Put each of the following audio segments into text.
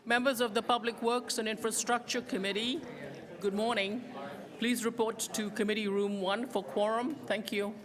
Members of the Public Works and Infrastructure Committee, good morning. Please report to Committee Room 1 for quorum. Thank you.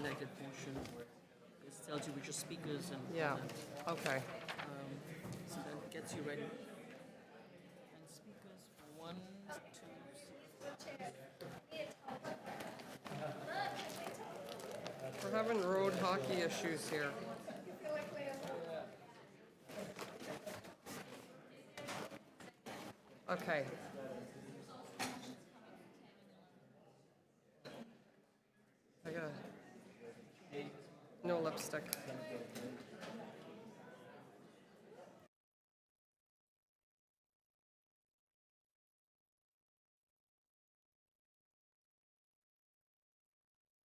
Selected portion where it tells you which are speakers and yeah. Okay. so that gets you ready. And speakers for 1, 2. We're having road hockey issues here. Okay. I got no lipstick.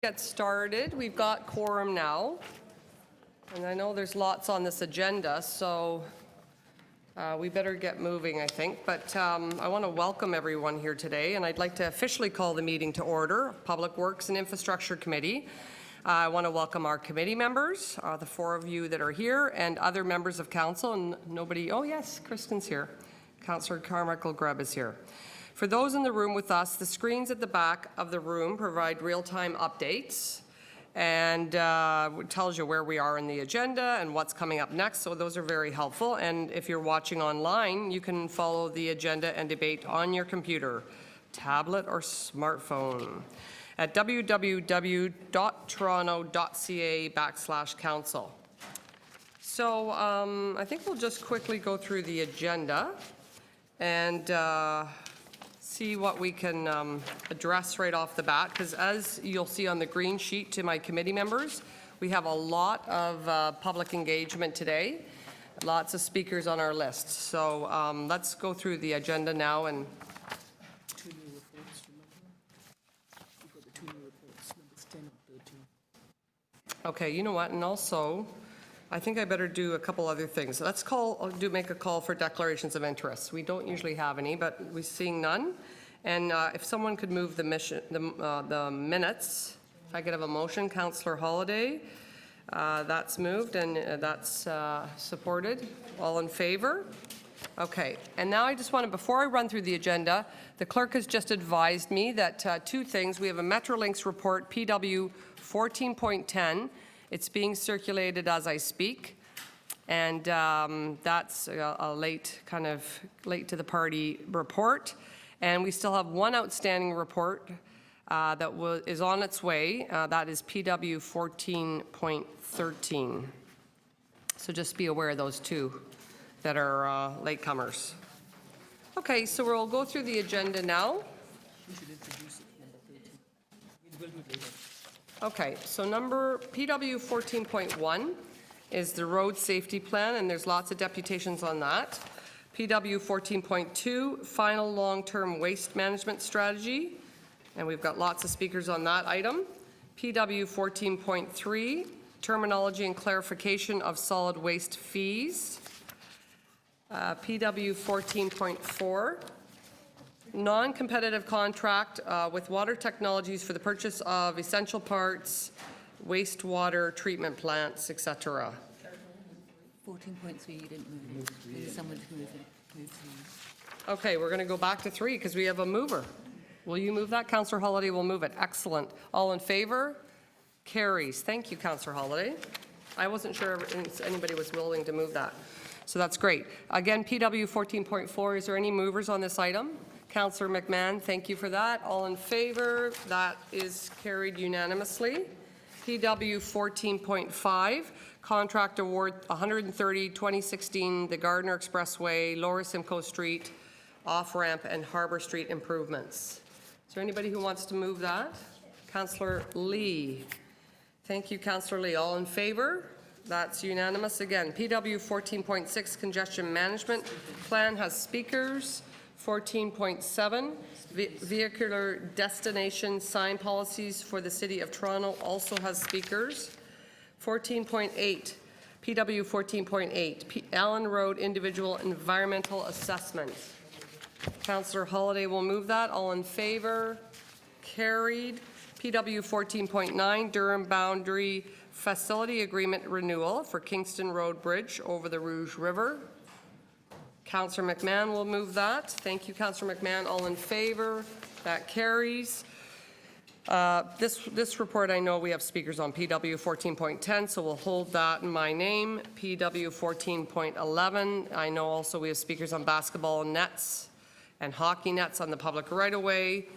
Get started. We've got quorum now. And I know there's lots on this agenda, so we better get moving, I think. But I want to welcome everyone here today, and I'd like to officially call the meeting to order, Public Works and Infrastructure Committee. I want to welcome our committee members, the 4 of you that are here, and other members of council, and nobody, oh yes, Kristen's here. Councillor Carmichael Grubb is here. For those in the room with us, the screens at the back of the room provide real-time updates and tells you where we are in the agenda and what's coming up next, so those are very helpful. And if you're watching online, you can follow the agenda and debate on your computer tablet, or smartphone at www.toronto.ca/council. So I think we'll just quickly go through the agenda and see what we can address right off the bat, because as you'll see on the green sheet to my committee members, we have a lot of public engagement today, lots of speakers on our list. So let's go through the agenda now. And Two new reports, remember? We've got the two new reports, numbers 10 and 13. okay, you know what, and also, I think I better do a couple other things. Let's make a call for declarations of interest. We don't usually have any, but we're seeing none. And if someone could move the minutes, if I could have a motion, Councillor Holyday. That's moved and that's supported. All in favor? Okay, and now I just want to, before I run through the agenda, the clerk has just advised me that two things. We have a Metrolinx report, PW 14.10. It's being circulated as I speak, and that's a late to the party report. And we still have one outstanding report that is on its way. That is PW 14.13. So just be aware of those two that are latecomers. Okay, so we'll go through the agenda now. We should introduce it, number 13. We'll do it later. Okay, so number PW 14.1 is the road safety plan, and there's lots of deputations on that. PW 14.2, final long-term waste management strategy, and we've got lots of speakers on that item. PW 14.3, terminology and clarification of solid waste fees. PW 14.4, non-competitive contract with Water Technologies for the purchase of essential parts, wastewater treatment plants, etc. 14.3, you didn't move it. Maybe someone to move it. Move 3. Okay, we're going to go back to 3 because we have a mover. Will you move that? Councillor Holyday will move it. Excellent. All in favor? Carries. Thank you, Councillor Holyday. I wasn't sure if anybody was willing to move that. So that's great. Again, PW 14.4, is there any movers on this item? Councillor McMahon, thank you for that. All in favor? That is carried unanimously. PW 14.5, contract award 130 2016, the Gardner Expressway, Lower Simcoe Street, off-ramp and Harbour Street improvements. Is there anybody who wants to move that? Councillor Lee. Thank you, Councillor Lee. All in favor? That's unanimous again. PW 14.6, congestion management plan has speakers. 14.7, vehicular destination sign policies for the City of Toronto also has speakers. 14.8, PW 14.8, Allen Road individual environmental assessment. Councillor Holyday will move that. All in favor? Carried. PW 14.9, Durham Boundary Facility Agreement Renewal for Kingston Road Bridge over the Rouge River. Councillor McMahon will move that. Thank you, Councillor McMahon. All in favor? That carries. This report, I know we have speakers on PW 14.10, so we'll hold that in my name. PW 14.11, I know also we have speakers on basketball nets and hockey nets on the public right-of-way,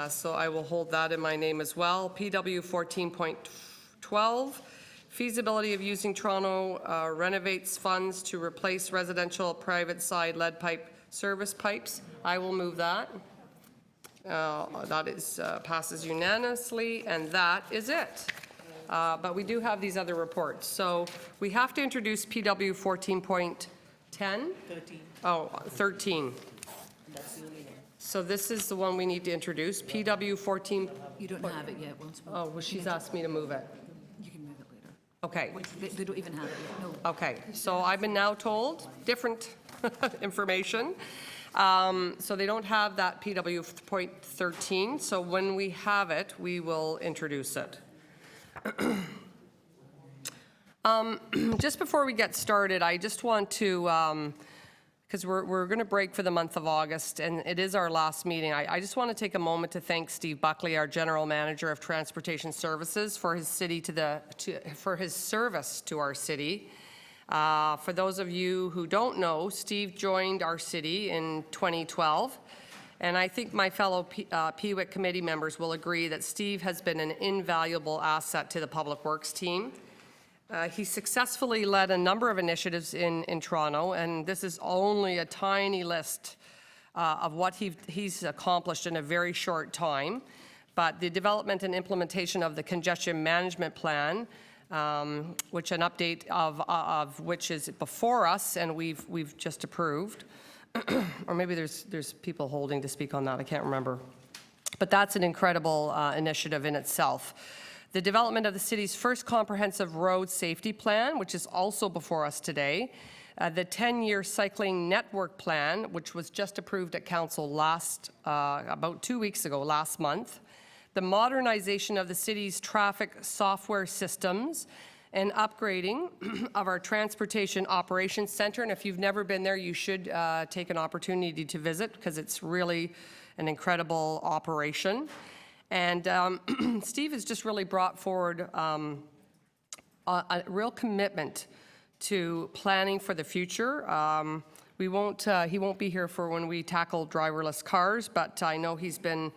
so I will hold that in my name as well. PW 14.12, feasibility of using Toronto renovates funds to replace residential private side lead pipe service pipes. I will move that. That is passes unanimously, and that is it. But we do have these other reports. So we have to introduce PW 14.10. 13. Oh, 13. That's the only one. So this is the one we need to introduce. PW 14. You don't have it yet. Once Oh, well, she's asked me to move it. you can move it later. Okay. They don't even have it yet. No. Okay. So I've been now told different information. So they don't have that PW 0.13. So when we have it, we will introduce it. Just before we get started, I just want to, because we're going to break for the month of August, and it is our last meeting. I just want to take a moment to thank Steve Buckley, our General Manager of Transportation Services, for his for his service to our city. For those of you who don't know, Steve joined our city in 2012, And I think my fellow PWIC committee members will agree that Steve has been an invaluable asset to the Public Works team. He successfully led a number of initiatives in Toronto, and this is only a tiny list of what he's accomplished in a very short time. But the development and implementation of the congestion management plan, which an update of which is before us and we've just approved, or maybe there's people holding to speak on that, I can't remember. But that's an incredible initiative in itself. The development of the city's first comprehensive road safety plan, which is also before us today. The 10-year cycling network plan, which was just approved at council about 2 weeks ago, last month. The modernization of the city's traffic software systems and upgrading of our Transportation Operations Center. And if you've never been there, you should take an opportunity to visit because it's really an incredible operation. And Steve has just really brought forward a real commitment to planning for the future. He won't be here for when we tackle driverless cars, but I know he's been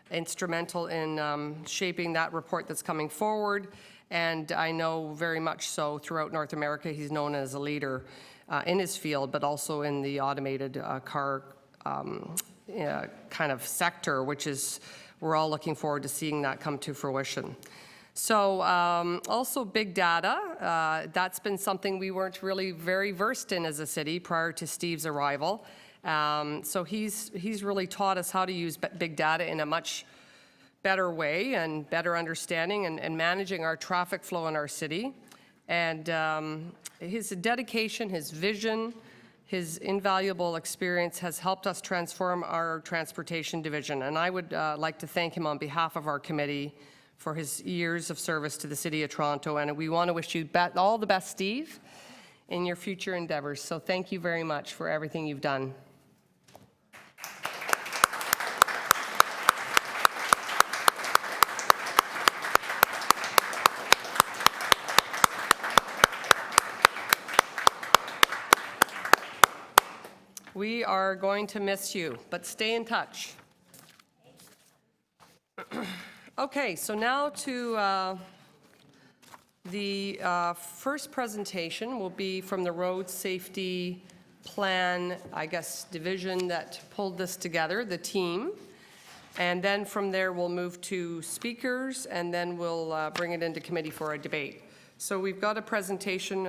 instrumental in shaping that report that's coming forward. And I know very much so throughout North America, he's known as a leader in his field, but also in the automated car kind of sector, which is, we're all looking forward to seeing that come to fruition. So also big data, that's been something we weren't really very versed in as a city prior to Steve's arrival. So he's really taught us how to use big data in a much better way and better understanding and managing our traffic flow in our city. And his dedication, his vision, his invaluable experience has helped us transform our transportation division. And I would like to thank him on behalf of our committee for his years of service to the City of Toronto. And we want to wish you all the best, Steve, in your future endeavors. So thank you very much for everything you've done. We are going to miss you, but stay in touch. Okay, so now to the first presentation will be from the Road Safety Plan, I guess, division that pulled this together, the team. And then from there, we'll move to speakers, and then we'll bring it into committee for a debate. So we've got a presentation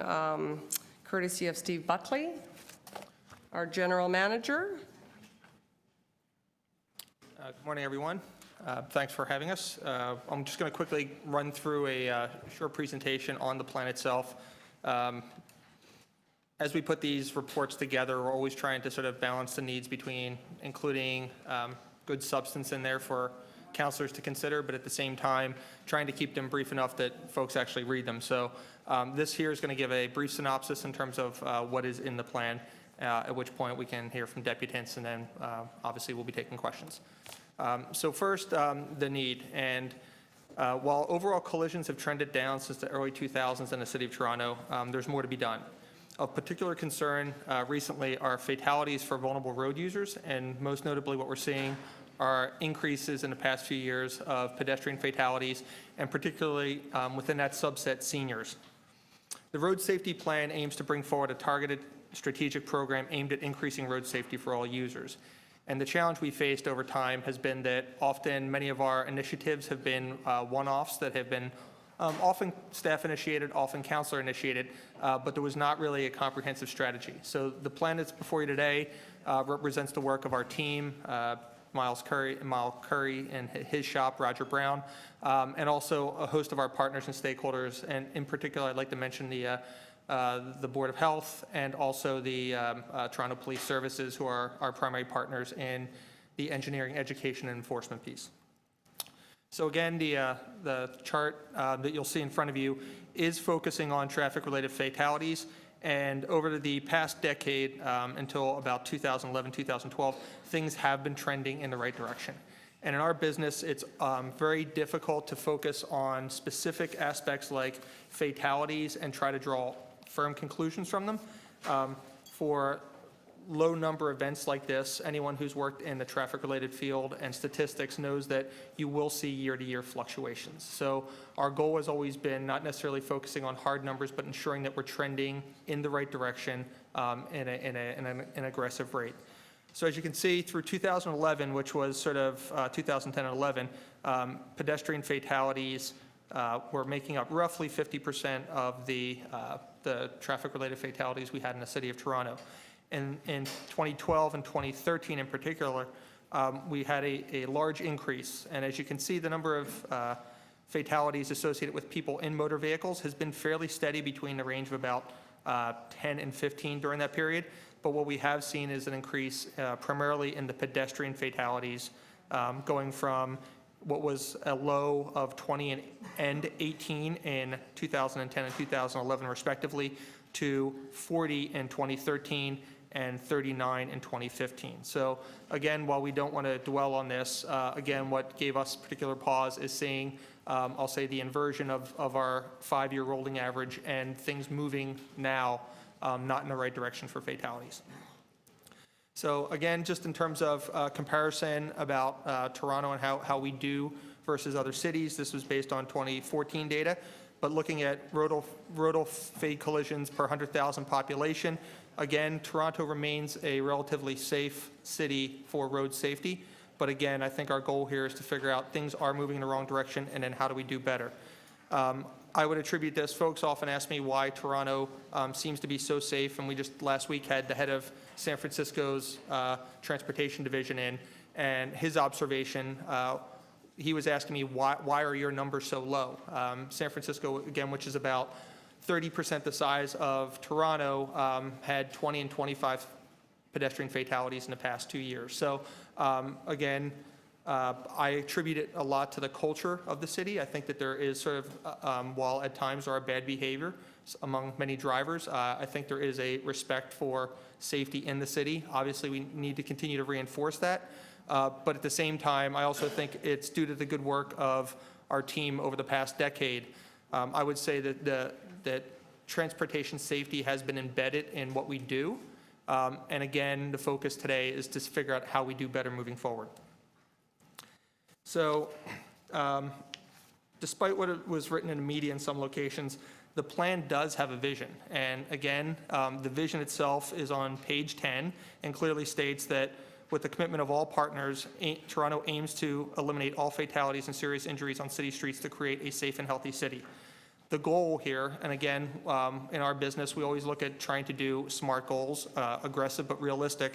courtesy of Steve Buckley, our general manager. Good morning, everyone. Thanks for having us. I'm just going to quickly run through a short presentation on the plan itself. As we put these reports together, we're always trying to sort of balance the needs between including good substance in there for councillors to consider, but at the same time, trying to keep them brief enough that folks actually read them. So this here is going to give a brief synopsis in terms of what is in the plan, at which point we can hear from deputants, and then obviously we'll be taking questions. So first, the need. And while overall collisions have trended down since the early 2000s in the City of Toronto, there's more to be done. Of particular concern recently are fatalities for vulnerable road users, and most notably what we're seeing are increases in the past few years of pedestrian fatalities, and particularly within that subset, seniors. The Road Safety Plan aims to bring forward a targeted strategic program aimed at increasing road safety for all users. And the challenge we faced over time has been that often many of our initiatives have been one-offs that have been often staff initiated, often councillor initiated, but there was not really a comprehensive strategy. So the plan that's before you today represents the work of our team, Miles Curry and his shop, Roger Brown, and also a host of our partners and stakeholders. And in particular, I'd like to mention the Board of Health and also the Toronto Police Services, who are our primary partners in the engineering, education, and enforcement piece. So again, the chart that you'll see in front of you is focusing on traffic-related fatalities. And over the past decade, until about 2011, 2012, things have been trending in the right direction. And in our business, it's very difficult to focus on specific aspects like fatalities and try to draw firm conclusions from them. For low number events like this, anyone who's worked in the traffic-related field and statistics knows that you will see year-to-year fluctuations. So our goal has always been not necessarily focusing on hard numbers, but ensuring that we're trending in the right direction in an aggressive rate. So as you can see, through 2011, which was sort of 2010 and 11, pedestrian fatalities were making up roughly 50% of the traffic-related fatalities we had in the city of Toronto. In 2012 and 2013 in particular, we had a large increase. And as you can see, the number of fatalities associated with people in motor vehicles has been fairly steady between the range of about 10 and 15 during that period. But what we have seen is an increase primarily in the pedestrian fatalities, going from what was a low of 20 and 18 in 2010 and 2011 respectively, to 40 in 2013 and 39 in 2015. So again, while we don't want to dwell on this, again, what gave us particular pause is seeing, I'll say, the inversion of our 5-year rolling average and things moving now not in the right direction for fatalities. So again, just in terms of comparison about Toronto and how we do versus other cities, this was based on 2014 data. But looking at roadal fate collisions per 100,000 population, again, Toronto remains a relatively safe city for road safety. But again, I think our goal here is to figure out things are moving in the wrong direction, and then how do we do better. I would attribute this. Folks often ask me why Toronto seems to be so safe, and we just last week had the head of San Francisco's transportation division in, and his observation, he was asking me, why are your numbers so low? San Francisco, again, which is about 30% the size of Toronto, had 20 and 25 pedestrian fatalities in the past 2 years. So again, I attribute it a lot to the culture of the city. I think that there is sort of, while at times there are bad behavior among many drivers, I think there is a respect for safety in the city. Obviously, we need to continue to reinforce that. But at the same time, I also think it's due to the good work of our team over the past decade. I would say that transportation safety has been embedded in what we do. And again, the focus today is to figure out how we do better moving forward. So despite what was written in the media in some locations, the plan does have a vision. And again, the vision itself is on page 10 and clearly states that with the commitment of all partners, Toronto aims to eliminate all fatalities and serious injuries on city streets to create a safe and healthy city. The goal here, and again, in our business, we always look at trying to do SMART goals, aggressive but realistic,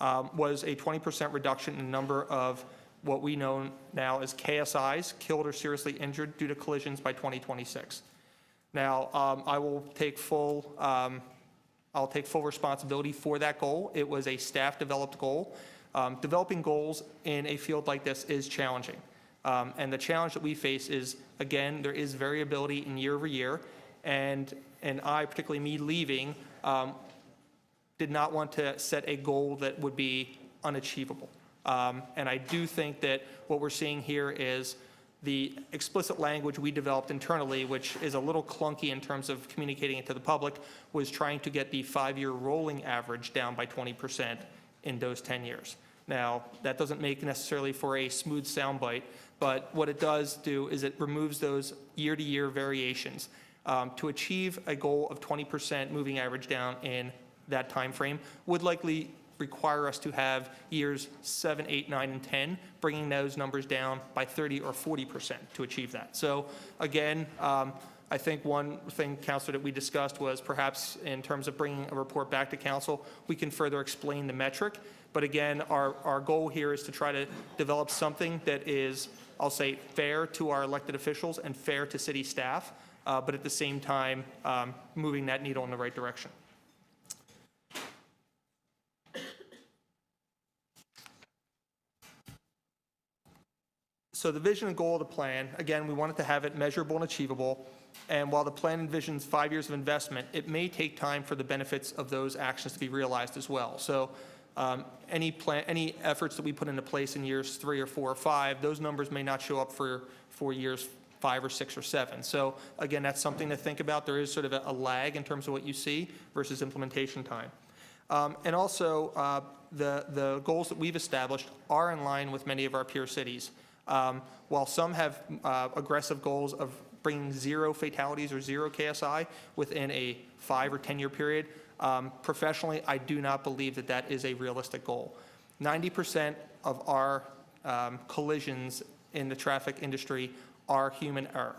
was a 20% reduction in the number of what we know now as KSIs, killed or seriously injured due to collisions, by 2026. Now, I will take full responsibility for that goal. It was a staff-developed goal. Developing goals in a field like this is challenging. And the challenge that we face is, again, there is variability in year over year. And I, particularly me leaving, did not want to set a goal that would be unachievable. And I do think that what we're seeing here is the explicit language we developed internally, which is a little clunky in terms of communicating it to the public, was trying to get the 5-year rolling average down by 20% in those 10 years. Now, that doesn't make necessarily for a smooth soundbite, but what it does do is it removes those year-to-year variations. To achieve a goal of 20% moving average down in that time frame would likely require us to have years 7, 8, 9, and 10, bringing those numbers down by 30 or 40% to achieve that. So again, I think one thing, Councillor, that we discussed was perhaps in terms of bringing a report back to Council, we can further explain the metric. But again, our goal here is to try to develop something that is, I'll say, fair to our elected officials and fair to city staff, but at the same time, moving that needle in the right direction. So the vision and goal of the plan, again, we wanted to have it measurable and achievable. And while the plan envisions 5 years of investment, it may take time for the benefits of those actions to be realized as well. So any efforts that we put into place in years 3 or 4 or 5, those numbers may not show up for years 5 or 6 or 7. So again, that's something to think about. There is sort of a lag in terms of what you see versus implementation time. And also, the goals that we've established are in line with many of our peer cities. While some have aggressive goals of bringing 0 fatalities or 0 KSI within a 5 or 10-year period, professionally, I do not believe that that is a realistic goal. 90% of our collisions in the traffic industry are human error.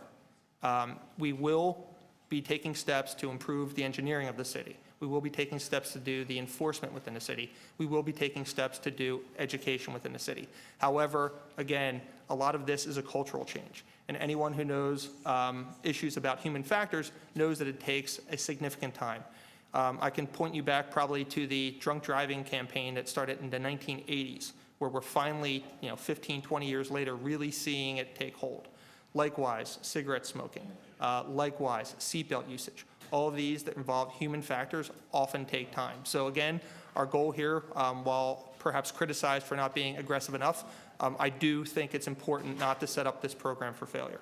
We will be taking steps to improve the engineering of the city. We will be taking steps to do the enforcement within the city. We will be taking steps to do education within the city. However, again, a lot of this is a cultural change. And anyone who knows issues about human factors knows that it takes a significant time. I can point you back probably to the drunk driving campaign that started in the 1980s, where we're finally, 15, 20 years later, really seeing it take hold. Likewise, cigarette smoking. Likewise, seatbelt usage. All of these that involve human factors often take time. So again, our goal here, while perhaps criticized for not being aggressive enough, I do think it's important not to set up this program for failure.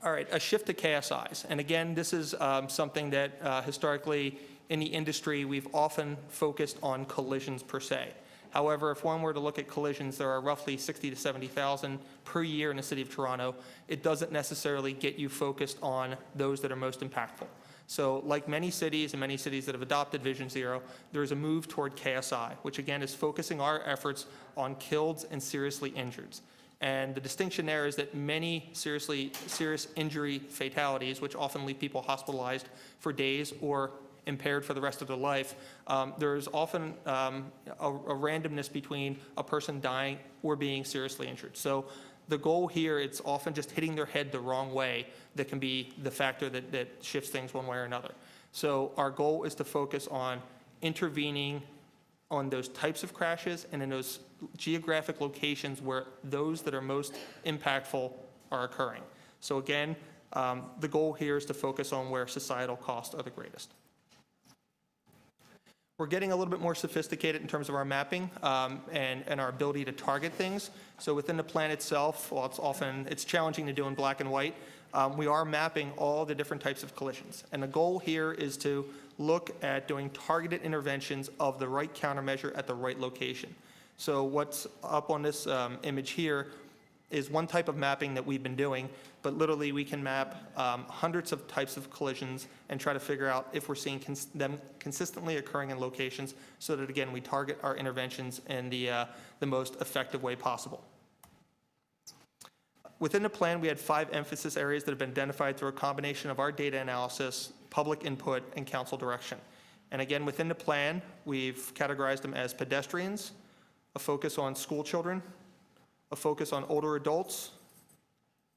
All right, a shift to KSIs. And again, this is something that historically in the industry, we've often focused on collisions per se. However, if one were to look at collisions, there are roughly 60 to 70,000 per year in the city of Toronto. It doesn't necessarily get you focused on those that are most impactful. So like many cities and many cities that have adopted Vision Zero, there is a move toward KSI, which again is focusing our efforts on killed and seriously injured. And the distinction there is that many serious injury fatalities, which often leave people hospitalized for days or impaired for the rest of their life, there's often a randomness between a person dying or being seriously injured. So the goal here, it's often just hitting their head the wrong way that can be the factor that shifts things one way or another. So our goal is to focus on intervening on those types of crashes and in those geographic locations where those that are most impactful are occurring. So again, the goal here is to focus on where societal costs are the greatest. We're getting a little bit more sophisticated in terms of our mapping and our ability to target things. So within the plan itself, while it's challenging to do in black and white, we are mapping all the different types of collisions. And the goal here is to look at doing targeted interventions of the right countermeasure at the right location. So what's up on this image here is one type of mapping that we've been doing, but literally we can map hundreds of types of collisions and try to figure out if we're seeing them consistently occurring in locations so that, again, we target our interventions in the most effective way possible. Within the plan, we had 5 emphasis areas that have been identified through a combination of our data analysis, public input, and council direction. And again, within the plan, we've categorized them as pedestrians, a focus on school children, a focus on older adults,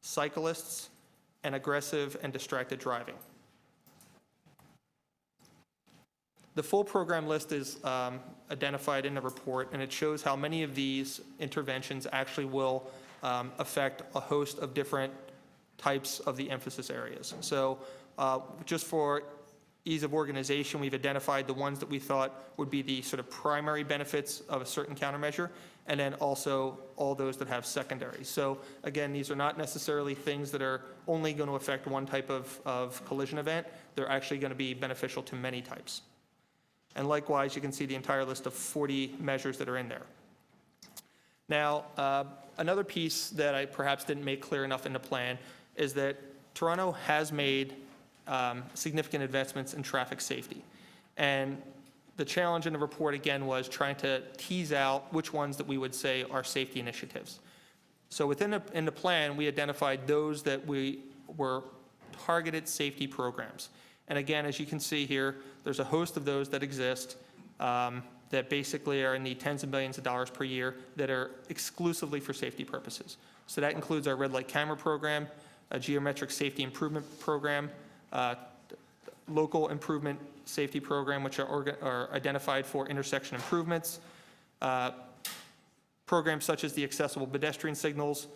cyclists, and aggressive and distracted driving. The full program list is identified in the report, and it shows how many of these interventions actually will affect a host of different types of the emphasis areas. So just for ease of organization, we've identified the ones that we thought would be the sort of primary benefits of a certain countermeasure, and then also all those that have secondary. So again, these are not necessarily things that are only going to affect one type of collision event. They're actually going to be beneficial to many types. And likewise, you can see the entire list of 40 measures that are in there. Now, another piece that I perhaps didn't make clear enough in the plan is that Toronto has made significant investments in traffic safety. And the challenge in the report, again, was trying to tease out which ones that we would say are safety initiatives. So in the plan, we identified those that we were targeted safety programs. And again, as you can see here, there's a host of those that exist that basically are in the tens of millions of dollars per year that are exclusively for safety purposes. So that includes our red light camera program, a geometric safety improvement program, local improvement safety program, which are identified for intersection improvements, programs such as the accessible pedestrian signals,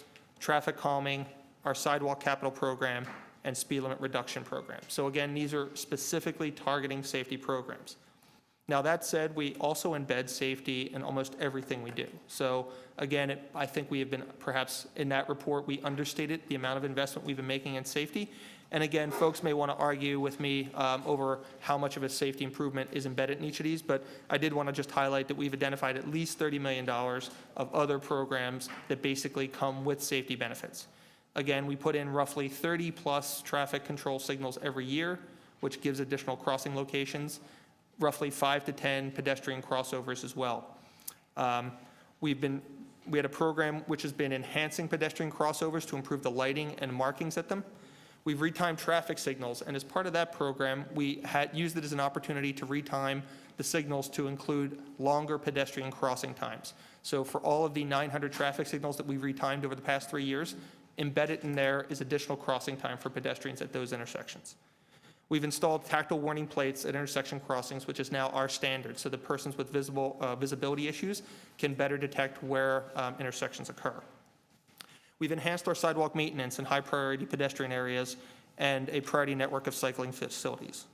traffic calming, our sidewalk capital program, and speed limit reduction program. So again, these are specifically targeting safety programs. Now that said, we also embed safety in almost everything we do. So again, I think we have been, perhaps in that report, we understated the amount of investment we've been making in safety. And again, folks may want to argue with me over how much of a safety improvement is embedded in each of these, but I did want to just highlight that we've identified at least $30 million of other programs that basically come with safety benefits. Again, we put in roughly 30+ traffic control signals every year, which gives additional crossing locations, roughly 5 to 10 pedestrian crossovers as well. We had a program which has been enhancing pedestrian crossovers to improve the lighting and markings at them. We've retimed traffic signals, and as part of that program, we had used it as an opportunity to retime the signals to include longer pedestrian crossing times. So for all of the 900 traffic signals that we've retimed over the past 3 years, embedded in there is additional crossing time for pedestrians at those intersections. We've installed tactile warning plates at intersection crossings, which is now our standard, so that persons with visibility issues can better detect where intersections occur. We've enhanced our sidewalk maintenance in high-priority pedestrian areas and a priority network of cycling facilities.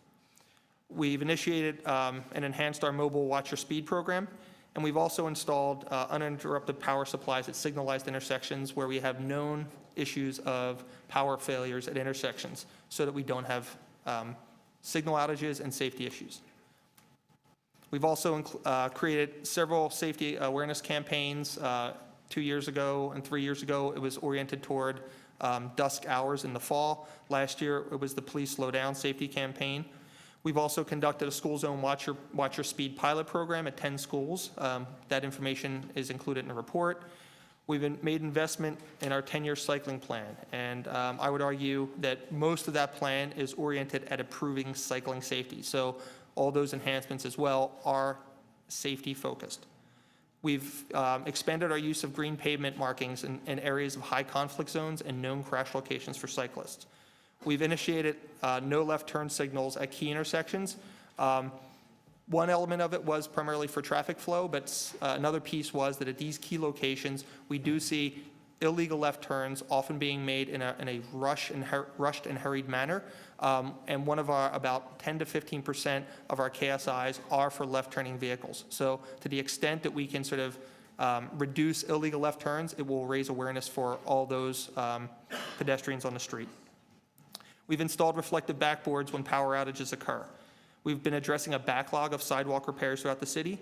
We've initiated and enhanced our mobile Watch Your Speed program, and we've also installed uninterrupted power supplies at signalized intersections where we have known issues of power failures at intersections so that we don't have signal outages and safety issues. We've also created several safety awareness campaigns. 2 years ago and 3 years ago, it was oriented toward dusk hours in the fall. Last year, it was the Please Slow Down safety campaign. We've also conducted a school zone Watch Your Speed pilot program at 10 schools. That information is included in the report. We've made investment in our 10-year cycling plan, and I would argue that most of that plan is oriented at improving cycling safety. So all those enhancements as well are safety focused. We've expanded our use of green pavement markings in areas of high conflict zones and known crash locations for cyclists. We've initiated no left turn signals at key intersections. One element of it was primarily for traffic flow, but another piece was that at these key locations, we do see illegal left turns often being made in a rushed and hurried manner. And one of our about 10 to 15% of our KSIs are for left turning vehicles. So to the extent that we can sort of reduce illegal left turns, it will raise awareness for all those pedestrians on the street. We've installed reflective backboards when power outages occur. We've been addressing a backlog of sidewalk repairs throughout the city.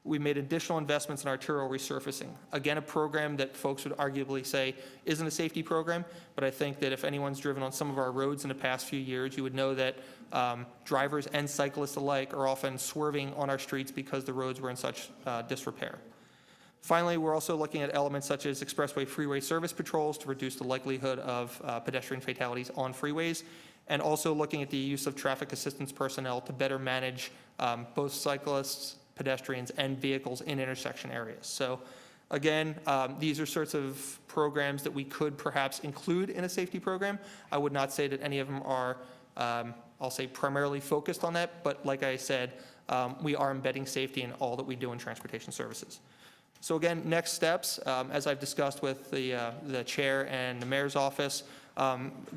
We made additional investments in arterial resurfacing. Again, a program that folks would arguably say isn't a safety program, but I think that if anyone's driven on some of our roads in the past few years, you would know that drivers and cyclists alike are often swerving on our streets because the roads were in such disrepair. Finally, we're also looking at elements such as expressway freeway service patrols to reduce the likelihood of pedestrian fatalities on freeways, and also looking at the use of traffic assistance personnel to better manage both cyclists, pedestrians, and vehicles in intersection areas. So again, these are sorts of programs that we could perhaps include in a safety program. I would not say that any of them are, I'll say, primarily focused on that, but like I said, we are embedding safety in all that we do in transportation services. So again, next steps, as I've discussed with the chair and the mayor's office,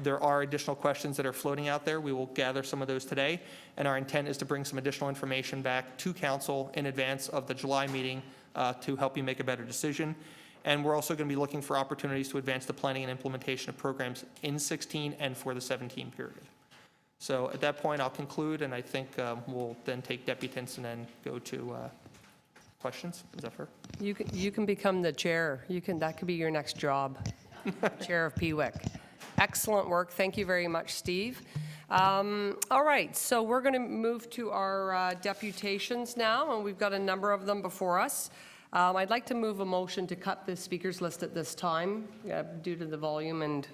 there are additional questions that are floating out there. We will gather some of those today, and our intent is to bring some additional information back to council in advance of the July meeting to help you make a better decision. And we're also going to be looking for opportunities to advance the planning and implementation of programs in 16 and for the 17 period. So at that point, I'll conclude, and I think we'll then take deputants and then go to questions. Is that fair? You can become the chair. That could be your next job, chair of PWIC. Excellent work. Thank you very much, Steve. All right, so we're going to move to our deputations now, and we've got a number of them before us. I'd like to move a motion to cut the speakers list at this time due to the volume. And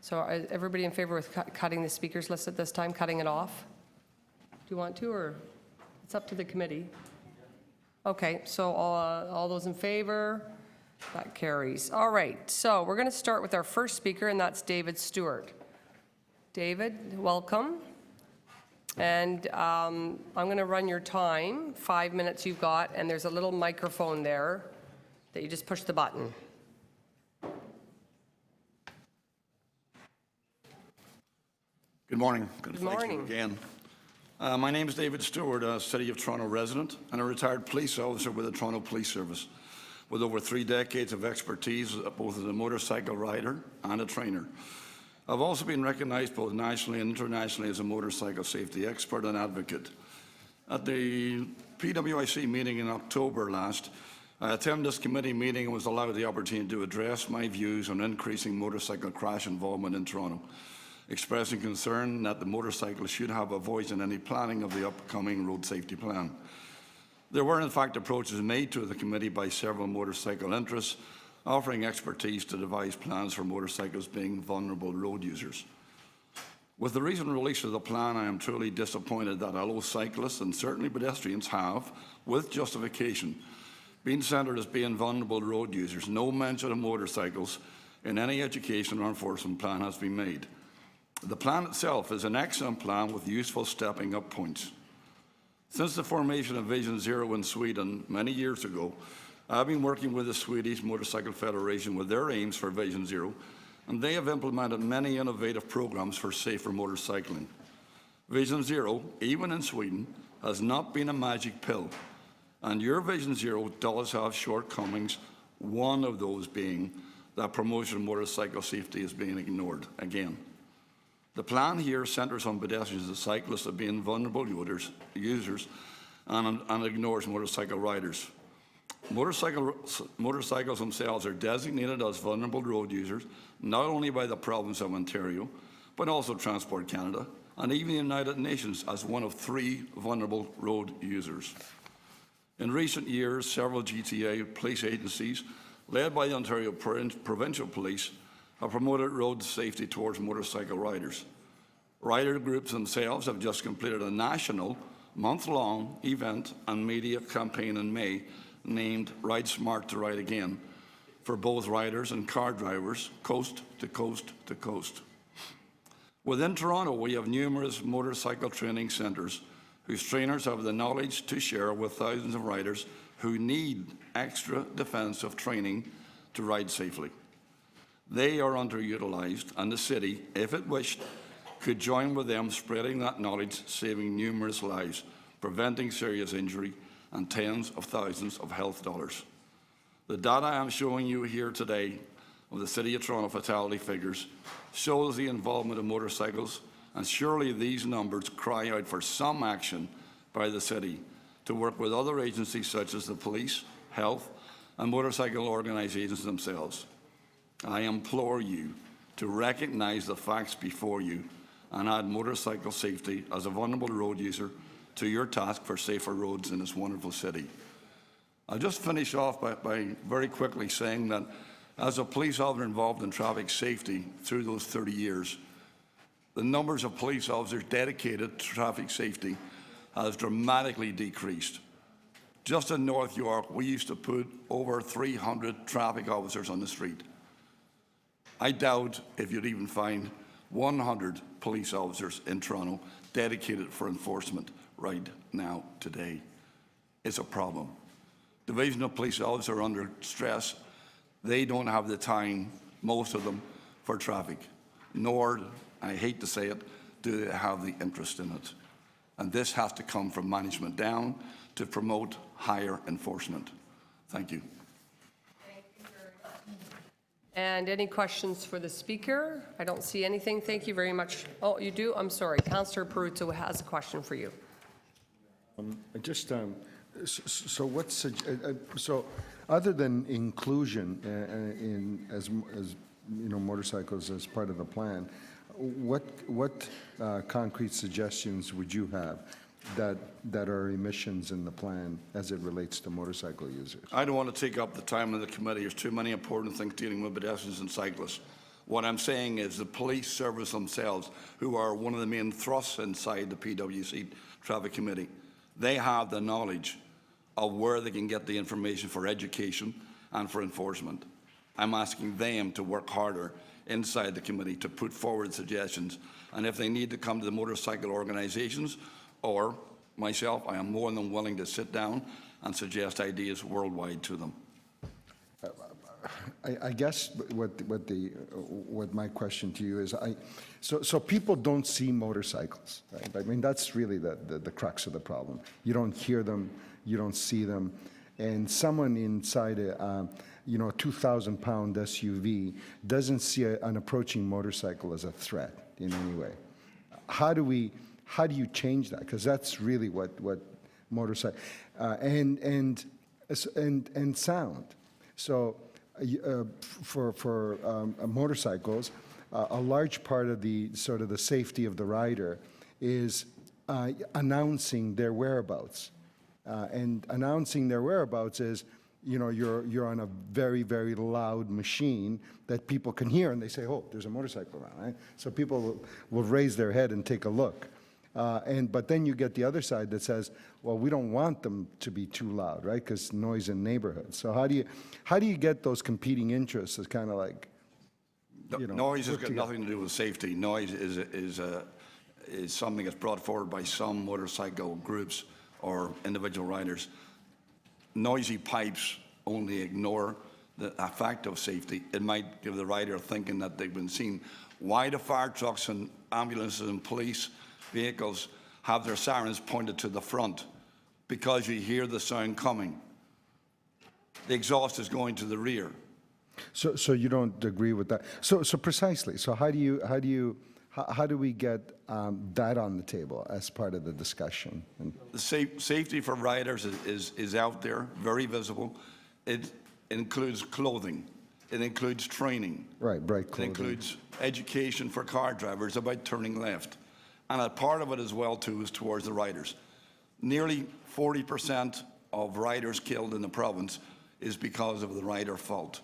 so is everybody in favor with cutting the speakers list at this time, cutting it off? Do you want to, or it's up to the committee? Okay, so all those in favor? That carries. All right, so we're going to start with our first speaker, and that's David Stewart. David, welcome. And I'm going to run your time, 5 minutes you've got, and there's a little microphone there that you just push the button. Good morning. Good Thank morning. you again. My name is David Stewart, a City of Toronto resident and a retired police officer with the Toronto Police Service, with over 3 decades of expertise both as a motorcycle rider and a trainer. I've also been recognized both nationally and internationally as a motorcycle safety expert and advocate. At the PWIC meeting in October last, I attended this committee meeting and was allowed the opportunity to address my views on increasing motorcycle crash involvement in Toronto, expressing concern that the motorcycle should have a voice in any planning of the upcoming road safety plan. There were in fact approaches made to the committee by several motorcycle interests, offering expertise to devise plans for motorcycles being vulnerable road users. With the recent release of the plan, I am truly disappointed that although cyclists and certainly pedestrians have, with justification, been centred as being vulnerable road users, no mention of motorcycles in any education or enforcement plan has been made. The plan itself is an excellent plan with useful stepping up points. Since the formation of Vision Zero in Sweden many years ago, I've been working with the Swedish Motorcycle Federation with their aims for Vision Zero, and they have implemented many innovative programs for safer motorcycling. Vision Zero, even in Sweden, has not been a magic pill, and your Vision Zero does have shortcomings, one of those being that promotion of motorcycle safety is being ignored again. The plan here centres on pedestrians and cyclists as being vulnerable users and ignores motorcycle riders. Motorcycles themselves are designated as vulnerable road users, not only by the province of Ontario, but also Transport Canada, and even the United Nations as one of 3 vulnerable road users. In recent years, several GTA police agencies, led by the Ontario Provincial Police, have promoted road safety towards motorcycle riders. Rider groups themselves have just completed a national, month-long event and media campaign in May named Ride Smart to Ride Again for both riders and car drivers, coast to coast to coast. Within Toronto, we have numerous motorcycle training centres whose trainers have the knowledge to share with thousands of riders who need extra defensive training to ride safely. They are underutilised, and the city, if it wished, could join with them spreading that knowledge, saving numerous lives, preventing serious injury, and tens of thousands of health dollars. The data I am showing you here today of the City of Toronto fatality figures shows the involvement of motorcycles, and surely these numbers cry out for some action by the city to work with other agencies such as the police, health, and motorcycle organisations themselves. I implore you to recognise the facts before you and add motorcycle safety as a vulnerable road user to your task for safer roads in this wonderful city. I'll just finish off by very quickly saying that as a police officer involved in traffic safety through those 30 years, the numbers of police officers dedicated to traffic safety has dramatically decreased. Just in North York, we used to put over 300 traffic officers on the street. I doubt if you'd even find 100 police officers in Toronto dedicated for enforcement right now, today. It's a problem. Divisional police officers are under stress. They don't have the time, most of them, for traffic, nor, I hate to say it, do they have the interest in it. And this has to come from management down to promote higher enforcement. Thank you. And any questions for the speaker? I don't see anything. Thank you very much. Oh, you do? I'm sorry. Councillor Peruzzo has a question for you. Just so so other than inclusion as you know, motorcycles as part of the plan, what concrete suggestions would you have that are emissions in the plan as it relates to motorcycle users? I don't want to take up the time of the committee. There's too many important things dealing with pedestrians and cyclists. What I'm saying is the police service themselves, who are one of the main thrusts inside the PWC Traffic Committee, they have the knowledge of where they can get the information for education and for enforcement. I'm asking them to work harder inside the committee to put forward suggestions, and if they need to come to the motorcycle organisations or myself, I am more than willing to sit down and suggest ideas worldwide to them. I guess what my question to you is, so people don't see motorcycles, right? I mean, that's really the crux of the problem. You don't hear them, you don't see them, and someone inside a 2,000-pound SUV doesn't see an approaching motorcycle as a threat in any way. How do you change that? Because that's really what motorcycle and sound. So for motorcycles, a large part of the sort of the safety of the rider is announcing their whereabouts. And announcing their whereabouts is, you're on a very, very loud machine that people can hear, and they say, oh, there's a motorcycle around, right? So people will raise their head and take a look. But then you get the other side that says, well, we don't want them to be too loud, right? Because noise in neighborhoods. So how do you get those competing interests as kind of like, Noise has got nothing to do with safety. Noise is something that's brought forward by some motorcycle groups or individual riders. Noisy pipes only ignore the fact of safety. It might give the rider thinking that they've been seen. Why do fire trucks and ambulances and police vehicles have their sirens pointed to the front? Because you hear the sound coming. The exhaust is going to the rear. So you don't agree with that? So precisely. So how do we get that on the table as part of the discussion? The safety for riders is out there, very visible. It includes clothing. It includes training. Right, bright clothing. It includes education for car drivers about turning left. And a part of it as well, too, is towards the riders. Nearly 40% of riders killed in the province is because of the rider fault.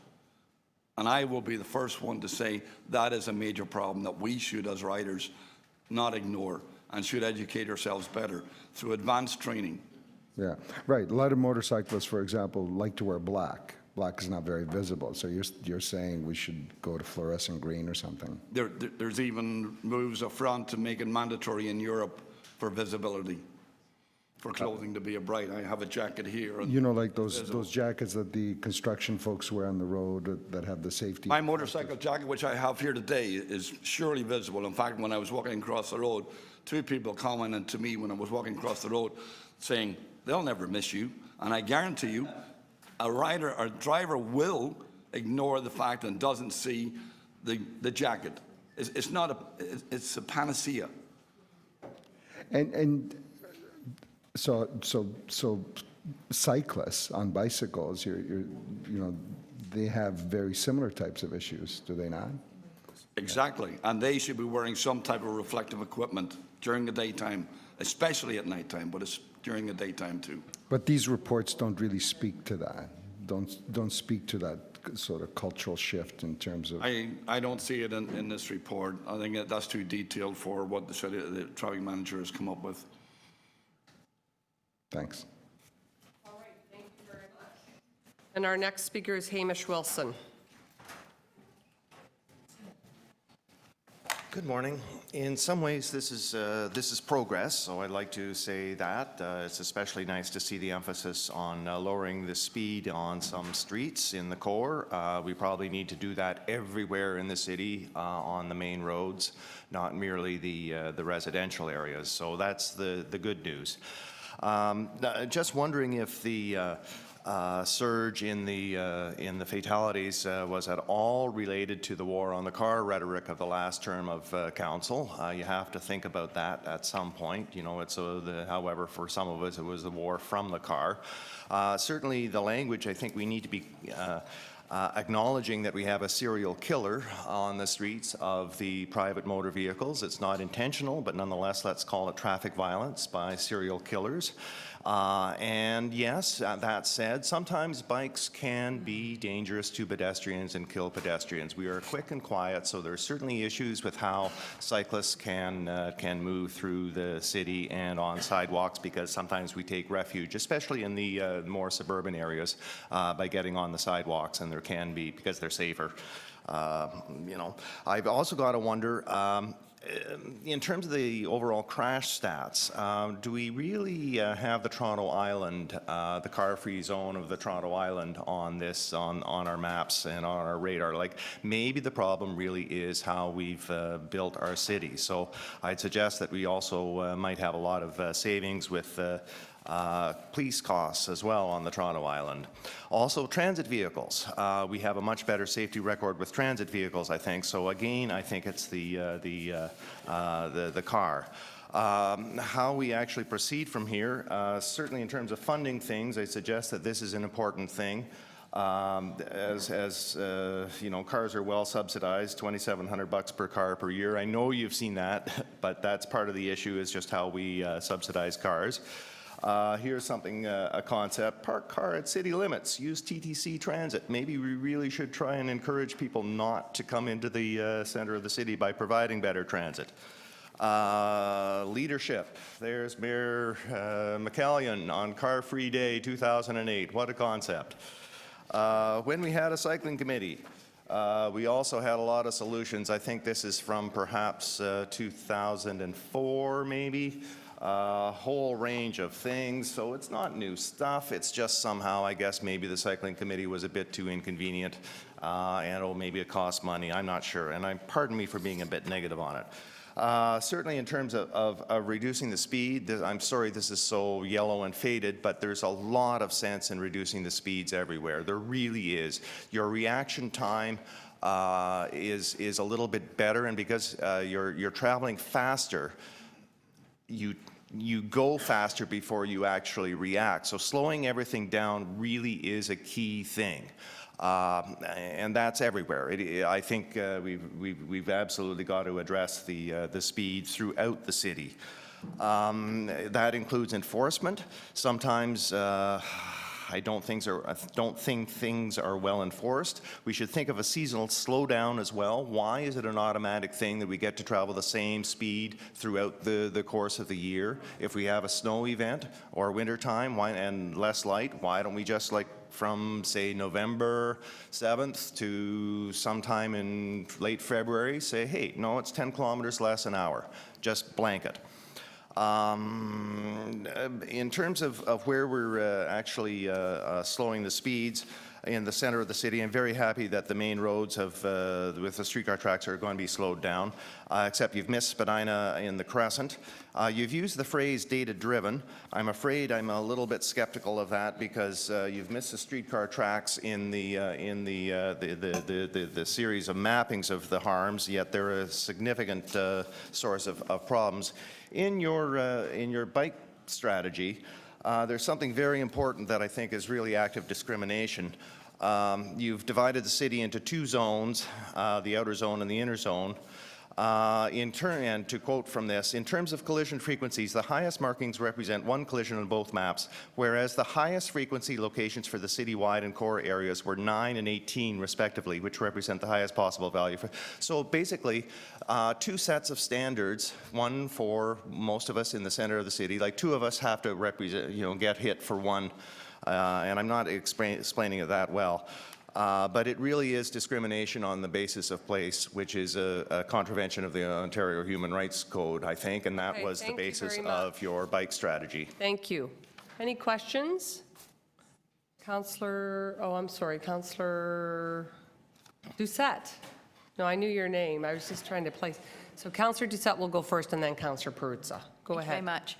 And I will be the first one to say that is a major problem that we should, as riders, not ignore and should educate ourselves better through advanced training. Yeah, right. A lot of motorcyclists, for example, like to wear black. Black is not very visible. So you're saying we should go to fluorescent green or something? There's even moves up front to make it mandatory in Europe for visibility, for clothing to be a bright. I have a jacket here. Like those jackets that the construction folks wear on the road that have the safety. My motorcycle jacket, which I have here today, is surely visible. In fact, when I was walking across the road, two people commented to me when I was walking across the road saying, they'll never miss you. And I guarantee you, a driver will ignore the fact and doesn't see the jacket. It's a panacea. And so cyclists on bicycles, they have very similar types of issues, do they not? Exactly, and they should be wearing some type of reflective equipment during the daytime, especially at nighttime, but it's during the daytime too. But these reports don't really speak to that. Don't speak to that sort of cultural shift in terms of. I don't see it in this report. I think that's too detailed for what the traffic manager has come up with. Thanks. All right, thank you very much. And our next speaker is Hamish Wilson. Good morning. In some ways, this is progress, so I'd like to say that. It's especially nice to see the emphasis on lowering the speed on some streets in the core. We probably need to do that everywhere in the city on the main roads, not merely the residential areas. So that's the good news. Just wondering if the surge in the fatalities was at all related to the war on the car rhetoric of the last term of council. You have to think about that at some point. However, for some of us, it was the war from the car. Certainly, the language, I think we need to be acknowledging that we have a serial killer on the streets of the private motor vehicles. It's not intentional, but nonetheless, let's call it traffic violence by serial killers. And yes, that said, sometimes bikes can be dangerous to pedestrians and kill pedestrians. We are quick and quiet, so there are certainly issues with how cyclists can move through the city and on sidewalks, because sometimes we take refuge, especially in the more suburban areas, by getting on the sidewalks, and there can be, because they're safer. I've also got to wonder, in terms of the overall crash stats, do we really have the Toronto Island, the car-free zone of the Toronto Island on our maps and on our radar? Like, maybe the problem really is how we've built our city. So I'd suggest that we also might have a lot of savings with Police costs as well on the Toronto Island. Also, transit vehicles. We have a much better safety record with transit vehicles, I think. So again, I think it's the car. How we actually proceed from here, certainly in terms of funding things, I suggest that this is an important thing. As you know, cars are well subsidized, $2,700 per car per year. I know you've seen that, but that's part of the issue, is just how we subsidize cars. Here's something, a concept: park car at city limits, use TTC transit. Maybe we really should try and encourage people not to come into the center of the city by providing better transit. Leadership. There's Mayor McCallion on Car Free Day 2008. What a concept. When we had a cycling committee, we also had a lot of solutions. I think this is from perhaps 2004, maybe. Whole range of things, so it's not new stuff. It's just somehow, I guess, maybe the cycling committee was a bit too inconvenient, and maybe it cost money. I'm not sure, and pardon me for being a bit negative on it. Certainly in terms of reducing the speed, I'm sorry this is so yellow and faded, but there's a lot of sense in reducing the speeds everywhere. There really is. Your reaction time is a little bit better, and because you're traveling faster, you go faster before you actually react. So slowing everything down really is a key thing. And that's everywhere. I think we've absolutely got to address the speed throughout the city. That includes enforcement. Sometimes I don't think things are well enforced. We should think of a seasonal slowdown as well. Why is it an automatic thing that we get to travel the same speed throughout the course of the year? If we have a snow event or winter time and less light, why don't we just, like, from, say, November 7th to sometime in late February, say, hey, no, it's 10 kilometers less an hour. Just blanket. In terms of where we're actually slowing the speeds in the center of the city, I'm very happy that the main roads with the streetcar tracks are going to be slowed down, except you've missed Spadina in the Crescent. You've used the phrase data-driven. I'm afraid I'm a little bit skeptical of that, because you've missed the streetcar tracks in the series of mappings of the harms, yet they're a significant source of problems. In your bike strategy, there's something very important that I think is really active discrimination. You've divided the city into two zones, the outer zone and the inner zone. And to quote from this, in terms of collision frequencies, the highest markings represent one collision on both maps, whereas the highest frequency locations for the citywide and core areas were 9 and 18 respectively, which represent the highest possible value. So basically, two sets of standards, one for most of us in the center of the city, like two of us have to represent, get hit for one, and I'm not explaining it that well. But it really is discrimination on the basis of place, which is a contravention of the Ontario Human Rights Code, I think, and that was the basis of your bike strategy. Thank you. Any questions? Councillor Doucette. No, I knew your name. I was just trying to place. So Councillor Doucette will go first, and then Councillor Perruzza. Go ahead. Thank you very much.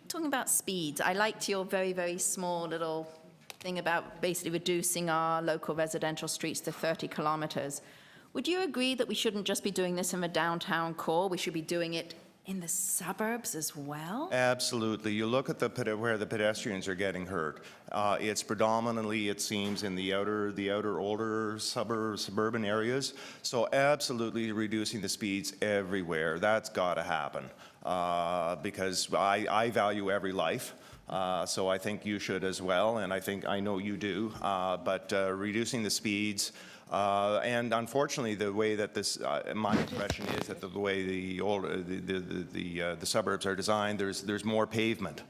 Talking about speeds, I liked your very, very small little thing about basically reducing our local residential streets to 30 kilometers. Would you agree that we shouldn't just be doing this in the downtown core? We should be doing it in the suburbs as well? Absolutely. You look at where the pedestrians are getting hurt. It's predominantly, it seems, in the outer older suburban areas. So absolutely reducing the speeds everywhere. That's got to happen, because I value every life. So I think you should as well, and I know you do. But reducing the speeds, and unfortunately, the way that this, my impression is that the way the suburbs are designed, there's more pavement.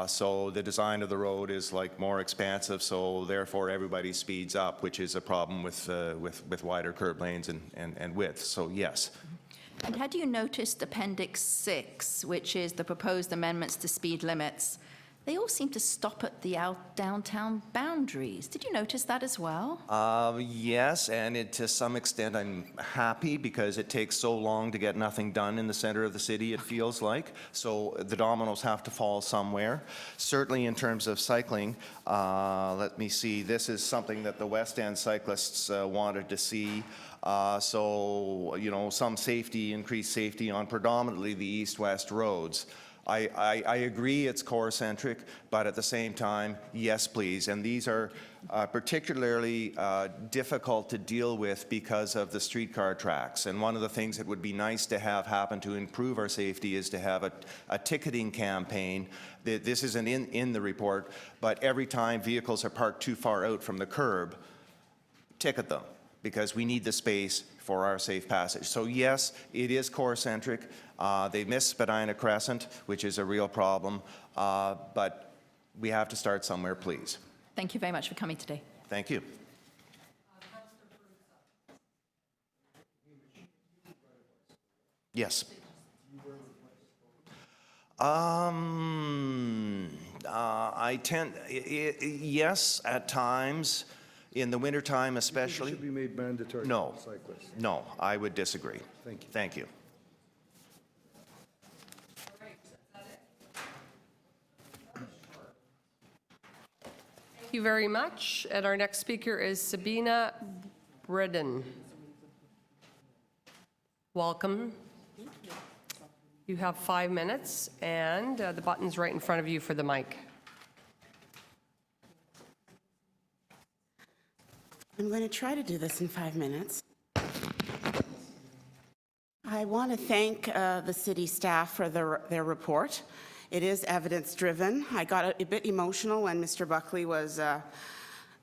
So the design of the road is like more expansive, so therefore everybody speeds up, which is a problem with wider curb lanes and width. So yes. And had you noticed Appendix 6, which is the proposed amendments to speed limits? they all seem to stop at the downtown boundaries. Did you notice that as well? Yes, and to some extent I'm happy because it takes so long to get nothing done in the center of the city, it feels like. So the dominoes have to fall somewhere. Certainly in terms of cycling, let me see, this is something that the West End cyclists wanted to see. So, you know, some safety, increased safety on predominantly the east-west roads. I agree it's core-centric, but at the same time, yes, please. And these are particularly difficult to deal with because of the streetcar tracks. And one of the things that would be nice to have happen to improve our safety is to have a ticketing campaign. This isn't in the report, but every time vehicles are parked too far out from the curb, ticket them, because we need the space for our safe passage. So yes, it is core-centric. They missed Spadina Crescent, which is a real problem, but we have to start somewhere, please. Thank you very much for coming today. Thank you. Yes. I tend, yes, at times, in the wintertime especially. It should be made mandatory No. for cyclists. No, I would disagree. Thank you. Thank you. Thank you very much. And our next speaker is Sabina Bredin. Welcome. You have 5 minutes, and the button's right in front of you for the mic. I'm going to try to do this in 5 minutes. I want to thank the city staff for their report. It is evidence-driven. I got a bit emotional when Mr. Buckley was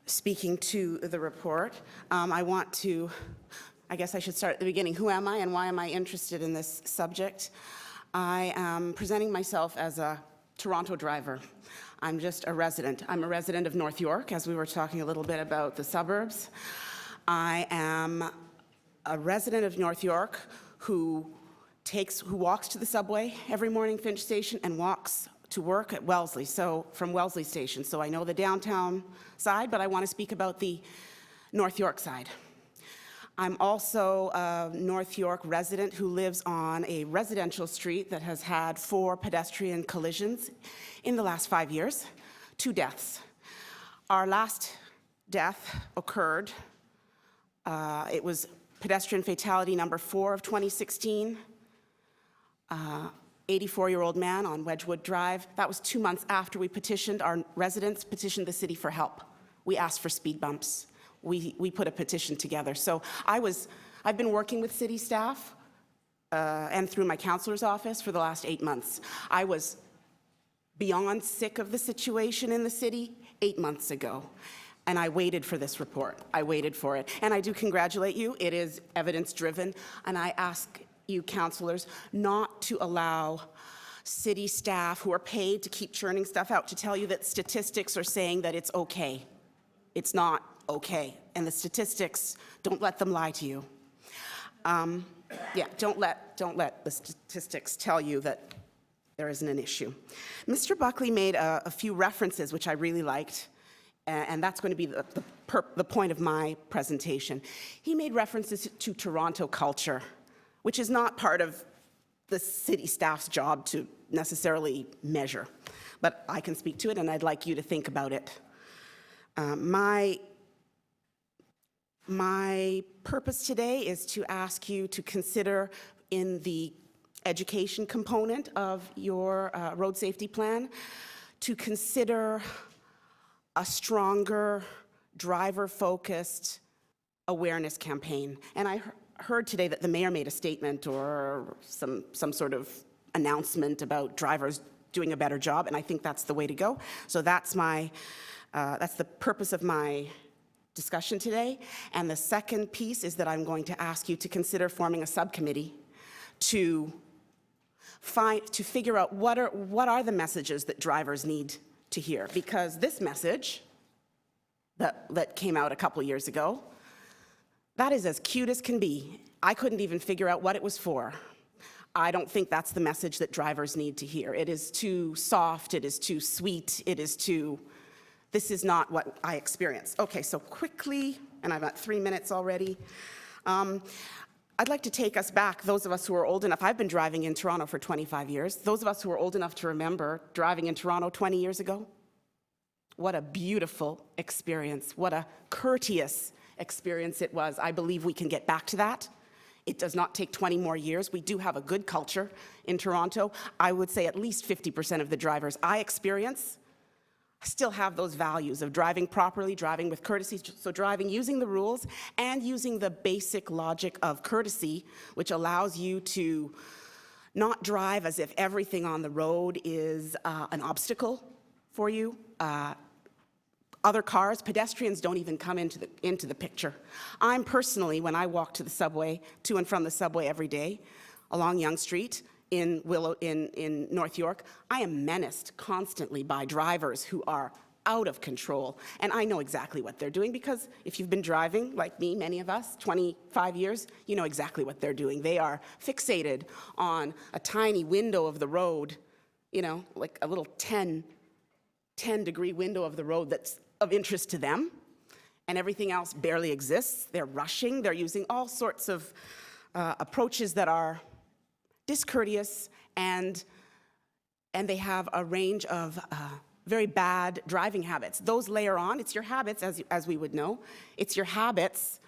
speaking to the report. I guess I should start at the beginning. Who am I and why am I interested in this subject? I am presenting myself as a Toronto driver. I'm just a resident. I'm a resident of North York, as we were talking a little bit about the suburbs. I am a resident of North York who walks to the subway every morning, Finch Station, and walks to work at Wellesley, so from Wellesley Station. So I know the downtown side, but I want to speak about the North York side. I'm also a North York resident who lives on a residential street that has had 4 pedestrian collisions in the last 5 years, 2 deaths. Our last death occurred, it was pedestrian fatality number 4 of 2016, 84-year-old man on Wedgwood Drive. That was 2 months after we petitioned, our residents petitioned the city for help. We asked for speed bumps. We put a petition together. So I've been working with city staff and through my counselor's office for the last 8 months. I was beyond sick of the situation in the city 8 months ago, and I waited for this report. I waited for it. And I do congratulate you. It is evidence-driven, and I ask you, councillors, not to allow city staff who are paid to keep churning stuff out to tell you that statistics are saying that it's okay. It's not okay, and the statistics, don't let them lie to you. Don't let the statistics tell you that there isn't an issue. Mr. Buckley made a few references which I really liked, and that's going to be the point of my presentation. He made references to Toronto culture, which is not part of the city staff's job to necessarily measure, but I can speak to it, and I'd like you to think about it. My purpose today is to ask you to consider in the education component of your road safety plan, to consider a stronger driver-focused awareness campaign. And I heard today that the mayor made a statement or some sort of announcement about drivers doing a better job, and I think that's the way to go. So that's the purpose of my discussion today. And the second piece is that I'm going to ask you to consider forming a subcommittee to figure out what are the messages that drivers need to hear. Because this message that came out a couple years ago, that is as cute as can be. I couldn't even figure out what it was for. I don't think that's the message that drivers need to hear. It is too soft, it is too sweet, this is not what I experience. Okay, so quickly, and I've got 3 minutes already. I'd like to take us back, those of us who are old enough. I've been driving in Toronto for 25 years. Those of us who are old enough to remember driving in Toronto 20 years ago, what a beautiful experience, what a courteous experience it was. I believe we can get back to that. It does not take 20 more years. We do have a good culture in Toronto. I would say at least 50% of the drivers I experience still have those values of driving properly, driving with courtesy, so driving using the rules and using the basic logic of courtesy, which allows you to not drive as if everything on the road is an obstacle for you. Other cars, pedestrians don't even come into the picture. I'm personally, when I walk to the subway, to and from the subway every day, along Yonge Street, in North York, I am menaced constantly by drivers who are out of control. And I know exactly what they're doing, because if you've been driving, like me, many of us, 25 years, you know exactly what they're doing. They are fixated on a tiny window of the road, you know, like a little 10-degree window of the road that's of interest to them, and everything else barely exists. They're rushing. They're using all sorts of approaches that are discourteous, and they have a range of very bad driving habits. Those layer on. It's your habits, as we would know. It's your habits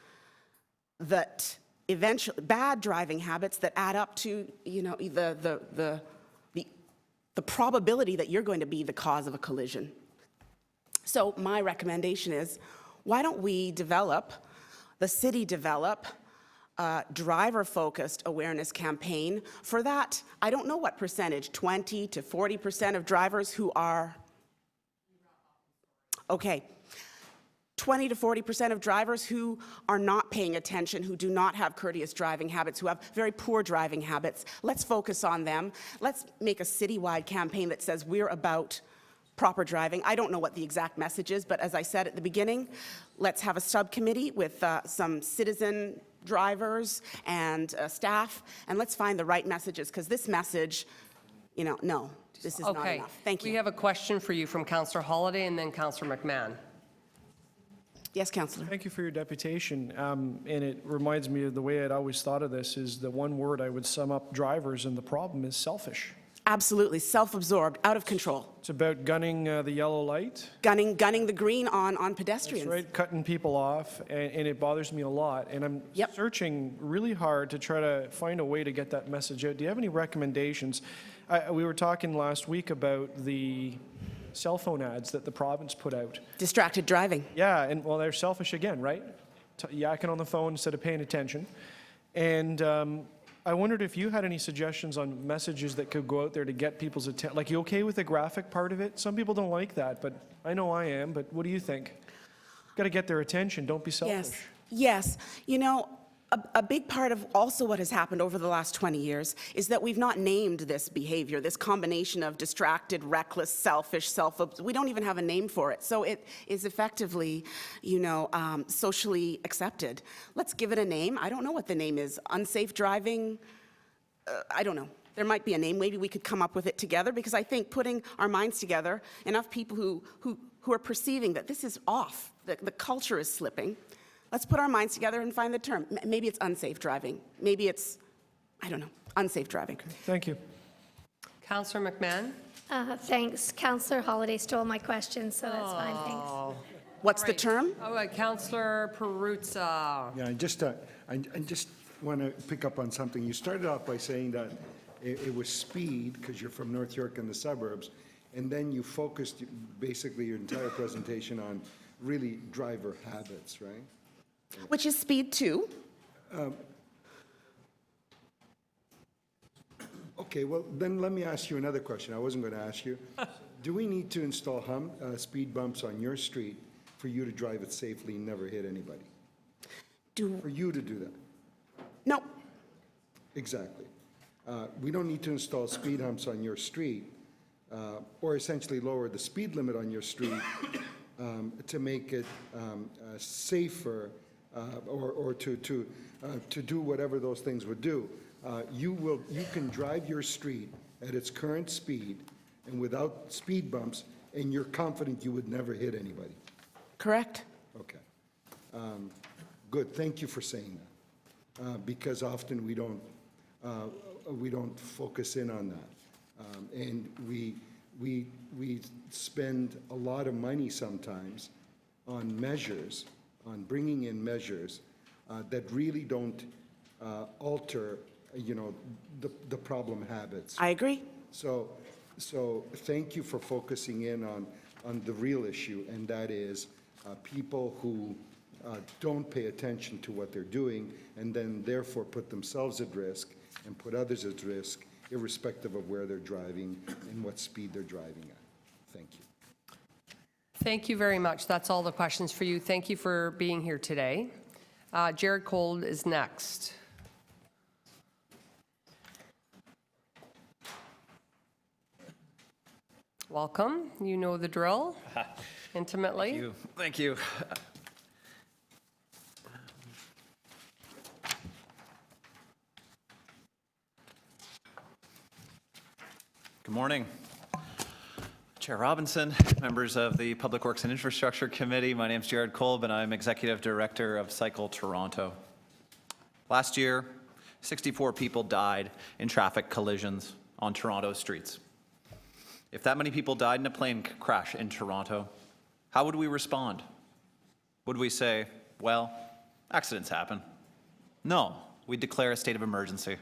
that eventually, bad driving habits that add up to, you know, the probability that you're going to be the cause of a collision. So my recommendation is, why don't we develop, the city develop, driver-focused awareness campaign for that, I don't know what percentage, 20 to 40% of drivers who are, okay, 20 to 40% of drivers who are not paying attention, who do not have courteous driving habits, who have very poor driving habits. Let's focus on them. Let's make a citywide campaign that says we're about proper driving. I don't know what the exact message is, but as I said at the beginning, let's have a subcommittee with some citizen drivers and staff, and let's find the right messages, because this message, you know, no, this is not enough. Thank you. We have a question for you from Councillor Holladay and then Councillor McMahon. Yes, Councillor. Thank you for your deputation. And it reminds me of the way I'd always thought of this is the one word I would sum up drivers, and the problem is selfish. Absolutely, self-absorbed, out of control. It's about gunning the yellow light. Gunning the green on pedestrians. That's right, cutting people off, and it bothers me a lot. And I'm searching really hard to try to find a way to get that message out. Do you have any recommendations? We were talking last week about the cell phone ads that the province put out. Distracted driving. Yeah, and well, they're selfish again, right? Yakking on the phone instead of paying attention. And I wondered if you had any suggestions on messages that could go out there to get people's attention. Like, you okay with the graphic part of it? Some people don't like that, but I know I am. But what do you think? Got to get their attention. Don't be selfish. Yes. You know, a big part of also what has happened over the last 20 years is that we've not named this behavior, this combination of distracted, reckless, selfish, we don't even have a name for it. So it is effectively, you know, socially accepted. Let's give it a name. I don't know what the name is. Unsafe driving? I don't know. There might be a name. Maybe we could come up with it together, because I think putting our minds together, enough people who are perceiving that this is off, that the culture is slipping. Let's put our minds together and find the term. Maybe it's unsafe driving. Maybe it's, I don't know, unsafe driving. Okay. Thank you. Councillor McMahon. Thanks. Councillor Holladay stole my question, so that's fine, thanks. What's the term? All right, Councillor Perruzza. Yeah, I just want to pick up on something. You started off by saying that it was speed, because you're from North York and the suburbs, and then you focused basically your entire presentation on really driver habits, right? Which is speed too. Okay, well, then let me ask you another question. I wasn't going to ask you. Do we need to install speed bumps on your street for you to drive it safely and never hit anybody? For you to do that? No. Exactly. We don't need to install speed humps on your street or essentially lower the speed limit on your street to make it safer or to do whatever those things would do. you can drive your street at its current speed and without speed bumps, and you're confident you would never hit anybody. Correct? Okay. Good, thank you for saying that, because often we don't focus in on that. And we spend a lot of money sometimes on measures, on bringing in measures that really don't alter, the problem habits. I agree. So thank you for focusing in on the real issue, and that is people who don't pay attention to what they're doing and then therefore put themselves at risk and put others at risk, irrespective of where they're driving and what speed they're driving at. Thank you. Thank you very much. That's all the questions for you. Thank you for being here today. Jared Cole is next. Welcome. You know the drill intimately. Thank you. Good morning. Chair Robinson, members of the Public Works and Infrastructure Committee. My name is Jared Kolb, and I'm Executive Director of Cycle Toronto. Last year, 64 people died in traffic collisions on Toronto streets. If that many people died in a plane crash in Toronto, how would we respond? Would we say, well, accidents happen? No, we'd declare a state of emergency.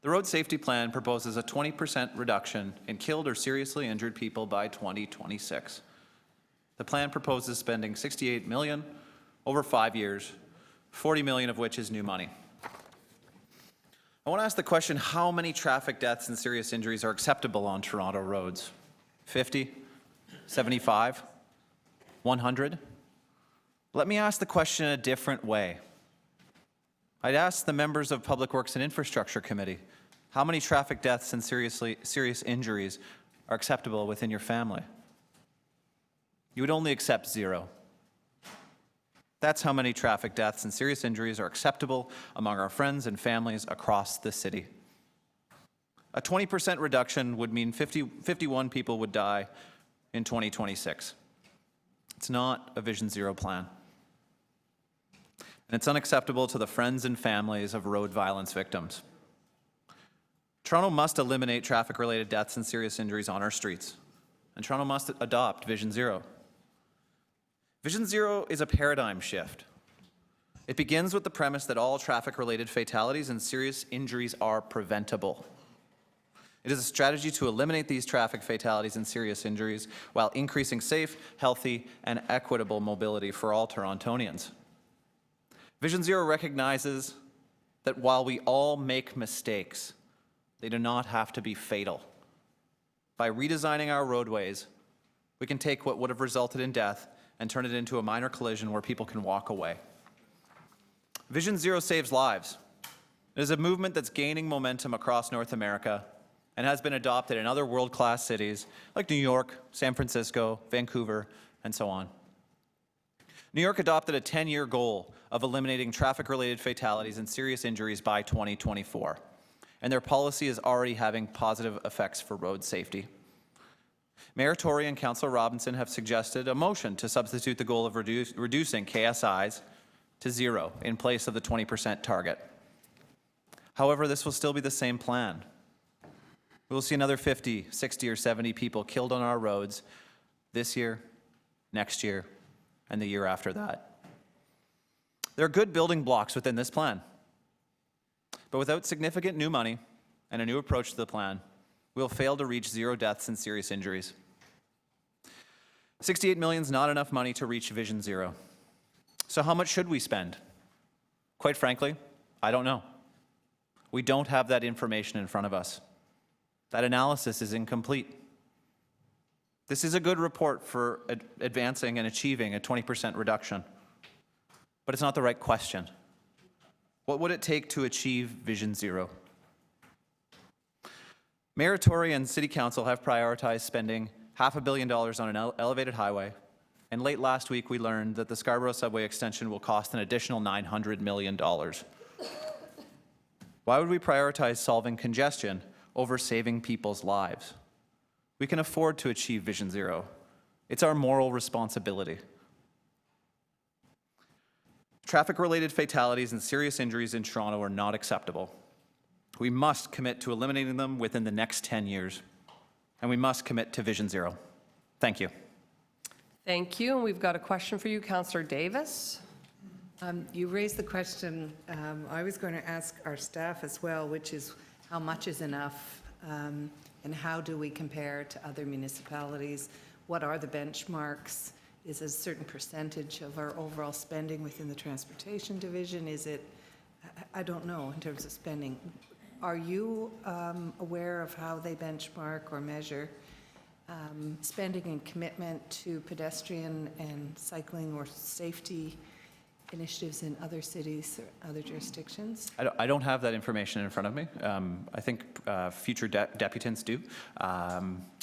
The Road Safety Plan proposes a 20% reduction in killed or seriously injured people by 2026. The plan proposes spending $68 million over 5 years, $40 million of which is new money. I want to ask the question, how many traffic deaths and serious injuries are acceptable on Toronto roads? 50? 75? 100? Let me ask the question a different way. I'd ask the members of Public Works and Infrastructure Committee, how many traffic deaths and serious injuries are acceptable within your family? You would only accept 0. That's how many traffic deaths and serious injuries are acceptable among our friends and families across the city. A 20% reduction would mean 51 people would die in 2026. It's not a Vision Zero plan. And it's unacceptable to the friends and families of road violence victims. Toronto must eliminate traffic-related deaths and serious injuries on our streets, and Toronto must adopt Vision Zero. Vision Zero is a paradigm shift. It begins with the premise that all traffic-related fatalities and serious injuries are preventable. It is a strategy to eliminate these traffic fatalities and serious injuries while increasing safe, healthy, and equitable mobility for all Torontonians. Vision Zero recognizes that while we all make mistakes, they do not have to be fatal. By redesigning our roadways, we can take what would have resulted in death and turn it into a minor collision where people can walk away. Vision Zero saves lives. It is a movement that's gaining momentum across North America and has been adopted in other world-class cities like New York, San Francisco, Vancouver, and so on. New York adopted a 10-year goal of eliminating traffic-related fatalities and serious injuries by 2024, and their policy is already having positive effects for road safety. Mayor Tory and Councillor Robinson have suggested a motion to substitute the goal of reducing KSIs to 0 in place of the 20% target. However, this will still be the same plan. We will see another 50, 60, or 70 people killed on our roads this year, next year, and the year after that. There are good building blocks within this plan, but without significant new money and a new approach to the plan, we will fail to reach 0 deaths and serious injuries. $68 million is not enough money to reach Vision Zero. So how much should we spend? Quite frankly, I don't know. We don't have that information in front of us. That analysis is incomplete. This is a good report for advancing and achieving a 20% reduction, but it's not the right question. What would it take to achieve Vision Zero? Mayor Tory and City Council have prioritized spending $500 million on an elevated highway, and late last week we learned that the Scarborough subway extension will cost an additional $900 million. Why would we prioritize solving congestion over saving people's lives? We can afford to achieve Vision Zero. It's our moral responsibility. Traffic-related fatalities and serious injuries in Toronto are not acceptable. We must commit to eliminating them within the next 10 years, and we must commit to Vision Zero. Thank you. Thank you. And we've got a question for you, Councillor Davis. You raised the question I was going to ask our staff as well, which is how much is enough, and how do we compare to other municipalities? What are the benchmarks? Is it a certain percentage of our overall spending within the transportation division? Is it, I don't know, in terms of spending. Are you aware of how they benchmark or measure spending and commitment to pedestrian and cycling or safety initiatives in other cities or other jurisdictions? I don't have that information in front of me. I think future deputants do.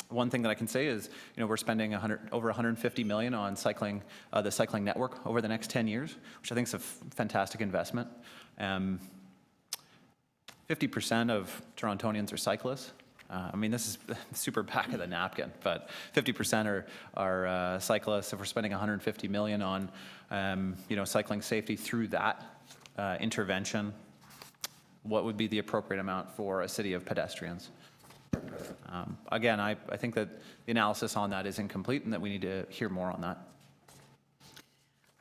One thing that I can say is, we're spending over 150 million on cycling, the cycling network over the next 10 years, which I think is a fantastic investment. 50% of Torontonians are cyclists. This is super back of the napkin, but 50% are cyclists. If we're spending 150 million on, cycling safety through that intervention, what would be the appropriate amount for a city of pedestrians? Again, I think that the analysis on that is incomplete and that we need to hear more on that.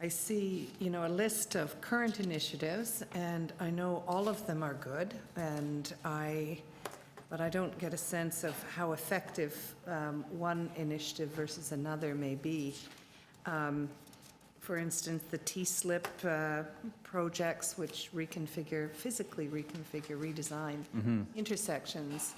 I see, a list of current initiatives, and I know all of them are good, but I don't get a sense of how effective one initiative versus another may be. For instance, the T-slip projects, which physically reconfigure, redesign intersections.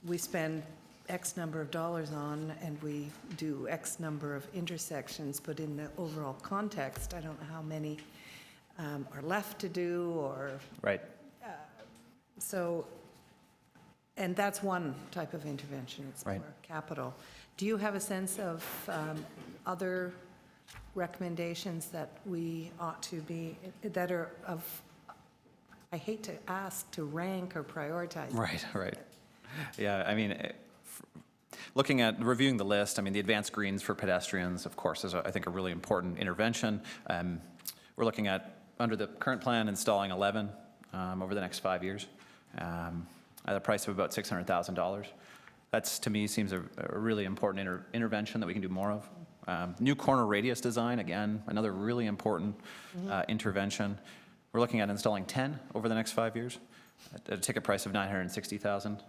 We spend X number of dollars on, and we do X number of intersections, but in the overall context, I don't know how many are left to do, or... Right. So, and that's one type of intervention, it's Right. more capital. Do you have a sense of other recommendations that we ought to be, that are of, I hate to ask to rank or prioritize? Right. Yeah, looking at, reviewing the list, the advanced greens for pedestrians, of course, is, I think, a really important intervention. We're looking at, under the current plan, installing 11 over the next 5 years. At a price of about $600,000. That's, to me, seems a really important intervention that we can do more of. New corner radius design, again, another really important intervention. We're looking at installing 10 over the next 5 years at a ticket price of $960,000.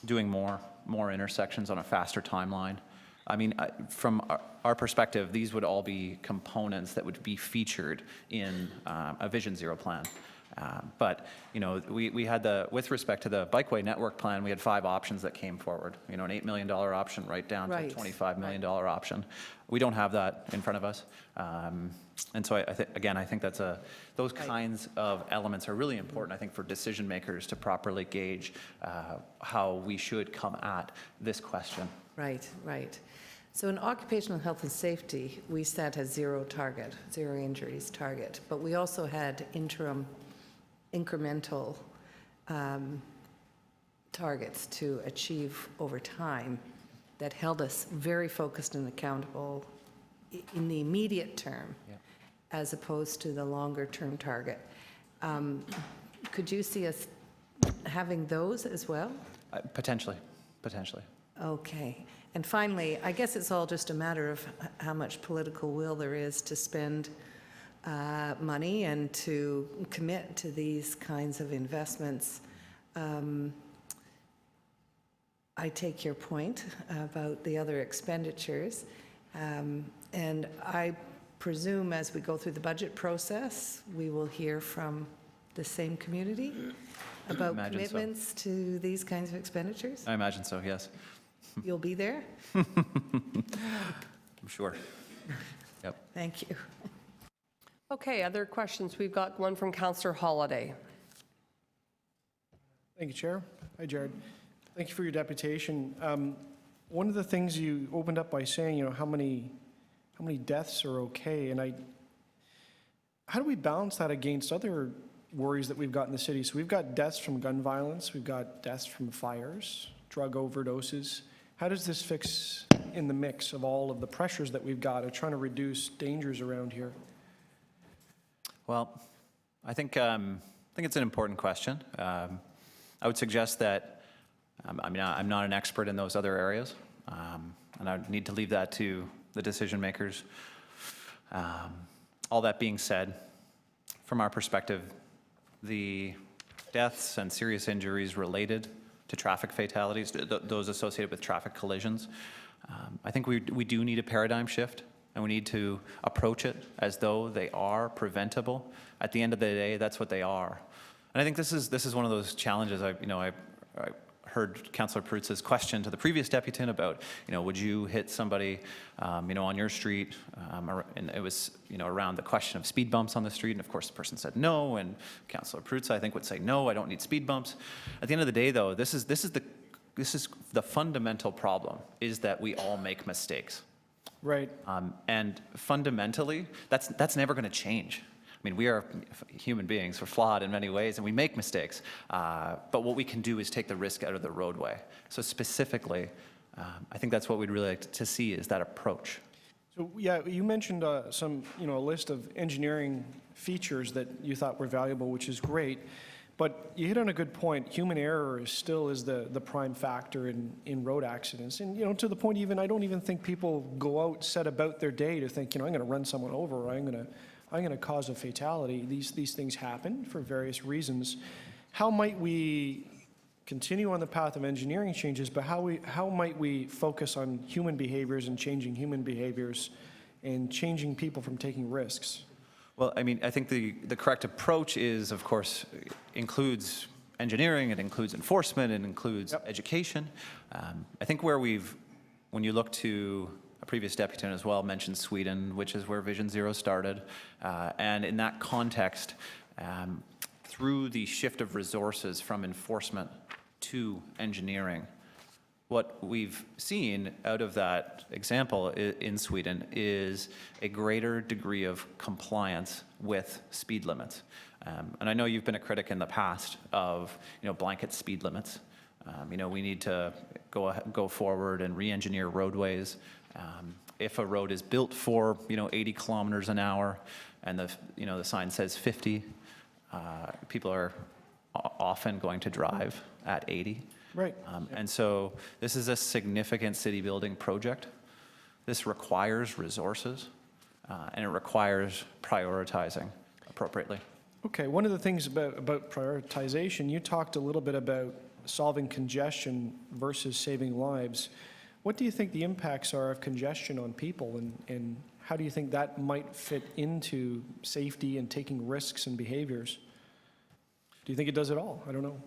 Doing more intersections on a faster timeline. From our perspective, these would all be components that would be featured in a Vision Zero plan. But we had with respect to the bikeway network plan, we had 5 options that came forward. An $8 million option right down to a $25 million option. We don't have that in front of us. And so I think that's those kinds of elements are really important, I think, for decision makers to properly gauge how we should come at this question. Right. So in occupational health and safety, we set a zero injuries target, but we also had incremental targets to achieve over time that held us very focused and accountable in the immediate term, as opposed to the longer term target. Could you see us having those as well? Potentially. Okay. And finally, I guess it's all just a matter of how much political will there is to spend money and to commit to these kinds of investments. I take your point about the other expenditures, and I presume as we go through the budget process, we will hear from the same community about commitments to these kinds of expenditures? I imagine so, yes. You'll be there? I'm sure. Yep. Thank you. Okay, other questions? We've got one from Councillor Holiday. Thank you, Chair. Hi, Jared. Thank you for your deputation. One of the things you opened up by saying, how many deaths are okay, and how do we balance that against other, worries that we've got in the city. So we've got deaths from gun violence, we've got deaths from fires, drug overdoses. How does this fix in the mix of all of the pressures that we've got of trying to reduce dangers around here? Well, I think it's an important question. I would suggest that, I'm not an expert in those other areas, and I need to leave that to the decision makers. All that being said, from our perspective, the deaths and serious injuries related to traffic fatalities, those associated with traffic collisions, I think we do need a paradigm shift, and we need to approach it as though they are preventable. At the end of the day, that's what they are. And I think this is one of those challenges. I heard Councillor Prutz's question to the previous deputant about, would you hit somebody, on your street? And it was, around the question of speed bumps on the street. And of course, the person said no. And Councillor Prutz, I think, would say, no, I don't need speed bumps. At the end of the day, though, this is the fundamental problem, is that we all make mistakes. Right. And fundamentally, that's never going to change. I mean, we are human beings. We're flawed in many ways, and we make mistakes. But what we can do is take the risk out of the roadway. So specifically, I think that's what we'd really like to see, is that approach. So, yeah, you mentioned a list of engineering features that you thought were valuable, which is great. But you hit on a good point. Human error is the prime factor in road accidents. And, to the point even, I don't even think people go out, set about their day to think, I'm going to run someone over, or I'm going to cause a fatality. These things happen for various reasons. How might we continue on the path of engineering changes, but how might we focus on human behaviors and changing human behaviors and changing people from taking risks? Well, I mean, I think the correct approach is, of course, includes engineering, it includes enforcement, it includes education. I think when you look to a previous deputant as well mentioned Sweden, which is where Vision Zero started. And in that context, through the shift of resources from enforcement to engineering, what we've seen out of that example in Sweden is a greater degree of compliance with speed limits. And I know you've been a critic in the past of blanket speed limits. We need to go forward and re-engineer roadways. If a road is built for 80 kilometers an hour and the sign says 50, people are often going to drive at 80. Right. And so this is a significant city building project. This requires resources and it requires prioritizing appropriately. Okay, one of the things about prioritization, you talked a little bit about solving congestion versus saving lives. What do you think the impacts are of congestion on people, and how do you think that might fit into safety and taking risks and behaviors? Do you think it does at all? I don't know.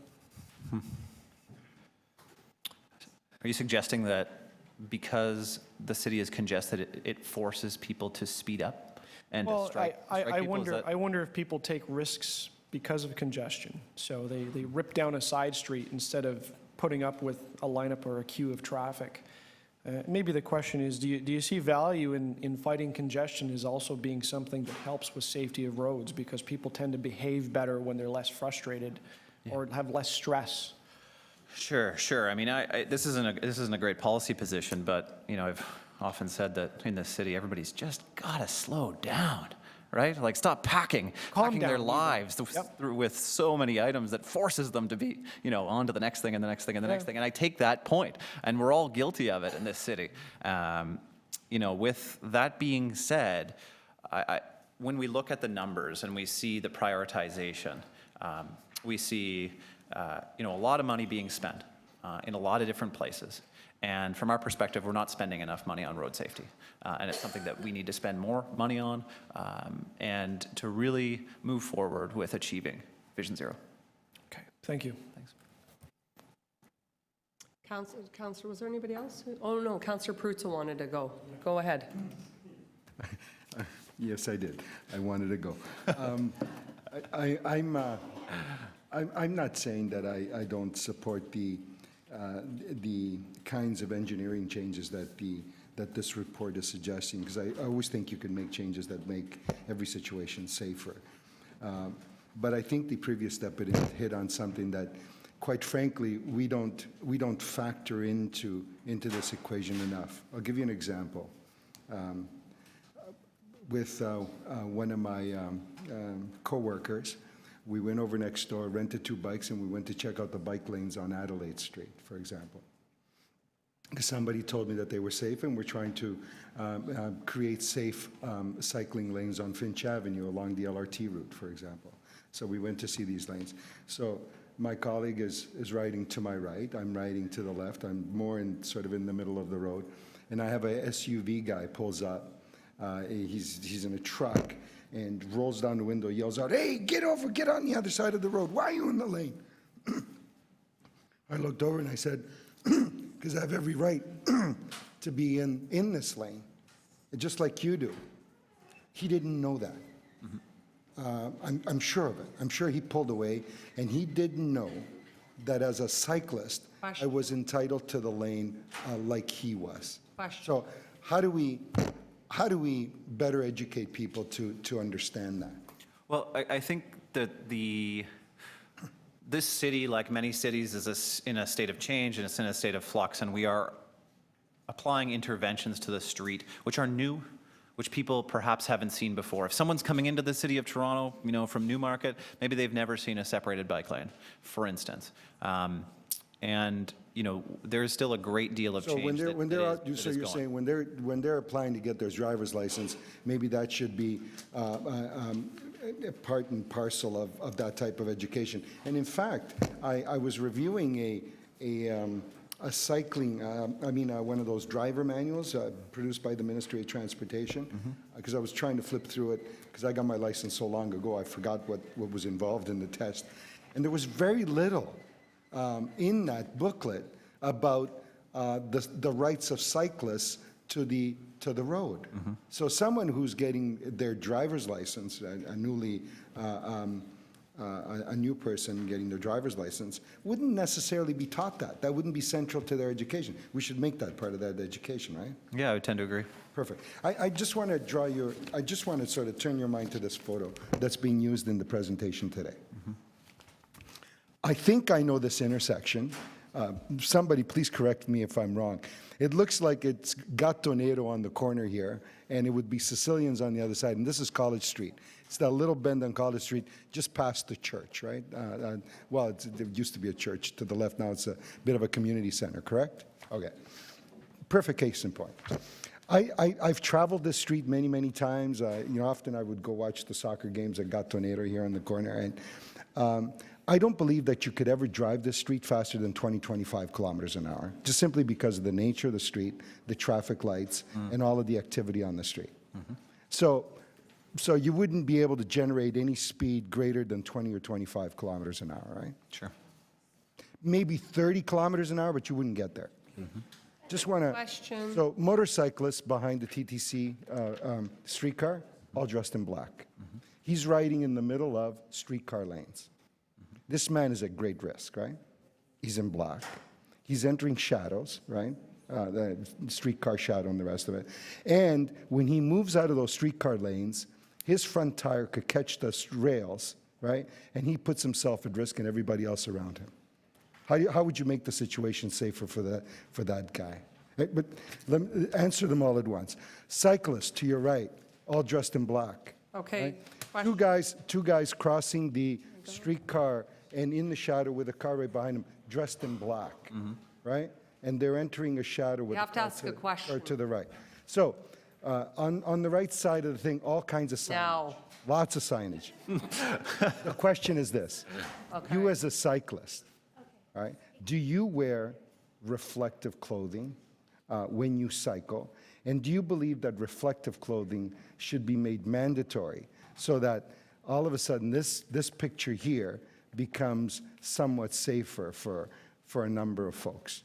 Are you suggesting that because the city is congested, it forces people to speed up and to strike people? I wonder if people take risks because of congestion. So they rip down a side street instead of putting up with a lineup or a queue of traffic. Maybe the question is, do you see value in fighting congestion as also being something that helps with safety of roads, because people tend to behave better when they're less frustrated or have less stress? Sure. I mean, this isn't a great policy position, but I've often said that in this city, everybody's just gotta slow down, right? Like, stop packing their lives with so many items that forces them to be, on to the next thing and the next thing and the next thing. And I take that point, and we're all guilty of it in this city. With that being said, when we look at the numbers and we see the prioritization, we see a lot of money being spent in a lot of different places. And from our perspective, we're not spending enough money on road safety. And it's something that we need to spend more money on and to really move forward with achieving Vision Zero. Okay, thank you. Thanks. Councillor, was there anybody else? Oh, no, Councillor Prutz wanted to go. Go ahead. Yes, I did. I wanted to go. I'm not saying that I don't support the kinds of engineering changes that this report is suggesting, because I always think you can make changes that make every situation safer. But I think the previous deputy hit on something that, quite frankly, we don't factor into this equation enough. I'll give you an example. With one of my coworkers, we went over next door, rented 2 bikes, and we went to check out the bike lanes on Adelaide Street, for example. Because somebody told me that they were safe, and we're trying to create safe cycling lanes on Finch Avenue along the LRT route, for example. So we went to see these lanes. So my colleague is riding to my right, I'm riding to the left, I'm more sort of in the middle of the road, and I have a SUV guy pulls up. He's in a truck and rolls down the window, yells out, "Hey, get over, get on the other side of the road. Why are you in the lane?" I looked over and I said, "Because I have every right to be in this lane, just like you do." He didn't know that. I'm sure of it. I'm sure he pulled away, and he didn't know that as a cyclist, I was entitled to the lane like he was. So how do we better educate people to understand that? Well, I think that this city, like many cities, is in a state of change, and it's in a state of flux, and we are applying interventions to the street, which are new, which people perhaps haven't seen before. If someone's coming into the city of Toronto, from Newmarket, maybe they've never seen a separated bike lane, for instance. And there's still a great deal of change. So you're saying when they're applying to get their driver's license, maybe that should be part and parcel of that type of education. And in fact, I was reviewing a cycling, one of those driver manuals produced by the Ministry of Transportation, because I was trying to flip through it, because I got my license so long ago, I forgot what was involved in the test. And there was very little in that booklet about the rights of cyclists to the road. So someone who's getting their driver's license, a new person getting their driver's license, wouldn't necessarily be taught that. That wouldn't be central to their education. We should make that part of that education, right? Yeah, I would tend to agree. Perfect. I just want to sort of turn your mind to this photo that's being used in the presentation today. I think I know this intersection. Somebody please correct me if I'm wrong. It looks like it's Gattonero on the corner here, and it would be Sicilians on the other side, and this is College Street. It's that little bend on College Street just past the church, right? There used to be a church to the left, now it's a bit of a community center, correct? Okay. Perfect case in point. I've traveled this street many, many times. Often I would go watch the soccer games at Gattonero here on the corner, and I don't believe that you could ever drive this street faster than 25 kilometers an hour, just simply because of the nature of the street, the traffic lights, and all of the activity on the street. So you wouldn't be able to generate any speed greater than 20 or 25 kilometers an hour, right? Sure. Maybe 30 kilometers an hour, but you wouldn't get there. Just want to... Question. So motorcyclists behind the TTC streetcar, all dressed in black. He's riding in the middle of streetcar lanes. This man is at great risk, right? He's in black. He's entering shadows, right? The streetcar shadow and the rest of it. And when he moves out of those streetcar lanes, his front tire could catch the rails, right? And he puts himself at risk and everybody else around him. How would you make the situation safer for that guy? But let me answer them all at once. Cyclists to your right, all dressed in black. Okay. Right? Two guys crossing the streetcar and in the shadow with a car right behind them, dressed in black, right? And they're entering a shadow with You have to ask a question. or to the right. So on the right side of the thing, all kinds of signage. Now. Lots of signage. The question is this. You as a cyclist, all right, do you wear reflective clothing when you cycle? And do you believe that reflective clothing should be made mandatory so that all of a sudden this picture here becomes somewhat safer for a number of folks?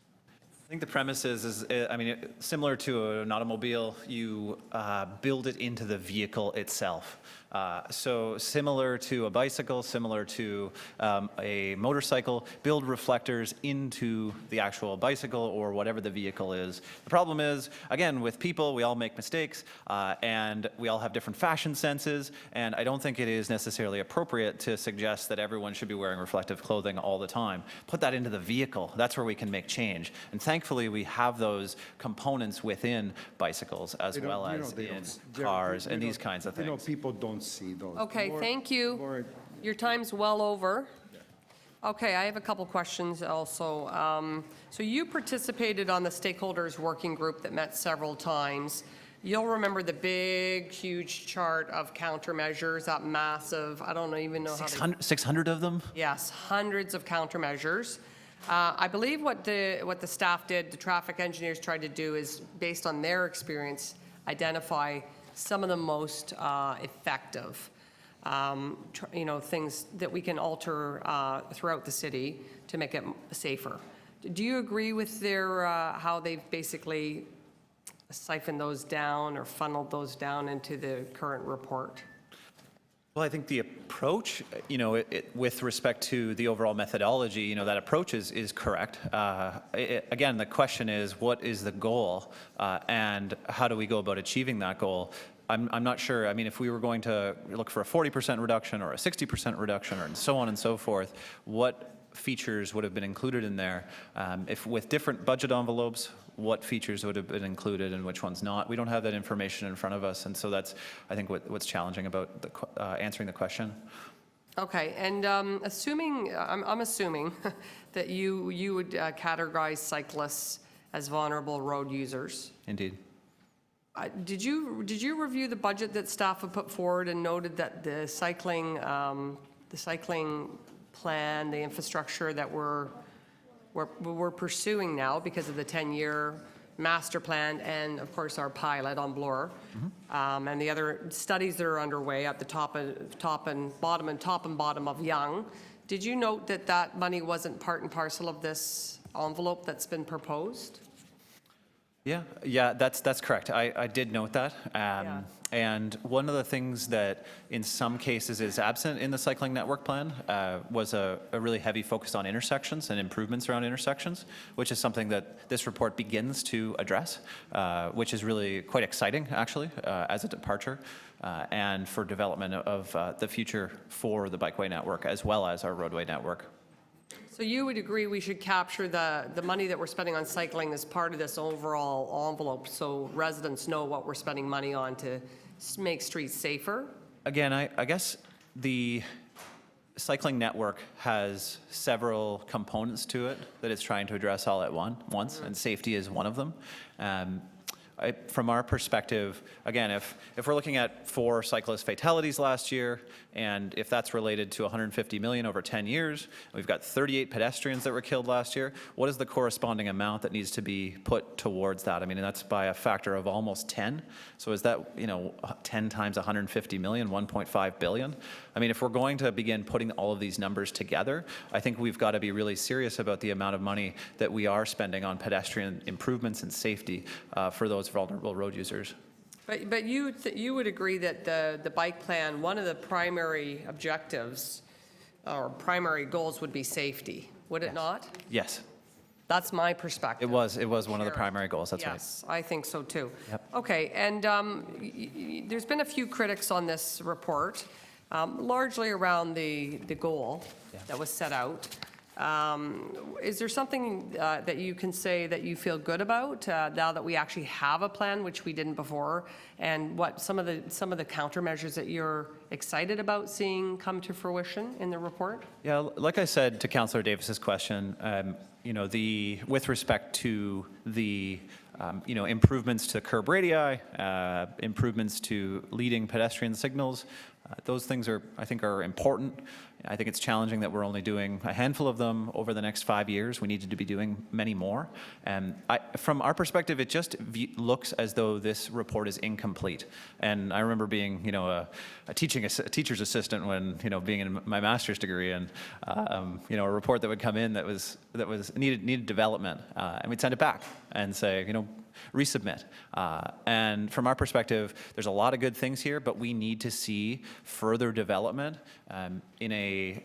I I think the premise is I mean, similar to an automobile, you build it into the vehicle itself. So similar to a bicycle, similar to a motorcycle, build reflectors into the actual bicycle or whatever the vehicle is. The problem is, again, with people, we all make mistakes, and we all have different fashion senses, and I don't think it is necessarily appropriate to suggest that everyone should be wearing reflective clothing all the time. Put that into the vehicle. That's where we can make change. And thankfully, we have those components within bicycles as well as in cars and these kinds of things. People don't see those. Okay, thank you. Your time's well over. Okay, I have a couple questions also. So you participated on the stakeholders working group that met several times. You'll remember the big, huge chart of countermeasures, that massive, I don't even know how to... 600 of them? Yes, hundreds of countermeasures. I believe what the staff did, the traffic engineers tried to do is, based on their experience, identify some of the most effective, things that we can alter throughout the city to make it safer. Do you agree with their how they've basically siphoned those down or funneled those down into the current report? Well, I think the approach, with respect to the overall methodology, that approach is correct. Again, the question is, what is the goal, and how do we go about achieving that goal? I'm not sure. I mean, if we were going to look for a 40% reduction or a 60% reduction, or and so on and so forth, what features would have been included in there? If with different budget envelopes, what features would have been included and which ones not? We don't have that information in front of us, and so that's, I think, what's challenging about answering the question. Okay, and I'm assuming that you would categorize cyclists as vulnerable road users. Indeed. Did you review the budget that staff have put forward and noted that the cycling plan, the infrastructure that we're pursuing now because of the 10-year master plan and, of course, our pilot on Bloor, and the other studies that are underway at the top and bottom of Young. Did you note that that money wasn't part and parcel of this envelope that's been proposed? Yeah, that's correct. I did note that. And one of the things that in some cases is absent in the cycling network plan was a really heavy focus on intersections and improvements around intersections, which is something that this report begins to address, which is really quite exciting, actually, as a departure and for development of the future for the bikeway network as well as our roadway network. So you would agree we should capture the money that we're spending on cycling as part of this overall envelope so residents know what we're spending money on to make streets safer? Again, I guess the cycling network has several components to it that it's trying to address all at once, and safety is one of them. From our perspective, again, if we're looking at 4 cyclist fatalities last year, and if that's related to 150 million over 10 years, we've got 38 pedestrians that were killed last year, what is the corresponding amount that needs to be put towards that? I mean, and that's by a factor of almost 10. So is that, 10 times 150 million, 1.5 billion? I mean, if we're going to begin putting all of these numbers together, I think we've got to be really serious about the amount of money that we are spending on pedestrian improvements and safety for those vulnerable road users. But you would agree that the bike plan, one of the primary objectives or primary goals would be safety, would it not? Yes. That's my perspective. It was one of the primary goals, that's right. Yes, I think so too. Yep. Okay, and there's been a few critics on this report, largely around the goal that was set out. Is there something that you can say that you feel good about now that we actually have a plan, which we didn't before, and what some of the countermeasures that you're excited about seeing come to fruition in the report? Yeah, like I said to Councillor Davis's question, with respect to the improvements to curb radii, improvements to leading pedestrian signals, those things I think are important, I think it's challenging that we're only doing a handful of them over the next 5 years. We needed to be doing many more. And from our perspective, it just looks as though this report is incomplete. And I remember being, a teacher's assistant when, being in my master's degree, and a report that would come in that was needed development, and we'd send it back and say, resubmit. And from our perspective, there's a lot of good things here, but we need to see further development in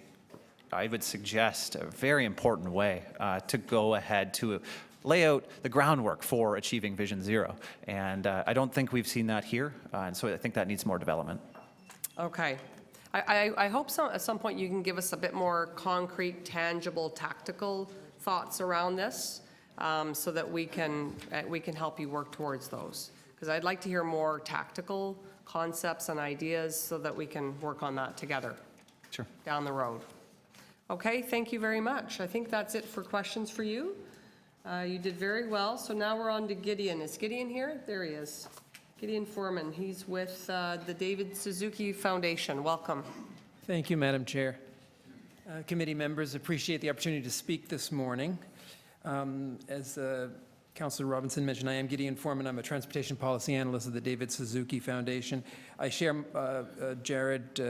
I would suggest, a very important way to go ahead to lay out the groundwork for achieving Vision Zero. And I don't think we've seen that here, and so I think that needs more development. Okay. I hope at some point you can give us a bit more concrete, tangible, tactical thoughts around this, so that we can help you work towards those. Because I'd like to hear more tactical concepts and ideas so that we can work on that together. Sure. Down the road. Okay, thank you very much. I think that's it for questions for you. You did very well. So now we're on to Gideon. Is Gideon here? There he is. Gideon Foreman. He's with the David Suzuki Foundation. Welcome. Thank you, Madam Chair. Committee members, appreciate the opportunity to speak this morning. As Councillor Robinson mentioned, I am Gideon Foreman. I'm a transportation policy analyst of the David Suzuki Foundation. I share Jared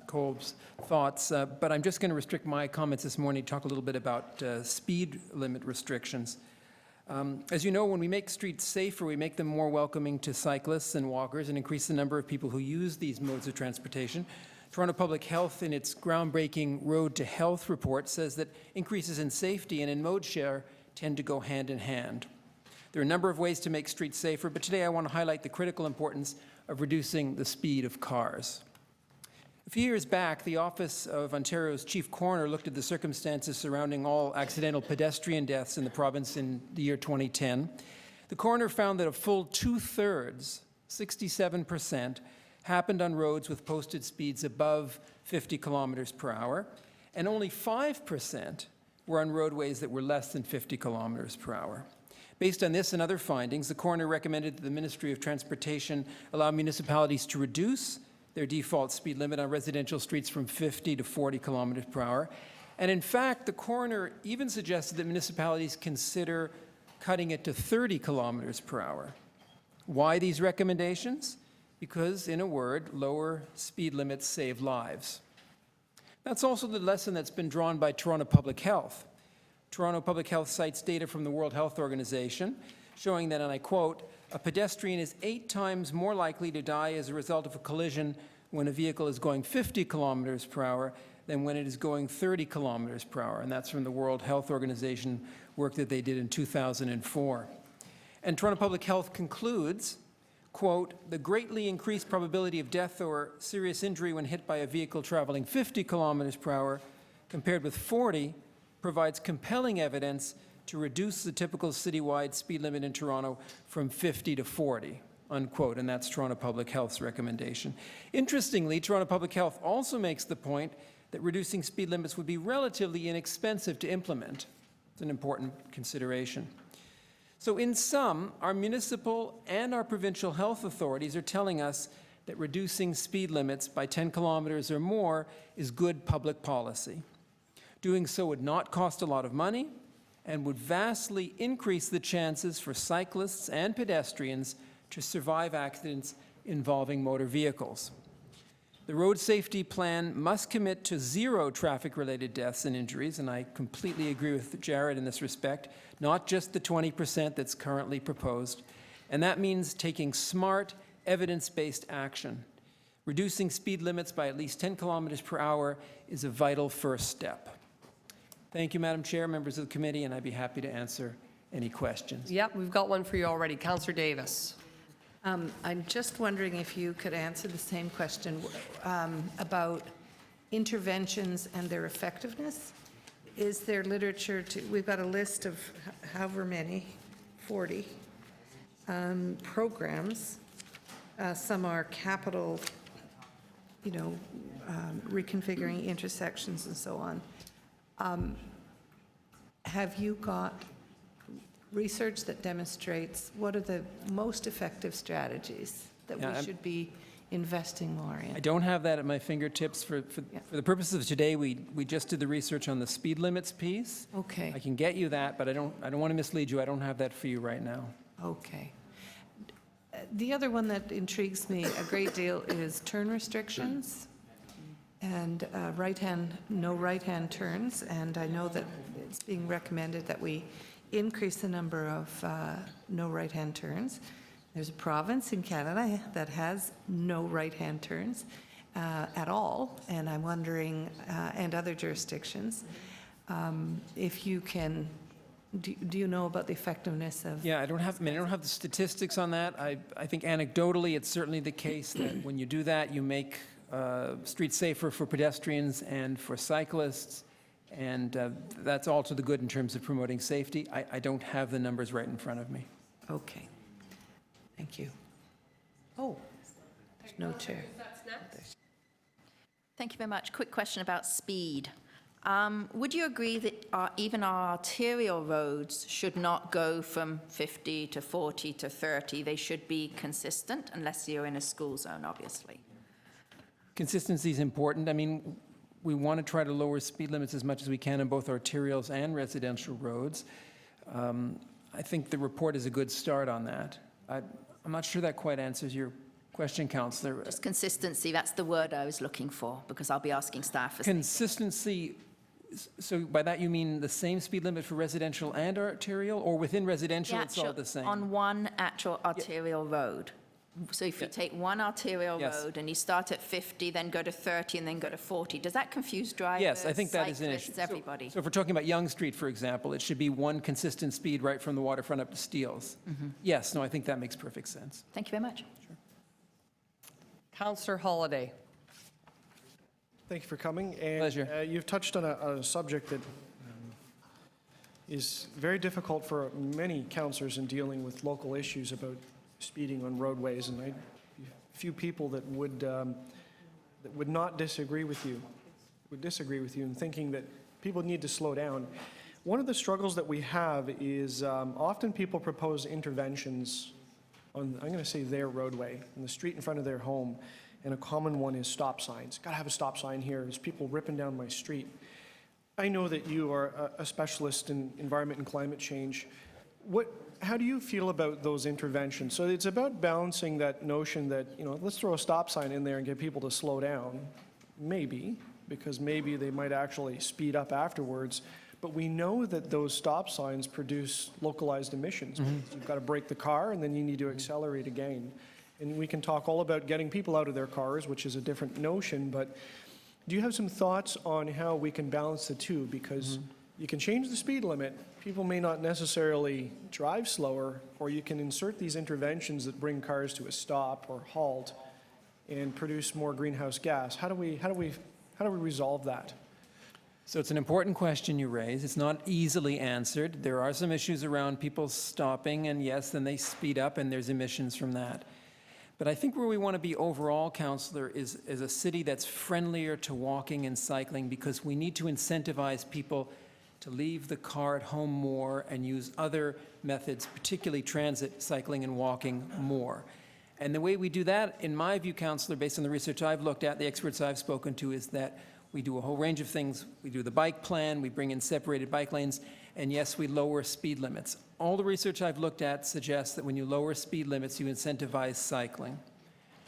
Kolb's thoughts, but I'm just going to restrict my comments this morning to talk a little bit about speed limit restrictions. As you know, when we make streets safer, we make them more welcoming to cyclists and walkers and increase the number of people who use these modes of transportation. Toronto Public Health, in its groundbreaking Road to Health report, says that increases in safety and in mode share tend to go hand in hand. There are a number of ways to make streets safer, but today I want to highlight the critical importance of reducing the speed of cars. A few years back, the Office of Ontario's Chief Coroner looked at the circumstances surrounding all accidental pedestrian deaths in the province in the year 2010. The coroner found that a full 2/3, 67%, happened on roads with posted speeds above 50 kilometers per hour, and only 5% were on roadways that were less than 50 kilometers per hour. Based on this and other findings, the coroner recommended that the Ministry of Transportation allow municipalities to reduce their default speed limit on residential streets from 50 to 40 kilometers per hour. And in fact, the coroner even suggested that municipalities consider cutting it to 30 kilometers per hour. Why these recommendations? Because, in a word, lower speed limits save lives. That's also the lesson that's been drawn by Toronto Public Health. Toronto Public Health cites data from the World Health Organization showing that, and I quote, "A pedestrian is 8 times more likely to die as a result of a collision when a vehicle is going 50 kilometers per hour than when it is going 30 kilometers per hour." And that's from the World Health Organization work that they did in 2004. And Toronto Public Health concludes, quote, "The greatly increased probability of death or serious injury when hit by a vehicle traveling 50 kilometers per hour compared with 40 provides compelling evidence to reduce the typical citywide speed limit in Toronto from 50 to 40, unquote." And that's Toronto Public Health's recommendation. Interestingly, Toronto Public Health also makes the point that reducing speed limits would be relatively inexpensive to implement. It's an important consideration. So in sum, our municipal and our provincial health authorities are telling us that reducing speed limits by 10 kilometers or more is good public policy. Doing so would not cost a lot of money and would vastly increase the chances for cyclists and pedestrians to survive accidents involving motor vehicles. The road safety plan must commit to 0 traffic-related deaths and injuries, and I completely agree with Jared in this respect, not just the 20% that's currently proposed. And that means taking smart, evidence-based action. Reducing speed limits by at least 10 kilometers per hour is a vital first step. Thank you, Madam Chair, members of the committee, and I'd be happy to answer any questions. Yep, we've got one for you already. Councillor Davis. I'm just wondering if you could answer the same question about interventions and their effectiveness. Is there literature to, we've got a list of however many, 40 programs. Some are capital, reconfiguring intersections and so on. Have you got research that demonstrates what are the most effective strategies that we should be investing more in? I don't have that at my fingertips. For the purposes of today, we just did the research on the speed limits piece. Okay, I can get you that, but I don't want to mislead you. I don't have that for you right now. okay. The other one that intrigues me a great deal is turn restrictions and no right-hand turns. And I know that it's being recommended that we increase the number of no right-hand turns. There's a province in Canada that has no right-hand turns at all, and I'm wondering, and other jurisdictions, if you can, do you know about the effectiveness of? Yeah, I don't have the statistics on that. I think anecdotally, it's certainly the case that when you do that, you make streets safer for pedestrians and for cyclists, and that's all to the good in terms of promoting safety. I don't have the numbers right in front of me. Okay, thank you. Oh, there's no chair. Thank you very much. Quick question about speed. Would you agree that even our arterial roads should not go from 50 to 40 to 30? They should be consistent, unless you're in a school zone, obviously. Consistency is important. I mean, we want to try to lower speed limits as much as we can on both arterials and residential roads. I think the report is a good start on that. I'm not sure that quite answers your question, Councillor. Just consistency, that's the word I was looking for, because I'll be asking staff for Consistency, so by that you mean the same speed limit for residential and arterial, or within residential it's all the same? On one actual arterial road. So if you take one arterial Yes. road and you start at 50, then go to 30, and then go to 40, does that confuse drivers, Yes, I think that is an issue. cyclists, everybody? So if we're talking about Yonge Street, for example, it should be one consistent speed right from the waterfront up to Steeles. Yes, no, I think that makes perfect sense. Thank you very much. Councillor Holiday. Thank you for coming. And, Pleasure. you've touched on a subject that is very difficult for many councillors in dealing with local issues about speeding on roadways, and few people that would not disagree with you, in thinking that people need to slow down. One of the struggles that we have is often people propose interventions on, I'm going to say, their roadway, in the street in front of their home, and a common one is stop signs. Got to have a stop sign here. There's people ripping down my street. I know that you are a specialist in environment and climate change. How do you feel about those interventions? So it's about balancing that notion that, let's throw a stop sign in there and get people to slow down. Maybe, because maybe they might actually speed up afterwards. But we know that those stop signs produce localized emissions. You've got to brake the car, and then you need to accelerate again. And we can talk all about getting people out of their cars, which is a different notion, but do you have some thoughts on how we can balance the two? Because you can change the speed limit, people may not necessarily drive slower, or you can insert these interventions that bring cars to a stop or halt and produce more greenhouse gas. How do we resolve that? So it's an important question you raise. It's not easily answered. There are some issues around people stopping, and yes, then they speed up, and there's emissions from that. But I think where we want to be overall, Councillor, is a city that's friendlier to walking and cycling, because we need to incentivize people to leave the car at home more and use other methods, particularly transit, cycling, and walking more. And the way we do that, in my view, Councillor, based on the research I've looked at, the experts I've spoken to, is that we do a whole range of things. We do the bike plan, we bring in separated bike lanes, and yes, we lower speed limits. All the research I've looked at suggests that when you lower speed limits, you incentivize cycling.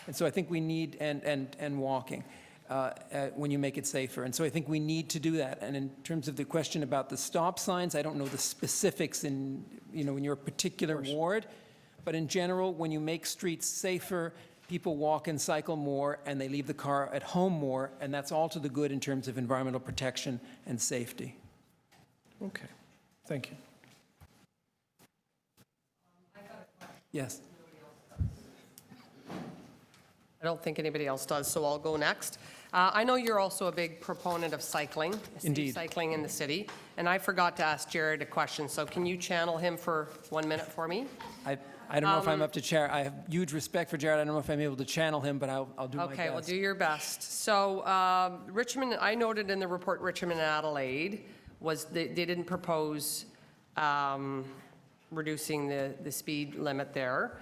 And so I think we need, and walking, when you make it safer. And so I think we need to do that. And in terms of the question about the stop signs, I don't know the specifics in your particular ward, but in general, when you make streets safer, people walk and cycle more, and they leave the car at home more, and that's all to the good in terms of environmental protection and safety. Okay, thank you. Yes. I don't think anybody else does, so I'll go next. I know you're also a big proponent of cycling, safe Indeed. cycling in the city, and I forgot to ask Jared a question, so can you channel him for 1 minute for me? I don't know if I'm up to chair. I have huge respect for Jared. I don't know if I'm able to channel him, but I'll do my best. Okay, well, do your best. So Richmond, I noted in the report, Richmond and Adelaide, they didn't propose reducing the speed limit there.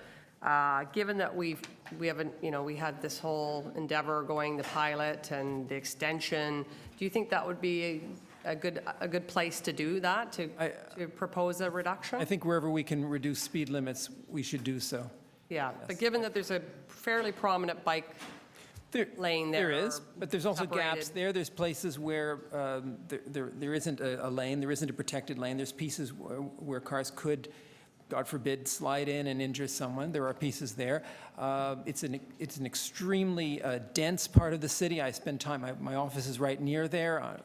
Given that we haven't, we had this whole endeavor going, the pilot and the extension, do you think that would be a good place to do that, to propose a reduction? I think wherever we can reduce speed limits, we should do so. Yeah, but given that there's a fairly prominent bike lane there. There is, but there's also gaps separated. there. There's places where there isn't a lane, there isn't a protected lane. There's pieces where cars could, God forbid, slide in and injure someone. There are pieces there. It's an extremely dense part of the city. I spend time, my office is right near there,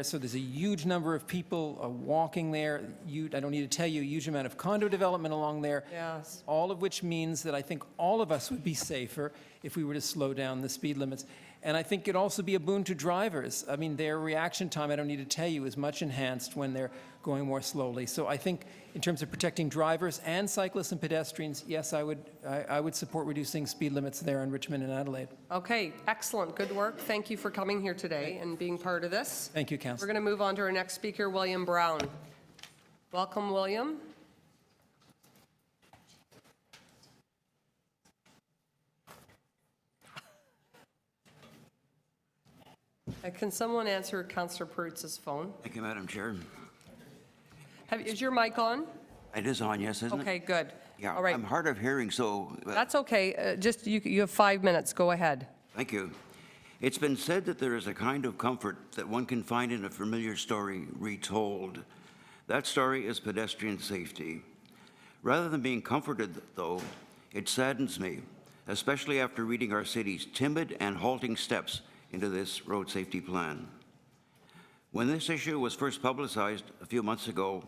so there's a huge number of people walking there. I don't need to tell you, a huge amount of condo development along there. Yes. All of which means that I think all of us would be safer if we were to slow down the speed limits. And I think it'd also be a boon to drivers. I mean, their reaction time, I don't need to tell you, is much enhanced when they're going more slowly. So I think in terms of protecting drivers and cyclists and pedestrians, yes, I would support reducing speed limits there in Richmond and Adelaide. Okay, excellent, good work. Thank you for coming here today and being part of this. Thank you, Councillor. We're going to move on to our next speaker, William Brown. Welcome, William. Can someone answer Councillor Perutz's phone? Thank you, Madam Chair. Is your mic on? It is on, yes, isn't it? Okay, good. Yeah, All right. I'm hard of hearing, so That's okay. Just, you have 5 minutes. Go ahead. thank you. It's been said that there is a kind of comfort that one can find in a familiar story retold. That story is pedestrian safety. Rather than being comforted, though, it saddens me, especially after reading our city's timid and halting steps into this road safety plan. When this issue was first publicized a few months ago,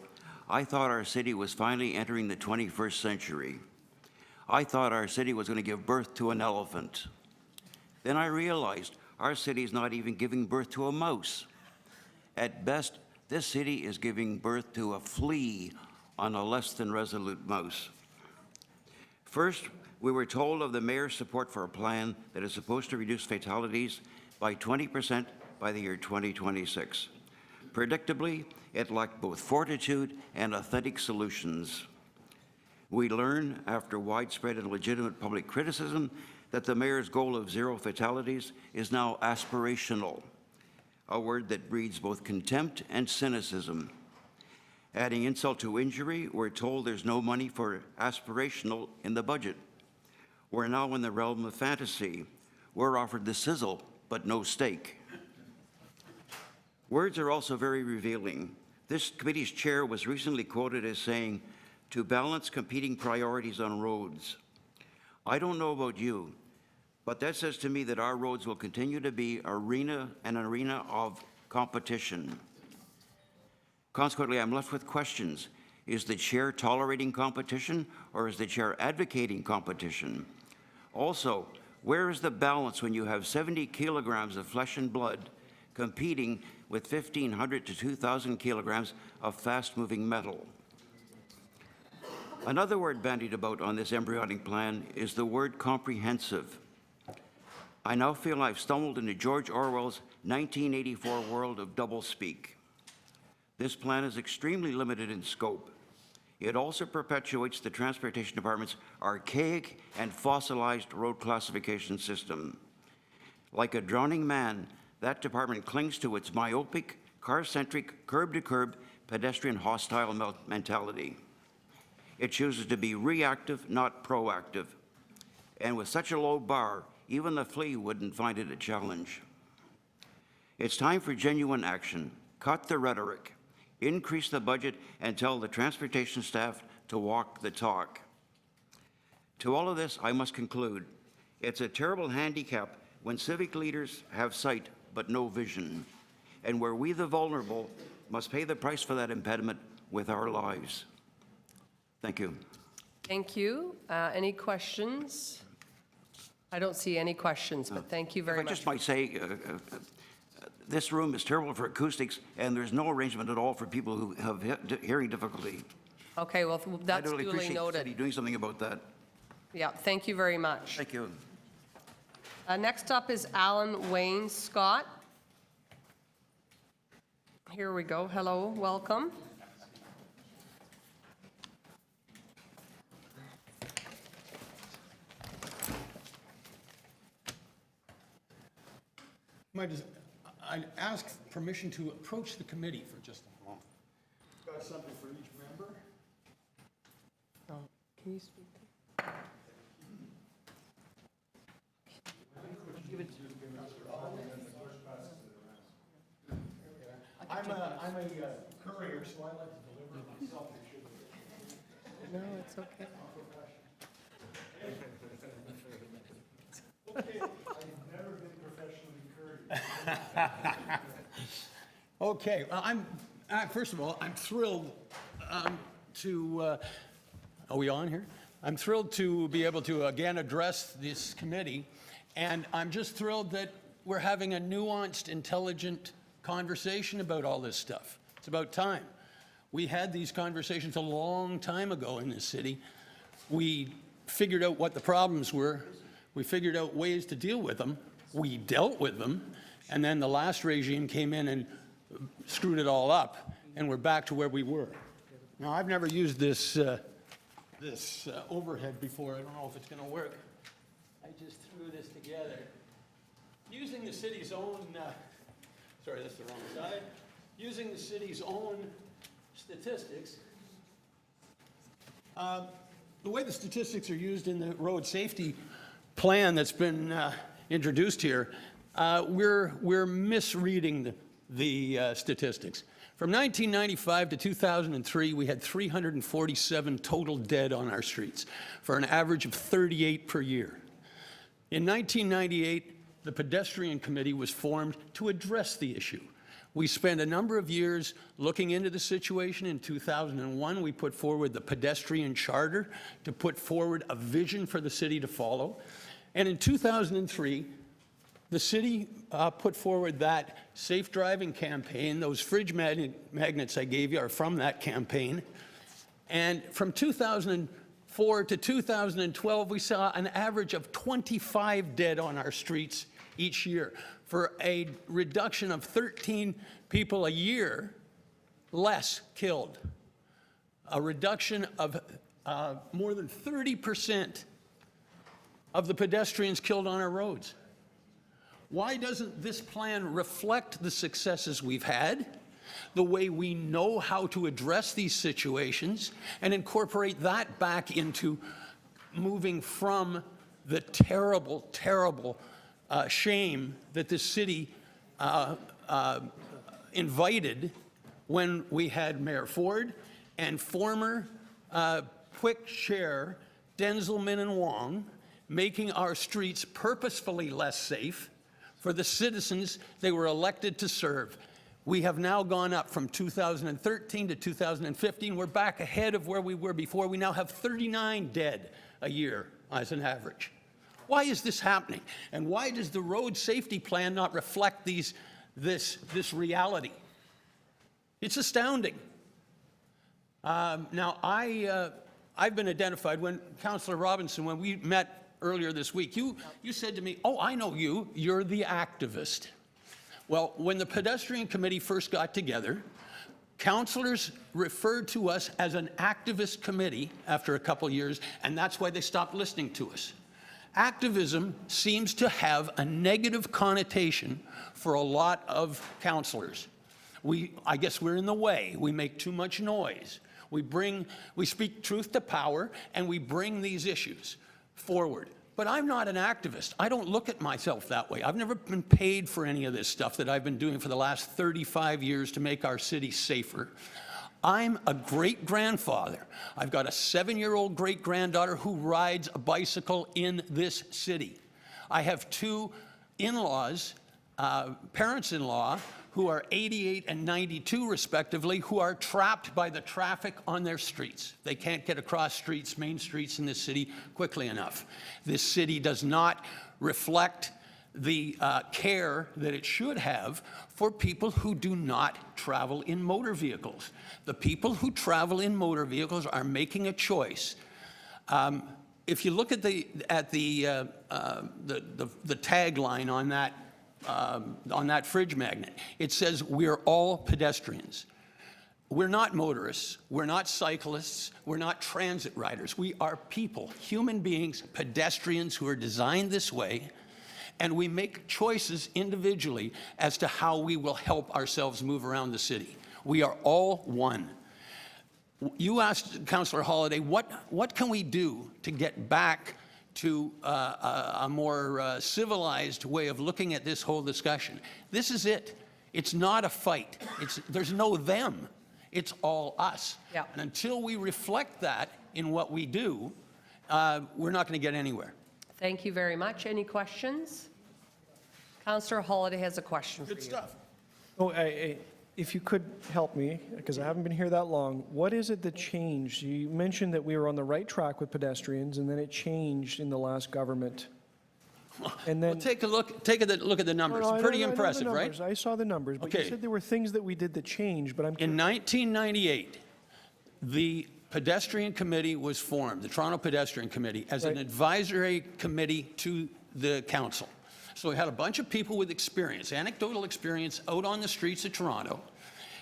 I thought our city was finally entering the 21st century. I thought our city was going to give birth to an elephant. Then I realized our city is not even giving birth to a mouse. At best, this city is giving birth to a flea on a less than resolute mouse. First, we were told of the mayor's support for a plan that is supposed to reduce fatalities by 20% by the year 2026. Predictably, it lacked both fortitude and authentic solutions. We learn, after widespread and legitimate public criticism, that the mayor's goal of 0 fatalities is now aspirational, a word that breeds both contempt and cynicism. Adding insult to injury, we're told there's no money for aspirational in the budget. We're now in the realm of fantasy. We're offered the sizzle, but no steak. Words are also very revealing. This committee's chair was recently quoted as saying, "to balance competing priorities on roads." I don't know about you, but that says to me that our roads will continue to be an arena of competition. Consequently, I'm left with questions. Is the chair tolerating competition, or is the chair advocating competition? Also, where is the balance when you have 70 kilograms of flesh and blood competing with 1,500 to 2,000 kilograms of fast-moving metal? Another word bandied about on this embryonic plan is the word comprehensive. I now feel I've stumbled into George Orwell's 1984 world of doublespeak. This plan is extremely limited in scope. It also perpetuates the Transportation Department's archaic and fossilized road classification system. Like a drowning man, that department clings to its myopic, car-centric, curb-to-curb, pedestrian-hostile mentality. It chooses to be reactive, not proactive. And with such a low bar, even the flea wouldn't find it a challenge. It's time for genuine action. Cut the rhetoric. Increase the budget and tell the transportation staff to walk the talk. To all of this, I must conclude, it's a terrible handicap when civic leaders have sight but no vision, and where we, the vulnerable, must pay the price for that impediment with our lives. Thank you. Thank you. Any questions? I don't see any questions, but thank you very much. I just might say, this room is terrible for acoustics, and there's no arrangement at all for people who have hearing difficulty. Okay, well, that's I'd really duly appreciate noted. the city doing something about that. Yeah, thank you very much. Thank you. Next up is Alan Wayne Scott. Here we go. Hello, welcome. I'd ask permission to approach the committee for just a moment. Got something for each member? Can you speak? I'm a courier, so I like to deliver myself. No, it's okay. Okay, I've never been professionally couriered. Okay, well, first of all, I'm thrilled to, are we on here? I'm thrilled to be able to again address this committee, and I'm just thrilled that we're having a nuanced, intelligent conversation about all this stuff. It's about time. We had these conversations a long time ago in this city. We figured out what the problems were. We figured out ways to deal with them. We dealt with them. And then the last regime came in and screwed it all up, and we're back to where we were. Now, I've never used this overhead before. I don't know if it's going to work. I just threw this together. Using the city's own, sorry, that's the wrong side. Using the city's own statistics. The way the statistics are used in the road safety plan that's been introduced here, we're misreading the statistics. From 1995 to 2003, we had 347 total dead on our streets, for an average of 38 per year. In 1998, the Pedestrian Committee was formed to address the issue. We spent a number of years looking into the situation. In 2001, we put forward the Pedestrian Charter to put forward a vision for the city to follow. And in 2003, the city put forward that safe driving campaign. Those fridge magnets I gave you are from that campaign. And from 2004 to 2012, we saw an average of 25 dead on our streets each year, for a reduction of 13 people a year less killed. A reduction of more than 30% of the pedestrians killed on our roads. Why doesn't this plan reflect the successes we've had, the way we know how to address these situations, and incorporate that back into moving from the terrible, terrible shame that the city invited when we had Mayor Ford and former Quick Chair Denzelman and Wong making our streets purposefully less safe for the citizens they were elected to serve. We have now gone up from 2013 to 2015. We're back ahead of where we were before. We now have 39 dead a year as an average. Why is this happening? And why does the road safety plan not reflect this reality? It's astounding. Now, I've been identified when, Councillor Robinson, when we met earlier this week, you said to me, oh, I know you, you're the activist. Well, when the Pedestrian Committee first got together, councillors referred to us as an activist committee after a couple years, and that's why they stopped listening to us. Activism seems to have a negative connotation for a lot of councillors. I guess we're in the way. We make too much noise. We speak truth to power, and we bring these issues forward. But I'm not an activist. I don't look at myself that way. I've never been paid for any of this stuff that I've been doing for the last 35 years to make our city safer. I'm a great-grandfather. I've got a 7-year-old great-granddaughter who rides a bicycle in this city. I have 2 in-laws, parents-in-law, who are 88 and 92 respectively, who are trapped by the traffic on their streets. They can't get across streets, main streets in this city quickly enough. This city does not reflect the care that it should have for people who do not travel in motor vehicles. The people who travel in motor vehicles are making a choice. If you look at the tagline on that fridge magnet, it says, "We're all pedestrians." We're not motorists, we're not cyclists, we're not transit riders. We are people, human beings, pedestrians who are designed this way. and we make choices individually as to how we will help ourselves move around the city. We are all one. You asked Councillor Holladay, what can we do to get back to a more civilized way of looking at this whole discussion? This is it. It's not a fight. There's no them. It's all us. Yeah. And until we reflect that in what we do, we're not going to get anywhere. Thank you very much. Any questions? Councillor Holladay has a question for you. Good stuff. Oh, if you could help me, because I haven't been here that long, what is it that changed? You mentioned that we were on the right track with pedestrians, and then it changed in the last government. And then, Well, take a look at the numbers. No, I Pretty know the impressive, right? numbers. I saw the numbers, but you Okay. said there were things that we did that changed, but I'm In 1998, the pedestrian committee was formed, the Toronto Pedestrian Committee, as an Right. advisory committee to the council. So we had a bunch of people with experience, anecdotal experience, out on the streets of Toronto.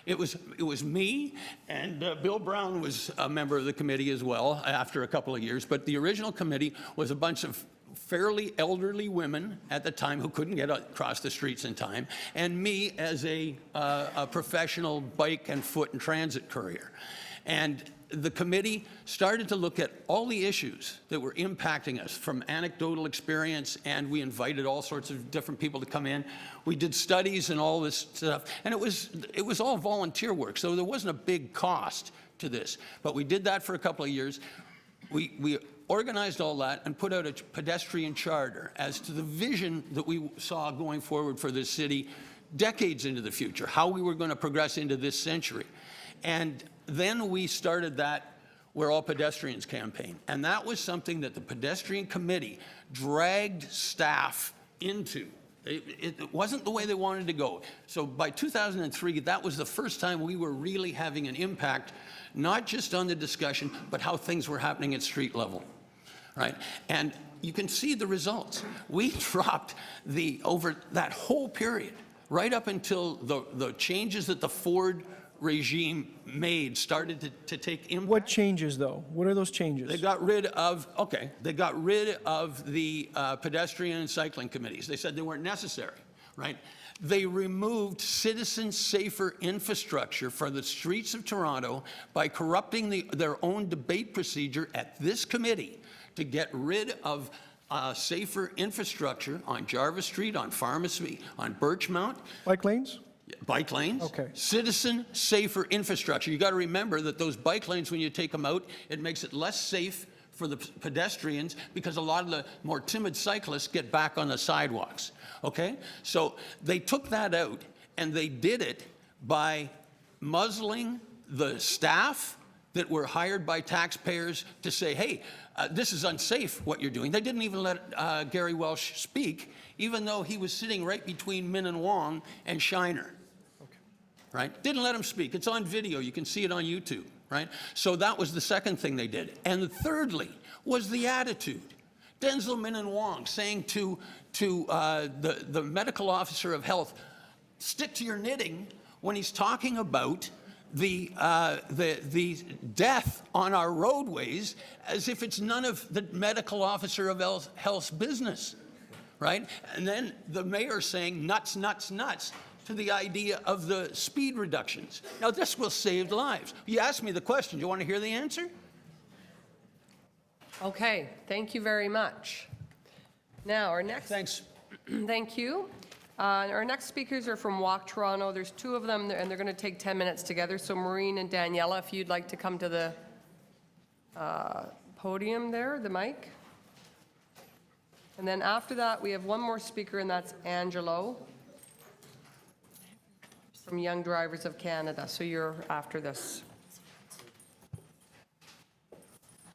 It was me, and Bill Brown was a member of the committee as well after a couple of years, but the original committee was a bunch of fairly elderly women at the time who couldn't get across the streets in time, and me as a professional bike and foot and transit courier. And the committee started to look at all the issues that were impacting us from anecdotal experience, and we invited all sorts of different people to come in. We did studies and all this stuff, and it was all volunteer work, so there wasn't a big cost to this. But we did that for a couple of years. We organized all that and put out a pedestrian charter as to the vision that we saw going forward for this city decades into the future, how we were going to progress into this century. And then we started that We're All Pedestrians campaign. And that was something that the pedestrian committee dragged staff into. It wasn't the way they wanted to go. So by 2003, that was the first time we were really having an impact, not just on the discussion, but how things were happening at street level, right? And you can see the results. We dropped over that whole period, right up until the changes that the Ford regime made started to take impact. What changes, though? What are those changes? They got rid of, they got rid of the pedestrian and cycling committees. They said they weren't necessary, right? They removed citizen safer infrastructure for the streets of Toronto by corrupting their own debate procedure at this committee to get rid of safer infrastructure on Jarvis Street, on Pharmacy, on Birchmount. Bike lanes? Bike lanes. Okay. Citizen safer infrastructure. You got to remember that those bike lanes, when you take them out, it makes it less safe for the pedestrians because a lot of the more timid cyclists get back on the sidewalks. Okay? So they took that out, and they did it by muzzling the staff that were hired by taxpayers to say, hey, this is unsafe what you're doing. They didn't even let Gary Welsh speak, even though he was sitting right between Min and Wong and Shiner. Okay. Right? Didn't let him speak. It's on video. You can see it on YouTube. Right? So that was the second thing they did. And thirdly was the attitude. Denzel Min and Wong saying to the medical officer of health, stick to your knitting, when he's talking about the death on our roadways as if it's none of the medical officer of health's business, right? And then the mayor saying nuts, nuts, nuts to the idea of the speed reductions. Now, this will save lives. You asked me the question. Do you want to hear the answer? Okay, thank you very much. Now, our next... Thanks. Thank you. Our next speakers are from Walk Toronto. There's two of them, and they're going to take 10 minutes together. So Maureen and Daniela, if you'd like to come to the podium there, the mic. And then after that, we have one more speaker, and that's Angelo from Young Drivers of Canada. So you're after this.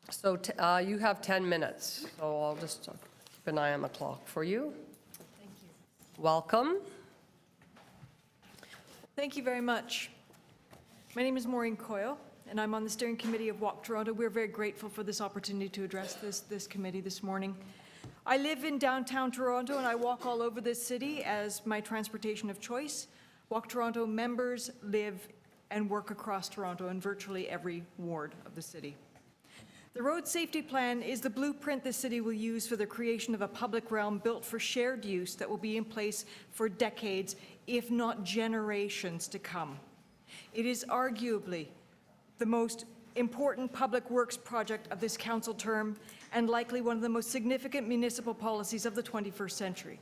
So you have 10 minutes. So I'll just keep an eye on the clock for you. Welcome. Thank you very much. My name is Maureen Coyle, and I'm on the steering committee of Walk Toronto. We're very grateful for this opportunity to address this committee this morning. I live in downtown Toronto, and I walk all over this city as my transportation of choice. Walk Toronto members live and work across Toronto in virtually every ward of the city. The road safety plan is the blueprint the city will use for the creation of a public realm built for shared use that will be in place for decades, if not generations to come. It is arguably the most important public works project of this council term and likely one of the most significant municipal policies of the 21st century.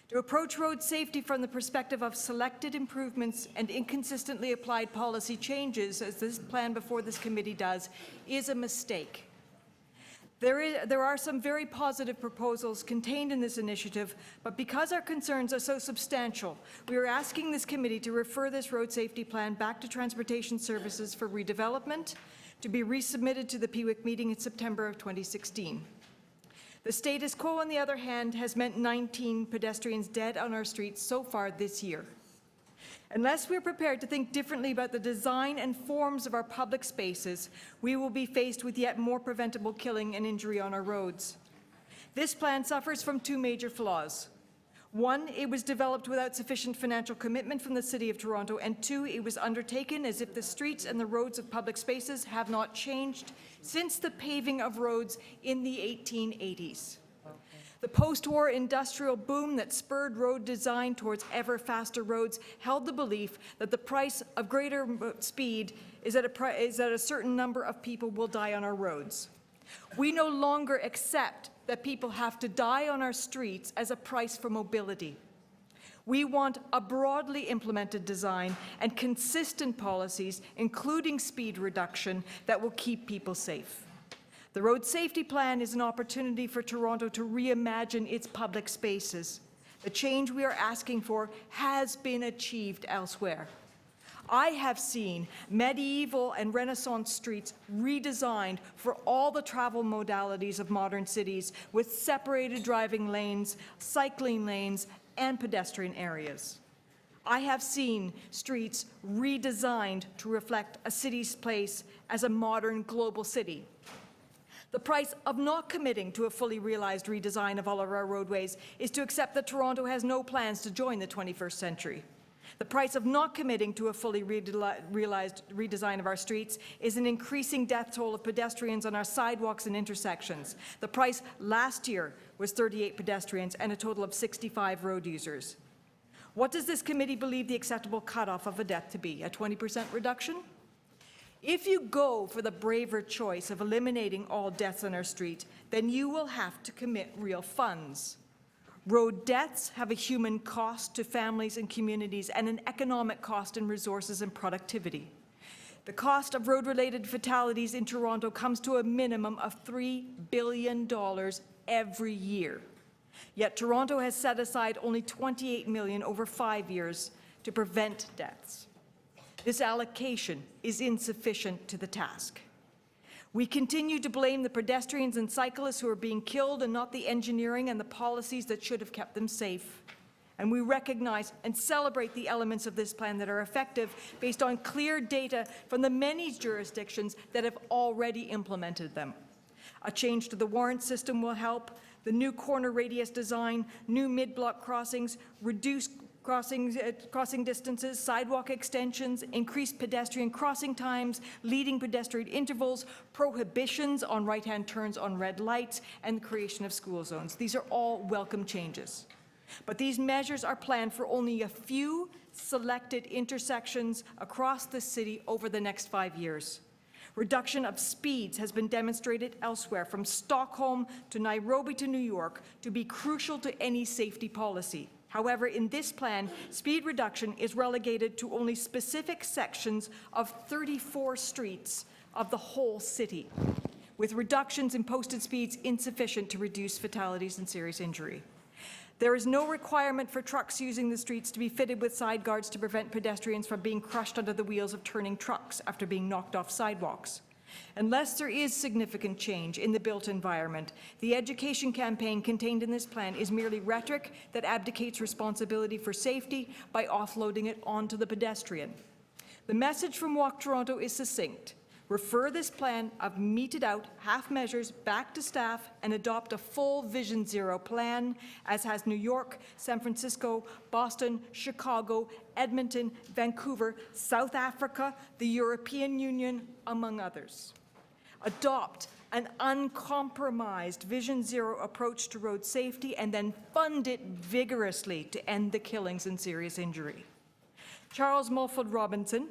To approach road safety from the perspective of selected improvements and inconsistently applied policy changes, as this plan before this committee does, is a mistake. There are some very positive proposals contained in this initiative, but because our concerns are so substantial, we are asking this committee to refer this road safety plan back to Transportation Services for redevelopment, to be resubmitted to the PWIC meeting in September of 2016. The status quo, on the other hand, has meant 19 pedestrians dead on our streets so far this year. Unless we're prepared to think differently about the design and forms of our public spaces, we will be faced with yet more preventable killing and injury on our roads. This plan suffers from two major flaws. One, it was developed without sufficient financial commitment from the City of Toronto, and two, it was undertaken as if the streets and the roads of public spaces have not changed since the paving of roads in the 1880s. The post-war industrial boom that spurred road design towards ever faster roads held the belief that the price of greater speed is that a certain number of people will die on our roads. We no longer accept that people have to die on our streets as a price for mobility. We want a broadly implemented design and consistent policies, including speed reduction, that will keep people safe. The road safety plan is an opportunity for Toronto to reimagine its public spaces. The change we are asking for has been achieved elsewhere. I have seen medieval and Renaissance streets redesigned for all the travel modalities of modern cities, with separated driving lanes, cycling lanes, and pedestrian areas. I have seen streets redesigned to reflect a city's place as a modern global city. The price of not committing to a fully realized redesign of all of our roadways is to accept that Toronto has no plans to join the 21st century. The price of not committing to a fully realized redesign of our streets is an increasing death toll of pedestrians on our sidewalks and intersections. The price last year was 38 pedestrians and a total of 65 road users. What does this committee believe the acceptable cutoff of a death to be? A 20% reduction? If you go for the braver choice of eliminating all deaths on our street, then you will have to commit real funds. Road deaths have a human cost to families and communities and an economic cost in resources and productivity. The cost of road-related fatalities in Toronto comes to a minimum of $3 billion every year. Yet Toronto has set aside only $28 million over 5 years to prevent deaths. This allocation is insufficient to the task. We continue to blame the pedestrians and cyclists who are being killed and not the engineering and the policies that should have kept them safe. And we recognize and celebrate the elements of this plan that are effective based on clear data from the many jurisdictions that have already implemented them. A change to the warrant system will help. The new corner radius design, new mid-block crossings, reduced crossing distances, sidewalk extensions, increased pedestrian crossing times, leading pedestrian intervals, prohibitions on right-hand turns on red lights, and the creation of school zones. These are all welcome changes. But these measures are planned for only a few selected intersections across the city over the next 5 years. Reduction of speeds has been demonstrated elsewhere, from Stockholm to Nairobi to New York, to be crucial to any safety policy. However, in this plan, speed reduction is relegated to only specific sections of 34 streets of the whole city, with reductions in posted speeds insufficient to reduce fatalities and serious injury. There is no requirement for trucks using the streets to be fitted with side guards to prevent pedestrians from being crushed under the wheels of turning trucks after being knocked off sidewalks. Unless there is significant change in the built environment, the education campaign contained in this plan is merely rhetoric that abdicates responsibility for safety by offloading it onto the pedestrian. The message from Walk Toronto is succinct. Refer this plan of meted out half measures back to staff and adopt a full Vision Zero plan, as has New York, San Francisco, Boston, Chicago, Edmonton, Vancouver, South Africa, the European Union, among others. Adopt an uncompromised Vision Zero approach to road safety, and then fund it vigorously to end the killings and serious injury. Charles Mulford Robinson,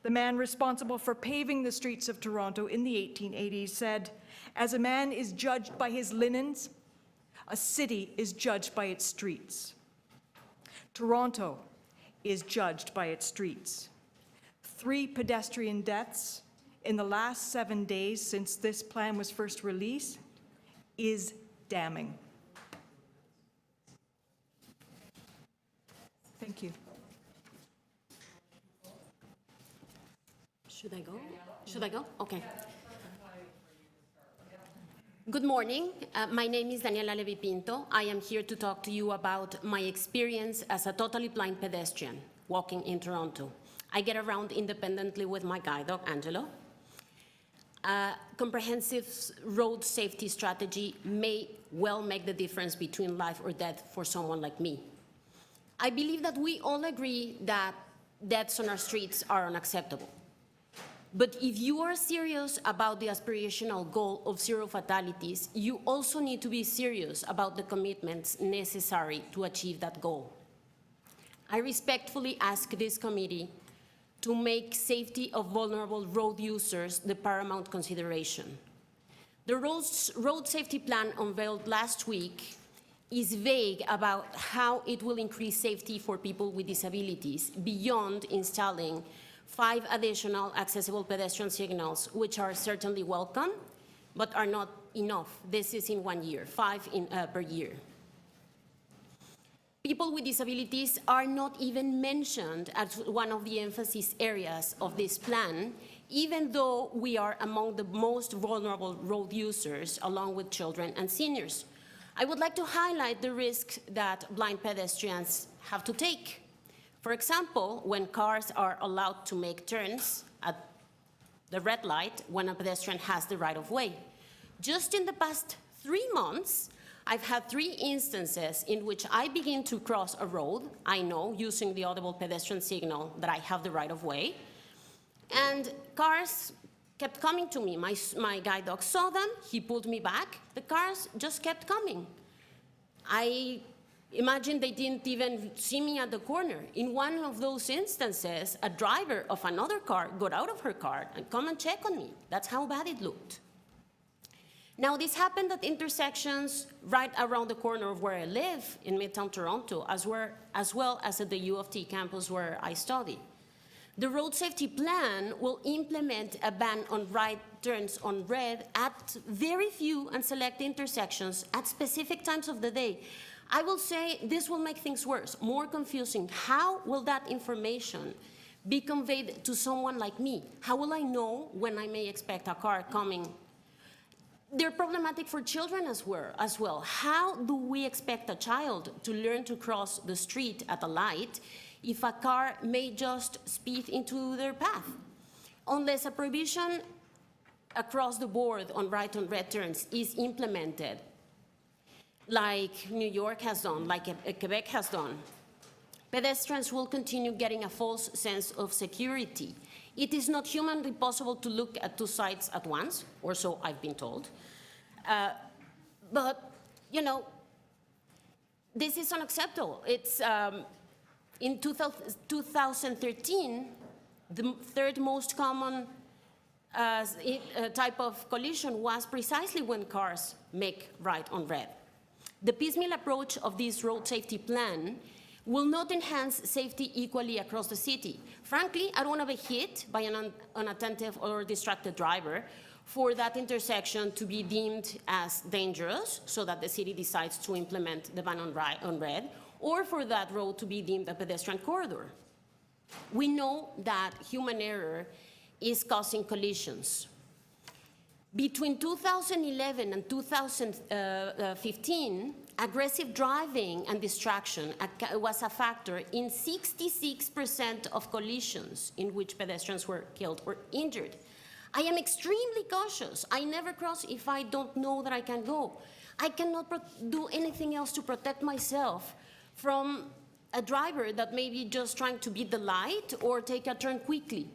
the man responsible for paving the streets of Toronto in the 1880s, said, "As a man is judged by his linens, a city is judged by its streets." Toronto is judged by its streets. 3 pedestrian deaths in the last 7 days since this plan was first released is damning. Thank you. Should I go? Should I go? Okay. Good morning. My name is Daniela Levi Pinto. I am here to talk to you about my experience as a totally blind pedestrian walking in Toronto. I get around independently with my guide dog, Angelo. A comprehensive road safety strategy may well make the difference between life or death for someone like me. I believe that we all agree that deaths on our streets are unacceptable. But if you are serious about the aspirational goal of 0 fatalities, you also need to be serious about the commitments necessary to achieve that goal. I respectfully ask this committee to make safety of vulnerable road users the paramount consideration. The road safety plan unveiled last week is vague about how it will increase safety for people with disabilities beyond installing 5 additional accessible pedestrian signals, which are certainly welcome, but are not enough. This is in 1 year, 5 per year. People with disabilities are not even mentioned as one of the emphasis areas of this plan, even though we are among the most vulnerable road users, along with children and seniors. I would like to highlight the risk that blind pedestrians have to take. For example, when cars are allowed to make turns at the red light when a pedestrian has the right of way. Just in the past 3 months, I've had 3 instances in which I begin to cross a road, I know, using the audible pedestrian signal that I have the right of way, and cars kept coming to me. My guide dog saw them, he pulled me back, the cars just kept coming. I imagine they didn't even see me at the corner. In one of those instances, a driver of another car got out of her car and come and check on me. That's how bad it looked. Now, this happened at intersections right around the corner of where I live in Midtown Toronto, as well as at the U of T campus where I study. The road safety plan will implement a ban on right turns on red at very few and select intersections at specific times of the day. I will say this will make things worse, more confusing. How will that information be conveyed to someone like me? How will I know when I may expect a car coming? They're problematic for children as well. How do we expect a child to learn to cross the street at a light if a car may just speed into their path? Unless a prohibition across the board on right on red turns is implemented, like New York has done, like Quebec has done, pedestrians will continue getting a false sense of security. It is not humanly possible to look at 2 sides at once, or so I've been told. But, you know, this is unacceptable. It's, in 2013, the 3rd most common type of collision was precisely when cars make right on red. The piecemeal approach of this road safety plan will not enhance safety equally across the city. Frankly, I don't want to be hit by an unattentive or distracted driver for that intersection to be deemed as dangerous so that the city decides to implement the ban on red, or for that road to be deemed a pedestrian corridor. We know that human error is causing collisions. Between 2011 and 2015, aggressive driving and distraction was a factor in 66% of collisions in which pedestrians were killed or injured. I am extremely cautious. I never cross if I don't know that I can go. I cannot do anything else to protect myself from a driver that may be just trying to beat the light or take a turn quickly.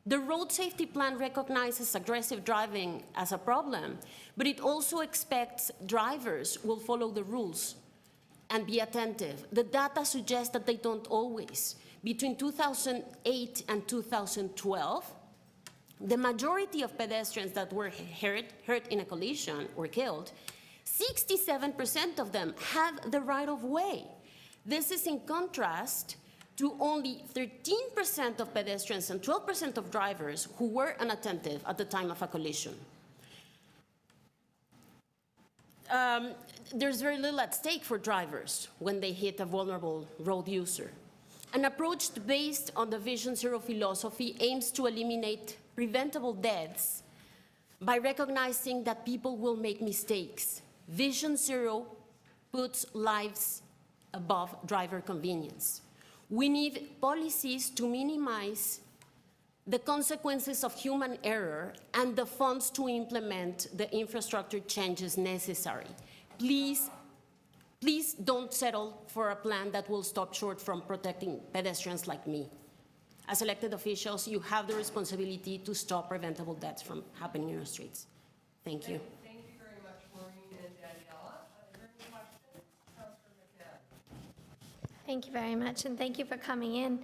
The road safety plan recognizes aggressive driving as a problem, but it also expects drivers will follow the rules and be attentive. The data suggests that they don't always. Between 2008 and 2012, the majority of pedestrians that were hurt in a collision or killed, 67% of them have the right of way. This is in contrast to only 13% of pedestrians and 12% of drivers who were unattentive at the time of a collision. There's very little at stake for drivers when they hit a vulnerable road user. An approach based on the Vision Zero philosophy aims to eliminate preventable deaths by recognizing that people will make mistakes. Vision Zero puts lives above driver convenience. We need policies to minimize the consequences of human error and the funds to implement the infrastructure changes necessary. Please don't settle for a plan that will stop short from protecting pedestrians like me. As elected officials, you have the responsibility to stop preventable deaths from happening in our streets. Thank you. Thank you very much, Maureen and Daniela. Are there any questions? Councillor McCann. Thank you very much, and thank you for coming in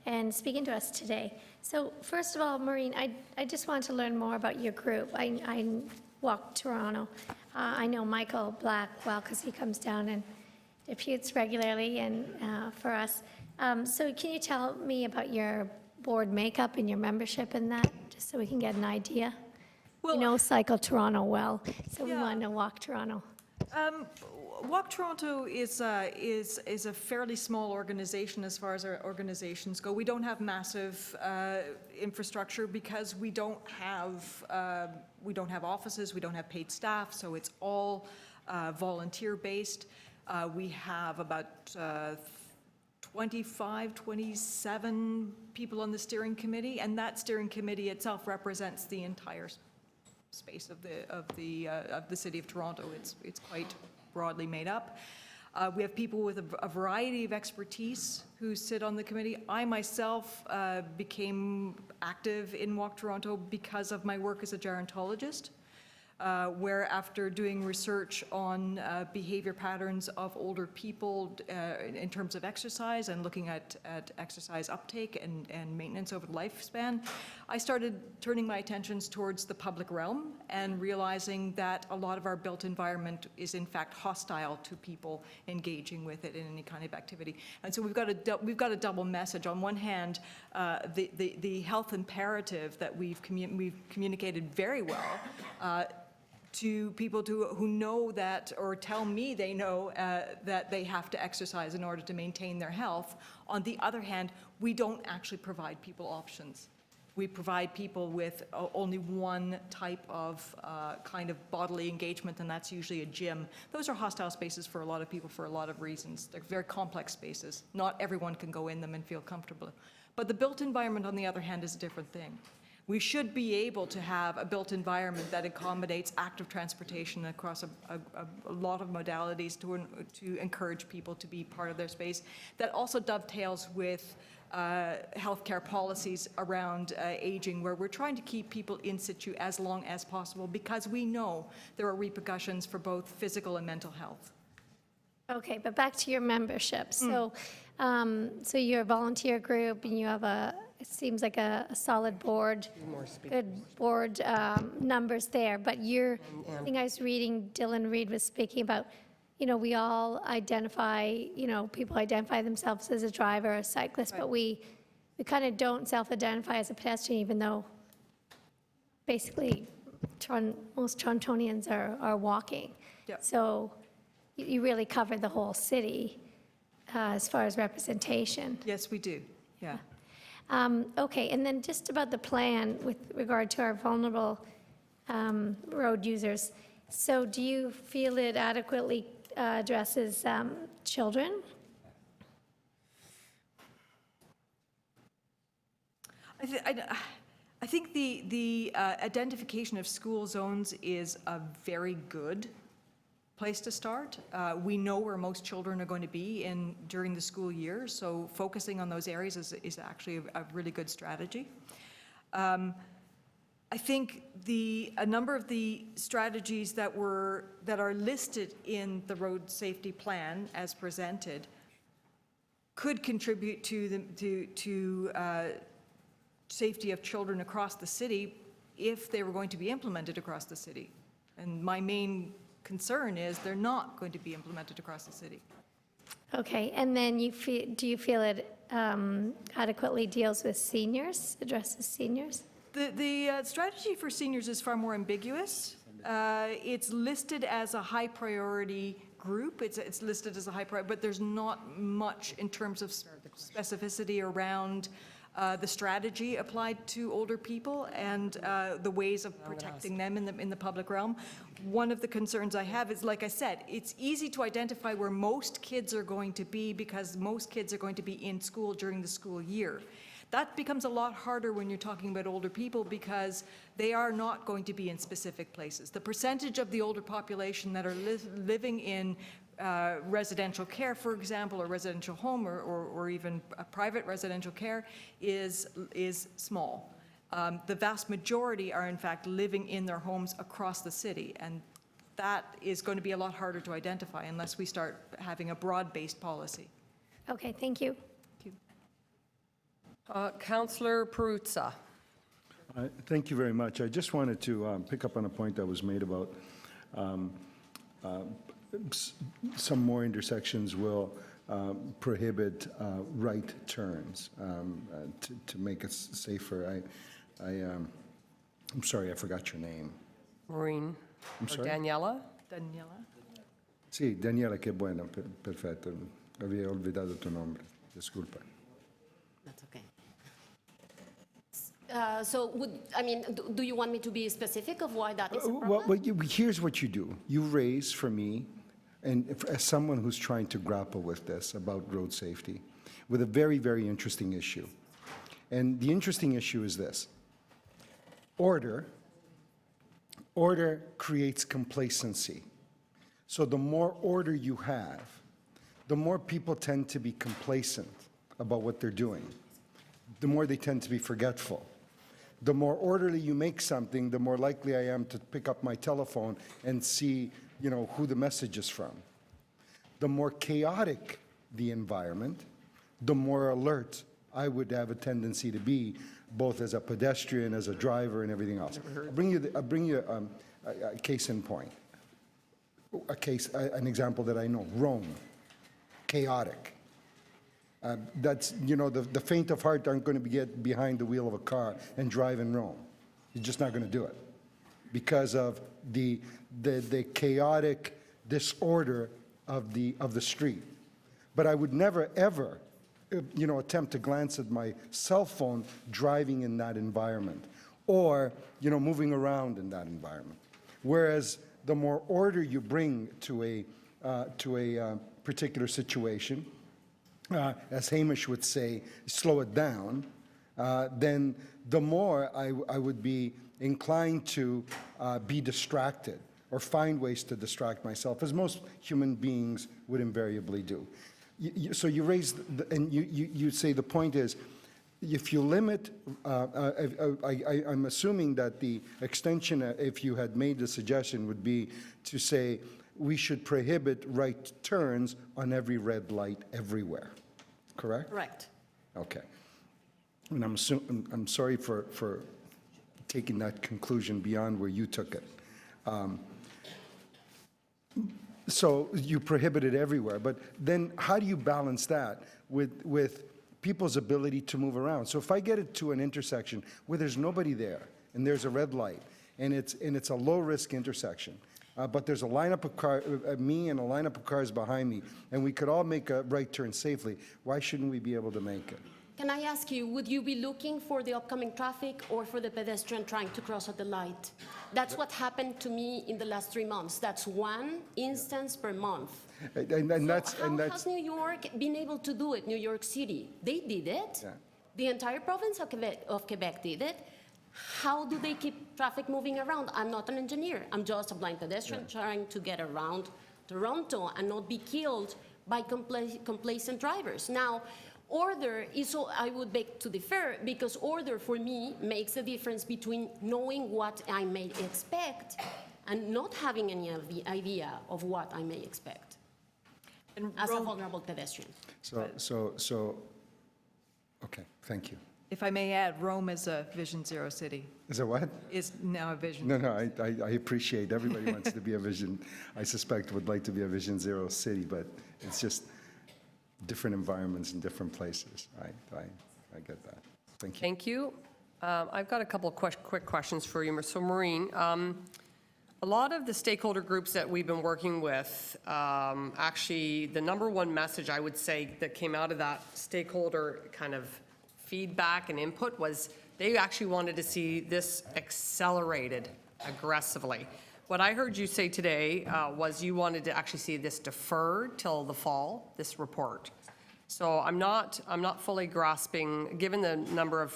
and speaking to us today. So first of all, Maureen, I just wanted to learn more about your group. I walk Toronto. I know Michael Black well because he comes down and deputes regularly and for us. So can you tell me about your board makeup and your membership in that, just so we can get an idea? Well, we know Cycle Toronto well, so we yeah. want to know Walk Toronto. Walk Toronto is a fairly small organization as far as our organizations go. We don't have massive infrastructure because we don't have offices, we don't have paid staff, so it's all volunteer-based. We have about 25, 27 people on the steering committee, and that steering committee itself represents the entire space of the city of Toronto. It's quite broadly made up. We have people with a variety of expertise who sit on the committee. I myself became active in Walk Toronto because of my work as a gerontologist, where after doing research on behavior patterns of older people in terms of exercise and looking at exercise uptake and maintenance over the lifespan, I started turning my attentions towards the public realm and realizing that a lot of our built environment is in fact hostile to people engaging with it in any kind of activity. And so we've got a double message. On one hand, the health imperative that we've communicated very well to people who know that, or tell me they know that they have to exercise in order to maintain their health. On the other hand, we don't actually provide people options. We provide people with only one type of kind of bodily engagement, and that's usually a gym. Those are hostile spaces for a lot of people for a lot of reasons. They're very complex spaces. Not everyone can go in them and feel comfortable. But the built environment, on the other hand, is a different thing. We should be able to have a built environment that accommodates active transportation across a lot of modalities to encourage people to be part of their space. That also dovetails with healthcare policies around aging, where we're trying to keep people in situ as long as possible because we know there are repercussions for both physical and mental health. Okay, but back to your membership. So, so you're a volunteer group and you have it seems like a solid board, good board numbers there. But I think I was reading, Dylan Reed was speaking about, we all identify, people identify themselves as a driver, a cyclist, but we kind of don't self-identify as a pedestrian, even though basically most Torontonians are walking. Yep. So you really cover the whole city as far as representation. Yes, we do, yeah. Okay, and then just about the plan with regard to our vulnerable road users. So do you feel it adequately addresses children? I think the identification of school zones is a very good place to start. We know where most children are going to be during the school year, so focusing on those areas is actually a really good strategy. I think a number of the strategies that are listed in the road safety plan as presented could contribute to safety of children across the city if they were going to be implemented across the city. And my main concern is they're not going to be implemented across the city. Okay, and then do you feel it adequately deals with seniors, addresses seniors? The strategy for seniors is far more ambiguous. It's listed as a high priority group. It's listed as a high priority, but there's not much in terms of specificity around the strategy applied to older people and the ways of protecting them in the public realm. One of the concerns I have is, like I said, it's easy to identify where most kids are going to be because most kids are going to be in school during the school year. That becomes a lot harder when you're talking about older people because they are not going to be in specific places. The percentage of the older population that are living in residential care, for example, or residential home or even a private residential care is small. The vast majority are in fact living in their homes across the city, and that is going to be a lot harder to identify unless we start having a broad-based policy. Okay, thank you. Councillor Perruzza. Thank you very much. I just wanted to pick up on a point that was made about some more intersections will prohibit right turns to make it safer. I'm sorry, I forgot your name. Maureen. I'm sorry? Daniela? Daniela. Sí, Daniela, qué bueno, perfecto. Había olvidado tu nombre, disculpa. That's okay. Do you want me to be specific of why that is a problem? Well, here's what you do. You raise for me, and as someone who's trying to grapple with this about road safety, with a very, very interesting issue. And the interesting issue is this. Order creates complacency. So the more order you have, the more people tend to be complacent about what they're doing. The more they tend to be forgetful. The more orderly you make something, the more likely I am to pick up my telephone and see, who the message is from. The more chaotic the environment, the more alert I would have a tendency to be, both as a pedestrian, as a driver, and everything else. I'll bring you a case in point. An example that I know. Rome, chaotic. That's, the faint of heart aren't going to get behind the wheel of a car and drive in Rome. You're just not going to do it because of the chaotic disorder of the street. But I would never, ever, attempt to glance at my cell phone driving in that environment or, moving around in that environment. Whereas the more order you bring to a particular situation, as Hamish would say, slow it down, then the more I would be inclined to be distracted or find ways to distract myself, as most human beings would invariably do. So you raise, and you say the point is, if you limit, I'm assuming that the extension, if you had made the suggestion, would be to say we should prohibit right turns on every red light everywhere. Correct? Correct. Okay. And I'm sorry for taking that conclusion beyond where you took it. So you prohibit it everywhere, but then how do you balance that with people's ability to move around? So if I get it to an intersection where there's nobody there and there's a red light and it's a low-risk intersection, but there's a lineup of cars, me and a lineup of cars behind me, and we could all make a right turn safely, why shouldn't we be able to make it? Can I ask you, would you be looking for the upcoming traffic or for the pedestrian trying to cross at the light? That's what happened to me in the last 3 months. That's one instance per month. How has New York been able to do it, New York City? They did it. Yeah. The entire province of Quebec did it. How do they keep traffic moving around? I'm not an engineer. I'm just a blind pedestrian trying to get around Toronto and not be killed by complacent drivers. Now, Order is, I would beg to differ, because order for me makes a difference between knowing what I may expect and not having any of the idea of what I may expect as a vulnerable pedestrian. Okay, thank you. If I may add, Rome is a Vision Zero city, Is it what? is now a Vision. No, I appreciate everybody wants to be a Vision, I suspect would like to be a Vision Zero city, but it's just different environments in different places. I get that. Thank you. Thank you. I've got a couple of quick questions for you. So Maureen, a lot of the stakeholder groups that we've been working with, actually, the number one message I would say that came out of that stakeholder kind of feedback and input was they actually wanted to see this accelerated aggressively. What I heard you say today was you wanted to actually see this deferred till the fall, this report. So I'm not fully grasping, given the number of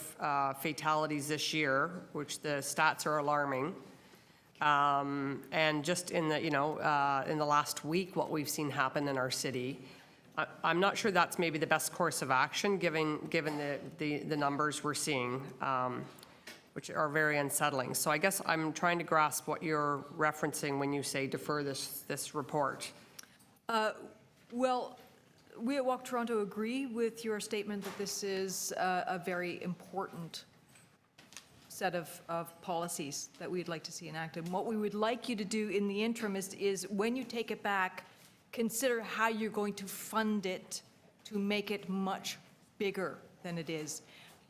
fatalities this year, which the stats are alarming, and just in the in the last week, what we've seen happen in our city. I'm not sure that's maybe the best course of action, given the numbers we're seeing, which are very unsettling. So I guess I'm trying to grasp what you're referencing when you say defer this report. Well, we at Walk Toronto agree with your statement that this is a very important set of policies that we'd like to see enacted. And what we would like you to do in the interim is when you take it back, consider how you're going to fund it to make it much bigger than it is.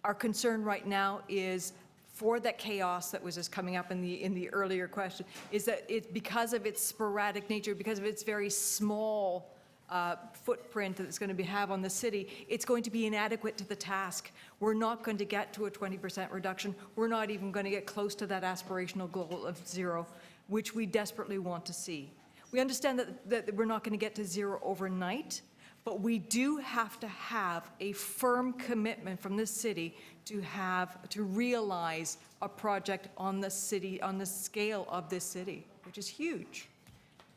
Our concern right now is for that chaos that was just coming up in the earlier question, is that it, because of its sporadic nature, because of its very small footprint that it's going to have on the city, it's going to be inadequate to the task. We're not going to get to a 20% reduction. We're not even going to get close to that aspirational goal of zero, which we desperately want to see. We understand that we're not going to get to zero overnight, but we do have to have a firm commitment from this city to realize a project on the scale of this city, which is huge.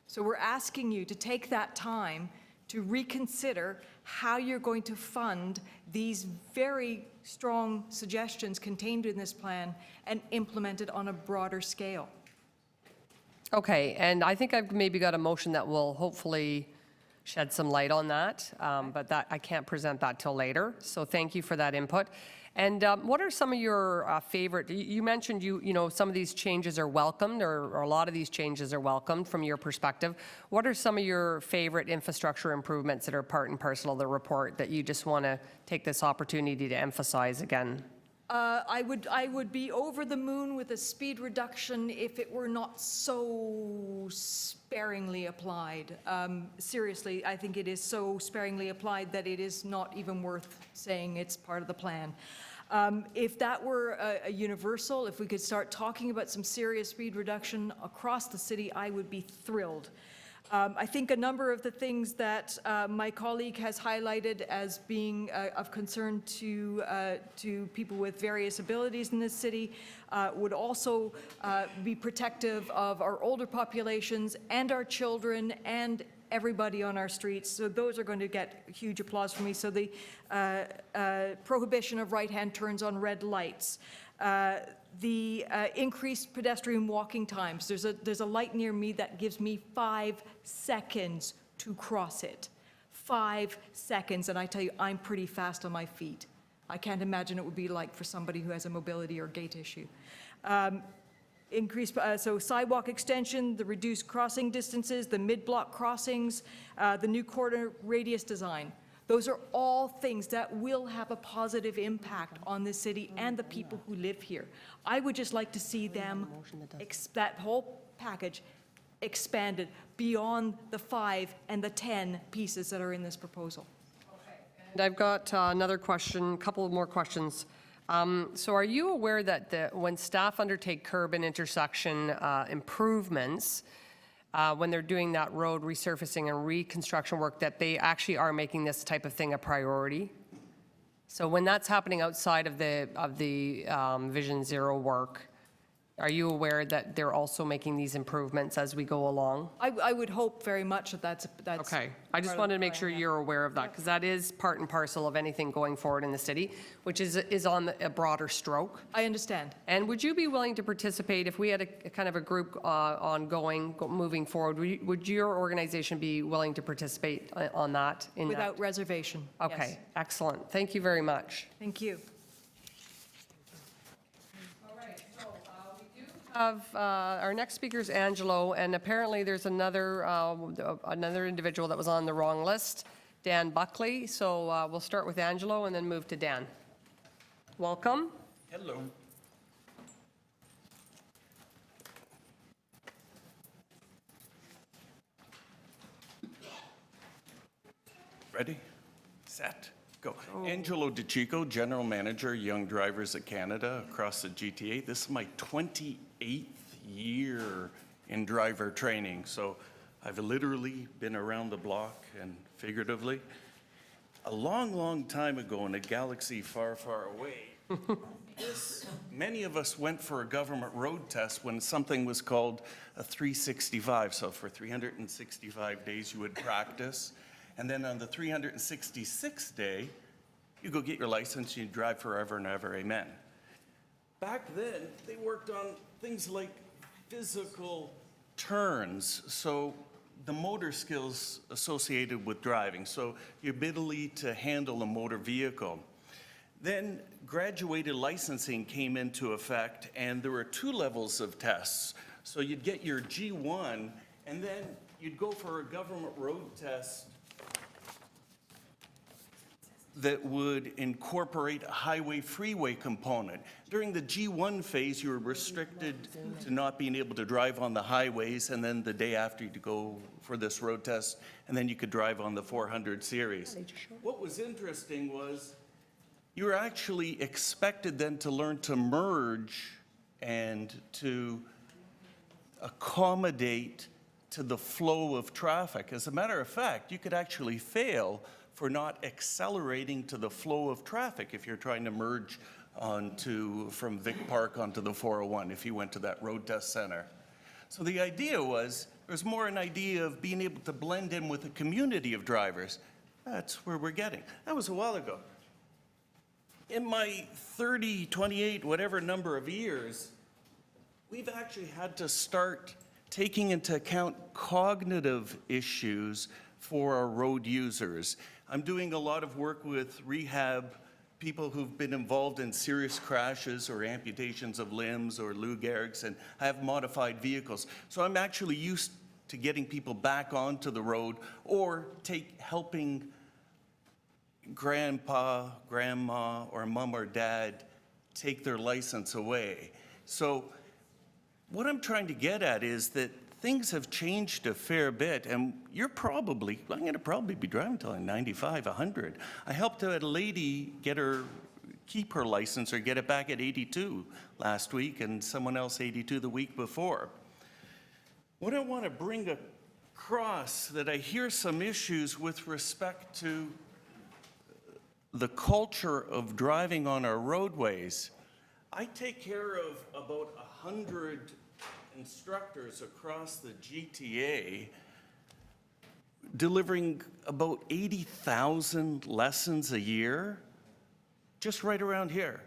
So we're asking you to take that time to reconsider how you're going to fund these very strong suggestions contained in this plan and implement it on a broader scale. Okay, and I think I've maybe got a motion that will hopefully shed some light on that, but I can't present that till later. So thank you for that input. And what are some of your favorite? You mentioned some of these changes are welcomed, or a lot of these changes are welcomed from your perspective. What are some of your favorite infrastructure improvements that are part and parcel of the report that you just want to take this opportunity to emphasize again? I would be over the moon with a speed reduction if it were not so sparingly applied. Seriously, I think it is so sparingly applied that it is not even worth saying it's part of the plan. If that were a universal, if we could start talking about some serious speed reduction across the city, I would be thrilled. I think a number of the things that my colleague has highlighted as being of concern to people with various abilities in this city would also be protective of our older populations and our children and everybody on our streets. So those are going to get huge applause from me. So the prohibition of right-hand turns on red lights, the increased pedestrian walking times. There's a light near me that gives me 5 seconds to cross it. 5 seconds, and I tell you, I'm pretty fast on my feet. I can't imagine it would be like for somebody who has a mobility or gait issue. So sidewalk extension, the reduced crossing distances, the mid-block crossings, the new corner radius design. Those are all things that will have a positive impact on the city and the people who live here. I would just like to see them, that whole package, expanded beyond the 5 and the 10 pieces that are in this proposal. And I've got another question, a couple of more questions. So are you aware that when staff undertake curb and intersection improvements, when they're doing that road resurfacing and reconstruction work, that they actually are making this type of thing a priority? So when that's happening outside of the Vision Zero work, Are you aware that they're also making these improvements as we go along? I would hope very much that that's. Okay, I just wanted to make sure you're aware of that, because that is part and parcel of anything going forward in the city, which is on a broader stroke. I understand. And would you be willing to participate, if we had a kind of a group moving forward, would your organization be willing to participate on that? Without reservation. Okay, Yes. excellent. Thank you very much. Thank you. Our next speaker is Angelo, and apparently there's another individual that was on the wrong list, Dan Buckley. So we'll start with Angelo and then move to Dan. Welcome. Hello. Ready, set, go. Angelo DiCicco, General Manager, Young Drivers of Canada across the GTA. This is my 28th year in driver training, so I've literally been around the block and figuratively. A long, long time ago in a galaxy far, far away, many of us went for a government road test when something was called a 365. So for 365 days you would practice. And then on the 366th day, you go get your license, you drive forever and ever, amen. Back then, they worked on things like physical turns, so the motor skills associated with driving, so your ability to handle a motor vehicle. Then graduated licensing came into effect, and there were 2 levels of tests. So you'd get your G1, and then you'd go for a government road test that would incorporate a highway-freeway component. During the G1 phase, you were restricted to not being able to drive on the highways, and then the day after you'd go for this road test, and then you could drive on the 400 series. What was interesting was you were actually expected then to learn to merge and to accommodate to the flow of traffic. As a matter of fact, you could actually fail for not accelerating to the flow of traffic if you're trying to merge from Vic Park onto the 401 if you went to that road test center. So the idea was, there's more an idea of being able to blend in with a community of drivers. That's where we're getting. That was a while ago. In my 30, 28, whatever number of years, we've actually had to start taking into account cognitive issues for our road users. I'm doing a lot of work with rehab people who've been involved in serious crashes or amputations of limbs or Lou Gehrig's, and I have modified vehicles. So I'm actually used to getting people back onto the road or helping grandpa, grandma, or mom or dad take their license away. So what I'm trying to get at is that things have changed a fair bit, and I'm going to probably be driving until I'm 95, 100. I helped a lady keep her license or get it back at 82 last week, and someone else 82 the week before. What I want to bring across, that I hear some issues with respect to the culture of driving on our roadways. I take care of about 100 instructors across the GTA, delivering about 80,000 lessons a year, just right around here.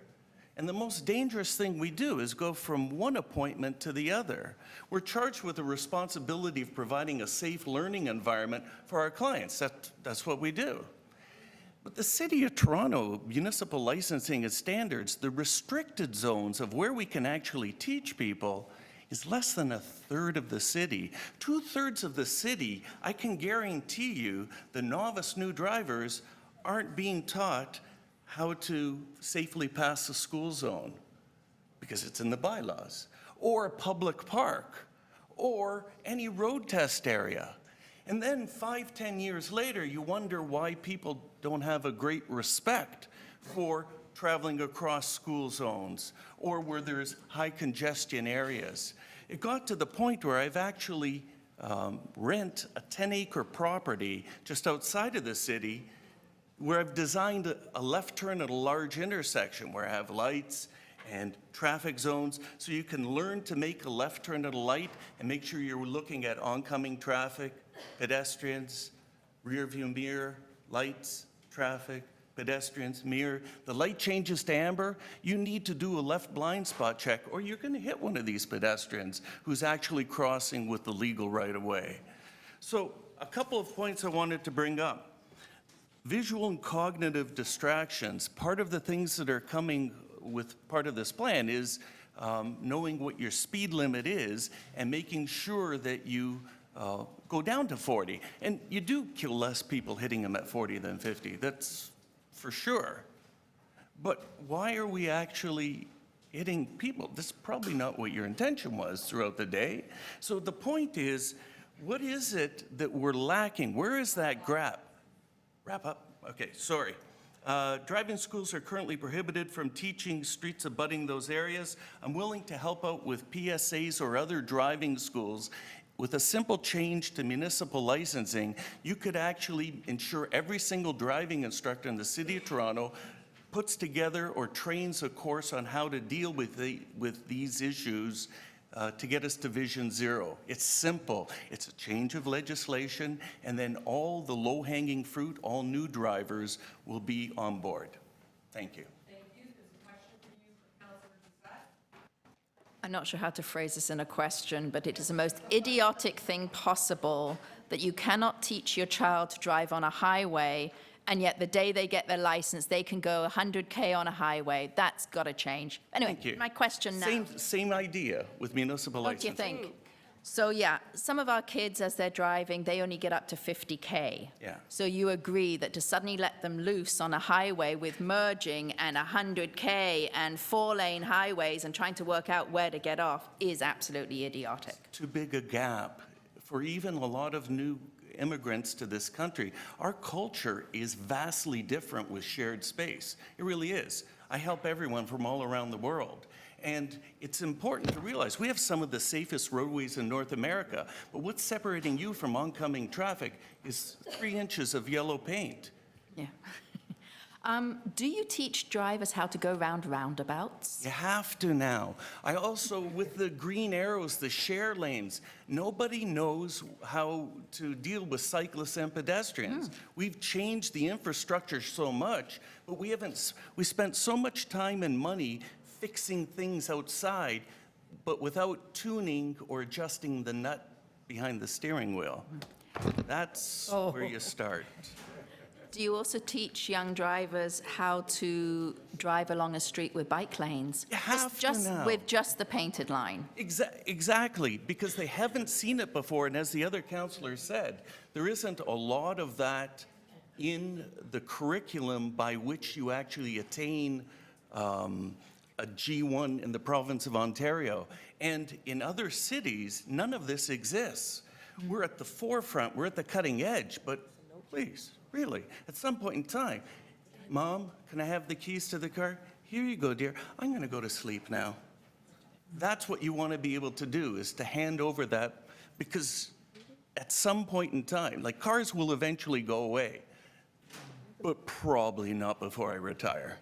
And the most dangerous thing we do is go from one appointment to the other. We're charged with the responsibility of providing a safe learning environment for our clients. That's what we do. But the City of Toronto municipal licensing and standards, the restricted zones of where we can actually teach people, is less than 1/3 of the city. 2/3 of the city, I can guarantee you, the novice new drivers aren't being taught how to safely pass the school zone because it's in the bylaws, or a public park, or any road test area. And then 5, 10 years later, you wonder why people don't have a great respect for traveling across school zones or where there's high congestion areas. It got to the point where I've actually rent a 10-acre property just outside of the city where I've designed a left turn at a large intersection where I have lights and traffic zones, so you can learn to make a left turn at a light and make sure you're looking at oncoming traffic, pedestrians, rear view mirror, lights, traffic, pedestrians, mirror. The light changes to amber, you need to do a left blind spot check, or you're going to hit one of these pedestrians who's actually crossing with the legal right of way. So a couple of points I wanted to bring up. Visual and cognitive distractions, part of the things that are coming with part of this plan is knowing what your speed limit is and making sure that you go down to 40. And you do kill less people hitting them at 40 than 50, that's for sure. But why are we actually hitting people? This is probably not what your intention was throughout the day. So the point is, what is it that we're lacking? Where is that gap? Wrap up. Okay, sorry. Driving schools are currently prohibited from teaching streets abutting those areas. I'm willing to help out with PSAs or other driving schools. With a simple change to municipal licensing, you could actually ensure every single driving instructor in the City of Toronto puts together or trains a course on how to deal with these issues to get us to Vision Zero. It's simple. It's a change of legislation, and then all the low-hanging fruit, all new drivers will be on board. Thank you. Thank you. There's a question for you from Councillor Doucette. I'm not sure how to phrase this in a question, but it is the most idiotic thing possible that you cannot teach your child to drive on a highway, and yet the day they get their license, they can go 100K on a highway. That's got to change. Anyway, Thank you. my question now. Same idea with municipal What do you licensing. think? So yeah, some of our kids, as they're driving, they only get up to 50K. Yeah. So you agree that to suddenly let them loose on a highway with merging and 100K and 4-lane highways and trying to work out where to get off is absolutely idiotic. Too big a gap for even a lot of new immigrants to this country. Our culture is vastly different with shared space. It really is. I help everyone from all around the world. And it's important to realize we have some of the safest roadways in North America, but what's separating you from oncoming traffic is 3 inches of yellow paint. Yeah. Do you teach drivers how to go round roundabouts? You have to now. I also, with the green arrows, the share lanes, nobody knows how to deal with cyclists and pedestrians. We've changed the infrastructure so much, but we spent so much time and money fixing things outside, but without tuning or adjusting the nut behind the steering wheel. That's where you start. Do you also teach young drivers how to drive along a street with bike lanes? You have to now. With just the painted line? Exactly, because they haven't seen it before, and as the other councillor said, there isn't a lot of that in the curriculum by which you actually attain a G1 in the province of Ontario. And in other cities, none of this exists. We're at the forefront, we're at the cutting edge, but please, really, at some point in time, Mom, can I have the keys to the car? Here you go, dear. I'm going to go to sleep now. That's what you want to be able to do, is to hand over that, because at some point in time, like cars will eventually go away, but probably not before I retire.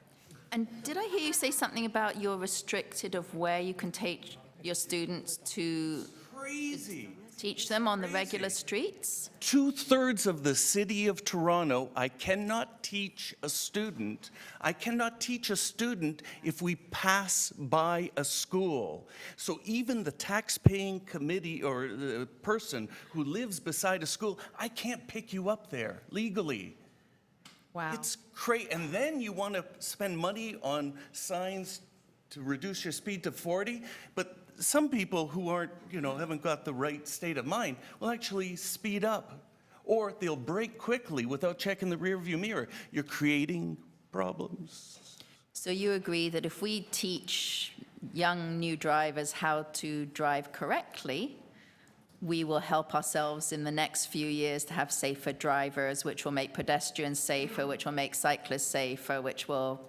And did I hear you say something about you're restricted of where you can take your students to Crazy. teach them on the regular streets? 2/3 of the city of Toronto, I cannot teach a student. I cannot teach a student if we pass by a school. So even the tax-paying committee or the person who lives beside a school, I can't pick you up there legally. Wow. It's crazy. And then you want to spend money on signs to reduce your speed to 40, but some people who aren't, haven't got the right state of mind will actually speed up, or they'll brake quickly without checking the rearview mirror. You're creating problems. So you agree that if we teach young new drivers how to drive correctly, we will help ourselves in the next few years to have safer drivers, which will make pedestrians safer, which will make cyclists safer, which will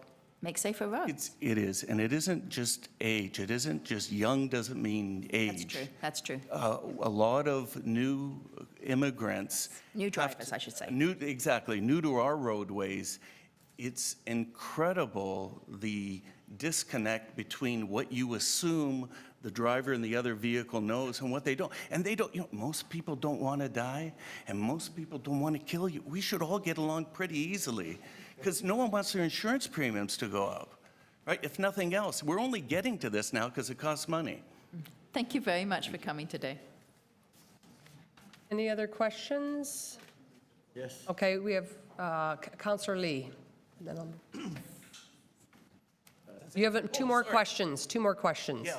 make safer roads. It is, and it isn't just age. It isn't just young doesn't mean age. That's true. A lot of new immigrants. New drivers, I should say. New to our roadways. It's incredible the disconnect between what you assume the driver in the other vehicle knows and what they don't. And they don't, most people don't want to die, and most people don't want to kill you. We should all get along pretty easily, because no one wants their insurance premiums to go up, right? If nothing else, we're only getting to this now because it costs money. Thank you very much for coming today. Any other questions? Yes. Okay, we have Councillor Lee. Then you have two more questions. Two more questions. Yeah,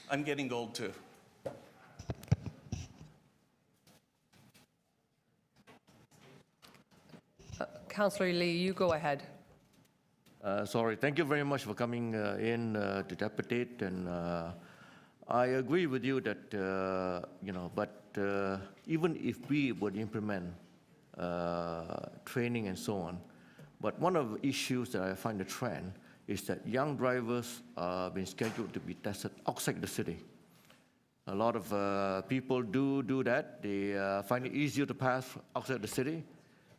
I'm getting old too. Councillor Lee, you go ahead. Sorry, thank you very much for coming in to deputate, and I agree with you that, but even if we would implement training and so on, but one of the issues that I find a trend is that young drivers are being scheduled to be tested outside the city. A lot of people do that. They find it easier to pass outside the city,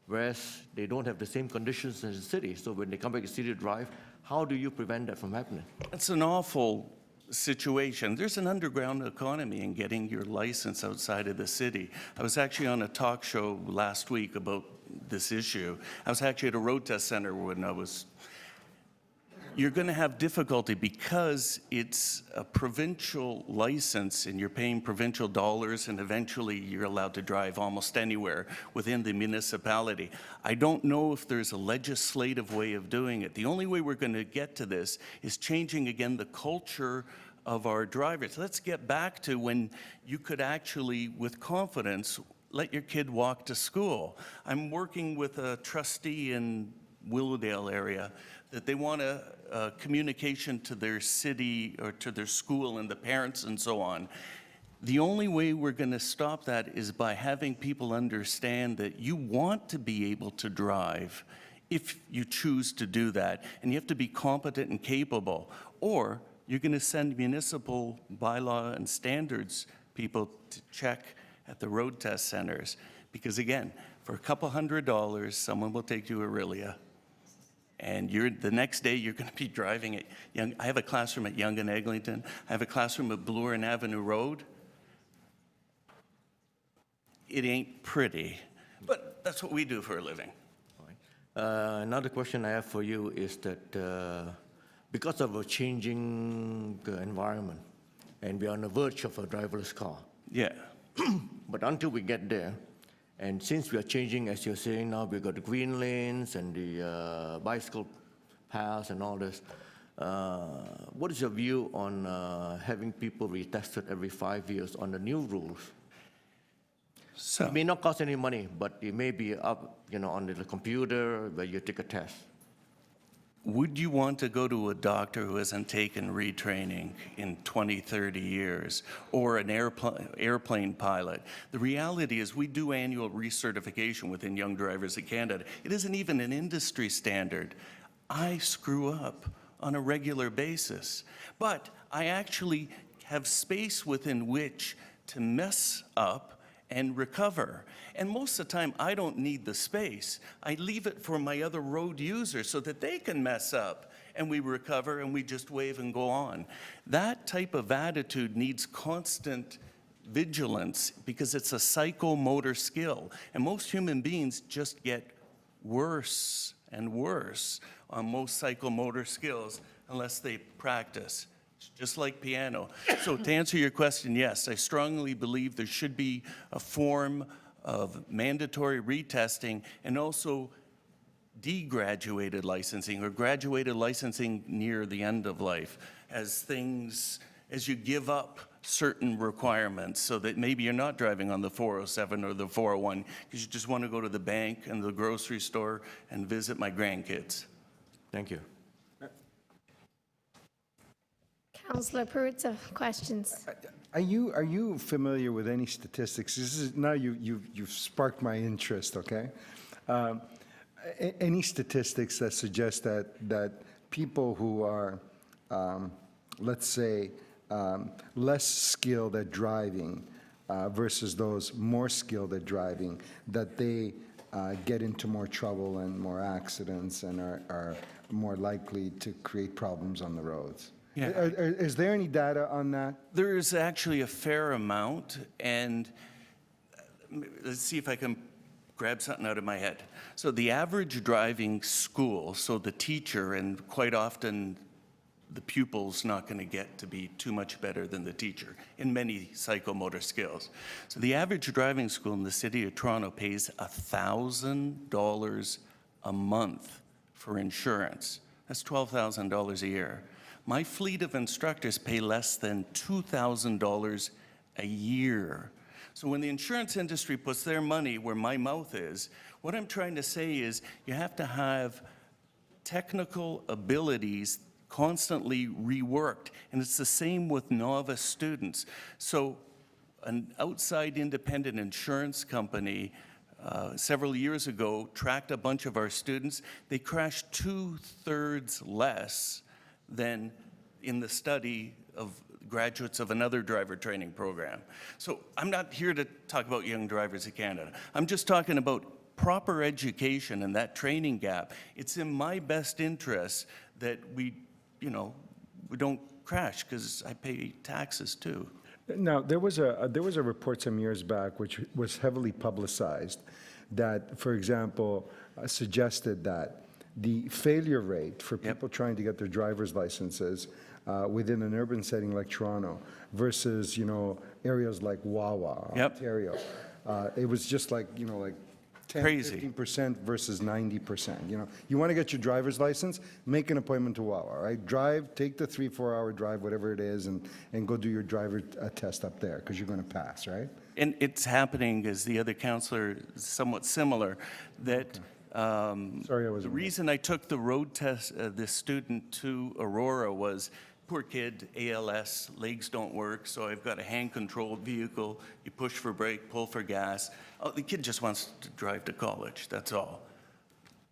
whereas they don't have the same conditions as the city. So when they come back to city to drive, how do you prevent that from happening? It's an awful situation. There's an underground economy in getting your license outside of the city. I was actually on a talk show last week about this issue. I was actually at a road test center when you're going to have difficulty because it's a provincial license and you're paying provincial dollars, and eventually you're allowed to drive almost anywhere within the municipality. I don't know if there's a legislative way of doing it. The only way we're going to get to this is changing again the culture of our drivers. Let's get back to when you could actually, with confidence, let your kid walk to school. I'm working with a trustee in Willowdale area that they want a communication to their city or to their school and the parents and so on. The only way we're going to stop that is by having people understand that you want to be able to drive if you choose to do that, and you have to be competent and capable, or you're going to send municipal bylaw and standards people to check at the road test centers. Because again, for a couple $100, someone will take you to Aurelia, and the next day you're going to be driving it. I have a classroom at Yonge and Eglinton. I have a classroom at Bloor Avenue Road. It ain't pretty, but that's what we do for a living. Another question I have for you is that because of a changing environment, and we are on the verge of a driverless car. Yeah. But until we get there, and since we are changing, as you're saying now, we've got the green lanes and the bicycle paths and all this. What is your view on having people retested every 5 years on the new rules? So, it may not cost any money, but it may be up, on the computer where you take a test. Would you want to go to a doctor who hasn't taken retraining in 20, 30 years, or an airplane pilot? The reality is we do annual recertification within Young Drivers of Canada. It isn't even an industry standard. I screw up on a regular basis, but I actually have space within which to mess up and recover. And most of the time, I don't need the space. I leave it for my other road users so that they can mess up, and we recover, and we just wave and go on. That type of attitude needs constant vigilance because it's a psychomotor skill, and most human beings just get worse and worse on most psychomotor skills unless they practice. Just like piano. So to answer your question, yes, I strongly believe there should be a form of mandatory retesting and also degraduated licensing or graduated licensing near the end of life as you give up certain requirements so that maybe you're not driving on the 407 or the 401 because you just want to go to the bank and the grocery store and visit my grandkids. Thank you. Councillor Perruzza, questions. Are you familiar with any statistics? Now you've sparked my interest, okay? Any statistics that suggest that people who are, let's say, less skilled at driving versus those more skilled at driving, that they get into more trouble and more accidents and are more likely to create problems on the roads. Yeah. Is there any data on that? There is actually a fair amount, and let's see if I can grab something out of my head. So the average driving school, so the teacher, and quite often the pupil's not going to get to be too much better than the teacher in many psychomotor skills. So the average driving school in the city of Toronto pays $1,000 a month for insurance. That's $12,000 a year. My fleet of instructors pay less than $2,000 a year. So when the insurance industry puts their money where my mouth is, what I'm trying to say is you have to have technical abilities constantly reworked. And it's the same with novice students. So an outside independent insurance company several years ago tracked a bunch of our students. They crashed 2/3 less than in the study of graduates of another driver training program. So I'm not here to talk about young drivers of Canada. I'm just talking about proper education and that training gap. It's in my best interest that we don't crash, because I pay taxes too. Now, there was a report some years back which was heavily publicized that, for example, suggested that the failure rate for people trying to get their driver's licenses within an urban setting like Toronto versus, areas like Wawa, Ontario, it was just like 10, Crazy. 15% versus 90%. You want to get your driver's license, make an appointment to Wawa, right? Drive, take the 3-4 hour drive, whatever it is, and go do your driver test up there, because you're going to pass, right? And it's happening, as the other counselor, somewhat similar, that Sorry, I wasn't. the reason I took the road test, this student to Aurora was, poor kid, ALS, legs don't work, so I've got a hand-controlled vehicle. You push for brake, pull for gas. Oh, the kid just wants to drive to college, that's all.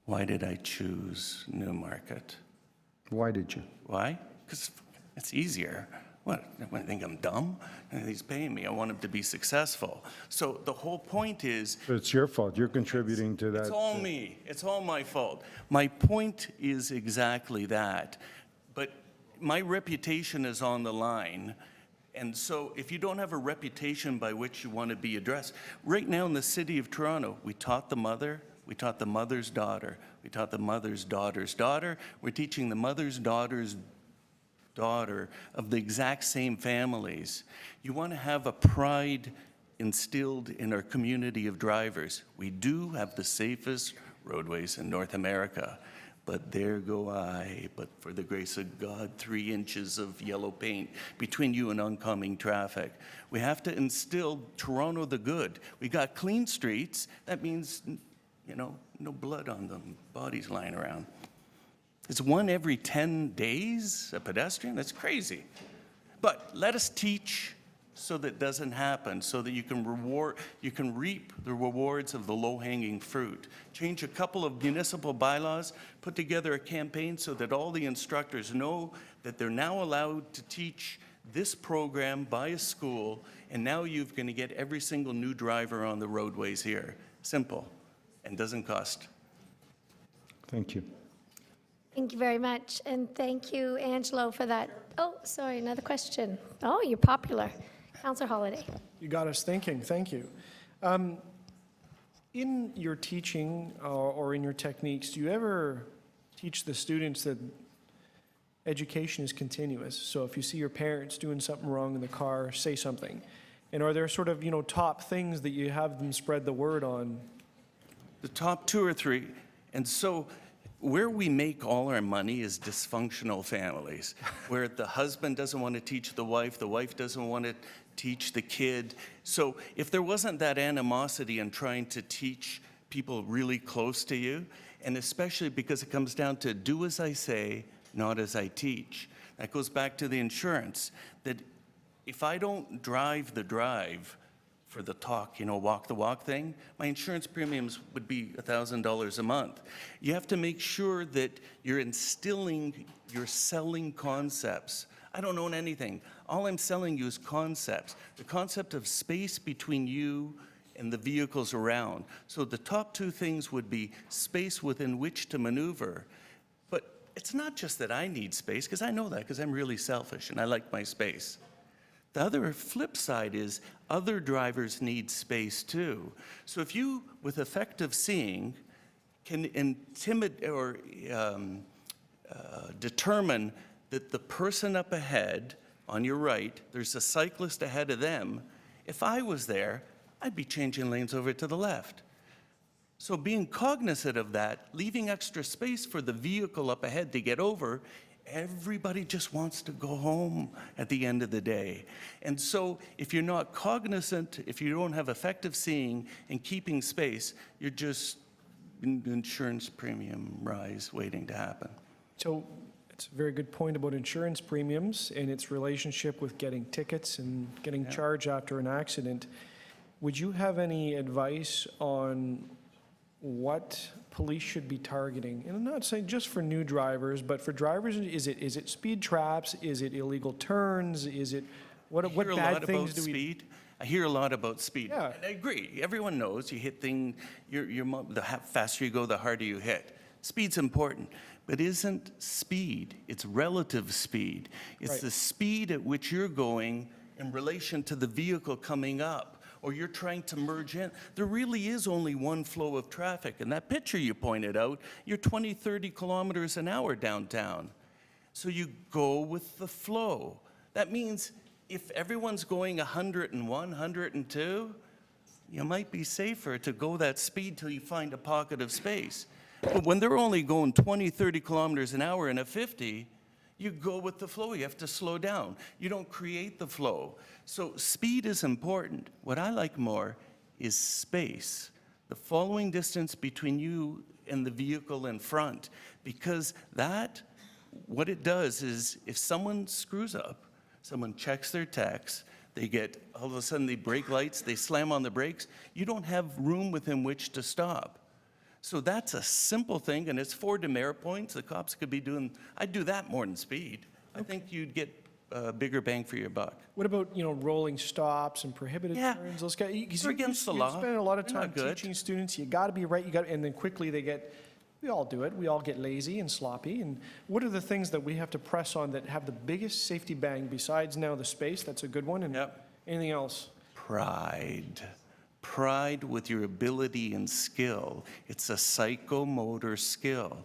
Why did I choose Newmarket? Why did you? Why? Because it's easier. What, I think I'm dumb? He's paying me, I want him to be successful. So the whole point is, So it's your fault. You're contributing to that. it's all me. It's all my fault. My point is exactly that. But my reputation is on the line. And so if you don't have a reputation by which you want to be addressed, right now in the city of Toronto, we taught the mother, we taught the mother's daughter, we taught the mother's daughter's daughter, we're teaching the mother's daughter's daughter of the exact same families. You want to have a pride instilled in our community of drivers. We do have the safest roadways in North America, but there go I, but for the grace of God, 3 inches of yellow paint between you and oncoming traffic. We have to instill Toronto the good. We got clean streets. That means, no blood on them, bodies lying around. It's 1 every 10 days, a pedestrian? That's crazy. But let us teach so that it doesn't happen, so that you can reap the rewards of the low-hanging fruit. Change a couple of municipal bylaws, put together a campaign so that all the instructors know that they're now allowed to teach this program by a school, and now you're going to get every single new driver on the roadways here. Simple, and doesn't cost. Thank you. Thank you very much, and thank you, Angelo, for that. Oh, sorry, another question. Oh, you're popular. Councillor Holiday. You got us thinking, thank you. In your teaching or in your techniques, do you ever teach the students that education is continuous? So if you see your parents doing something wrong in the car, say something. And are there sort of, top things that you have them spread the word on? The top 2 or 3. And so where we make all our money is dysfunctional families, where the husband doesn't want to teach the wife doesn't want to teach the kid. So if there wasn't that animosity in trying to teach people really close to you, and especially because it comes down to do as I say, not as I teach. That goes back to the insurance, that if I don't drive the drive for the talk, walk the walk thing, my insurance premiums would be $1,000 a month. You have to make sure that you're selling concepts. I don't own anything. All I'm selling you is concepts. The concept of space between you and the vehicles around. So the top 2 things would be space within which to maneuver. But it's not just that I need space, because I know that, because I'm really selfish and I like my space. The other flip side is other drivers need space too. So if you, with effective seeing, can determine that the person up ahead, on your right, there's a cyclist ahead of them, if I was there, I'd be changing lanes over to the left. So being cognizant of that, leaving extra space for the vehicle up ahead to get over, everybody just wants to go home at the end of the day. And so if you're not cognizant, if you don't have effective seeing and keeping space, you're just insurance premium rise waiting to happen. So it's a very good point about insurance premiums and its relationship with getting tickets and getting charged after an accident. Would you have any advice on what police should be targeting? And I'm not saying just for new drivers, but for drivers, is it speed traps? Is it illegal turns? Is it, what bad things do we... Speed. I hear a lot about speed. Yeah. And I agree. Everyone knows you hit things, the faster you go, the harder you hit. Speed's important. But isn't speed, it's relative speed. It's Right. the speed at which you're going in relation to the vehicle coming up, or you're trying to merge in. There really is only one flow of traffic. And that picture you pointed out, you're 20, 30 kilometers an hour downtown. So you go with the flow. That means if everyone's going 101, 102, you might be safer to go that speed till you find a pocket of space. But when they're only going 20, 30 kilometers an hour in a 50, you go with the flow. You have to slow down. You don't create the flow. So speed is important. What I like more is space, the following distance between you and the vehicle in front, because that, what it does is if someone screws up, someone checks their tax, they get, all of a sudden they brake lights, they slam on the brakes, you don't have room within which to stop. So that's a simple thing, and it's 4 demerit points. The cops could be doing, I'd do that more than speed. I think you'd get a bigger bang for your buck. What about, rolling stops and prohibited turns? Those guys, They're against the law. You spend a lot of They're time not good. teaching students, you got to be right, and then quickly we all do it. We all get lazy and sloppy. And what are the things that we have to press on that have the biggest safety bang besides now the space? That's a good one. And anything else? Pride. Pride with your ability and skill. It's a psychomotor skill.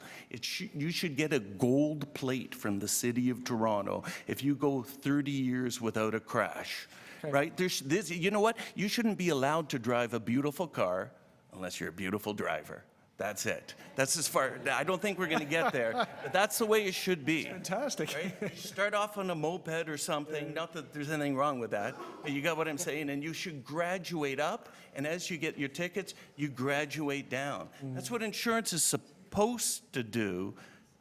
You should get a gold plate from the city of Toronto if you go 30 years without a crash, right? You know what? You shouldn't be allowed to drive a beautiful car unless you're a beautiful driver. That's it. That's as far, I don't think we're going to get there, but that's the way it should be. Fantastic. Right? You start off on a moped or something, not that there's anything wrong with that, but you got what I'm saying, and you should graduate up, and as you get your tickets, you graduate down. That's what insurance is supposed to do.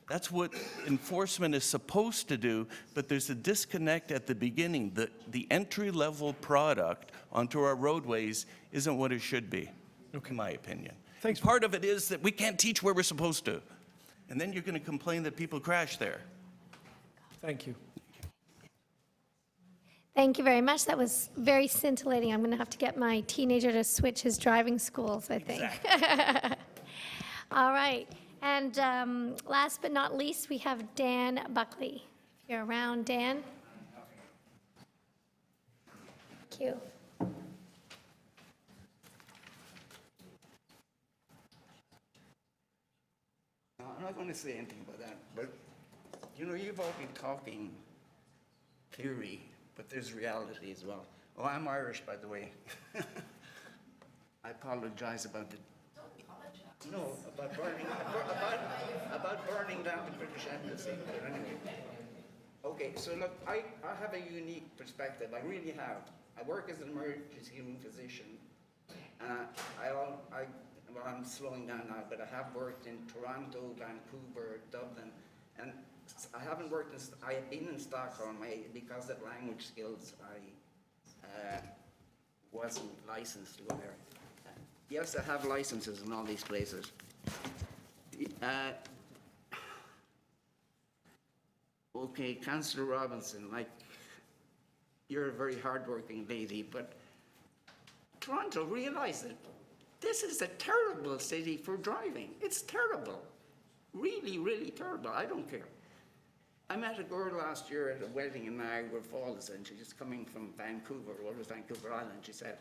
That's what enforcement is supposed to do, but there's a disconnect at the beginning. The entry-level product onto our roadways isn't what it should be, in my opinion. Thanks. Part of it is that we can't teach where we're supposed to. And then you're going to complain that people crash there. Thank you. Thank you very much. That was very scintillating. I'm going to have to get my teenager to switch his driving schools, I think. Exactly. All right. And last but not least, we have Dan Buckley. If you're around, Dan. Thank you. I'm not going to say anything about that, but you've all been talking theory, but there's reality as well. Oh, I'm Irish, by the way. I apologize about the. No, about burning down the British Embassy. But anyway, okay. So look, I have a unique perspective. I really have. I work as an emergency room physician. Well, I'm slowing down now, but I have worked in Toronto, Vancouver, Dublin, and I haven't worked I have been in Stockholm because of language skills. I wasn't licensed to go there. Yes, I have licenses in all these places. Okay, Councillor Robinson, you're a very hardworking lady, but Toronto, realize it. This is a terrible city for driving. It's terrible. really, really terrible. I don't care. I met a girl last year at a wedding in Niagara Falls, and she's coming from Vancouver, what was Vancouver Island. She said,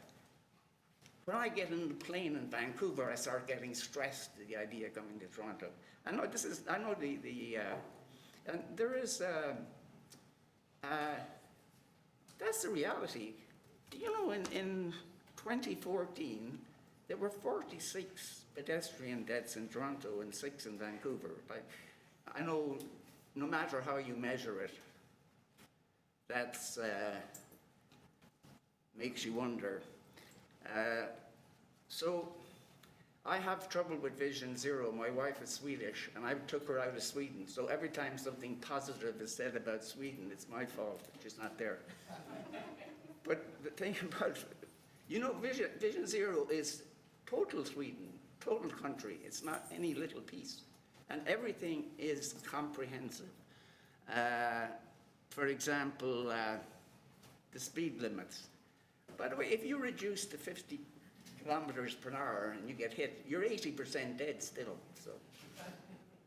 when I get in the plane in Vancouver, I start getting stressed at the idea of coming to Toronto. I know and there is, that's the reality. Do you know in 2014, there were 46 pedestrian deaths in Toronto and 6 in Vancouver. Like, I know no matter how you measure it, that's makes you wonder. So I have trouble with Vision Zero. My wife is Swedish, and I took her out of Sweden. So every time something positive is said about Sweden, it's my fault. She's not there. But the thing about, you know, Vision Zero is total Sweden, total country. It's not any little piece. And everything is comprehensive. For example, the speed limits. By the way, if you reduce to 50 kilometers per hour and you get hit, you're 80% dead still. So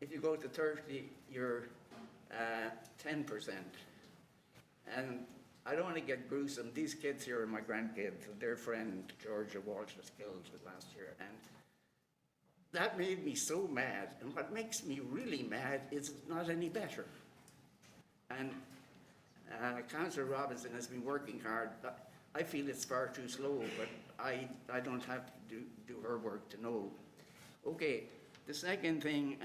if you go to 30, you're 10%. And I don't want to get gruesome. These kids here are my grandkids. Their friend, Georgia Walsh, was killed last year. And that made me so mad. And what makes me really mad is it's not any better. And Councillor Robinson has been working hard. I feel it's far too slow, but I don't have to do her work to know. Okay, the second thing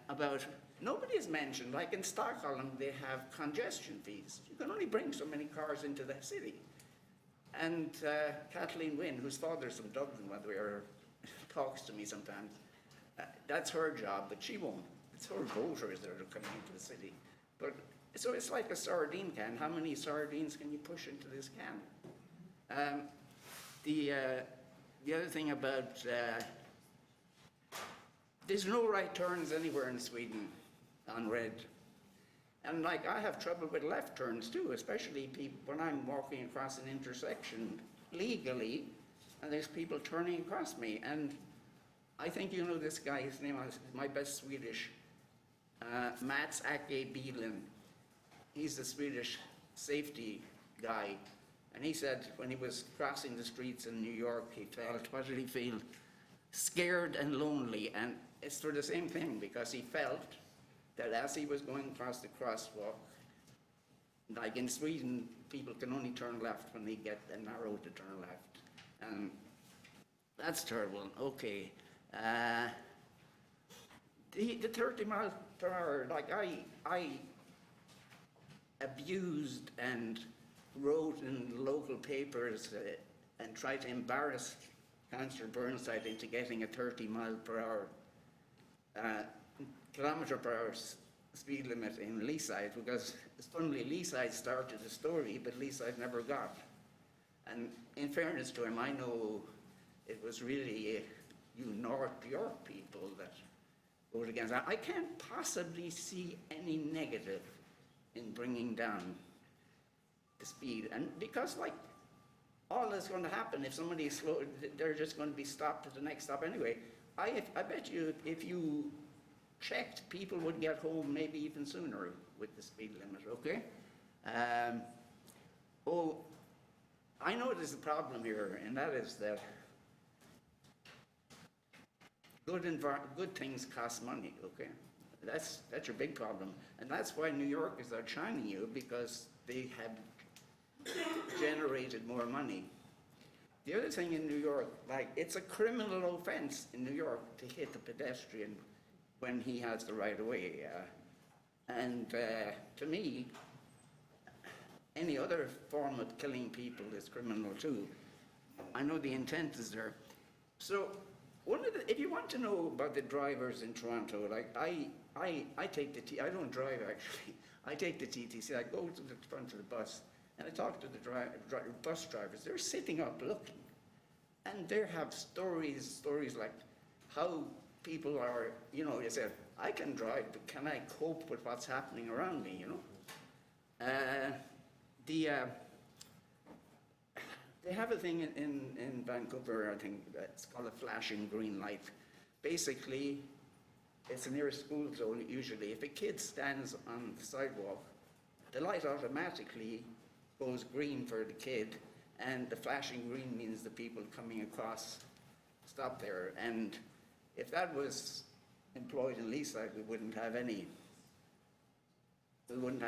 about, nobody has mentioned, like in Stockholm, they have congestion fees. You can only bring so many cars into the city. And Kathleen Wynne, whose father's from Dublin, by the way, or talks to me sometimes, that's her job, but she won't. It's her voters that are coming into the city. But so it's like a sardine can. How many sardines can you push into this can? The other thing about, there's no right turns anywhere in Sweden on red. And like, I have trouble with left turns too, especially when I'm walking across an intersection legally, and there's people turning across me. And I think you know this guy, his name is my best Swedish, Mats Ake Bilen. He's the Swedish safety guy. And he said when he was crossing the streets in New York, he felt, what did he feel? Scared and lonely. And it's for the same thing, because he felt that as he was going across the crosswalk, like in Sweden, people can only turn left when they get an arrow to turn left. And that's terrible. Okay. The 30 miles per hour, like I abused and wrote in local papers and tried to embarrass Councillor Burnside into getting a 30 mile per hour, kilometre per hour speed limit in Leaside, because funnily Leaside started the story, but Leaside never got. And in fairness to him, I know it was really you North York people that voted against that. I can't possibly see any negative in bringing down the speed. And because like all that's going to happen, if somebody is slow, they're just going to be stopped at the next stop anyway. I bet you if you checked, people would get home maybe even sooner with the speed limit, okay? I know there's a problem here, and that is that good things cost money, okay? That's your big problem. And that's why New York is outshining you, because they have generated more money. The other thing in New York, like, it's a criminal offense in New York to hit a pedestrian when he has the right of way. And to me, any other form of killing people is criminal too. I know the intent is there. So if you want to know about the drivers in Toronto, like I take the I don't drive actually. I take the TTC. I go to the front of the bus and I talk to the bus drivers. They're sitting up looking, and they have stories like how people are. You know, they say, I can drive, but can I cope with what's happening around me? You know, they have a thing in Vancouver, I think, that's called a flashing green light. Basically, it's the nearest school zone usually. If a kid stands on the sidewalk, the light automatically goes green for the kid, and the flashing green means the people coming across stop there. And if that was employed in Leaside, we wouldn't have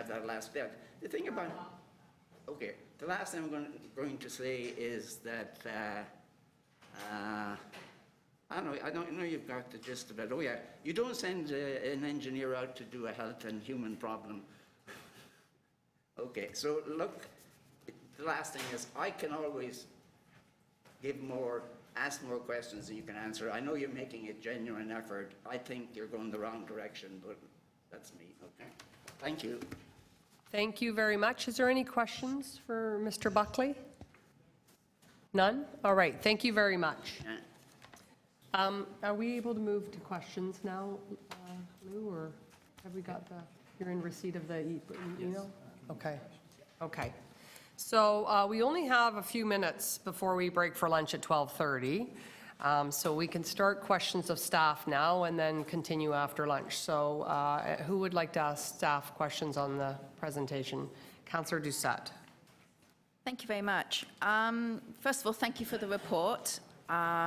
that last step. The thing about, okay, the last thing I'm going to say is that, I don't know you've got the gist of it. Oh yeah, you don't send an engineer out to do a health and human problem. Okay, so look, the last thing is I can always ask more questions than you can answer. I know you're making a genuine effort. I think you're going the wrong direction, but that's me, okay? Thank you. Thank you very much. Is there any questions for Mr. Buckley? None? All right, thank you very much. Are we able to move to questions now, Lou, or have we got you're in receipt of the email? Okay, okay. So we only have a few minutes before we break for lunch at 12:30. So we can start questions of staff now and then continue after lunch. So who would like to ask staff questions on the presentation? Councillor Doucette. Thank you very much. First of all, thank you for the report. My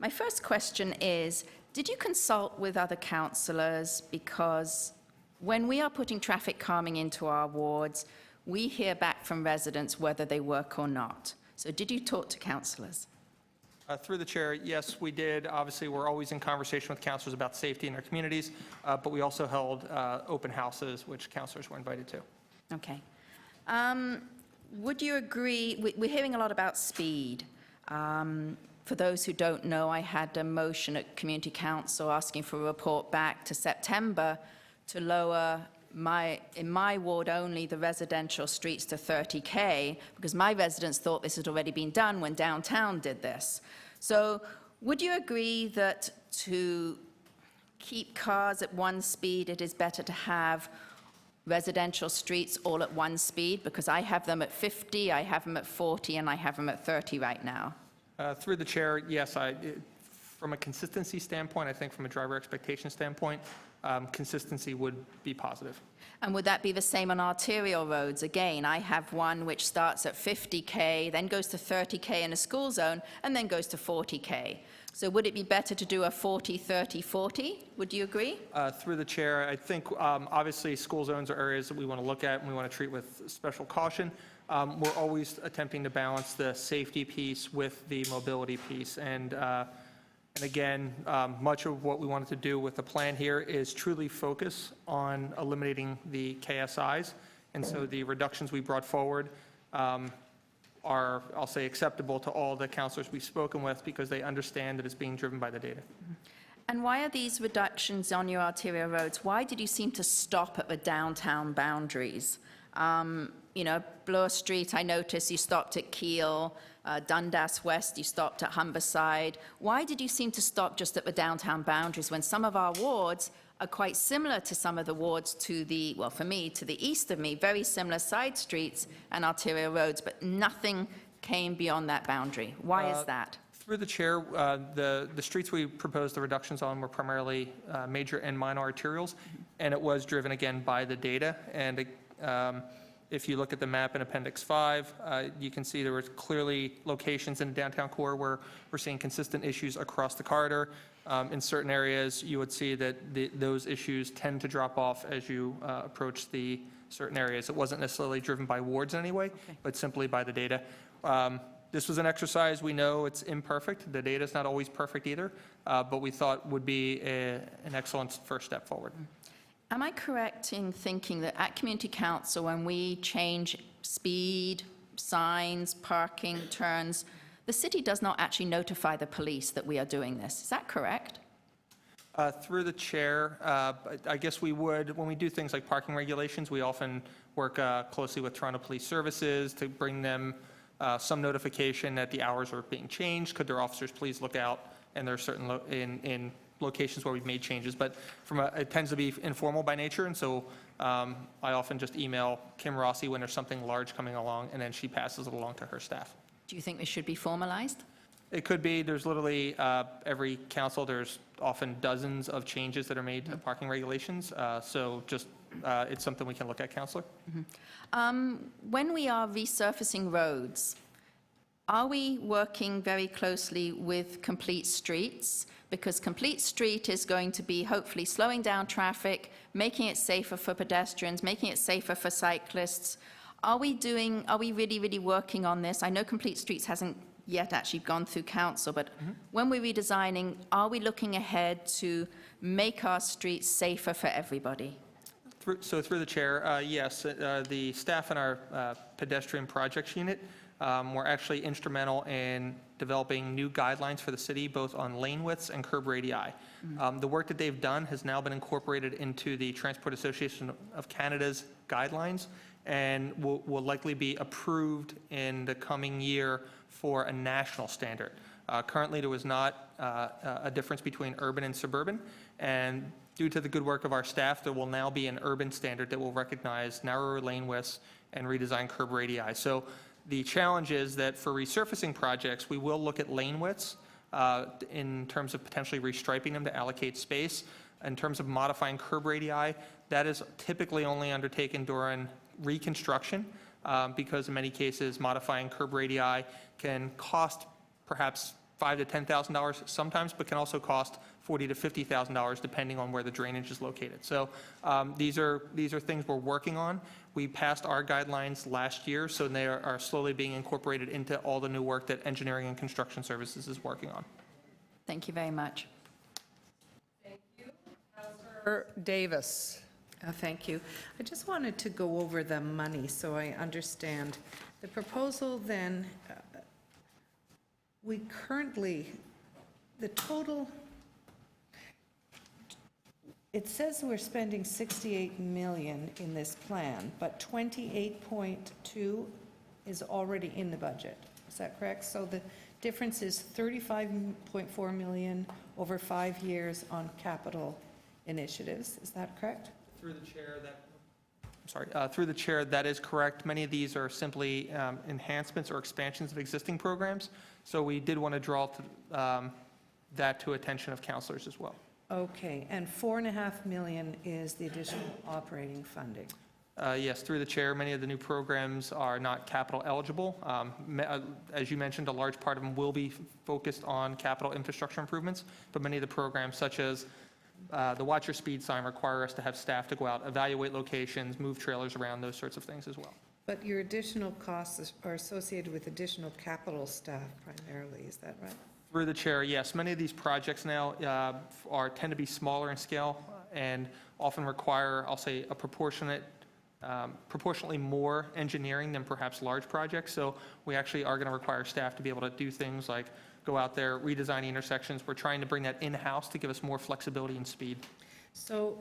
first question is, did you consult with other councillors? Because when we are putting traffic calming into our wards, we hear back from residents whether they work or not. So did you talk to councillors? Through the chair, yes, we did. Obviously, we're always in conversation with councillors about safety in our communities, but we also held open houses, which councillors were invited to. Okay. Would you agree, we're hearing a lot about speed. For those who don't know, I had a motion at Community Council asking for a report back to September to lower in my ward only, the residential streets to 30K, because my residents thought this had already been done when downtown did this. So would you agree that to keep cars at one speed, it is better to have residential streets all at one speed? Because I have them at 50, I have them at 40, and I have them at 30 right now. Through the chair, yes, from a consistency standpoint, I think from a driver expectation standpoint, consistency would be positive. And would that be the same on arterial roads? Again, I have one which starts at 50K, then goes to 30K in a school zone, and then goes to 40K. So would it be better to do a 40, 30, 40? Would you agree? Through the chair, I think obviously school zones are areas that we want to look at and we want to treat with special caution. We're always attempting to balance the safety piece with the mobility piece. And again, much of what we wanted to do with the plan here is truly focus on eliminating the KSIs. And so the reductions we brought forward are, I'll say, acceptable to all the councillors we've spoken with because they understand that it's being driven by the data. And why are these reductions on your arterial roads? Why did you seem to stop at the downtown boundaries? You know, Bloor Street, I noticed you stopped at Keele. Dundas West, you stopped at Humberside. Why did you seem to stop just at the downtown boundaries when some of our wards are quite similar to some of the wards to the, well, for me, to the east of me, very similar side streets and arterial roads, but nothing came beyond that boundary? Why is that? Through the chair, the streets we proposed the reductions on were primarily major and minor arterials, and it was driven again by the data. And if you look at the map in Appendix 5, you can see there were clearly locations in the downtown core where we're seeing consistent issues across the corridor. In certain areas, you would see that those issues tend to drop off as you approach the certain areas. It wasn't necessarily driven by wards in any way, but simply by the data. This was an exercise. We know it's imperfect. The data is not always perfect either, but we thought would be an excellent first step forward. Am I correct in thinking that at Community Council, when we change speed, signs, parking, turns, the city does not actually notify the police that we are doing this? Is that correct? Through the chair, I guess we would, when we do things like parking regulations, we often work closely with Toronto Police Services to bring them some notification that the hours are being changed. Could their officers please look out? And there are certain in locations where we've made changes, but it tends to be informal by nature, and so I often just email Kim Rossi when there's something large coming along, and then she passes it along to her staff. Do you think this should be formalized? It could be. There's literally, every council, there's often dozens of changes that are made to parking regulations. So just, it's something we can look at, Councillor. When we are resurfacing roads, are we working very closely with Complete Streets? Because Complete Street is going to be hopefully slowing down traffic, making it safer for pedestrians, making it safer for cyclists. Are we really, really working on this? I know Complete Streets hasn't yet actually gone through council, but when we're redesigning, are we looking ahead to make our streets safer for everybody? So through the chair, yes, the staff in our pedestrian projects unit were actually instrumental in developing new guidelines for the city, both on lane widths and curb radii. The work that they've done has now been incorporated into the Transport Association of Canada's guidelines and will likely be approved in the coming year for a national standard. Currently, there was not a difference between urban and suburban, and due to the good work of our staff, there will now be an urban standard that will recognize narrower lane widths and redesign curb radii. So the challenge is that for resurfacing projects, we will look at lane widths in terms of potentially restriping them to allocate space. In terms of modifying curb radii, that is typically only undertaken during reconstruction because in many cases, modifying curb radii can cost perhaps $5,000 to $10,000 sometimes, but can also cost $40,000 to $50,000 depending on where the drainage is located. So these are things we're working on. We passed our guidelines last year, so they are slowly being incorporated into all the new work that Engineering and Construction Services is working on. Thank you very much. Thank you. Councillor Davis. Thank you. I just wanted to go over the money so I understand. The proposal then, we currently, the total, it says we're spending 68 million in this plan, but 28.2 is already in the budget. Is that correct? So the difference is 35.4 million over 5 years on capital initiatives. Is that correct? Through the chair, through the chair, that is correct. Many of these are simply enhancements or expansions of existing programs. So we did want to draw that to attention of councillors as well. Okay, and 4.5 million is the additional operating funding. Yes, through the chair, many of the new programs are not capital eligible. As you mentioned, a large part of them will be focused on capital infrastructure improvements, but many of the programs, such as the Watch Your Speed sign, require us to have staff to go out, evaluate locations, move trailers around, those sorts of things as well. But your additional costs are associated with additional capital staff primarily, is that right? Through the chair, yes. Many of these projects now tend to be smaller in scale and often require, I'll say, a proportionately more engineering than perhaps large projects. So we actually are going to require staff to be able to do things like go out there, redesign intersections. We're trying to bring that in-house to give us more flexibility and speed. So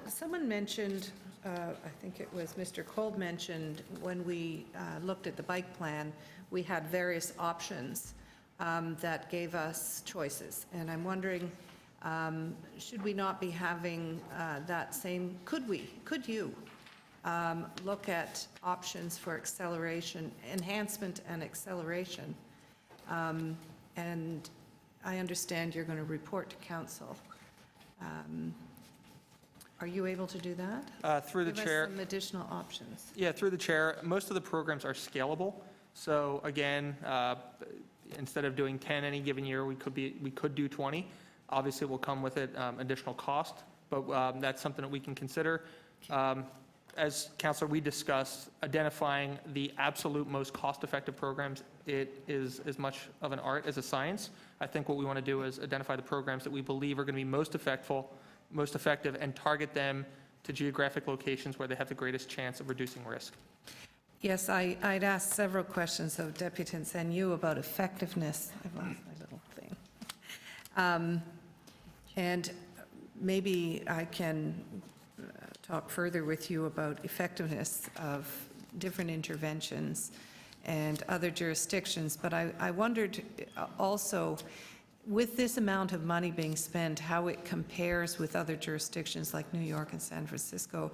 someone mentioned, I think it was Mr. Kolb mentioned, when we looked at the bike plan, we had various options that gave us choices. And I'm wondering, should we not be having that same, could you look at options for acceleration, enhancement and acceleration? And I understand you're going to report to council. Are you able to do that? Through the chair. Give us some additional options. Yeah, through the chair. Most of the programs are scalable. So again, instead of doing 10 any given year, we could do 20. Obviously, it will come with it additional cost, but that's something that we can consider. As Councillor, we discussed identifying the absolute most cost-effective programs. It is as much of an art as a science. I think what we want to do is identify the programs that we believe are going to be most effective, and target them to geographic locations where they have the greatest chance of reducing risk. Yes, I'd asked several questions of deputants and you about effectiveness. I've lost my little thing. And maybe I can talk further with you about effectiveness of different interventions and other jurisdictions, but I wondered also, with this amount of money being spent, how it compares with other jurisdictions like New York and San Francisco.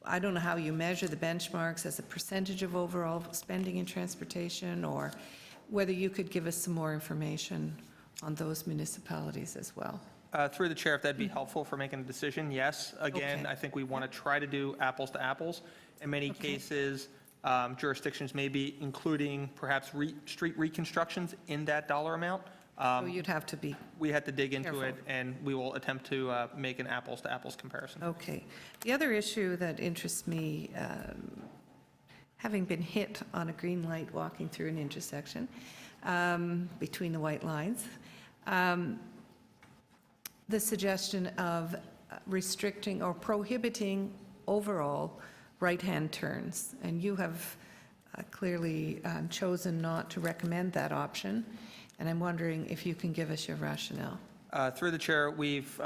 I don't know how you measure the benchmarks as a percentage of overall spending in transportation, or whether you could give us some more information on those municipalities as well. Through the chair, if that'd be helpful for making a decision, yes. Again, Okay. I think we want to try to do apples to apples. In many cases, jurisdictions may be including perhaps street reconstructions in that dollar amount. So you'd have to be, We had to dig into Careful. it, and we will attempt to make an apples to apples comparison. okay. The other issue that interests me, having been hit on a green light walking through an intersection between the white lines, the suggestion of restricting or prohibiting overall right-hand turns. And you have clearly chosen not to recommend that option. And I'm wondering if you can give us your rationale. Through the chair, we've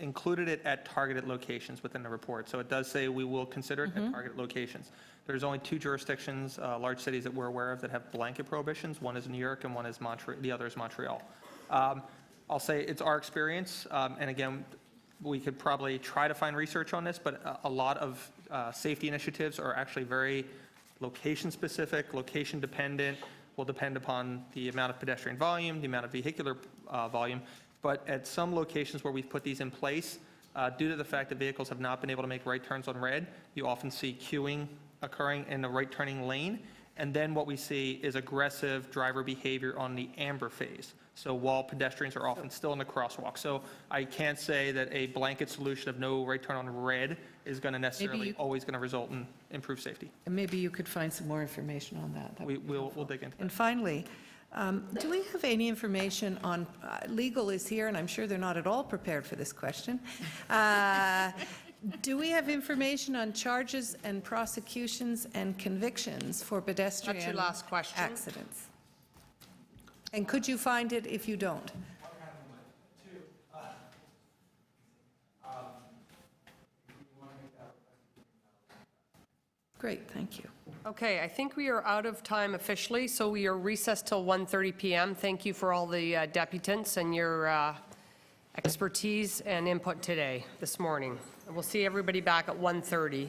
included it at targeted locations within the report. So it does say we will consider it at targeted locations. There's only 2 jurisdictions, large cities that we're aware of that have blanket prohibitions. One is New York and one is Montreal. The other is Montreal. I'll say it's our experience, and again, we could probably try to find research on this, but a lot of safety initiatives are actually very location-specific, location-dependent, will depend upon the amount of pedestrian volume, the amount of vehicular volume. But at some locations where we've put these in place, due to the fact that vehicles have not been able to make right turns on red, you often see queuing occurring in the right turning lane. And then what we see is aggressive driver behavior on the amber phase. So while pedestrians are often still in the crosswalk. So I can't say that a blanket solution of no right turn on red is going to necessarily always going to result in improved safety. And maybe you could find some more information on that. That would be We'll helpful. dig into that. And finally, do we have any information on, legal is here, and I'm sure they're not at all prepared for this question. Do we have information on charges and prosecutions and convictions for pedestrian That's your last question. accidents? And could you find it if you don't? Great, thank you. Okay, I think we are out of time officially, so we are recessed till 1:30 p.m. Thank you for all the deputants and your expertise and input today, this morning. And we'll see everybody back at 1:30.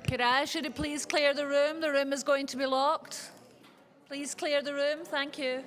Could I ask you to please clear the room? The room is going to be locked. Please clear the room. Thank you.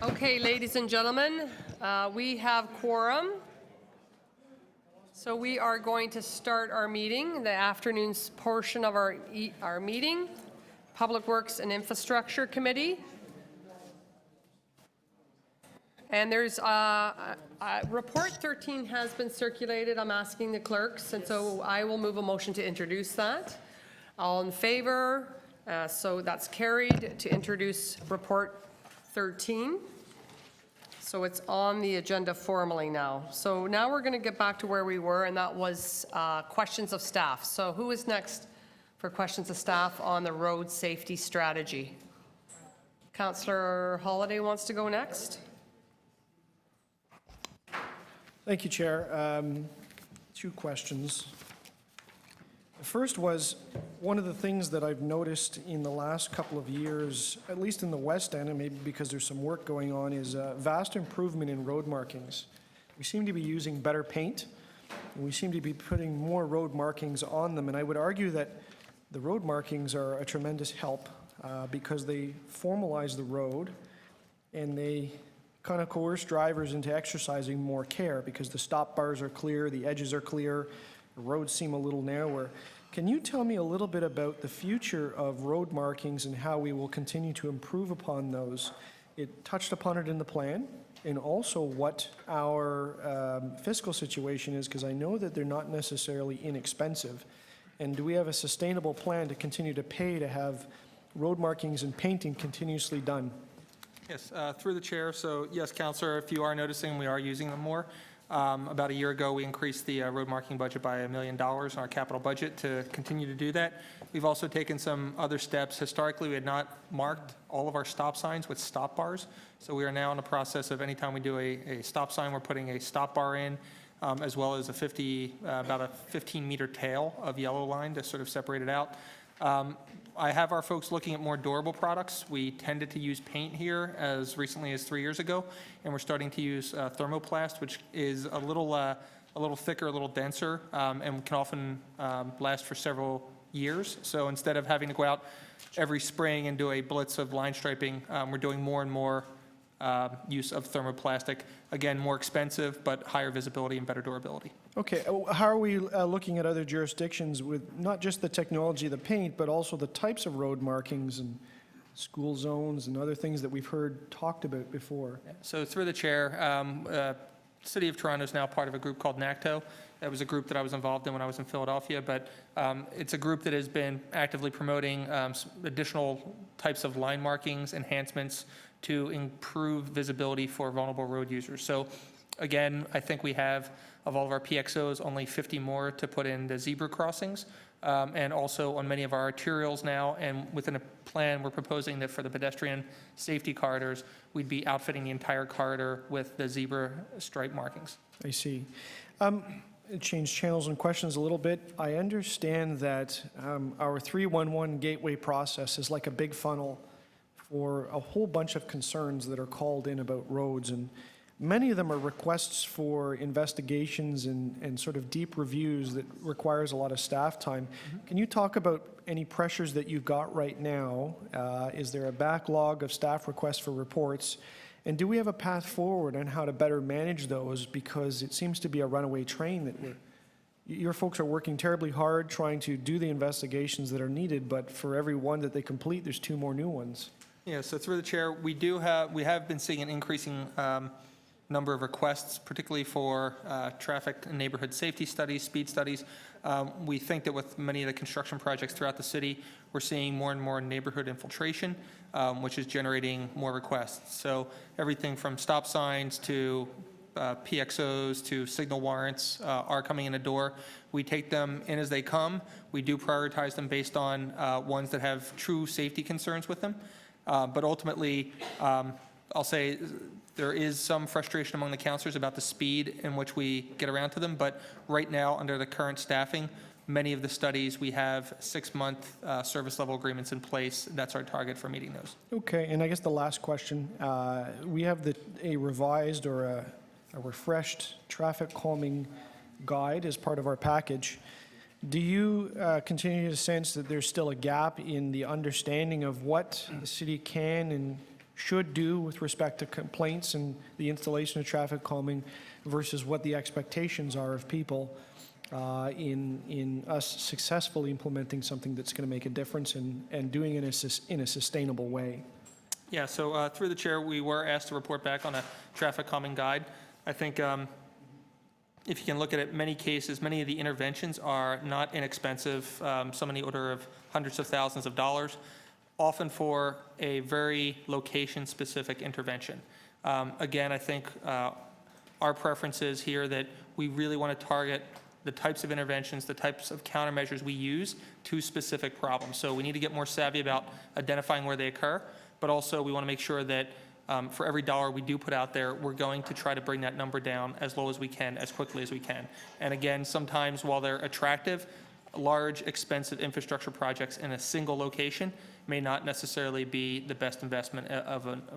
Okay, ladies and gentlemen, we have quorum. So we are going to start our meeting, the afternoon's portion of our meeting, Public Works and Infrastructure Committee. And there's report 13 has been circulated. I'm asking the clerks, and so I will move a motion to introduce that. All in favor? So that's carried to introduce report 13. So it's on the agenda formally now. So now we're going to get back to where we were, and that was questions of staff. So who is next for questions of staff on the road safety strategy? Councillor Holliday wants to go next. Thank you, Chair. 2 questions. The first was, one of the things that I've noticed in the last couple of years, at least in the West End, and maybe because there's some work going on, is a vast improvement in road markings. We seem to be using better paint, and we seem to be putting more road markings on them, and I would argue that the road markings are a tremendous help because they formalize the road, and they kind of coerce drivers into exercising more care because the stop bars are clear, the edges are clear, the roads seem a little narrower. Can you tell me a little bit about the future of road markings and how we will continue to improve upon those? It touched upon it in the plan, and also what our fiscal situation is, because I know that they're not necessarily inexpensive. And do we have a sustainable plan to continue to pay to have road markings and painting continuously done? Yes, through the chair. So yes, Councillor, if you are noticing, we are using them more. About a year ago, we increased the road marking budget by $1 million in our capital budget to continue to do that. We've also taken some other steps. Historically, we had not marked all of our stop signs with stop bars. So we are now in the process of anytime we do a stop sign, we're putting a stop bar in, as well as about a 15-meter tail of yellow line to sort of separate it out. I have our folks looking at more durable products. We tended to use paint here as recently as 3 years ago, and we're starting to use thermoplast, which is a little thicker, a little denser, and can often last for several years. So instead of having to go out every spring and do a blitz of line striping, we're doing more and more use of thermoplastic. Again, more expensive, but higher visibility and better durability. Okay, how are we looking at other jurisdictions with not just the technology of the paint, but also the types of road markings and school zones and other things that we've heard talked about before? So through the chair, City of Toronto is now part of a group called NACTO. That was a group that I was involved in when I was in Philadelphia, but it's a group that has been actively promoting additional types of line markings, enhancements to improve visibility for vulnerable road users. So again, I think we have, of all of our PXOs, only 50 more to put in the zebra crossings, and also on many of our arterials now, and within a plan, we're proposing that for the pedestrian safety corridors, we'd be outfitting the entire corridor with the zebra stripe markings. I see. Change channels and questions a little bit. I understand that our 311 gateway process is like a big funnel for a whole bunch of concerns that are called in about roads, and many of them are requests for investigations and sort of deep reviews that requires a lot of staff time. Can you talk about any pressures that you've got right now? Is there a backlog of staff requests for reports? And do we have a path forward on how to better manage those? Because it seems to be a runaway train that your folks are working terribly hard trying to do the investigations that are needed, but for every one that they complete, there's 2 more new ones. Yeah, so through the chair, we have been seeing an increasing number of requests, particularly for traffic and neighborhood safety studies, speed studies. We think that with many of the construction projects throughout the city, we're seeing more and more neighborhood infiltration, which is generating more requests. So everything from stop signs to PXOs to signal warrants are coming in the door. We take them in as they come. We do prioritize them based on ones that have true safety concerns with them. But ultimately, I'll say there is some frustration among the councillors about the speed in which we get around to them. But right now, under the current staffing, many of the studies, we have 6-month service level agreements in place. That's our target for meeting those. Okay, and I guess the last question, we have a revised or a refreshed traffic calming guide as part of our package. Do you continue to sense that there's still a gap in the understanding of what the city can and should do with respect to complaints and the installation of traffic calming versus what the expectations are of people in us successfully implementing something that's going to make a difference and doing it in a sustainable way. Yeah, so through the chair, we were asked to report back on a traffic calming guide. I think if you can look at it, many cases, many of the interventions are not inexpensive, some in the order of hundreds of thousands of dollars, often for a very location-specific intervention. Again, I think our preference is here that we really want to target the types of interventions, the types of countermeasures we use to specific problems. So we need to get more savvy about identifying where they occur, but also we want to make sure that for every dollar we do put out there, we're going to try to bring that number down as low as we can, as quickly as we can. And again, sometimes while they're attractive, large, expensive infrastructure projects in a single location may not necessarily be the best investment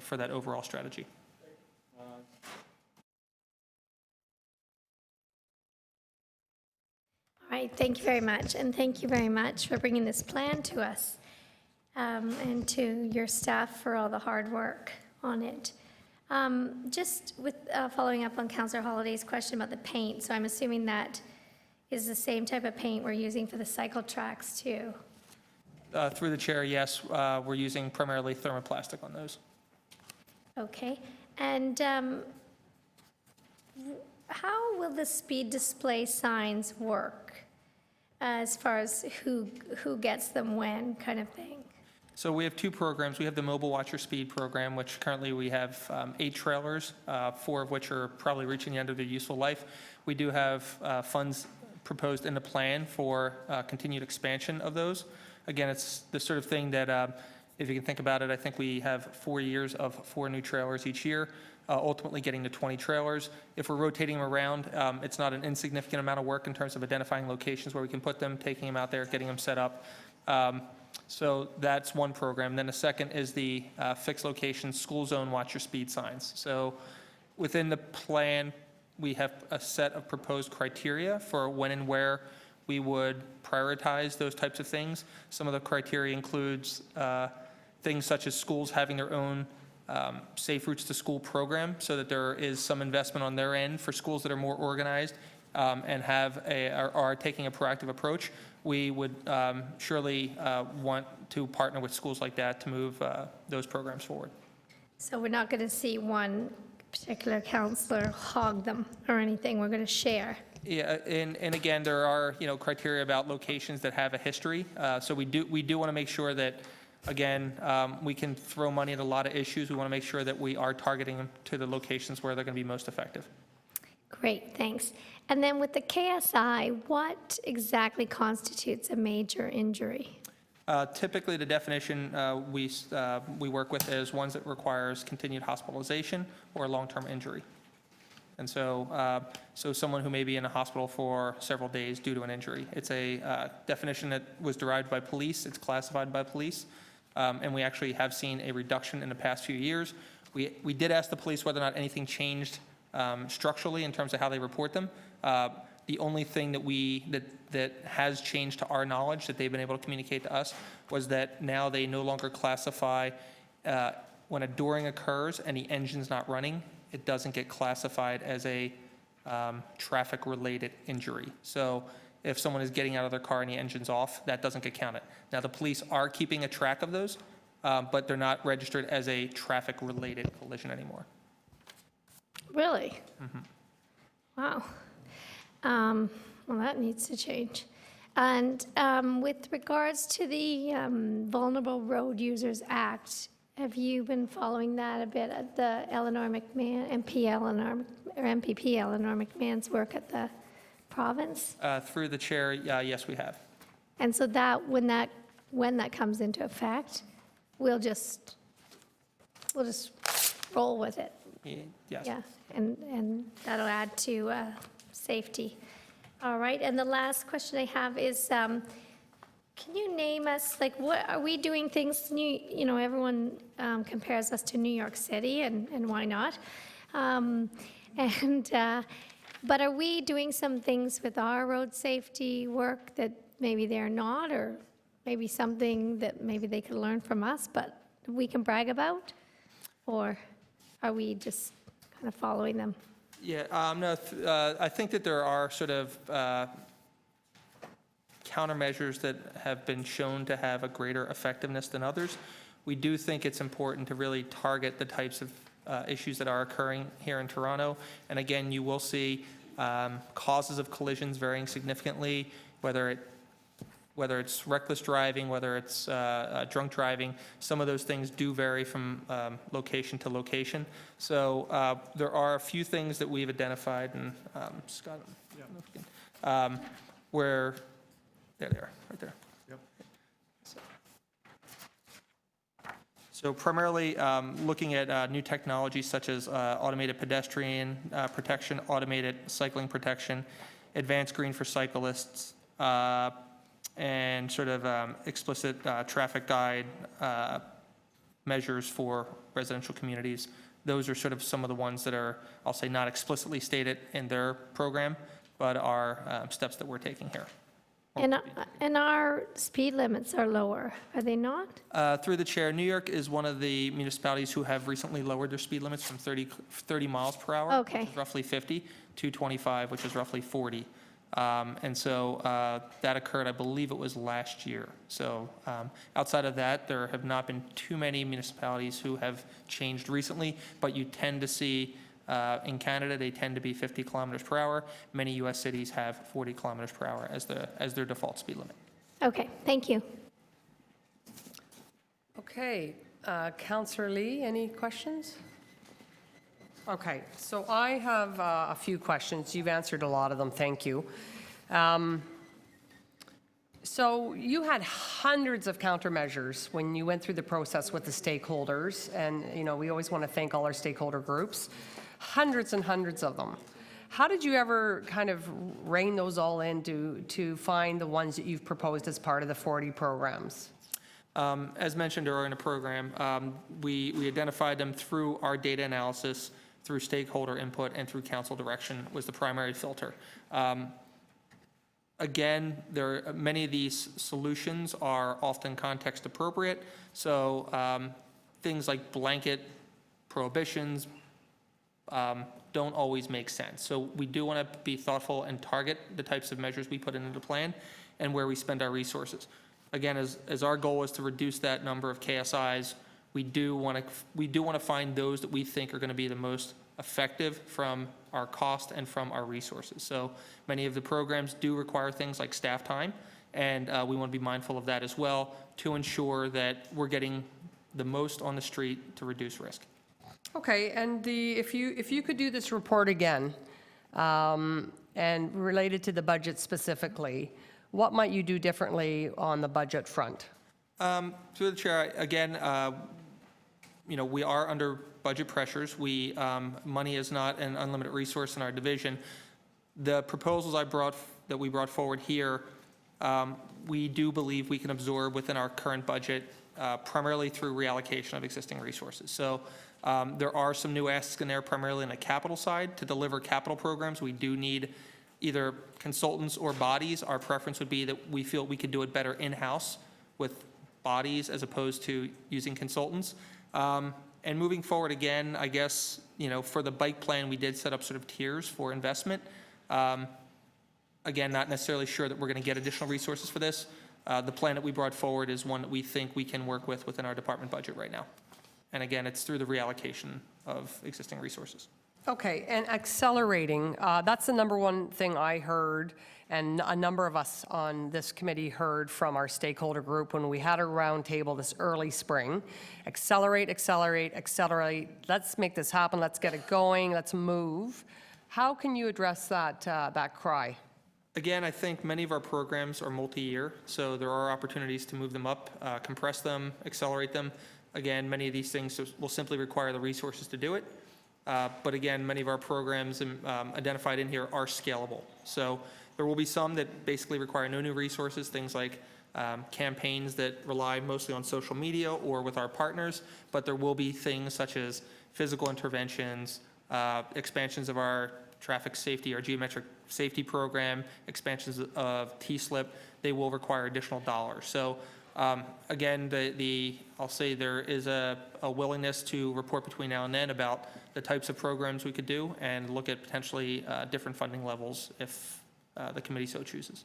for that overall strategy. All right, thank you very much, and thank you very much for bringing this plan to us, and to your staff for all the hard work on it. Just with following up on Councillor Holliday's question about the paint, so I'm assuming that is the same type of paint we're using for the cycle tracks too? Through the chair, yes, we're using primarily thermoplastic on those. Okay, and how will the speed display signs work as far as who gets them when kind of thing? So we have two programs. We have the Mobile Watch Your Speed program, which currently we have 8 trailers, 4 of which are probably reaching the end of their useful life. We do have funds proposed in the plan for continued expansion of those. Again, it's the sort of thing that, if you can think about it, I think we have 4 years of 4 new trailers each year, ultimately getting to 20 trailers. If we're rotating them around, it's not an insignificant amount of work in terms of identifying locations where we can put them, taking them out there, getting them set up. So that's one program. Then the second is the fixed location school zone watch your speed signs. So within the plan, we have a set of proposed criteria for when and where we would prioritize those types of things. Some of the criteria includes things such as schools having their own Safe Routes to School program, so that there is some investment on their end for schools that are more organized and are taking a proactive approach. We would surely want to partner with schools like that to move those programs forward. So we're not going to see one particular counselor hog them or anything. We're going to share. Yeah, and again, there are criteria about locations that have a history. So we do want to make sure that, again, we can throw money at a lot of issues. We want to make sure that we are targeting them to the locations where they're going to be most effective. Great, thanks. And then with the KSI, what exactly constitutes a major injury? Typically, the definition we work with is ones that requires continued hospitalization or long-term injury. And so, someone who may be in a hospital for several days due to an injury. It's a definition that was derived by police. It's classified by police. And we actually have seen a reduction in the past few years. We did ask the police whether or not anything changed structurally in terms of how they report them. The only thing that has changed to our knowledge that they've been able to communicate to us was that now they no longer classify when a dooring occurs and the engine's not running, it doesn't get classified as a traffic-related injury. So if someone is getting out of their car and the engine's off, that doesn't get counted. Now, the police are keeping a track of those, but they're not registered as a traffic-related collision anymore. Really? Wow. Well, that needs to change. And with regards to the Vulnerable Road Users Act, have you been following that a bit at the Eleanor McMahon, MPP Eleanor McMahon's work at the province? Through the chair, yes, we have. And so that when that comes into effect, we'll just roll with it. Yes. Yeah, and that'll add to safety. All right, and the last question I have is, can you name us, like, what are we doing things, everyone compares us to New York City, and why not? But are we doing some things with our road safety work that maybe they're not, or maybe something that maybe they could learn from us, but we can brag about? Or are we just kind of following them? Yeah, no, I think that there are sort of countermeasures that have been shown to have a greater effectiveness than others. We do think it's important to really target the types of issues that are occurring here in Toronto. And again, you will see causes of collisions varying significantly, whether it's reckless driving, whether it's drunk driving. Some of those things do vary from location to location. So there are a few things that we've identified, and Scott, where, there they are, right there. Yep. So primarily looking at new technologies such as automated pedestrian protection, automated cycling protection, advanced green for cyclists, and sort of explicit traffic guide measures for residential communities. Those are sort of some of the ones that are, I'll say, not explicitly stated in their program, but are steps that we're taking here. And our speed limits are lower, are they not? Through the chair, New York is one of the municipalities who have recently lowered their speed limits from 30 miles per hour, Okay. which is roughly 50, to 25, which is roughly 40. And so that occurred, I believe it was last year. So outside of that, there have not been too many municipalities who have changed recently, but you tend to see in Canada, they tend to be 50 kilometers per hour. Many U.S. cities have 40 kilometers per hour as their default speed limit. Okay, thank you. Okay, Councillor Lee, any questions? Okay, so I have a few questions. You've answered a lot of them, thank you. So you had hundreds of countermeasures when you went through the process with the stakeholders, and we always want to thank all our stakeholder groups. Hundreds and hundreds of them. How did you ever kind of rein those all in to find the ones that you've proposed as part of the 40 programs? As mentioned earlier in the program, we identified them through our data analysis, through stakeholder input, and through council direction was the primary filter. Again, many of these solutions are often context appropriate, so things like blanket prohibitions don't always make sense. So we do want to be thoughtful and target the types of measures we put into the plan and where we spend our resources. Again, as our goal is to reduce that number of KSIs, we do want to find those that we think are going to be the most effective from our cost and from our resources. So many of the programs do require things like staff time, and we want to be mindful of that as well to ensure that we're getting the most on the street to reduce risk. Okay, and if you could do this report again, and related to the budget specifically, what might you do differently on the budget front? Through the chair, again, we are under budget pressures. Money is not an unlimited resource in our division. The proposals that we brought forward here, we do believe we can absorb within our current budget, primarily through reallocation of existing resources. So there are some new asks in there, primarily in the capital side. To deliver capital programs, we do need either consultants or bodies. Our preference would be that we feel we could do it better in-house with bodies as opposed to using consultants. And moving forward again, I guess, for the bike plan, we did set up sort of tiers for investment. Again, not necessarily sure that we're going to get additional resources for this. The plan that we brought forward is one that we think we can work with within our department budget right now. And again, it's through the reallocation of existing resources. Okay, and accelerating, that's the number one thing I heard, and a number of us on this committee heard from our stakeholder group when we had a roundtable this early spring. Accelerate, accelerate, accelerate. Let's make this happen. Let's get it going. Let's move. How can you address that cry? Again, I think many of our programs are multi-year, so there are opportunities to move them up, compress them, accelerate them. Again, many of these things will simply require the resources to do it. But again, many of our programs identified in here are scalable. So there will be some that basically require no new resources, things like campaigns that rely mostly on social media or with our partners, but there will be things such as physical interventions, expansions of our traffic safety, our geometric safety program, expansions of T-SLIP. They will require additional dollars. So Again, I'll say there is a willingness to report between now and then about the types of programs we could do and look at potentially different funding levels if the committee so chooses.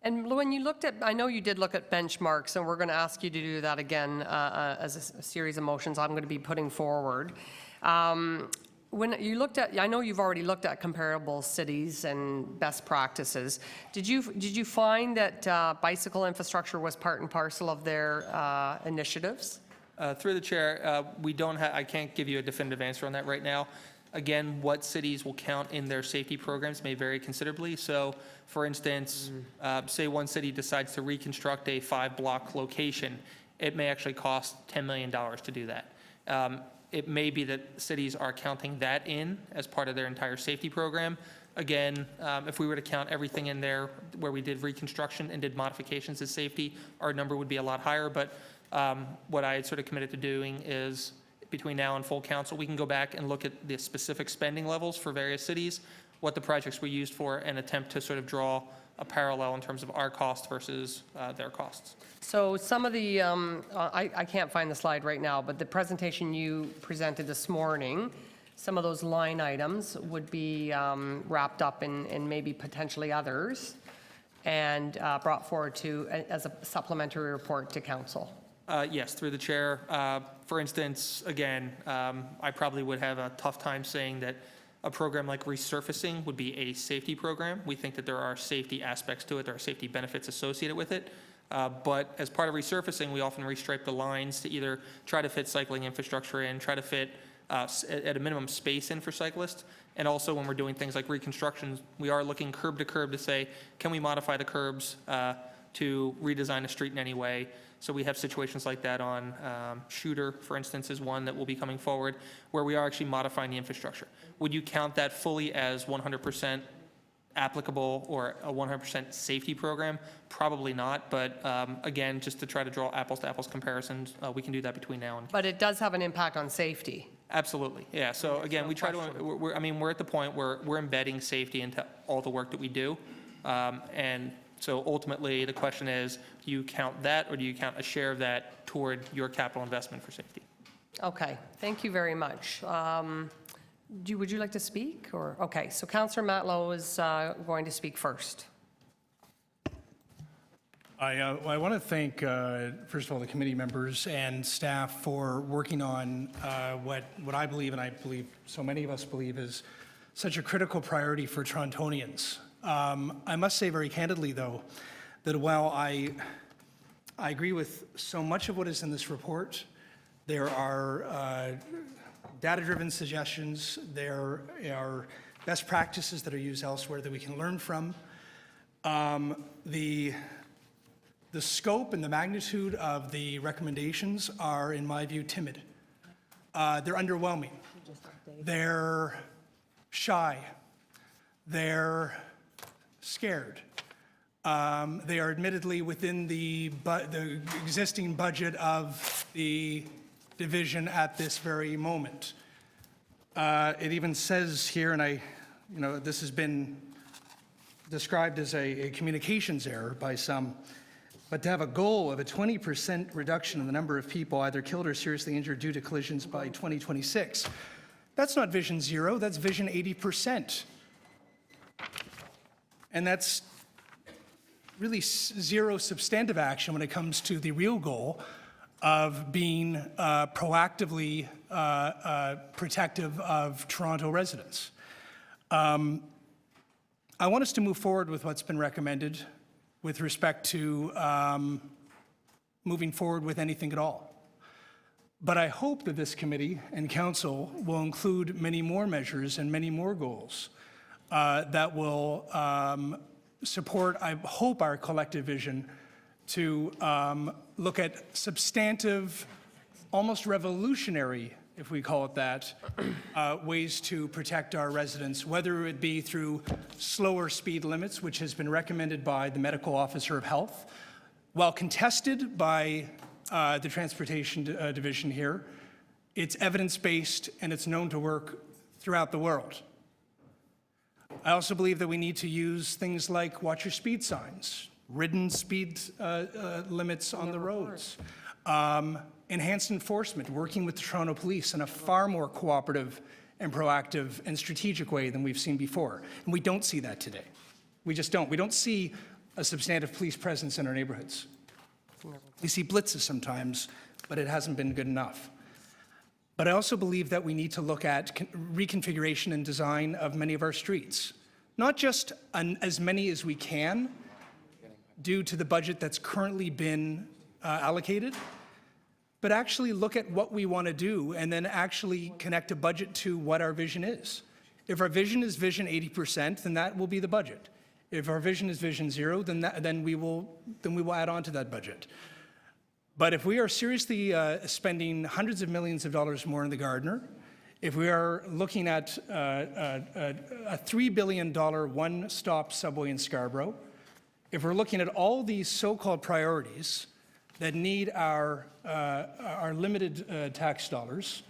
And when you looked at, I know you did look at benchmarks, and we're going to ask you to do that again as a series of motions I'm going to be putting forward. When you looked at, I know you've already looked at comparable cities and best practices. Did you find that bicycle infrastructure was part and parcel of their initiatives? Through the chair, I can't give you a definitive answer on that right now. Again, what cities will count in their safety programs may vary considerably. So, for instance, say one city decides to reconstruct a 5-block location, it may actually cost $10 million to do that. It may be that cities are counting that in as part of their entire safety program. Again, if we were to count everything in there where we did reconstruction and did modifications as safety, our number would be a lot higher. But what I had sort of committed to doing is, between now and full council, we can go back and look at the specific spending levels for various cities, what the projects were used for, and attempt to sort of draw a parallel in terms of our costs versus their costs. So some of the, I can't find the slide right now, but the presentation you presented this morning, some of those line items would be wrapped up in maybe potentially others and brought forward as a supplementary report to council. Yes, through the chair. For instance, again, I probably would have a tough time saying that a program like resurfacing would be a safety program. We think that there are safety aspects to it, there are safety benefits associated with it. But as part of resurfacing, we often restripe the lines to either try to fit cycling infrastructure in, try to fit at a minimum space in for cyclists. And also when we're doing things like reconstructions, we are looking curb to curb to say, can we modify the curbs to redesign the street in any way? So we have situations like that on Shooter, for instance, is one that will be coming forward, where we are actually modifying the infrastructure. Would you count that fully as 100% applicable or a 100% safety program? Probably not, but again, just to try to draw apples to apples comparisons, we can do that between now and. But it does have an impact on safety. Absolutely, yeah. So again, we try to, we're at the point where we're embedding safety into all the work that we do. And so ultimately, the question is, do you count that or do you count a share of that toward your capital investment for safety? Okay, thank you very much. Would you like to speak? Or okay, so Councillor Matlow is going to speak first. I want to thank, first of all, the committee members and staff for working on what I believe, and I believe so many of us believe, is such a critical priority for Torontonians. I must say very candidly, though, that while I agree with so much of what is in this report, there are data-driven suggestions, there are best practices that are used elsewhere that we can learn from. The scope and the magnitude of the recommendations are, in my view, timid. They're underwhelming. They're shy. They're scared. They are admittedly within the existing budget of the division at this very moment. It even says here, and this has been described as a communications error by some, but to have a goal of a 20% reduction in the number of people either killed or seriously injured due to collisions by 2026, that's not Vision Zero, that's Vision 80%. And that's really zero substantive action when it comes to the real goal of being proactively protective of Toronto residents. I want us to move forward with what's been recommended with respect to moving forward with anything at all. But I hope that this committee and council will include many more measures and many more goals that will support, I hope, our collective vision to look at substantive, almost revolutionary, if we call it that, ways to protect our residents, whether it be through slower speed limits, which has been recommended by the medical officer of health, while contested by the transportation division here. It's evidence-based and it's known to work throughout the world. I also believe that we need to use things like watch your speed signs, ridden speed limits on the roads, enhanced enforcement, working with the Toronto Police in a far more cooperative and proactive and strategic way than we've seen before. And we don't see that today. We just don't. We don't see a substantive police presence in our neighborhoods. We see blitzes sometimes, but it hasn't been good enough. But I also believe that we need to look at reconfiguration and design of many of our streets. Not just as many as we can due to the budget that's currently been allocated, but actually look at what we want to do and then actually connect a budget to what our vision is. If our vision is vision 80%, then that will be the budget. If our vision is vision 0, then we will add on to that budget. But if we are seriously spending hundreds of millions of dollars more in the Gardiner, if we are looking at a $3 billion one-stop subway in Scarborough, if we're looking at all these so-called priorities that need our limited tax dollars,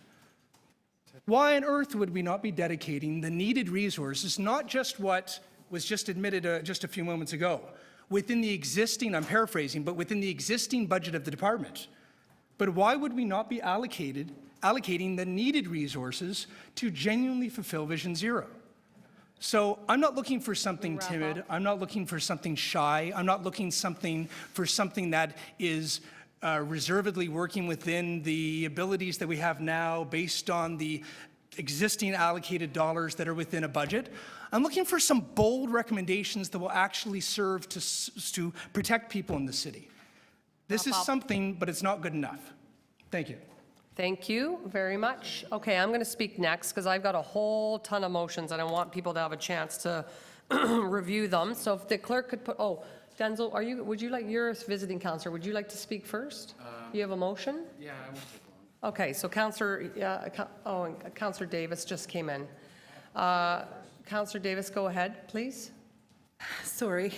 why on earth would we not be dedicating the needed resources, not just what was just admitted just a few moments ago, within the existing, I'm paraphrasing, but within the existing budget of the department? But why would we not be allocating the needed resources to genuinely fulfill Vision Zero? So I'm not looking for something timid. I'm not looking for something shy. I'm not looking for something that is reservedly working within the abilities that we have now based on the existing allocated dollars that are within a budget. I'm looking for some bold recommendations that will actually serve to protect people in the city. This is something, but it's not good enough. Thank you. Thank you very much. Okay, I'm going to speak next because I've got a whole ton of motions and I want people to have a chance to review them. So if the clerk could put, Denzel, you're a visiting councillor, would you like to speak first? You have a motion? Yeah, I won't take long. Okay, so Councillor Davis just came in. Councillor Davis, go ahead, please. Sorry.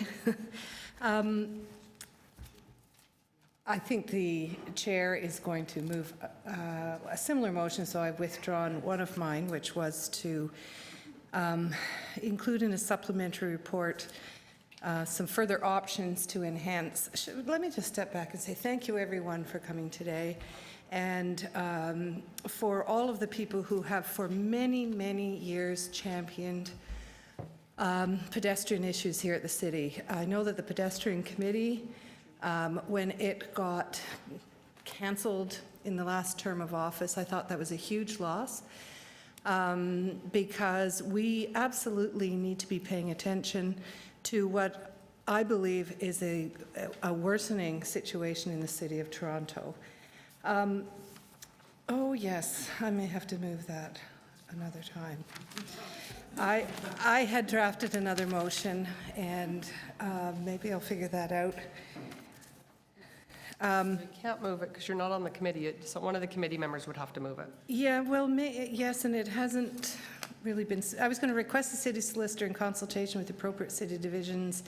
I think the chair is going to move a similar motion, so I've withdrawn one of mine, which was to include in a supplementary report some further options to enhance. Let me just step back and say thank you, everyone, for coming today, and for all of the people who have for many, many years championed pedestrian issues here at the city. I know that the pedestrian committee, when it got cancelled in the last term of office, I thought that was a huge loss because we absolutely need to be paying attention to what I believe is a worsening situation in the City of Toronto. Oh yes, I may have to move that another time. I had drafted another motion, and maybe I'll figure that out. You can't move it because you're not on the committee. So one of the committee members would have to move it. Yeah, well, yes, and it hasn't really been. I was going to request the city solicitor in consultation with appropriate city divisions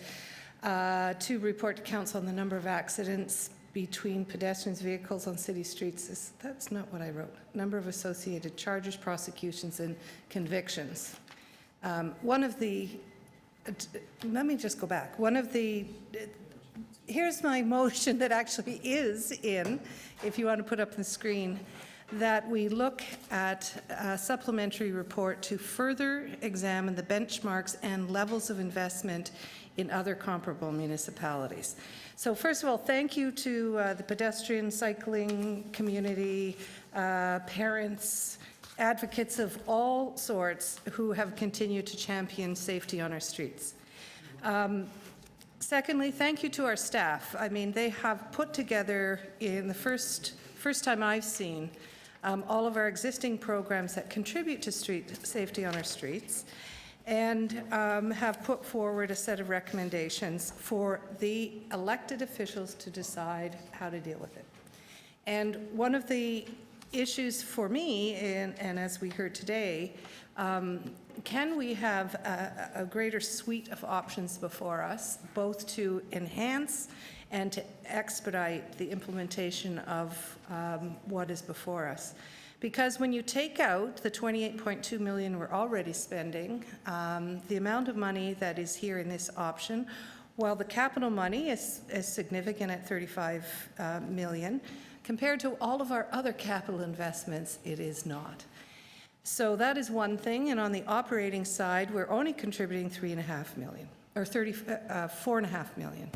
to report to council on the number of accidents between pedestrians, vehicles on city streets. That's not what I wrote. Number of associated charges, prosecutions, and convictions. Let me just go back. Here's my motion that actually is in, if you want to put up the screen, that we look at a supplementary report to further examine the benchmarks and levels of investment in other comparable municipalities. So first of all, thank you to the pedestrian cycling community, parents, advocates of all sorts who have continued to champion safety on our streets. Secondly, thank you to our staff. I mean, they have put together, in the first time I've seen, all of our existing programs that contribute to street safety on our streets, and have put forward a set of recommendations for the elected officials to decide how to deal with it. And one of the issues for me, and as we heard today, can we have a greater suite of options before us, both to enhance and to expedite the implementation of what is before us? Because when you take out the $28.2 million we're already spending, the amount of money that is here in this option, While the capital money is significant at 35 million, compared to all of our other capital investments, it is not. So that is one thing, and on the operating side, we're only contributing 3.5 million, or 4.5 million.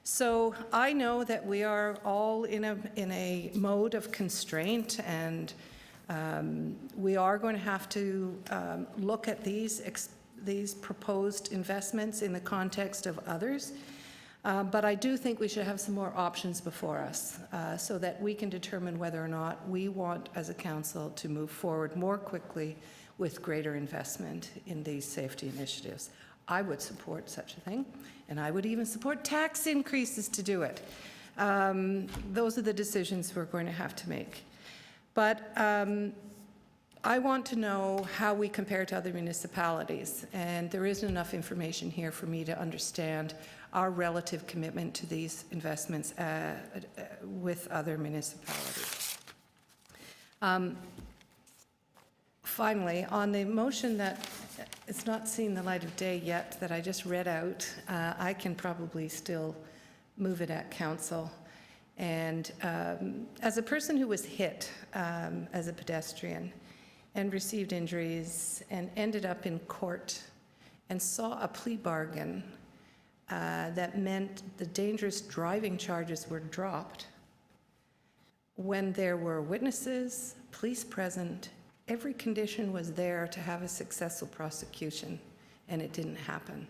So I know that we are all in a mode of constraint, and we are going to have to look at these proposed investments in the context of others. But I do think we should have some more options before us so that we can determine whether or not we want, as a council, to move forward more quickly with greater investment in these safety initiatives. I would support such a thing, and I would even support tax increases to do it. Those are the decisions we're going to have to make. But I want to know how we compare to other municipalities, and there isn't enough information here for me to understand our relative commitment to these investments with other municipalities. Finally, on the motion that it's not seen the light of day yet that I just read out, I can probably still move it at council. And as a person who was hit as a pedestrian and received injuries and ended up in court and saw a plea bargain that meant the dangerous driving charges were dropped, when there were witnesses, police present, every condition was there to have a successful prosecution, and it didn't happen.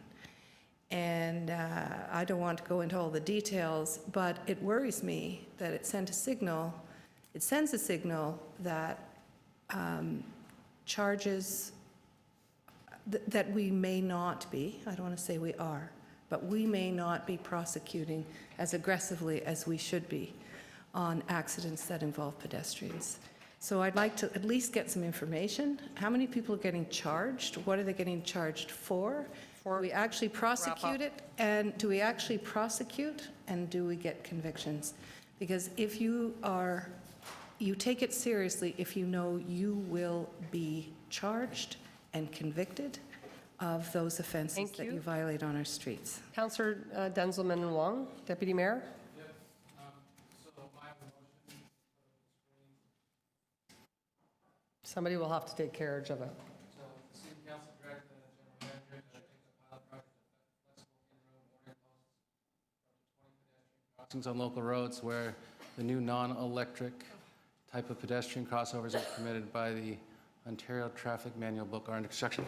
And I don't want to go into all the details, but it worries me that it sends a signal that charges that we may not be, I don't want to say we are, but we may not be prosecuting as aggressively as we should be on accidents that involve pedestrians. So I'd like to at least get some information. How many people are getting charged? What are they getting charged for? Do we actually prosecute it? And do we actually prosecute? And do we get convictions? Because if you take it seriously if you know you will be charged and convicted of those offenses that you violate on our streets. Councillor Denzelman Wong, Deputy Mayor. Somebody will have to take carriage of it. Crossings on local roads where the new non-electric type of pedestrian crossovers are permitted by the Ontario Traffic Manual Book are under construction.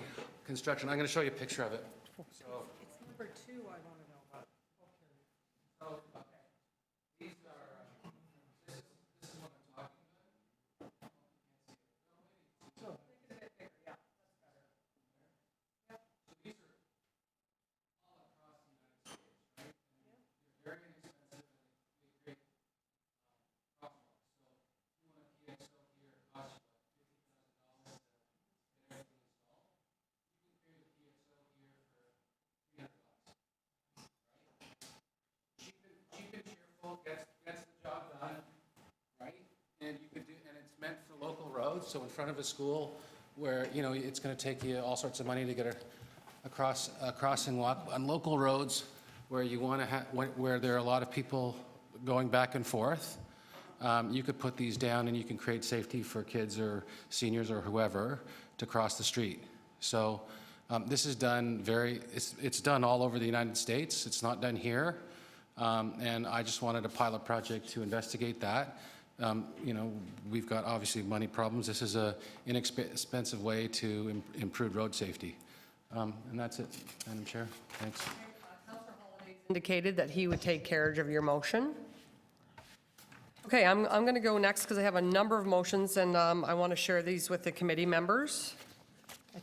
I'm going to show you a picture of it. So, it's number 2 I want to know about. these are, this is what I'm talking about. So, these are all across the United States, right? And they're very inexpensive and they create crosswalks. So, if you want a PXO here, it costs you like $50,000 to get everything installed. You can create a PXO here for $300, right? Cheap and cheerful, gets the job done, right? And you could do, and it's meant for local roads. So in front of a school, where it's going to take you all sorts of money to get a crossing walk on local roads, where you want to where there are a lot of people going back and forth. You could put these down, and you can create safety for kids or seniors or whoever to cross the street. So this is done it's done all over the United States. It's not done here. And I just wanted a pilot project to investigate that. We've got obviously money problems. This is an inexpensive way to improve road safety. And that's it, Madam Chair. Thanks. Councillor Holloway indicated that he would take carriage of your motion. Okay, I'm going to go next because I have a number of motions, and I want to share these with the committee members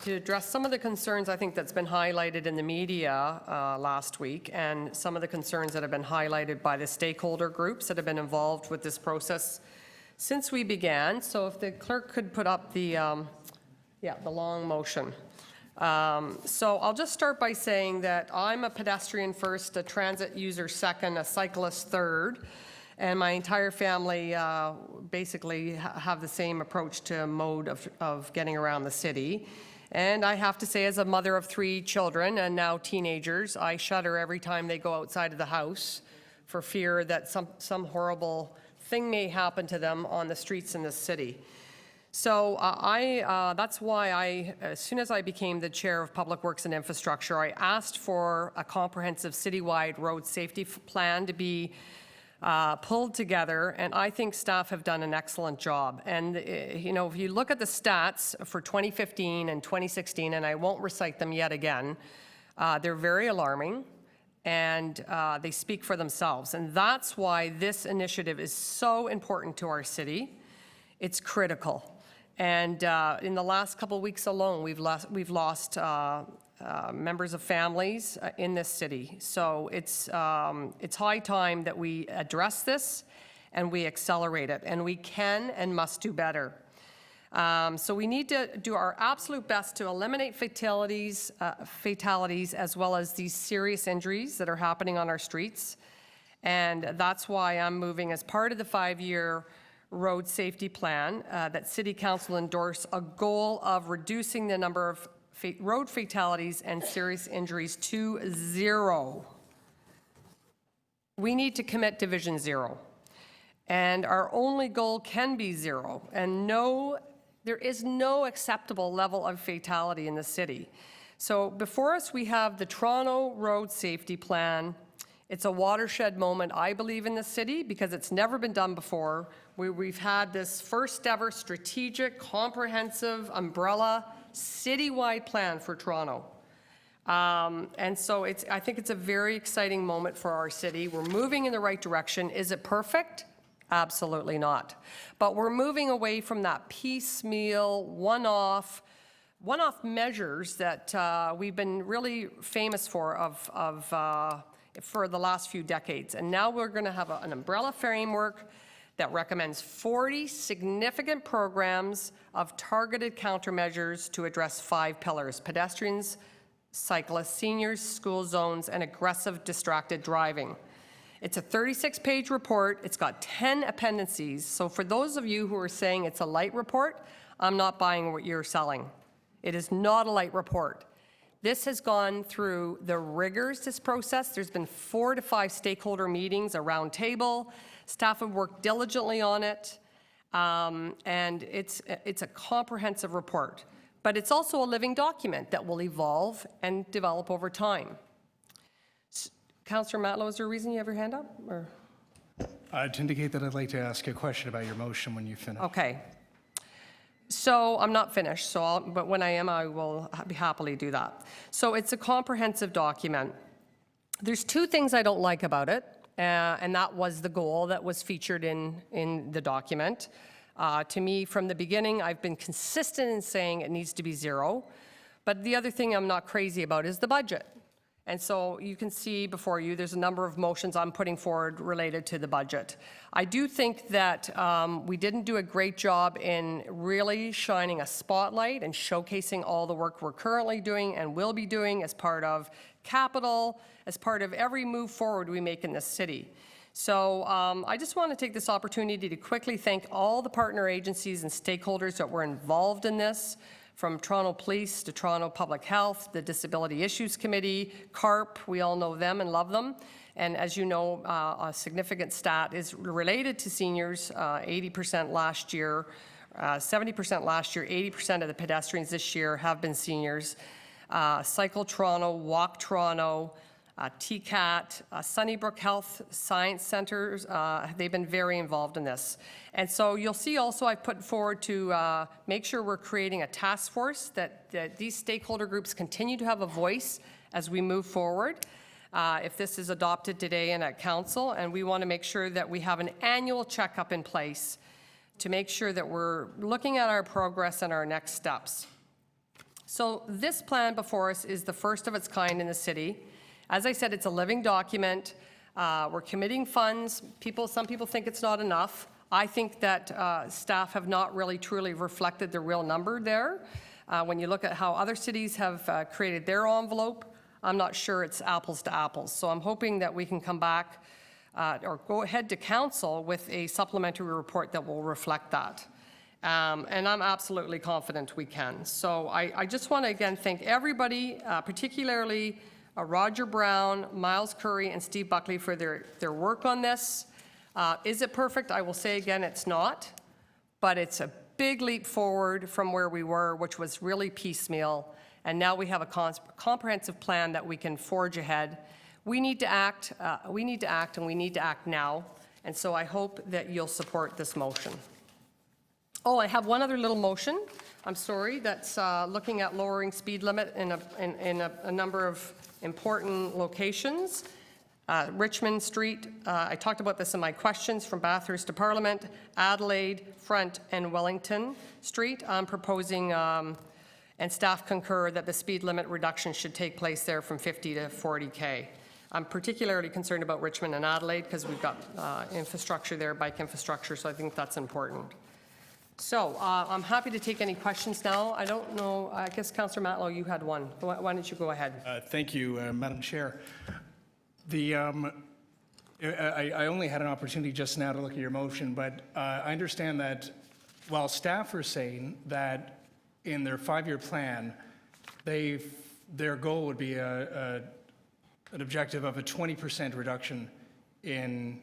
to address some of the concerns I think that's been highlighted in the media last week, and some of the concerns that have been highlighted by the stakeholder groups that have been involved with this process since we began. So if the clerk could put up the long motion. So I'll just start by saying that I'm a pedestrian first, a transit user second, a cyclist third, and my entire family basically have the same approach to mode of getting around the city. And I have to say, as a mother of 3 children and now teenagers, I shudder every time they go outside of the house for fear that some horrible thing may happen to them on the streets in this city. So that's why as soon as I became the chair of Public Works and Infrastructure, I asked for a comprehensive citywide road safety plan to be pulled together, and I think staff have done an excellent job. And, you know, if you look at the stats for 2015 and 2016, and I won't recite them yet again, they're very alarming, and they speak for themselves. And that's why this initiative is so important to our city. It's critical. And in the last couple of weeks alone, we've lost members of families in this city. So it's high time that we address this and we accelerate it. And we can and must do better. So we need to do our absolute best to eliminate fatalities as well as these serious injuries that are happening on our streets. And that's why I'm moving, as part of the 5-year road safety plan, that City Council endorse a goal of reducing the number of road fatalities and serious injuries to 0. We need to commit to Vision 0. And our only goal can be 0. And there is no acceptable level of fatality in the city. So before us, we have the Toronto Road Safety Plan. It's a watershed moment, I believe, in the city because it's never been done before. We've had this first ever strategic, comprehensive, umbrella, citywide plan for Toronto. And so I think it's a very exciting moment for our city. We're moving in the right direction. Is it perfect? Absolutely not. But we're moving away from that piecemeal, one-off measures that we've been really famous for for the last few decades. And now we're going to have an umbrella framework that recommends 40 significant programs of targeted countermeasures to address 5 pillars: pedestrians, cyclists, seniors, school zones, and aggressive distracted driving. It's a 36-page report. It's got 10 appendices. So for those of you who are saying it's a light report, I'm not buying what you're selling. It is not a light report. This has gone through the rigors, this process. There's been 4 to 5 stakeholder meetings, a round table. Staff have worked diligently on it, and it's a comprehensive report. But it's also a living document that will evolve and develop over time. Councillor Matlow, is there a reason you have your hand up? Or? To indicate that I'd like to ask a question about your motion when you finish. Okay. So I'm not finished, but when I am, I will happily do that. So it's a comprehensive document. There's 2 things I don't like about it, and that was the goal that was featured in the document. To me, from the beginning, I've been consistent in saying it needs to be 0. But the other thing I'm not crazy about is the budget. And so you can see before you, there's a number of motions I'm putting forward related to the budget. I do think that we didn't do a great job in really shining a spotlight and showcasing all the work we're currently doing and will be doing as part of capital, as part of every move forward we make in this city. So I just want to take this opportunity to quickly thank all the partner agencies and stakeholders that were involved in this, from Toronto Police to Toronto Public Health, the Disability Issues Committee, CARP, we all know them and love them. And as you know, a significant stat is related to seniors, 80% last year, 70% last year, 80% of the pedestrians this year have been seniors. Cycle Toronto, Walk Toronto, TCAT, Sunnybrook Health Science Centers, they've been very involved in this. And so you'll see also I've put forward to make sure we're creating a task force that these stakeholder groups continue to have a voice as we move forward. If this is adopted today and at council, and we want to make sure that we have an annual checkup in place to make sure that we're looking at our progress and our next steps. So this plan before us is the first of its kind in the city. As I said, it's a living document. We're committing funds. Some people think it's not enough. I think that staff have not really truly reflected the real number there. When you look at how other cities have created their envelope, I'm not sure it's apples to apples. So I'm hoping that we can come back or go ahead to council with a supplementary report that will reflect that. And I'm absolutely confident we can. So I just want to again thank everybody, particularly Roger Brown, Miles Curry, and Steve Buckley for their work on this. Is it perfect? I will say again, it's not, but it's a big leap forward from where we were, which was really piecemeal. And now we have a comprehensive plan that we can forge ahead. We need to act, and we need to act now. And so I hope that you'll support this motion. Oh, I have one other little motion, I'm sorry, that's looking at lowering speed limit in a number of important locations. Richmond Street, I talked about this in my questions, from Bathurst to Parliament, Adelaide, Front, and Wellington Street. I'm proposing, and staff concur, that the speed limit reduction should take place there from 50 to 40K. I'm particularly concerned about Richmond and Adelaide because we've got infrastructure there, bike infrastructure, so I think that's important. So I'm happy to take any questions now. I don't know, I guess Councillor Matlow, you had one. Why don't you go ahead? Thank you, Madam Chair. I only had an opportunity just now to look at your motion, but I understand that while staff are saying that in their 5-year plan, their goal would be an objective of a 20% reduction in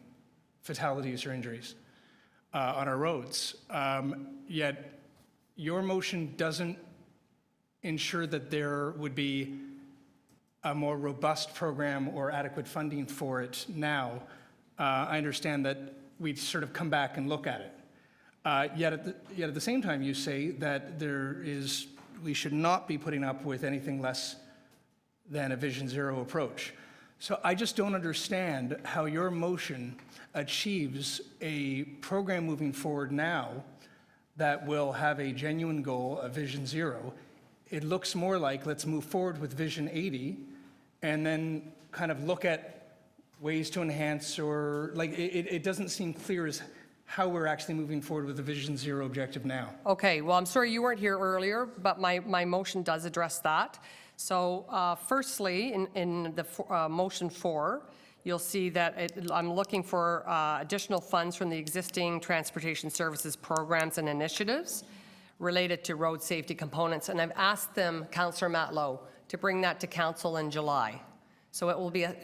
fatalities or injuries on our roads. Yet your motion doesn't ensure that there would be a more robust program or adequate funding for it now. I understand that we'd sort of come back and look at it. Yet at the same time, you say that we should not be putting up with anything less than a Vision Zero approach. So I just don't understand how your motion achieves a program moving forward now that will have a genuine goal of Vision Zero. It looks more like let's move forward with Vision 80 and then kind of look at ways to enhance, or like it doesn't seem clear as how we're actually moving forward with the Vision Zero objective now. Okay, well, I'm sorry you weren't here earlier, but my motion does address that. So firstly, in the motion 4, you'll see that I'm looking for additional funds from the existing transportation services programs and initiatives related to road safety components. And I've asked them, Councillor Matlow, to bring that to Council in July. So it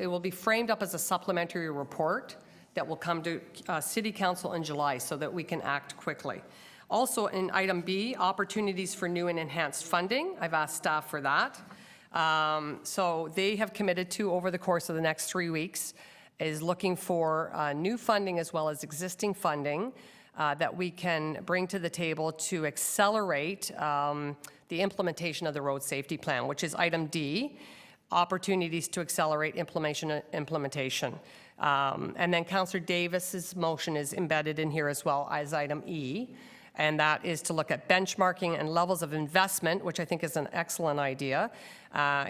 will be framed up as a supplementary report that will come to City Council in July so that we can act quickly. Also in item B, opportunities for new and enhanced funding. I've asked staff for that. So they have committed to, over the course of the next 3 weeks, is looking for new funding as well as existing funding that we can bring to the table to accelerate the implementation of the road safety plan, which is item D, opportunities to accelerate implementation. And then Councillor Davis's motion is embedded in here as well as item E, and that is to look at benchmarking and levels of investment, which I think is an excellent idea,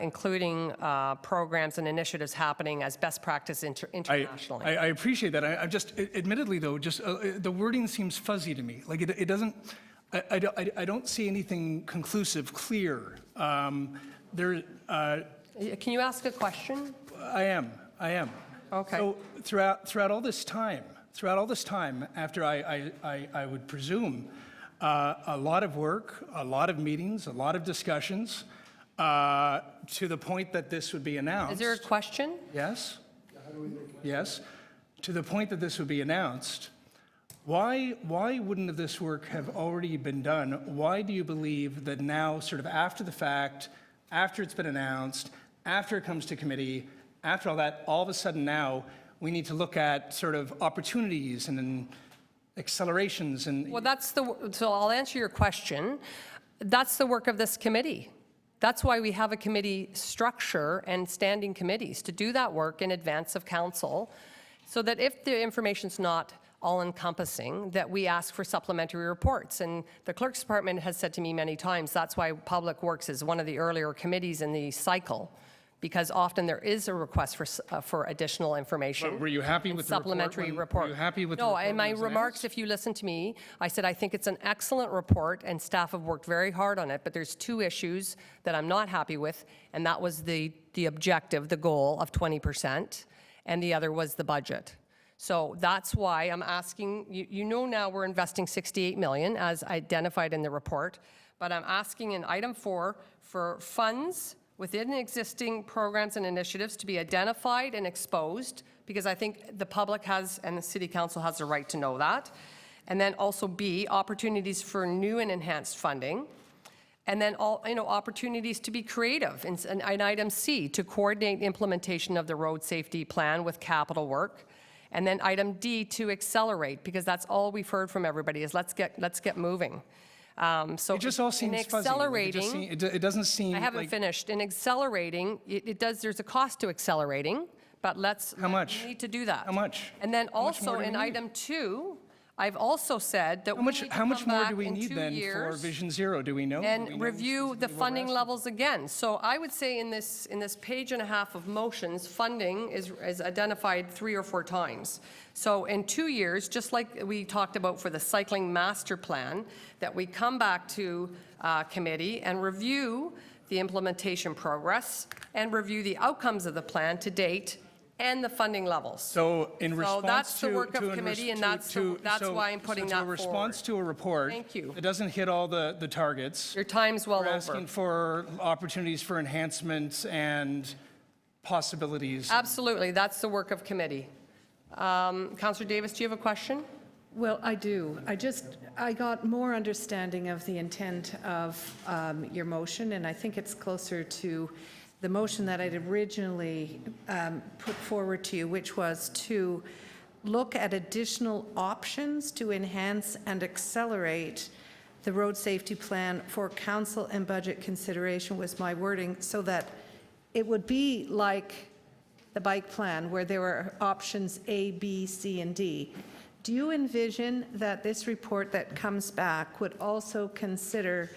including programs and initiatives happening as best practice internationally. I appreciate that. I'm just, admittedly though, just the wording seems fuzzy to me. Like it doesn't, I don't see anything conclusive, clear. Can you ask a question? I am. Okay. So throughout all this time, after I would presume a lot of work, a lot of meetings, a lot of discussions, to the point that this would be announced. Is there a question? Yes. Yes. To the point that this would be announced, why wouldn't this work have already been done? Why do you believe that now, sort of after the fact, after it's been announced, after it comes to committee, after all that, all of a sudden now, we need to look at sort of opportunities and accelerations and... Well, so I'll answer your question. That's the work of this committee. That's why we have a committee structure and standing committees to do that work in advance of council, so that if the information's not all-encompassing, that we ask for supplementary reports. And the Clerk's Department has said to me many times, that's why Public Works is one of the earlier committees in the cycle, because often there is a request for additional information. But were you happy with the supplementary report? Were you happy with the No, report? in my remarks, if you listen to me, I said I think it's an excellent report and staff have worked very hard on it, but there's 2 issues that I'm not happy with, and that was the objective, the goal of 20%, and the other was the budget. So that's why I'm asking, you know now we're investing 68 million as identified in the report, but I'm asking in item 4 for funds within existing programs and initiatives to be identified and exposed, because I think the public has and the City Council has the right to know that. And then also B, opportunities for new and enhanced funding. And then opportunities to be creative. And item C, to coordinate implementation of the road safety plan with capital work. And then item D, to accelerate, because that's all we've heard from everybody is let's get moving. So It just all seems fuzzy. Like, it doesn't seem I haven't like- finished. In accelerating, there's a cost to accelerating, but How much? we need to do that. How much? And then How much more also do we in need? item 2, I've also said that How much, we need to how much come more back do we in need 2 then for years Vision Zero? Do we know? Do we and know review the specifically what we're funding asking? levels again. So I would say in this page and a half of motions, funding is identified 3 or 4 times. So in 2 years, just like we talked about for the cycling master plan, that we come back to committee and review the implementation progress and review the outcomes of the plan to date and the funding levels. So in response that's the to- work of to in committee, res- and to- that's so- why I'm putting so that to forward. response to a report Thank you. that doesn't hit all the targets. Your time's well We're over. asking for opportunities for enhancements and possibilities. Absolutely, that's the work of committee. Councillor Davis, do you have a question? Well, I do. I got more understanding of the intent of your motion, and I think it's closer to the motion that I'd originally put forward to you, which was to look at additional options to enhance and accelerate the road safety plan for council and budget consideration was my wording, so that it would be like the bike plan where there were options A, B, C, and D. Do you envision that this report that comes back would also consider,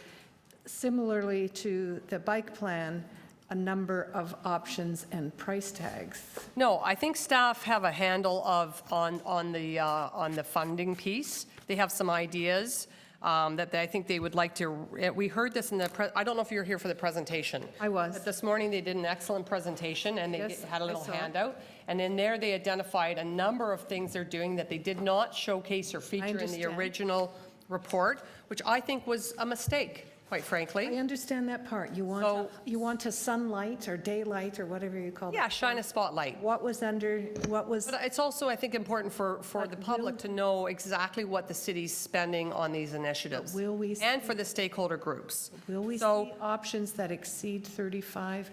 similarly to the bike plan, a number of options and price tags? No, I think staff have a handle on the funding piece. They have some ideas that I think they would like to. We heard this in I don't know if you were here for the presentation. I was. But this morning they did an excellent presentation and they Yes, had a little I saw. handout. And in there they identified a number of things they're doing that they did not showcase or feature in the understand. original report, which I think was a mistake, quite frankly. I understand that part. You want a sunlight or daylight or whatever you call it. Yeah, shine a spotlight. What was? But it's also, I think, important for the public to know exactly what the city's spending on these initiatives. Will we and for the stakeholder groups. Will we see options that exceed 35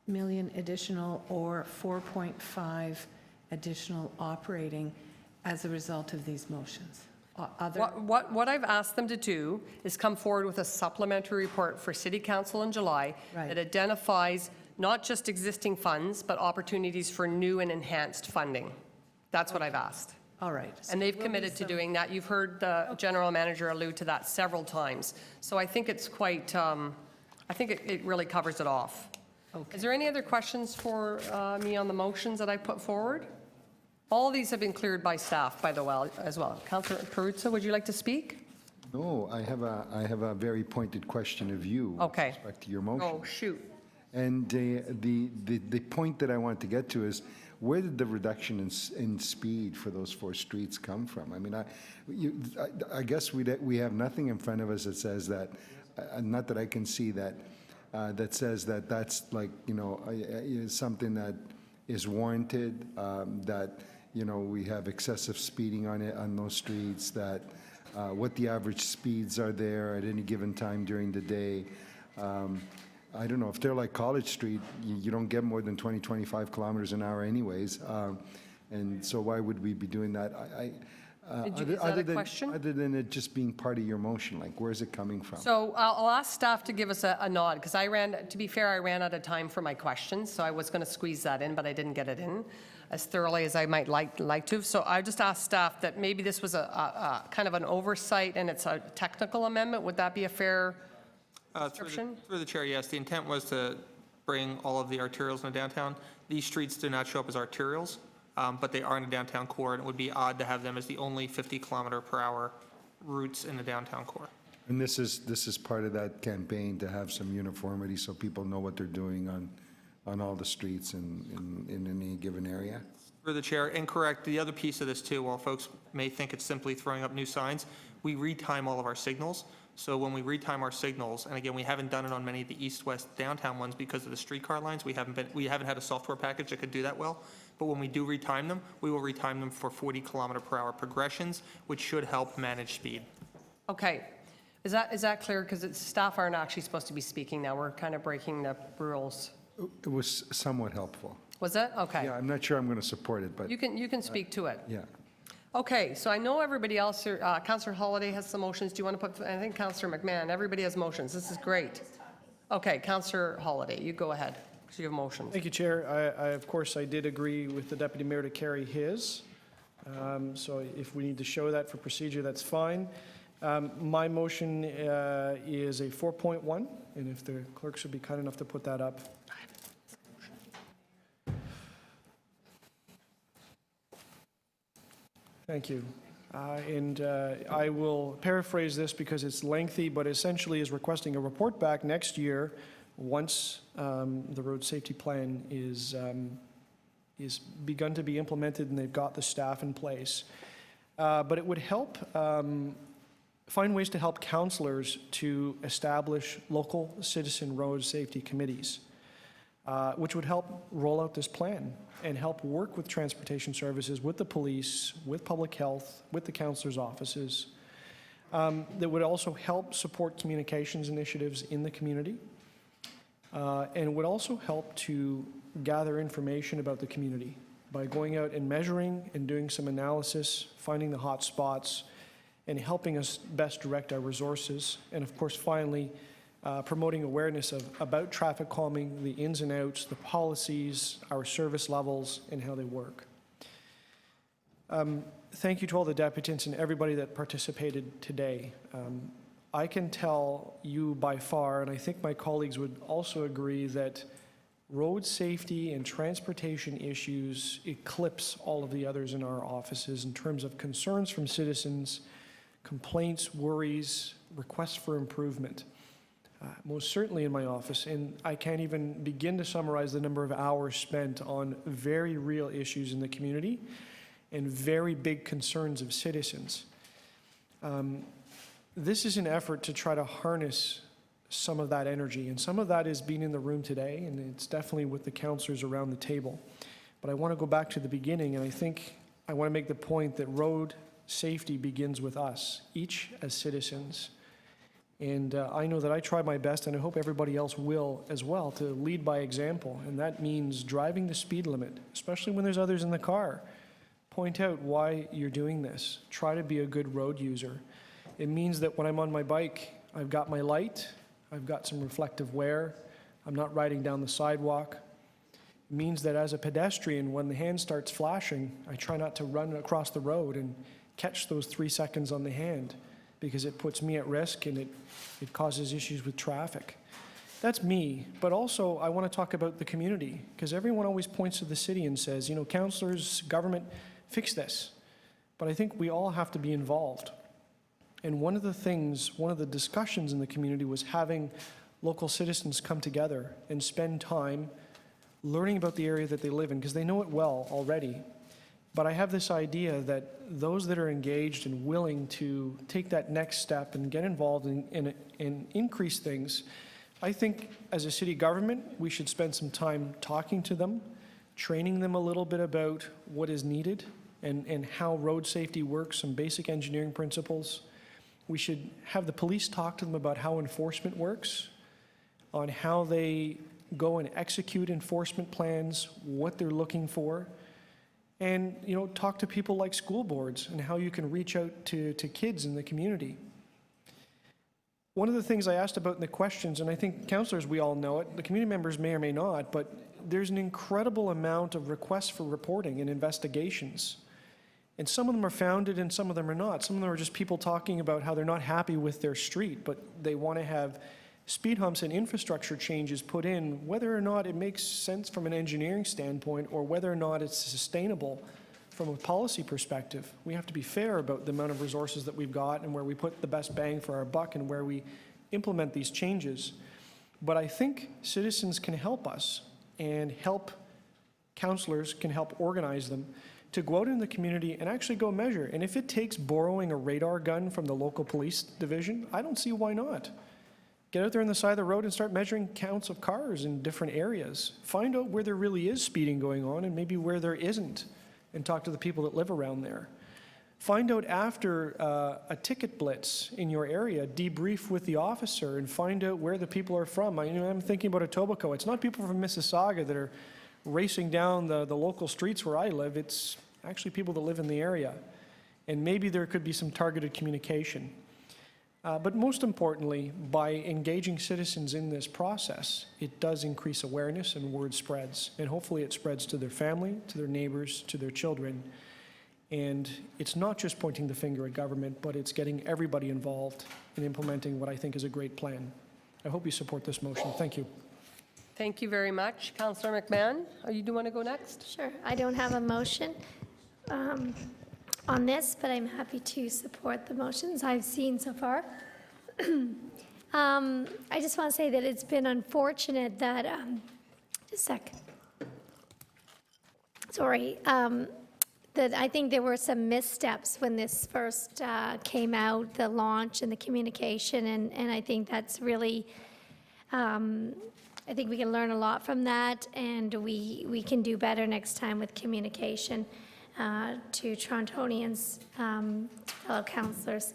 million additional or 4.5 additional operating as a result of these motions? What I've asked them to do is come forward with a supplementary report for City Council in July Right. that identifies not just existing funds, but opportunities for new and enhanced funding. That's what I've asked. All right. And they've committed to doing that. You've heard the general manager allude to that several times. So I think it's quite, I think it really covers it off. Is there any other questions for me on the motions that I put forward? All these have been cleared by staff, by the way, as well. Councillor Perruzza, would you like to speak? No, I have a very pointed question of you Okay. with respect to your motion. Oh, shoot. And the point that I want to get to is, where did the reduction in speed for those 4 streets come from? I mean, I guess we have nothing in front of us that says that, not that I can see that, that says that that's like, something that is warranted, that, we have excessive speeding on those streets, that what the average speeds are there at any given time during the day. I don't know, if they're like College Street, you don't get more than 20, 25 kilometers an hour anyways. And so why would we be doing that? Is that a question? Other than it just being part of your motion, like where's it coming from? So I'll ask staff to give us a nod, because to be fair, I ran out of time for my questions, so I was going to squeeze that in, but I didn't get it in as thoroughly as I might like to. So I just asked staff that maybe this was a kind of an oversight and it's a technical amendment. Would that be a fair description? Through the chair, yes. The intent was to bring all of the arterials in the downtown. These streets do not show up as arterials, but they are in the downtown core, and it would be odd to have them as the only 50-kilometer-per-hour routes in the downtown core. And this is part of that campaign to have some uniformity so people know what they're doing on all the streets in any given area? Through the chair, incorrect. The other piece of this too, while folks may think it's simply throwing up new signs, we retime all of our signals. So when we retime our signals, and again, we haven't done it on many of the east-west downtown ones because of the streetcar lines. We haven't had a software package that could do that well. But when we do retime them, we will retime them for 40-kilometer-per-hour progressions, which should help manage speed. Okay. Is that clear? Because staff aren't actually supposed to be speaking now. We're kind of breaking the rules. It was somewhat helpful. Was it? Okay. Yeah, I'm not sure I'm going to support it, but. You can speak to it. Yeah. Okay, so I know everybody else here, Councillor Holyday has some motions. Do you want to put, I think Councillor McMahon, everybody has motions. This is great. Okay, Councillor Holyday, you go ahead, because you have motions. Thank you, Chair. Of course, I did agree with the Deputy Mayor to carry his. So if we need to show that for procedure, that's fine. My motion is a 4.1, and if the clerks would be kind enough to put that up. Thank you. I will paraphrase this because it's lengthy, but essentially is requesting a report back next year once the road safety plan is begun to be implemented and they've got the staff in place. But it would help find ways to help councillors to establish local citizen road safety committees, which would help roll out this plan and help work with transportation services, with the police, with public health, with the councillors' offices. That would also help support communications initiatives in the community, and would also help to gather information about the community by going out and measuring and doing some analysis, finding the hot spots, and helping us best direct our resources. And of course, finally, promoting awareness about traffic calming, the ins and outs, the policies, our service levels, and how they work. Thank you to all the deputants and everybody that participated today. I can tell you by far, and I think my colleagues would also agree, that road safety and transportation issues eclipse all of the others in our offices in terms of concerns from citizens, complaints, worries, requests for improvement. Most certainly in my office, and I can't even begin to summarize the number of hours spent on very real issues in the community and very big concerns of citizens. This is an effort to try to harness some of that energy, and some of that is being in the room today, and it's definitely with the councillors around the table. But I want to go back to the beginning, and I think I want to make the point that road safety begins with us, each as citizens. And I know that I try my best, and I hope everybody else will as well, to lead by example. And that means driving the speed limit, especially when there's others in the car. Point out why you're doing this. Try to be a good road user. It means that when I'm on my bike, I've got my light, I've got some reflective wear, I'm not riding down the sidewalk. It means that as a pedestrian, when the hand starts flashing, I try not to run across the road and catch those 3 seconds on the hand, because it puts me at risk and it causes issues with traffic. That's me, but also I want to talk about the community, because everyone always points to the city and says, you know, councillors, government, fix this. But I think we all have to be involved. And one of the discussions in the community was having local citizens come together and spend time learning about the area that they live in, because they know it well already. But I have this idea that those that are engaged and willing to take that next step and get involved and increase things, I think as a city government, we should spend some time talking to them, training them a little bit about what is needed and how road safety works, some basic engineering principles. We should have the police talk to them about how enforcement works, on how they go and execute enforcement plans, what they're looking for. And, you know, talk to people like school boards and how you can reach out to kids in the community. One of the things I asked about in the questions, and I think councillors, we all know it, the community members may or may not, but there's an incredible amount of requests for reporting and investigations. And some of them are founded and some of them are not. Some of them are just people talking about how they're not happy with their street, but they want to have speed humps and infrastructure changes put in, whether or not it makes sense from an engineering standpoint or whether or not it's sustainable from a policy perspective. We have to be fair about the amount of resources that we've got and where we put the best bang for our buck and where we implement these changes. But I think citizens can help us and help councillors can help organize them to go out in the community and actually go measure. And if it takes borrowing a radar gun from the local police division, I don't see why not. Get out there on the side of the road and start measuring counts of cars in different areas. Find out where there really is speeding going on and maybe where there isn't, and talk to the people that live around there. Find out after a ticket blitz in your area, debrief with the officer and find out where the people are from. I'm thinking about Etobicoke. It's not people from Mississauga that are racing down the local streets where I live. It's actually people that live in the area. And maybe there could be some targeted communication. But most importantly, by engaging citizens in this process, it does increase awareness and word spreads. And hopefully it spreads to their family, to their neighbors, to their children. And it's not just pointing the finger at government, but it's getting everybody involved in implementing what I think is a great plan. I hope you support this motion. Thank you. Thank you very much. Councillor McMahon, do you want to go next? Sure. I don't have a motion on this, but I'm happy to support the motions I've seen so far. I just want to say that it's been unfortunate that, just a sec. Sorry. That I think there were some missteps when this first came out, the launch and the communication, and I think that's really, I think we can learn a lot from that, and we can do better next time with communication to Torontonians, fellow councillors.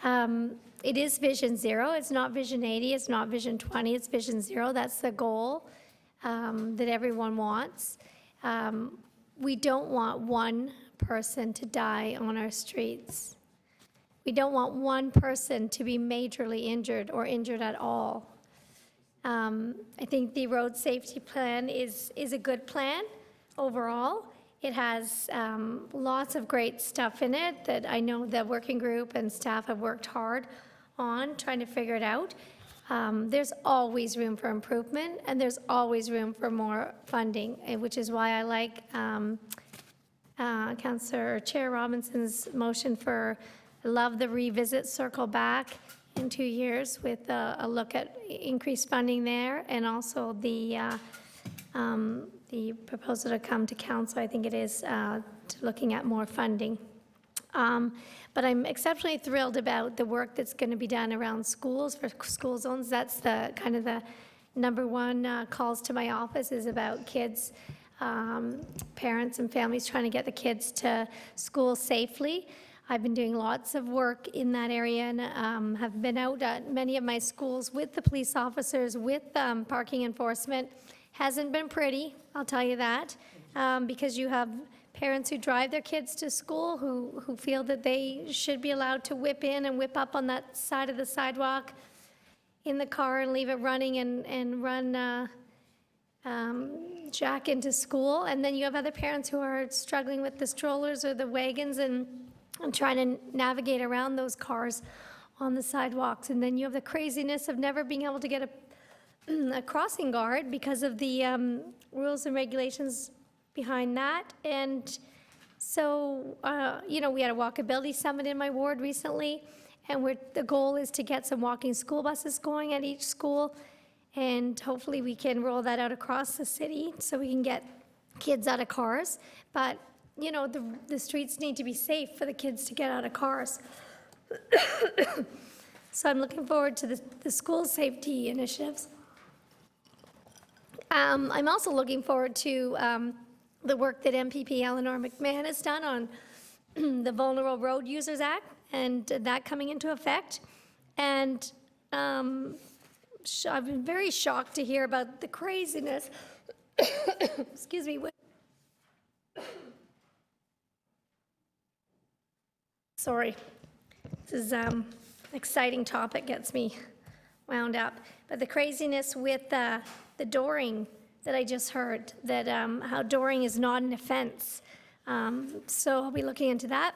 It is Vision Zero. It's not Vision 80. It's not Vision 20. It's Vision Zero. That's the goal that everyone wants. We don't want one person to die on our streets. We don't want one person to be majorly injured or injured at all. I think the road safety plan is a good plan overall. It has lots of great stuff in it that I know the working group and staff have worked hard on trying to figure it out. There's always room for improvement, and there's always room for more funding, which is why I like Councillor Chair Robinson's motion for, I love the revisit, circle back in 2 years with a look at increased funding there, and also the proposal to come to council, I think it is, to looking at more funding. But I'm exceptionally thrilled about the work that's going to be done around schools for school zones. That's the kind of the number one calls to my office is about kids, parents and families trying to get the kids to school safely. I've been doing lots of work in that area and have been out at many of my schools with the police officers, with parking enforcement. Hasn't been pretty, I'll tell you that, because you have parents who drive their kids to school who feel that they should be allowed to whip in and whip up on that side of the sidewalk in the car and leave it running and run Jack into school. And then you have other parents who are struggling with the strollers or the wagons and trying to navigate around those cars on the sidewalks. And then you have the craziness of never being able to get a crossing guard because of the rules and regulations behind that. And so, we had a walkability summit in my ward recently, and the goal is to get some walking school buses going at each school, and hopefully we can roll that out across the city so we can get kids out of cars. But, the streets need to be safe for the kids to get out of cars. So I'm looking forward to the school safety initiatives. I'm also looking forward to the work that MPP Eleanor McMahon has done on the Vulnerable Road Users Act and that coming into effect. And I've been very shocked to hear about the craziness, excuse me, sorry, this is exciting topic, gets me wound up. But the craziness with the dooring that I just heard, that how dooring is not an offense. So I'll be looking into that,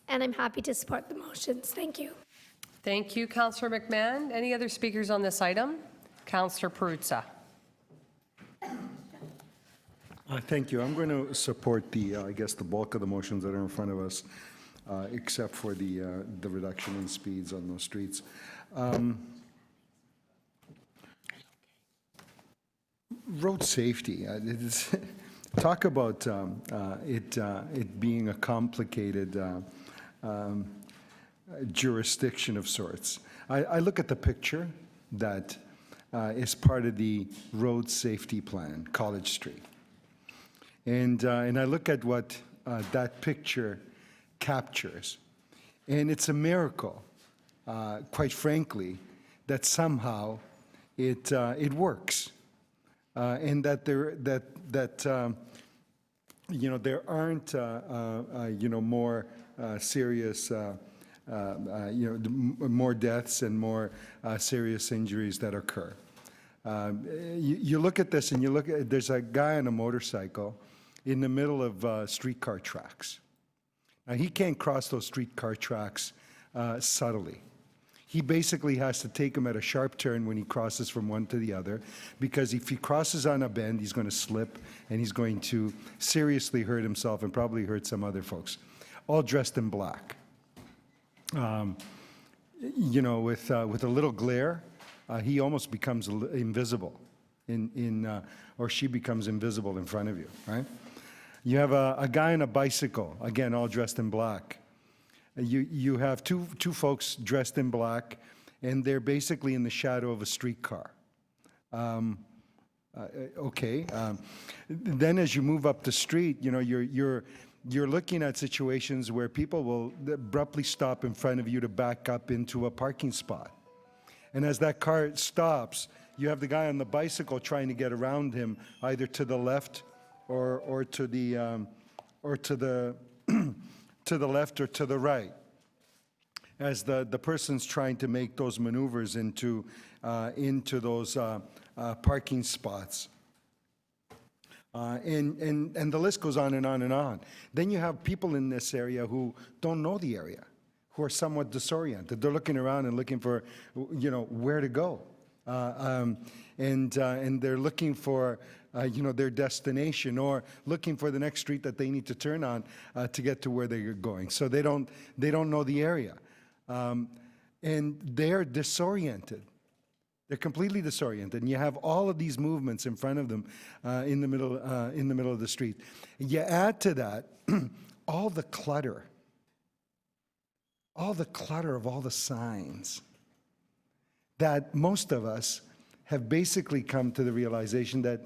and I'm happy to support the motions. Thank you. Thank you, Councillor McMahon. Any other speakers on this item? Councillor Perruzza. Thank you. I'm going to support the bulk of the motions that are in front of us, except for the reduction in speeds on those streets. Road safety, talk about it being a complicated jurisdiction of sorts. I look at the picture that is part of the road safety plan, College Street. And I look at what that picture captures. And it's a miracle, quite frankly, that somehow it works. And that there aren't more serious more deaths and more serious injuries that occur. You look at this and you look at, there's a guy on a motorcycle in the middle of streetcar tracks. Now, he can't cross those streetcar tracks subtly. He basically has to take them at a sharp turn when he crosses from one to the other, because if he crosses on a bend, he's going to slip and he's going to seriously hurt himself and probably hurt some other folks, all dressed in black. With a little glare, he almost becomes invisible, or she becomes invisible in front of you, right? You have a guy on a bicycle, again, all dressed in black. You have two folks dressed in black, and they're basically in the shadow of a streetcar. Then as you move up the street, you're looking at situations where people will abruptly stop in front of you to back up into a parking spot. And as that car stops, you have the guy on the bicycle trying to get around him, either to the left or to the to the left or to the right, as the person's trying to make those maneuvers into those parking spots. And the list goes on and on and on. Then you have people in this area who don't know the area, who are somewhat disoriented. They're looking around and looking for, where to go. And they're looking for, their destination, or looking for the next street that they need to turn on to get to where they're going. So they don't know the area. And they're disoriented. They're completely disoriented, and you have all of these movements in front of them in the middle of the street. You add to that all the clutter of all the signs that most of us have basically come to the realization that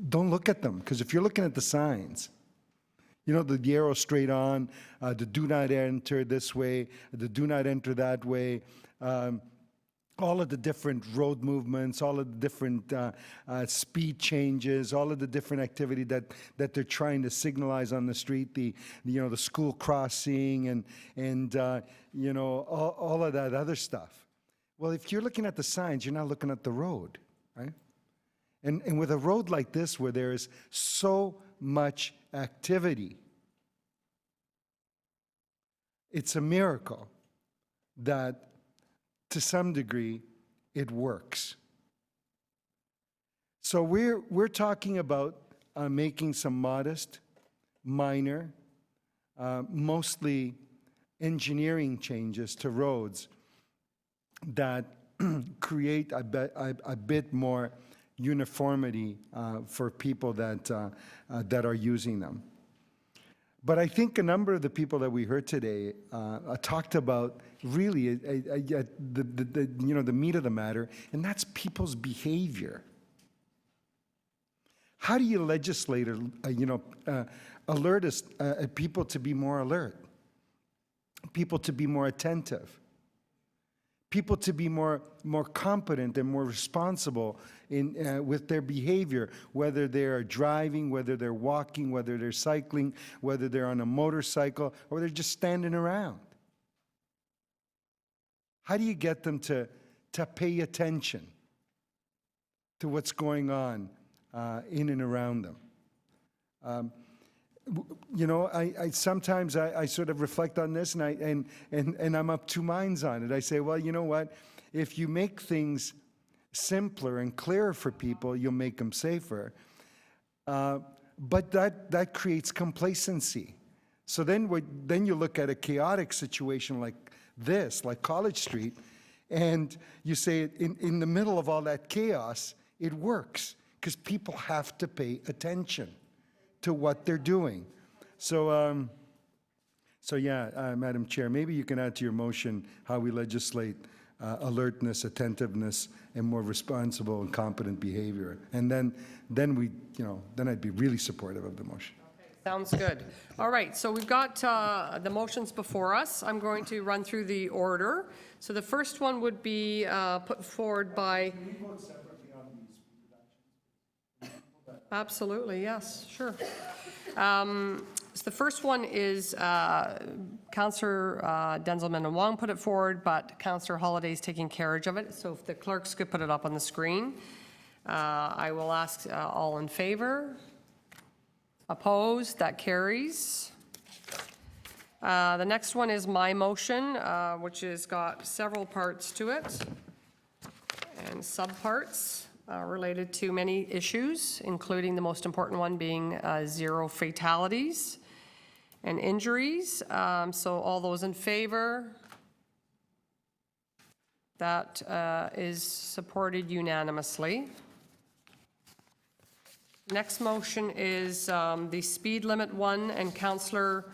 don't look at them, because if you're looking at the signs, the arrow straight on, the do not enter this way, the do not enter that way, all of the different road movements, all of the different speed changes, all of the different activity that they're trying to signalize on the street, the school crossing and all of that other stuff. Well, if you're looking at the signs, you're not looking at the road, right? And with a road like this, where there is so much activity, it's a miracle that, to some degree, it works. So we're talking about making some modest, minor, mostly engineering changes to roads that create a bit more uniformity for people that are using them. But I think a number of the people that we heard today talked about really the meat of the matter, and that's people's behavior. How do you legislate, alert people to be more alert, people to be more attentive, people to be more competent and more responsible with their behavior, whether they're driving, whether they're walking, whether they're cycling, whether they're on a motorcycle, or they're just standing around? How do you get them to pay attention to what's going on in and around them? I sometimes sort of reflect on this, and I'm of two minds on it. I say, well, you know what? If you make things simpler and clearer for people, you'll make them safer. But that creates complacency. So then you look at a chaotic situation like this, like College Street, and you say, in the middle of all that chaos, it works, because people have to pay attention to what they're doing. So, Madam Chair, maybe you can add to your motion how we legislate alertness, attentiveness, and more responsible and competent behavior. And then I'd be really supportive of the motion. Sounds good. All right, so we've got the motions before us. I'm going to run through the order. So the first one would be put forward by... Can we vote separately on these reductions? Absolutely, yes, sure. So the first one is Councillor Denzelman and Wong put it forward, but Councillor Holiday's taking carriage of it. So if the clerks could put it up on the screen. I will ask all in favor. Opposed? That carries. The next one is my motion, which has got several parts to it and subparts related to many issues, including the most important one being 0 fatalities and injuries. So all those in favor? That is supported unanimously. Next motion is the speed limit one, and Councillor,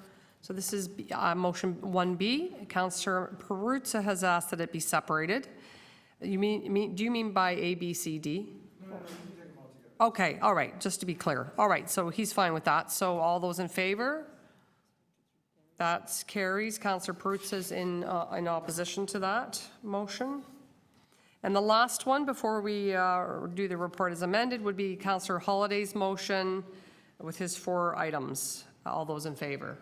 so this is motion 1B. Councillor Perruzza has asked that it be separated. Do you mean by A, B, C, D? No, okay, all right, just to be clear. All right, so he's fine with that. So all those in favor? That carries. Councillor Perruzza is in opposition to that motion. And the last one, before we do the report as amended, would be Councillor Holiday's motion with his 4 items. All those in favor?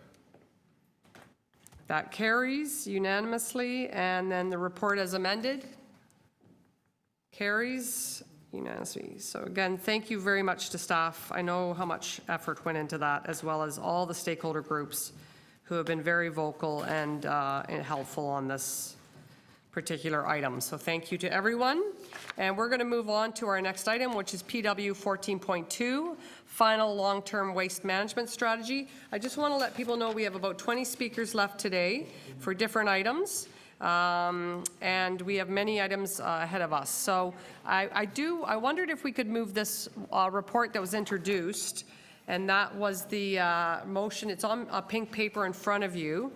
That carries unanimously. And then the report as amended carries unanimously. So again, thank you very much to staff. I know how much effort went into that, as well as all the stakeholder groups who have been very vocal and helpful on this particular item. So thank you to everyone. And we're going to move on to our next item, which is PW 14.2, Final Long-Term Waste Management Strategy. I just want to let people know we have about 20 speakers left today for different items. And we have many items ahead of us. So I wondered if we could move this report that was introduced, and that was the motion. It's on a pink paper in front of you.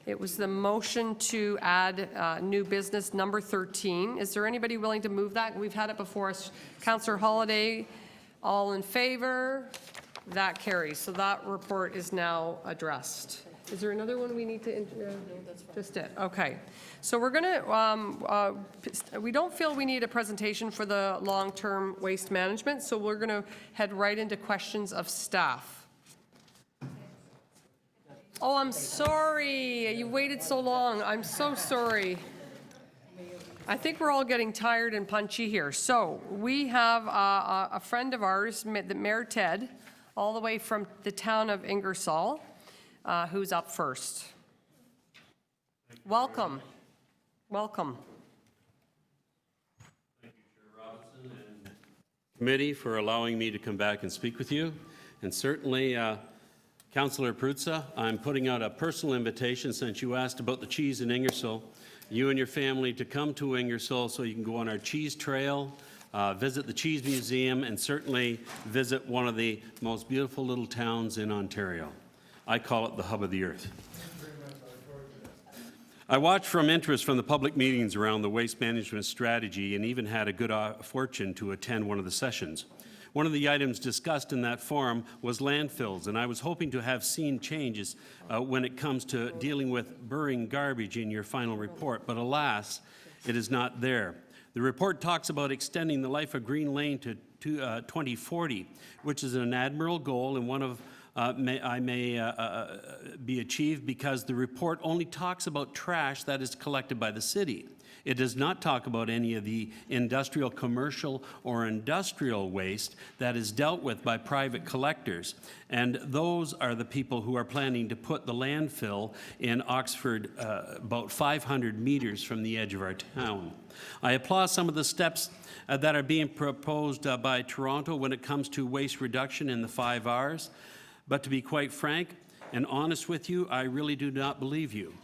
It was the motion to add new business number 13. Is there anybody willing to move that? We've had it before us. Councillor Holiday, all in favor? That carries. So that report is now addressed. Is there another one we need to? No, that's fine. Just it. Okay. So we're going to, we don't feel we need a presentation for the long-term waste management, so we're going to head right into questions of staff. Oh, I'm sorry. You waited so long. I'm so sorry. I think we're all getting tired and punchy here. So we have a friend of ours, Mayor Ted, all the way from the town of Ingersoll, who's up first. Welcome. Welcome. Thank you, Chair Robinson and committee, for allowing me to come back and speak with you. And certainly, Councillor Perruzza, I'm putting out a personal invitation, since you asked about the cheese in Ingersoll, you and your family to come to Ingersoll so you can go on our cheese trail, visit the Cheese Museum, and certainly visit one of the most beautiful little towns in Ontario. I call it the hub of the earth. I watched from interest from the public meetings around the waste management strategy, and even had a good fortune to attend one of the sessions. One of the items discussed in that forum was landfills, and I was hoping to have seen changes when it comes to dealing with burying garbage in your final report, but alas, it is not there. The report talks about extending the life of Green Lane to 2040, which is an admirable goal, and one of be achieved, because the report only talks about trash that is collected by the city. It does not talk about any of the industrial, commercial, or industrial waste that is dealt with by private collectors. And those are the people who are planning to put the landfill in Oxford, about 500 meters from the edge of our town. I applaud some of the steps that are being proposed by Toronto when it comes to waste reduction in the 5 Rs. But to be quite frank and honest with you, I really do not believe you.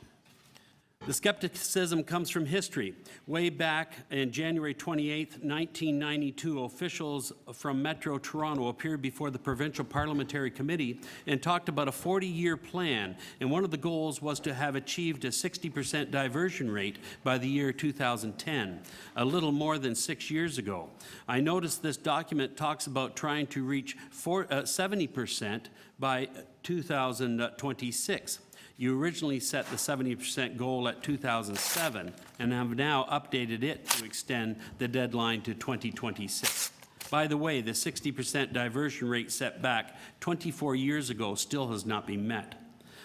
The skepticism comes from history. Way back in January 28, 1992, officials from Metro Toronto appeared before the Provincial Parliamentary Committee and talked about a 40-year plan, and one of the goals was to have achieved a 60% diversion rate by the year 2010, a little more than 6 years ago. I noticed this document talks about trying to reach 70% by 2026. You originally set the 70% goal at 2007 and have now updated it to extend the deadline to 2026. By the way, the 60% diversion rate set back 24 years ago still has not been met.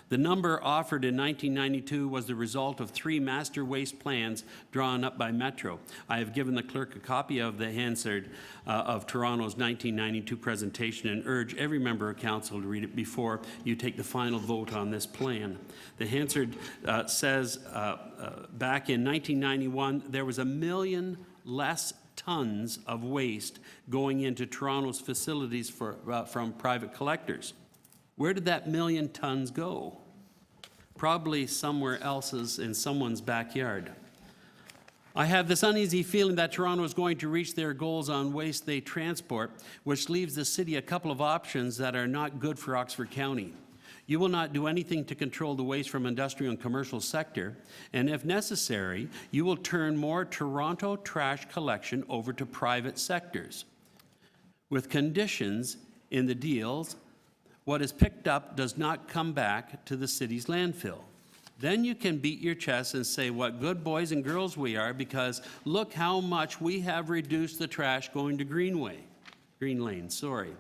The number offered in 1992 was the result of 3 master waste plans drawn up by Metro. I have given the clerk a copy of the Hansard of Toronto's 1992 presentation and urge every member of council to read it before you take the final vote on this plan. The Hansard says back in 1991 there was 1 million less tons of waste going into Toronto's facilities from private collectors. Where did that 1 million tons go? Probably somewhere else in someone's backyard. I have this uneasy feeling that Toronto is going to reach their goals on waste they transport, which leaves the city a couple of options that are not good for Oxford County. You will not do anything to control the waste from industrial and commercial sector, and if necessary, you will turn more Toronto trash collection over to private sectors. With conditions in the deals, what is picked up does not come back to the city's landfill. Then you can beat your chest and say what good boys and girls we are, because look how much we have reduced the trash going to Green Lane, sorry.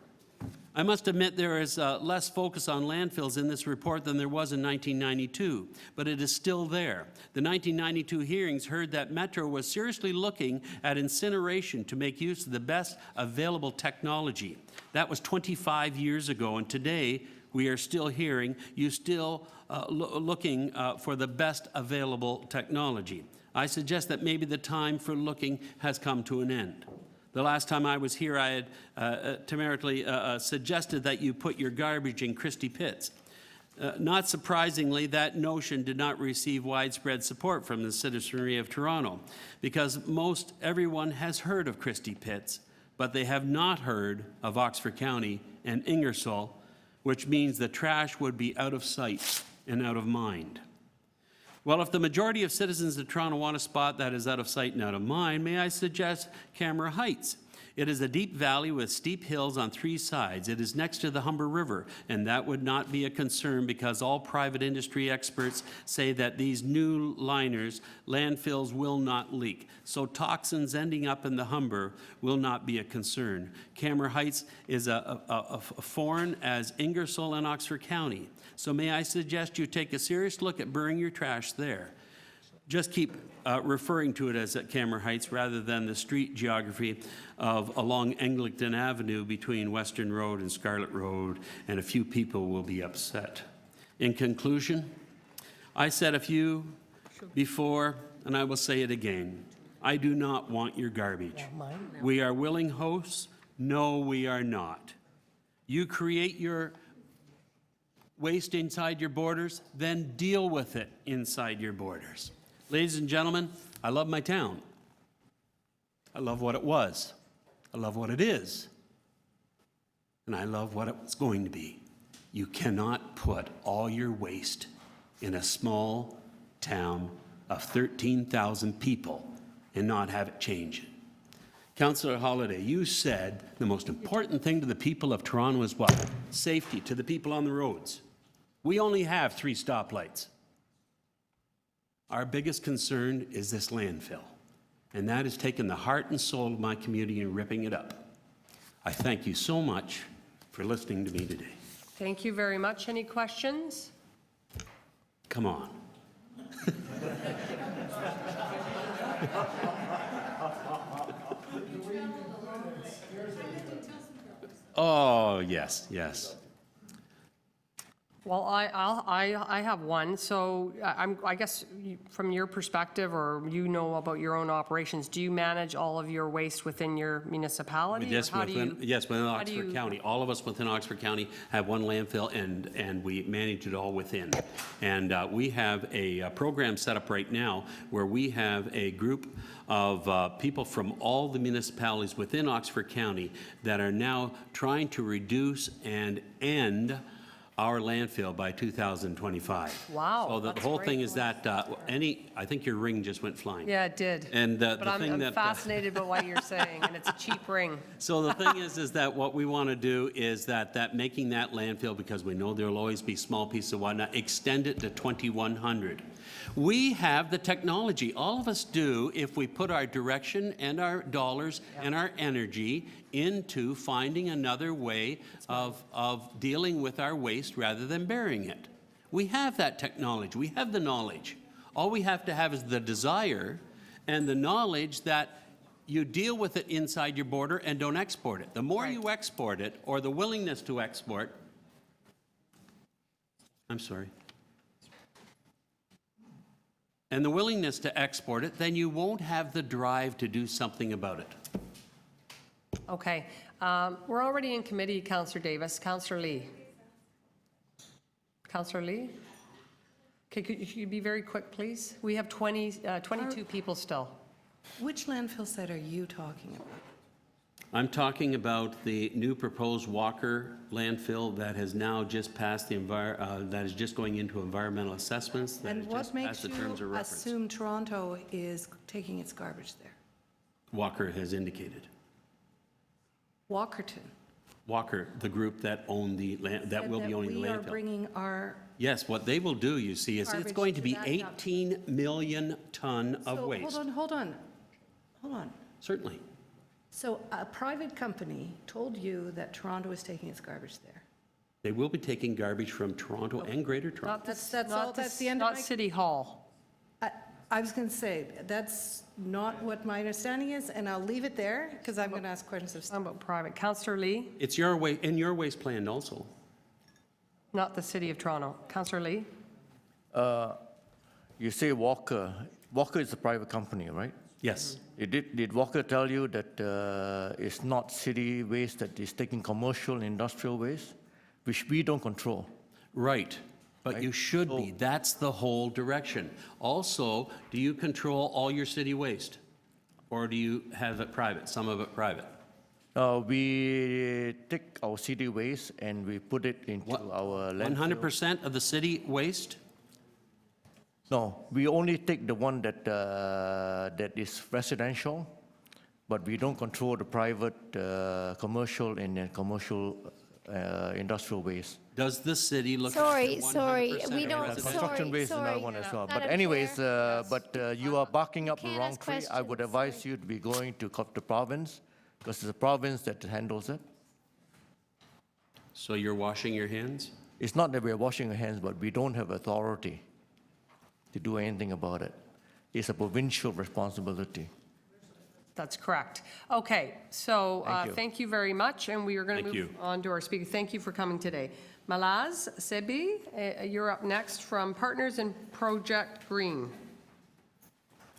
I must admit there is less focus on landfills in this report than there was in 1992, but it is still there. The 1992 hearings heard that Metro was seriously looking at incineration to make use of the best available technology. That was 25 years ago, and today we are still hearing you still looking for the best available technology. I suggest that maybe the time for looking has come to an end. The last time I was here, I had temerically suggested that you put your garbage in Christie pits. Not surprisingly, that notion did not receive widespread support from the citizenry of Toronto, because most everyone has heard of Christie pits, but they have not heard of Oxford County and Ingersoll, which means the trash would be out of sight and out of mind. Well, if the majority of citizens of Toronto want a spot that is out of sight and out of mind, may I suggest Camera Heights? It is a deep valley with steep hills on 3 sides. It is next to the Humber River, and that would not be a concern because all private industry experts say that these new liners, landfills will not leak. So toxins ending up in the Humber will not be a concern. Camera Heights is a foreign as Ingersoll and Oxford County. So may I suggest you take a serious look at burying your trash there. Just keep referring to it as at Camera Heights rather than the street geography of along Eglinton Avenue between Western Road and Scarlett Road, and a few people will be upset. In conclusion, I said a few before, and I will say it again. I do not want your garbage. We are willing hosts. No, we are not. You create your waste inside your borders, then deal with it inside your borders. Ladies and gentlemen, I love my town. I love what it was. I love what it is. And I love what it's going to be. You cannot put all your waste in a small town of 13,000 people and not have it change. Councillor Holliday, you said the most important thing to the people of Toronto is what? Safety to the people on the roads. We only have 3 stoplights. Our biggest concern is this landfill, and that has taken the heart and soul of my community and ripping it up. I thank you so much for listening to me today. Thank you very much. Any questions? Come on. Oh, yes, yes. Well, I have one. So I guess from your perspective, or you know about your own operations, do you manage all of your waste within your municipality? Yes, or how do you, within how do Oxford you- County. All of us within Oxford County have one landfill, and we manage it all within. And we have a program set up right now where we have a group of people from all the municipalities within Oxford County that are now trying to reduce and end our landfill by 2025. Wow, So the that's whole great. thing is that I think your ring just went flying. Yeah, it did. And But the thing I'm that fascinated by what you're saying, and it's a cheap ring. So the thing is that what we want to do is that making that landfill, because we know there'll always be small pieces of whatnot, extend it to 2,100. We have the technology. All of us do if we put our direction and our dollars and our energy into finding another way of dealing with our waste rather than burying it. We have that technology. We have the knowledge. All we have to have is the desire and the knowledge that you deal with it inside your border and don't export it. The more you export it, or the willingness to export, I'm sorry, and the willingness to export it, then you won't have the drive to do something about it. Okay. We're already in committee, Councillor Davis. Councillor Lee. Councillor Lee? Okay, could you be very quick, please? We have 22 people still. Which landfill site are you talking about? I'm talking about the new proposed Walker landfill that has now just passed that is just going into environmental assessments, that And has what just makes passed the terms you of reference. assume Toronto is taking its garbage there? Walker has indicated. Walkerton. Walker, the group that own the land, that will be owning the We are landfill. bringing our, Yes, what they will do, you see, is it's Garbage going to to be that dump. 18 million ton of so waste. hold on. Certainly. So a private company told you that Toronto is taking its garbage there? They will be taking garbage from Toronto and Greater Toronto. That's all, that's the end of Not my... City Hall. I was going to say, that's not what my understanding is, and I'll leave it there, because I'm going to ask questions of... How about private? Councillor Lee? It's in your waste plan also. Not the City of Toronto. Councillor Lee? You say Walker. Walker is a private company, right? Yes. Did Walker tell you that it's not city waste, that is taking commercial and industrial waste, which we don't control? Right. But you should be. That's the whole direction. Also, do you control all your city waste? Or do you have it private, some of it private? We take our city waste and we put it into our landfill. 100% of the city waste? No, we only take the one that is residential, but we don't control the private, commercial, and commercial industrial waste. Does the city look Sorry, after 100% sorry, of we don't, residential? Construction waste is another sorry. one as well. Madam But anyways, Chair. you are barking up the can't wrong ask tree. I would questions, advise you to be going to the province, because it's the province that handles it. So you're washing your hands? It's not that we're washing our hands, but we don't have authority to do anything about it. It's a provincial responsibility. That's correct. Okay, so Thank you. thank you very much, and we are going to Thank move you. on to our speaker. Thank you for coming today. Malaz Sebi, you're up next from Partners in Project Green.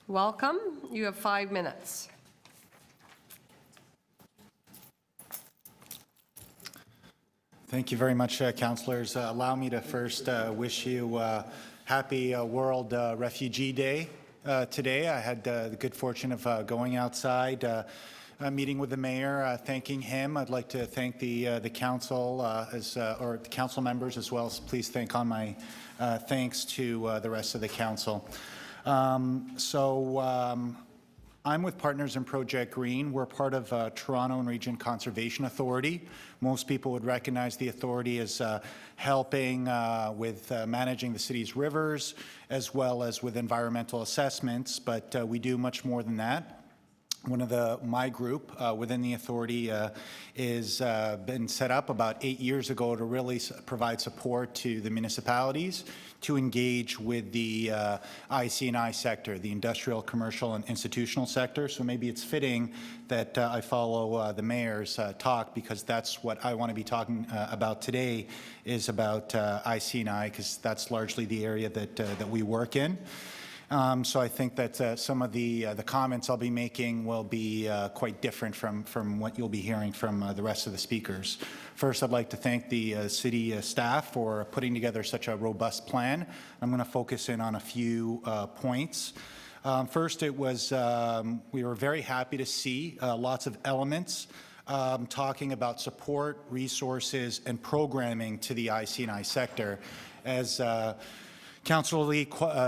Welcome. You have 5 minutes. Thank you very much, councillors. Allow me to first wish you happy World Refugee Day today. I had the good fortune of going outside, meeting with the mayor, thanking him. I'd like to thank the council or the council members as well. So please thank on my thanks to the rest of the council. I'm with Partners in Project Green. We're part of Toronto and Region Conservation Authority. Most people would recognize the authority as helping with managing the city's rivers, as well as with environmental assessments, but we do much more than that. one of my group within the authority is been set up about 8 years ago to really provide support to the municipalities to engage with the IC&I sector, the industrial, commercial, and institutional sector. So maybe it's fitting that I follow the mayor's talk, because that's what I want to be talking about today, is about IC&I, because that's largely the area that we work in. So I think that some of the comments I'll be making will be quite different from what you'll be hearing from the rest of the speakers. First, I'd like to thank the city staff for putting together such a robust plan. I'm going to focus in on a few points. First, it was we were very happy to see lots of elements talking about support, resources, and programming to the IC&I sector. As Councillor Lee,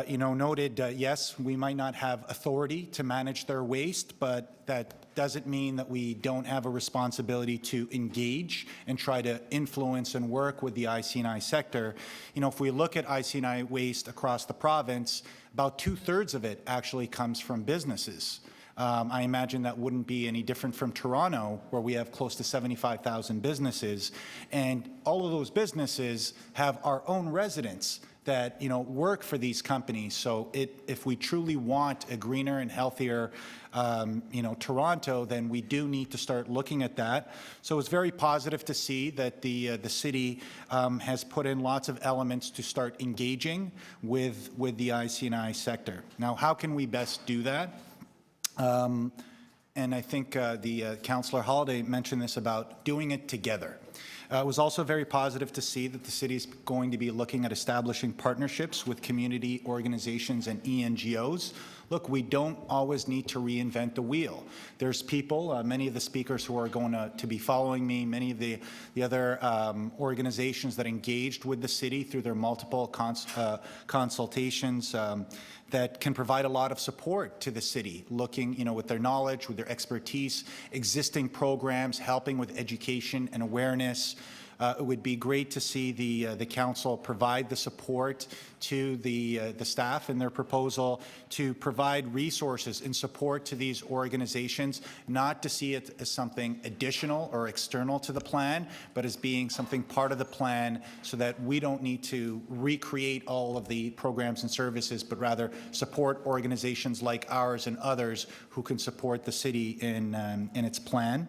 noted, yes, we might not have authority to manage their waste, but that doesn't mean that we don't have a responsibility to engage and try to influence and work with the IC&I sector. If we look at IC&I waste across the province, about 2/3 of it actually comes from businesses. I imagine that wouldn't be any different from Toronto, where we have close to 75,000 businesses, and all of those businesses have our own residents that work for these companies. So if we truly want a greener and healthier Toronto, then we do need to start looking at that. So it's very positive to see that the city has put in lots of elements to start engaging with the IC&I sector. Now, how can we best do that? And I think the Councillor Holiday mentioned this about doing it together. It was also very positive to see that the city is going to be looking at establishing partnerships with community organizations and ENGOs. Look, we don't always need to reinvent the wheel. There's people, many of the speakers who are going to be following me, many of the other organizations that engaged with the city through their multiple consultations that can provide a lot of support to the city, looking, with their knowledge, with their expertise, existing programs, helping with education and awareness. It would be great to see the council provide the support to the staff in their proposal to provide resources and support to these organizations, not to see it as something additional or external to the plan, but as being something part of the plan, so that we don't need to recreate all of the programs and services, but rather support organizations like ours and others who can support the city in its plan.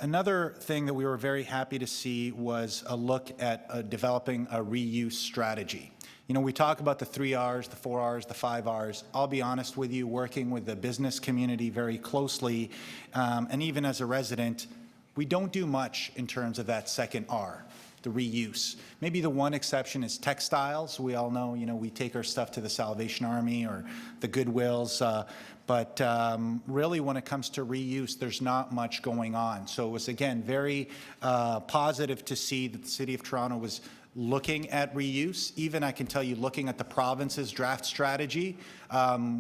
Another thing that we were very happy to see was a look at developing a reuse strategy. We talk about the 3 Rs, the 4 Rs, the 5 Rs. I'll be honest with you, working with the business community very closely, and even as a resident, we don't do much in terms of that second R, the reuse. Maybe the one exception is textiles. We all know, we take our stuff to the Salvation Army or the Goodwills, but really when it comes to reuse, there's not much going on. So it was, again, very positive to see that the City of Toronto was looking at reuse. Even, I can tell you, looking at the province's draft strategy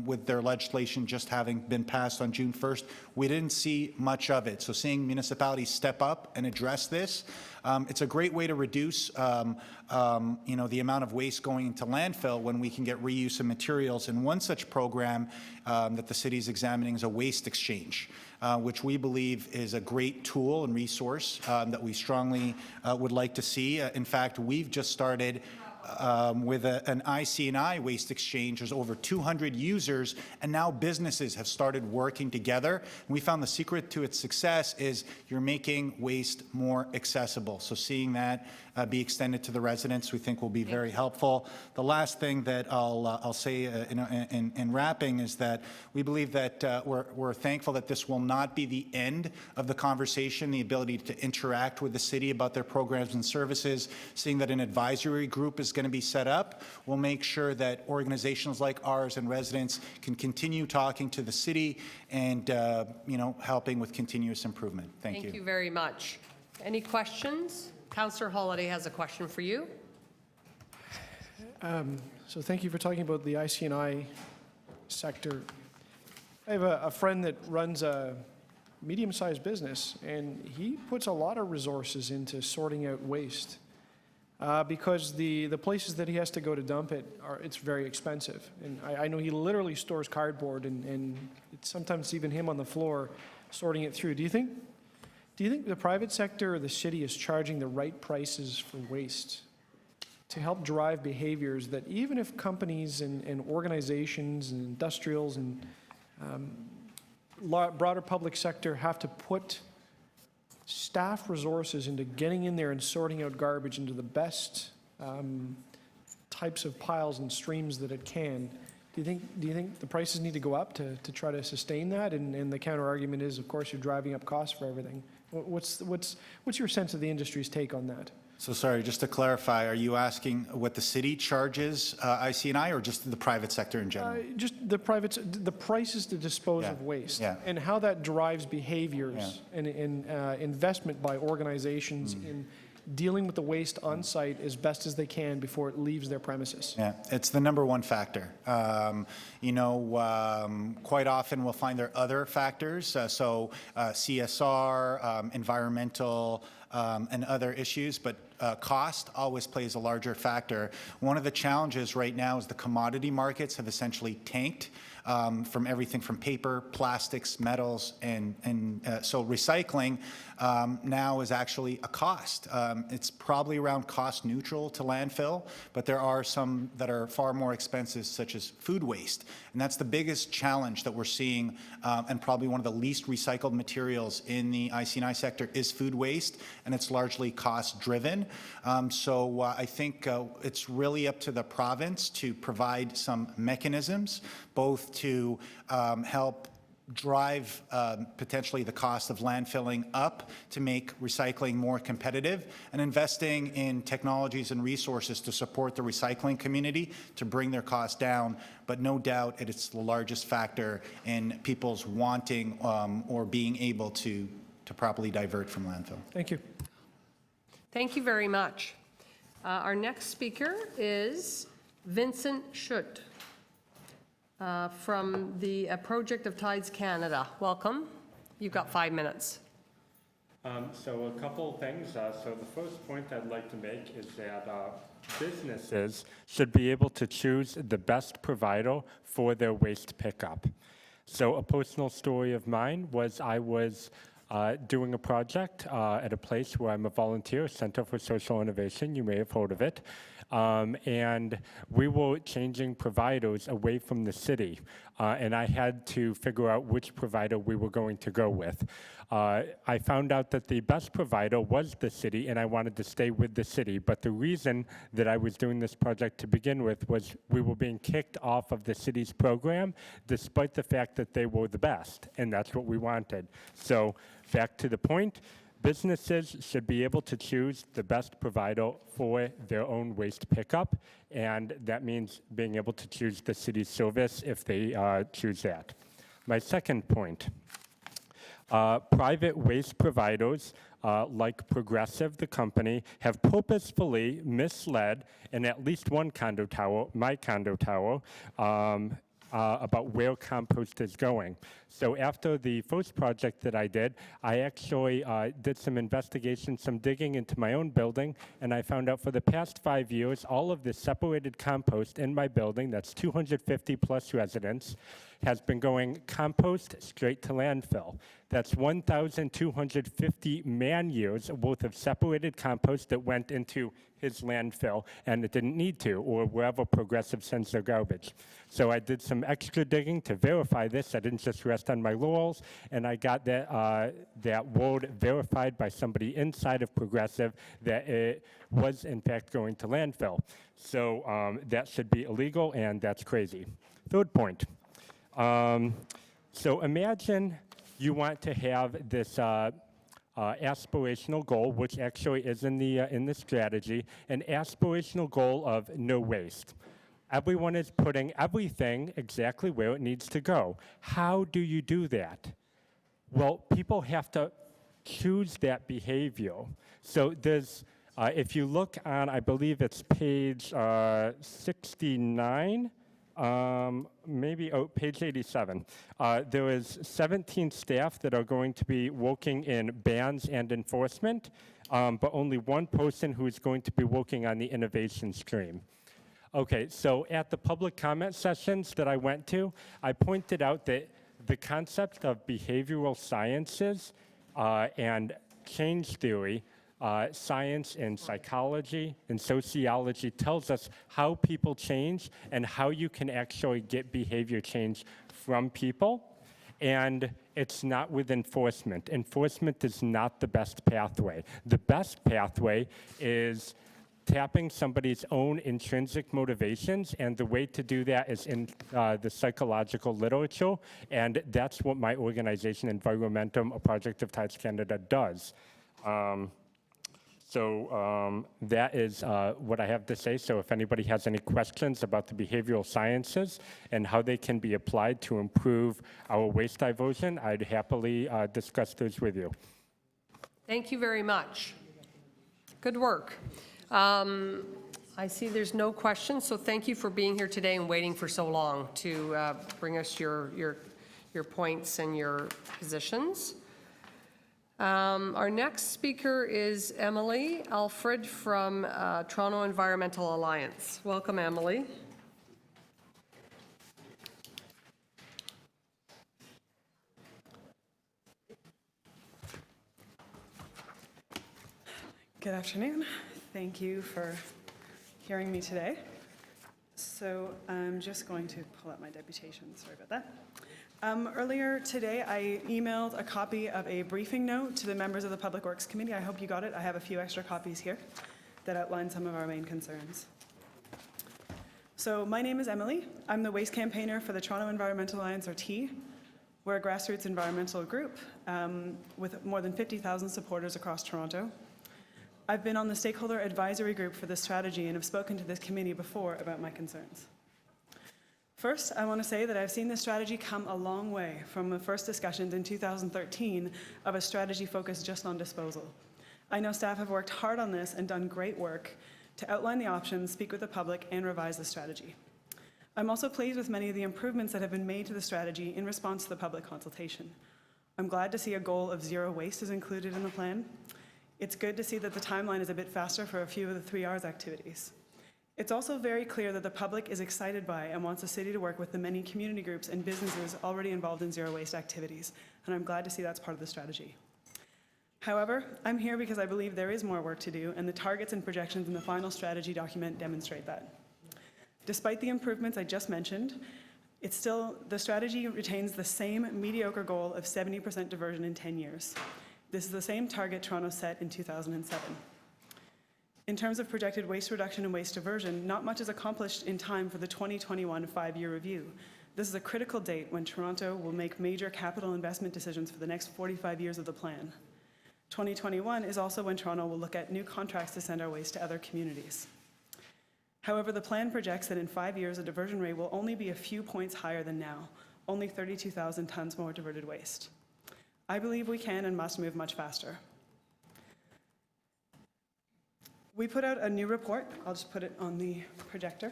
with their legislation just having been passed on June 1st, we didn't see much of it. So seeing municipalities step up and address this, it's a great way to reduce the amount of waste going into landfill when we can get reuse of materials. And one such program that the city is examining is a waste exchange, which we believe is a great tool and resource that we strongly would like to see. In fact, we've just started with an IC&I waste exchange. There's over 200 users, and now businesses have started working together. And we found the secret to its success is you're making waste more accessible. So seeing that be extended to the residents, we think will be very helpful. The last thing that I'll say in wrapping is that we believe that we're thankful that this will not be the end of the conversation, the ability to interact with the city about their programs and services. Seeing that an advisory group is going to be set up, we'll make sure that organizations like ours and residents can continue talking to the city and helping with continuous improvement. Thank you. Thank you very much. Any questions? Councillor Holiday has a question for you. So thank you for talking about the IC&I sector. I have a friend that runs a medium-sized business, and he puts a lot of resources into sorting out waste because the places that he has to go to dump it, it's very expensive. And I know he literally stores cardboard, and sometimes even him on the floor sorting it through. Do you think the private sector or the city is charging the right prices for waste to help drive behaviors that even if companies and organizations and industrials and broader public sector have to put staff resources into getting in there and sorting out garbage into the best types of piles and streams that it can, do you think the prices need to go up to try to sustain that? And the counter argument is, of course, you're driving up costs for everything. What's your sense of the industry's take on that? So sorry, just to clarify, are you asking what the city charges IC&I or just the private sector in general? Just the prices to dispose of waste, and how that drives behaviors and investment by organizations in dealing with the waste on site as best as they can before it leaves their premises. Yeah, it's the number one factor. Quite often we'll find there are other factors, so CSR, environmental, and other issues, but cost always plays a larger factor. One of the challenges right now is the commodity markets have essentially tanked from everything from paper, plastics, metals, and so recycling now is actually a cost. It's probably around cost neutral to landfill, but there are some that are far more expensive, such as food waste. And that's the biggest challenge that we're seeing, and probably one of the least recycled materials in the IC&I sector is food waste, and it's largely cost driven. So I think it's really up to the province to provide some mechanisms, both to help drive potentially the cost of landfilling up to make recycling more competitive, and investing in technologies and resources to support the recycling community to bring their costs down. But no doubt it's the largest factor in people's wanting or being able to properly divert from landfill. Thank you. Thank you very much. Our next speaker is Vincent Schutt from the Project of Tides Canada. Welcome. You've got 5 minutes. So a couple things. So the first point I'd like to make is that businesses should be able to choose the best provider for their waste pickup. So a personal story of mine was I was doing a project at a place where I'm a volunteer, Center for Social Innovation. You may have heard of it. And we were changing providers away from the city. And I had to figure out which provider we were going to go with. I found out that the best provider was the city, and I wanted to stay with the city. But the reason that I was doing this project to begin with was we were being kicked off of the city's program, despite the fact that they were the best, and that's what we wanted. So back to the point, businesses should be able to choose the best provider for their own waste pickup, and that means being able to choose the city's service if they choose that. My second point, private waste providers like Progressive, the company, have purposefully misled in at least one condo tower, my condo tower, about where compost is going. So after the first project that I did, I actually did some investigation, some digging into my own building, and I found out for the past 5 years, all of the separated compost in my building, that's 250 plus residents, has been going compost straight to landfill. That's 1,250 man-years worth of separated compost that went into his landfill, and it didn't need to, or wherever Progressive sends their garbage. So I did some extra digging to verify this. I didn't just rest on my laurels, and I got that word verified by somebody inside of Progressive that it was in fact going to landfill. So that should be illegal, and that's crazy. Third point. So imagine you want to have this aspirational goal, which actually is in the strategy, an aspirational goal of no waste. Everyone is putting everything exactly where it needs to go. How do you do that? Well, people have to choose that behavior. So there's, if you look on, I believe it's page 69, page 87. There is 17 staff that are going to be working in bans and enforcement, but only one person who is going to be working on the innovation stream. Okay, so at the public comment sessions that I went to, I pointed out that the concept of behavioral sciences and change theory, science and psychology and sociology tells us how people change and how you can actually get behavior change from people. And it's not with enforcement. Enforcement is not the best pathway. The best pathway is tapping somebody's own intrinsic motivations, and the way to do that is in the psychological literature, and that's what my organization, Environmentum, a project of Tides Canada, does. That is what I have to say. So if anybody has any questions about the behavioral sciences and how they can be applied to improve our waste diversion, I'd happily discuss those with you. Thank you very much. Good work. I see there's no questions, so thank you for being here today and waiting for so long to bring us your points and your positions. Our next speaker is Emily Alfred from Toronto Environmental Alliance. Welcome, Emily. Good afternoon. Thank you for hearing me today. So I'm just going to pull up my deputation. Sorry about that. Earlier today, I emailed a copy of a briefing note to the members of the Public Works Committee. I hope you got it. I have a few extra copies here that outline some of our main concerns. So my name is Emily. I'm the waste campaigner for the Toronto Environmental Alliance, or T. We're a grassroots environmental group with more than 50,000 supporters across Toronto. I've been on the stakeholder advisory group for this strategy and have spoken to this committee before about my concerns. First, I want to say that I've seen this strategy come a long way from the first discussions in 2013 of a strategy focused just on disposal. I know staff have worked hard on this and done great work to outline the options, speak with the public, and revise the strategy. I'm also pleased with many of the improvements that have been made to the strategy in response to the public consultation. I'm glad to see a goal of zero waste is included in the plan. It's good to see that the timeline is a bit faster for a few of the 3 R's activities. It's also very clear that the public is excited by and wants the city to work with the many community groups and businesses already involved in zero waste activities, and I'm glad to see that's part of the strategy. However, I'm here because I believe there is more work to do, and the targets and projections in the final strategy document demonstrate that. Despite the improvements I just mentioned, the strategy retains the same mediocre goal of 70% diversion in 10 years. This is the same target Toronto set in 2007. In terms of projected waste reduction and waste diversion, not much is accomplished in time for the 2021 5-year review. This is a critical date when Toronto will make major capital investment decisions for the next 45 years of the plan. 2021 is also when Toronto will look at new contracts to send our waste to other communities. However, the plan projects that in 5 years, the diversion rate will only be a few points higher than now, only 32,000 tons more diverted waste. I believe we can and must move much faster. We put out a new report. I'll just put it on the projector.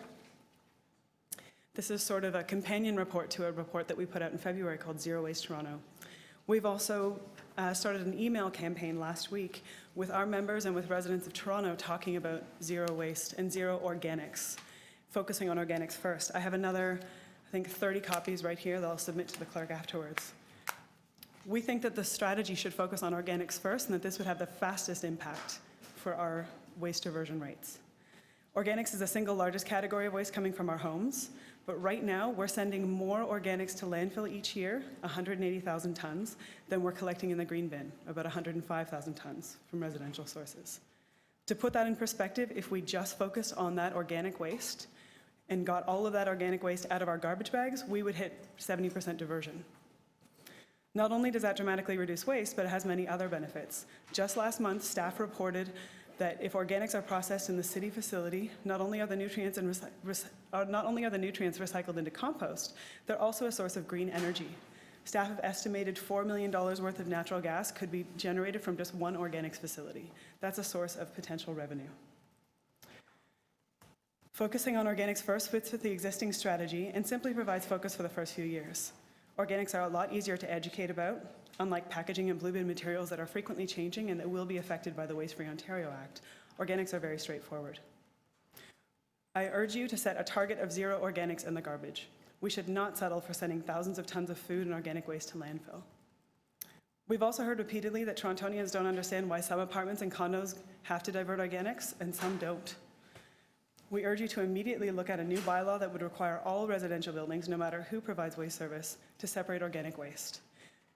This is sort of a companion report to a report that we put out in February called Zero Waste Toronto. We've also started an email campaign last week with our members and with residents of Toronto talking about zero waste and zero organics, focusing on organics first. I have another, I think, 30 copies right here that I'll submit to the clerk afterwards. We think that the strategy should focus on organics first and that this would have the fastest impact for our waste diversion rates. Organics is the single largest category of waste coming from our homes, but right now we're sending more organics to landfill each year, 180,000 tons, than we're collecting in the green bin, about 105,000 tons from residential sources. To put that in perspective, if we just focused on that organic waste and got all of that organic waste out of our garbage bags, we would hit 70% diversion. Not only does that dramatically reduce waste, but it has many other benefits. Just last month, staff reported that if organics are processed in the city facility, not only are the nutrients recycled into compost, they're also a source of green energy. Staff have estimated $4 million worth of natural gas could be generated from just one organics facility. That's a source of potential revenue. Focusing on organics first fits with the existing strategy and simply provides focus for the first few years. Organics are a lot easier to educate about, unlike packaging and blue bin materials that are frequently changing and that will be affected by the Waste Free Ontario Act. Organics are very straightforward. I urge you to set a target of zero organics in the garbage. We should not settle for sending thousands of tons of food and organic waste to landfill. We've also heard repeatedly that Torontonians don't understand why some apartments and condos have to divert organics and some don't. We urge you to immediately look at a new bylaw that would require all residential buildings, no matter who provides waste service, to separate organic waste.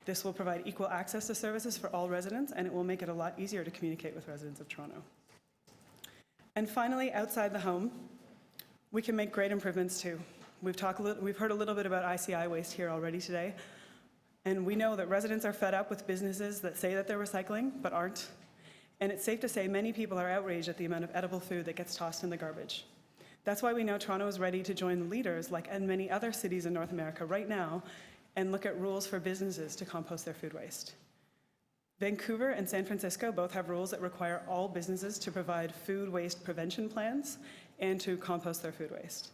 This will provide equal access to services for all residents, and it will make it a lot easier to communicate with residents of Toronto. And finally, outside the home, we can make great improvements too. We've heard a little bit about ICI waste here already today, and we know that residents are fed up with businesses that say that they're recycling, but aren't. And it's safe to say many people are outraged at the amount of edible food that gets tossed in the garbage. That's why we know Toronto is ready to join leaders like and many other cities in North America right now and look at rules for businesses to compost their food waste. Vancouver and San Francisco both have rules that require all businesses to provide food waste prevention plans and to compost their food waste.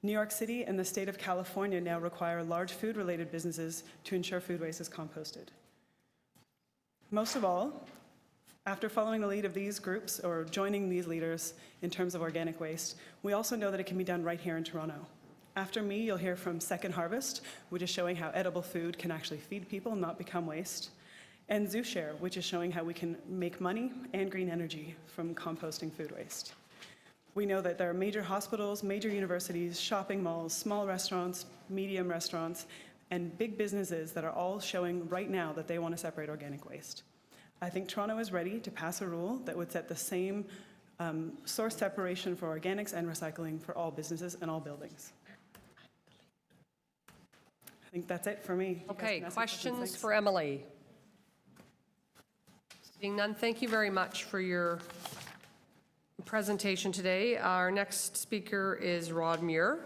New York City and the state of California now require large food-related businesses to ensure food waste is composted. Most of all, after following the lead of these groups or joining these leaders in terms of organic waste, we also know that it can be done right here in Toronto. After me, you'll hear from Second Harvest, which is showing how edible food can actually feed people, not become waste, and ZooShare, which is showing how we can make money and green energy from composting food waste. We know that there are major hospitals, major universities, shopping malls, small restaurants, medium restaurants, and big businesses that are all showing right now that they want to separate organic waste. I think Toronto is ready to pass a rule that would set the same source separation for organics and recycling for all businesses and all buildings. I think that's it for me. Okay, questions for Emily? Seeing none, thank you very much for your presentation today. Our next speaker is Rod Muir.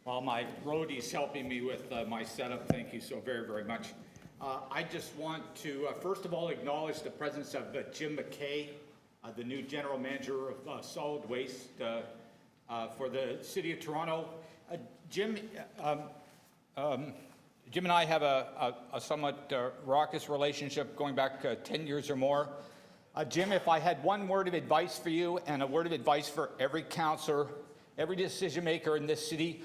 While my roadie's helping me with my setup, thank you so very, very much. I just want to, first of all, acknowledge the presence of Jim McKay, the new General Manager of Solid Waste for the City of Toronto. Jim and I have a somewhat raucous relationship going back 10 years or more. Jim, if I had one word of advice for you and a word of advice for every councillor, every decision maker in this city,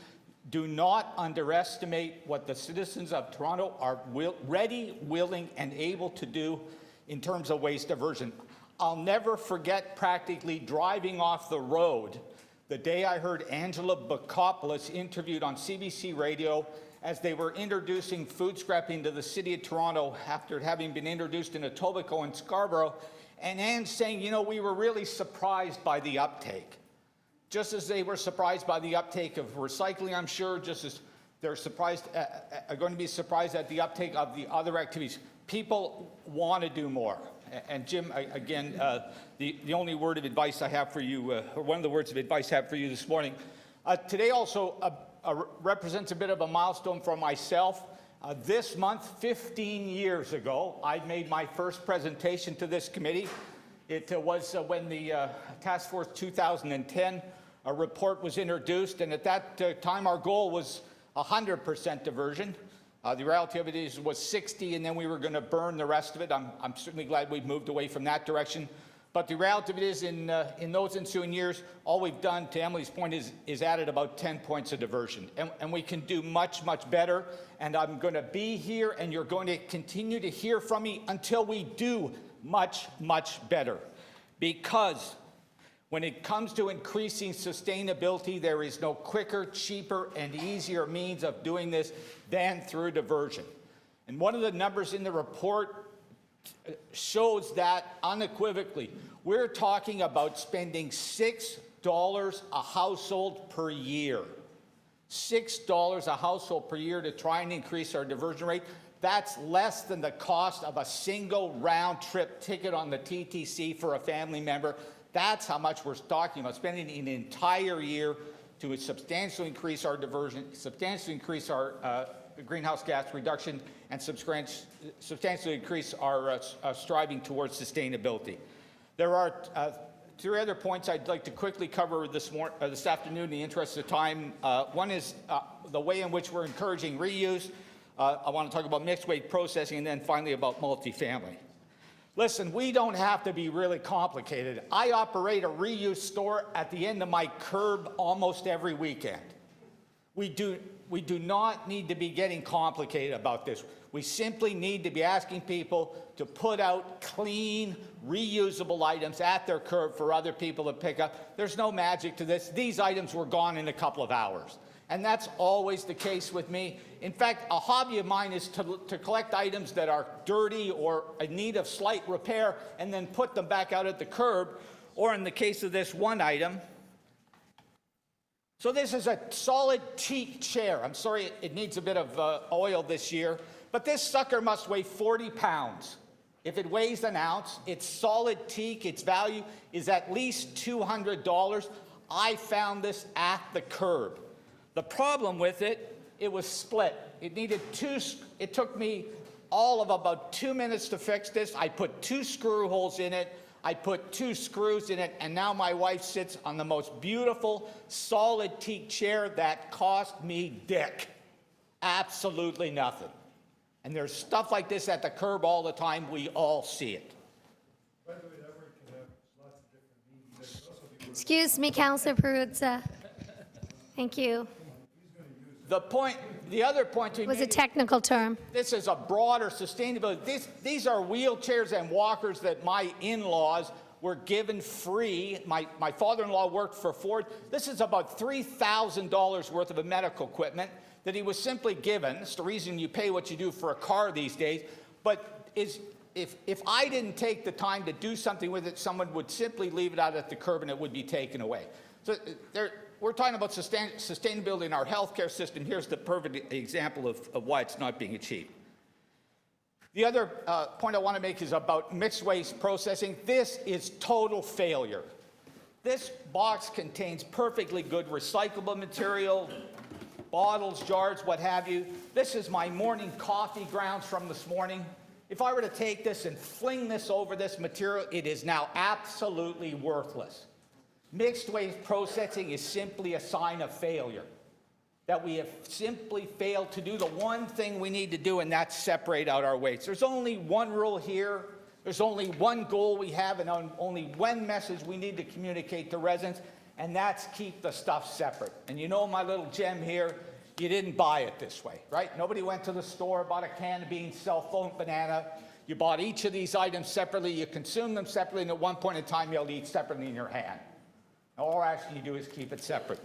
do not underestimate what the citizens of Toronto are ready, willing, and able to do in terms of waste diversion. I'll never forget practically driving off the road the day I heard Angela Bukopoulos interviewed on CBC Radio as they were introducing food scrapping to the City of Toronto after having been introduced in Etobicoke and Scarborough, and Anne saying, you know, we were really surprised by the uptake. Just as they were surprised by the uptake of recycling, I'm sure, just as they're going to be surprised at the uptake of the other activities. People want to do more. And Jim, again, the only word of advice I have for you, or one of the words of advice I have for you this morning. Today also represents a bit of a milestone for myself. This month, 15 years ago, I made my first presentation to this committee. It was when the Task Force 2010 report was introduced, and at that time our goal was 100% diversion. The reality of it is was 60, and then we were going to burn the rest of it. I'm certainly glad we've moved away from that direction. But the reality of it is in those ensuing years, all we've done, to Emily's point, is added about 10 points of diversion. And we can do much, much better. And I'm going to be here, and you're going to continue to hear from me until we do much, much better. Because when it comes to increasing sustainability, there is no quicker, cheaper, and easier means of doing this than through diversion. And one of the numbers in the report shows that unequivocally. We're talking about spending $6 a household per year. $6 a household per year to try and increase our diversion rate. That's less than the cost of a single round-trip ticket on the TTC for a family member. That's how much we're talking about, spending an entire year to substantially increase our diversion, substantially increase our greenhouse gas reduction, and substantially increase our striving towards sustainability. There are 3 other points I'd like to quickly cover this afternoon in the interest of time. One is the way in which we're encouraging reuse. I want to talk about mixed waste processing, and then finally about multifamily. Listen, we don't have to be really complicated. I operate a reuse store at the end of my curb almost every weekend. We do not need to be getting complicated about this. We simply need to be asking people to put out clean, reusable items at their curb for other people to pick up. There's no magic to this. These items were gone in a couple of hours. And that's always the case with me. In fact, a hobby of mine is to collect items that are dirty or in need of slight repair and then put them back out at the curb, or in the case of this one item. So this is a solid teak chair. I'm sorry it needs a bit of oil this year, but this sucker must weigh 40 pounds. If it weighs an ounce, it's solid teak. Its value is at least $200. I found this at the curb. The problem with it, it was split. It took me all of about 2 minutes to fix this. I put 2 screw holes in it. I put 2 screws in it, and now my wife sits on the most beautiful, solid teak chair that cost me dick. Absolutely nothing. And there's stuff like this at the curb all the time. We all see it. Excuse me, Councillor Perruzza. Thank you. The other point It was a technical term. This is a broader sustainability. These are wheelchairs and walkers that my in-laws were given free. My father-in-law worked for Ford. This is about $3,000 worth of medical equipment that he was simply given. It's the reason you pay what you do for a car these days. But if I didn't take the time to do something with it, someone would simply leave it out at the curb and it would be taken away. So we're talking about sustainability in our healthcare system. Here's the perfect example of why it's not being achieved. The other point I want to make is about mixed waste processing. This is total failure. This box contains perfectly good recyclable material, bottles, jars, what have you. This is my morning coffee grounds from this morning. If I were to take this and fling this over this material, it is now absolutely worthless. Mixed waste processing is simply a sign of failure, that we have simply failed to do the one thing we need to do, and that's separate out our waste. There's only one rule here. There's only one goal we have, and only one message we need to communicate to residents, and that's keep the stuff separate. And you know my little gem here, you didn't buy it this way, right? Nobody went to the store, bought a can of beans, cell phone, banana. You bought each of these items separately, you consume them separately, and at one point in time, you'll eat separately in your hand. All actually you do is keep it separate.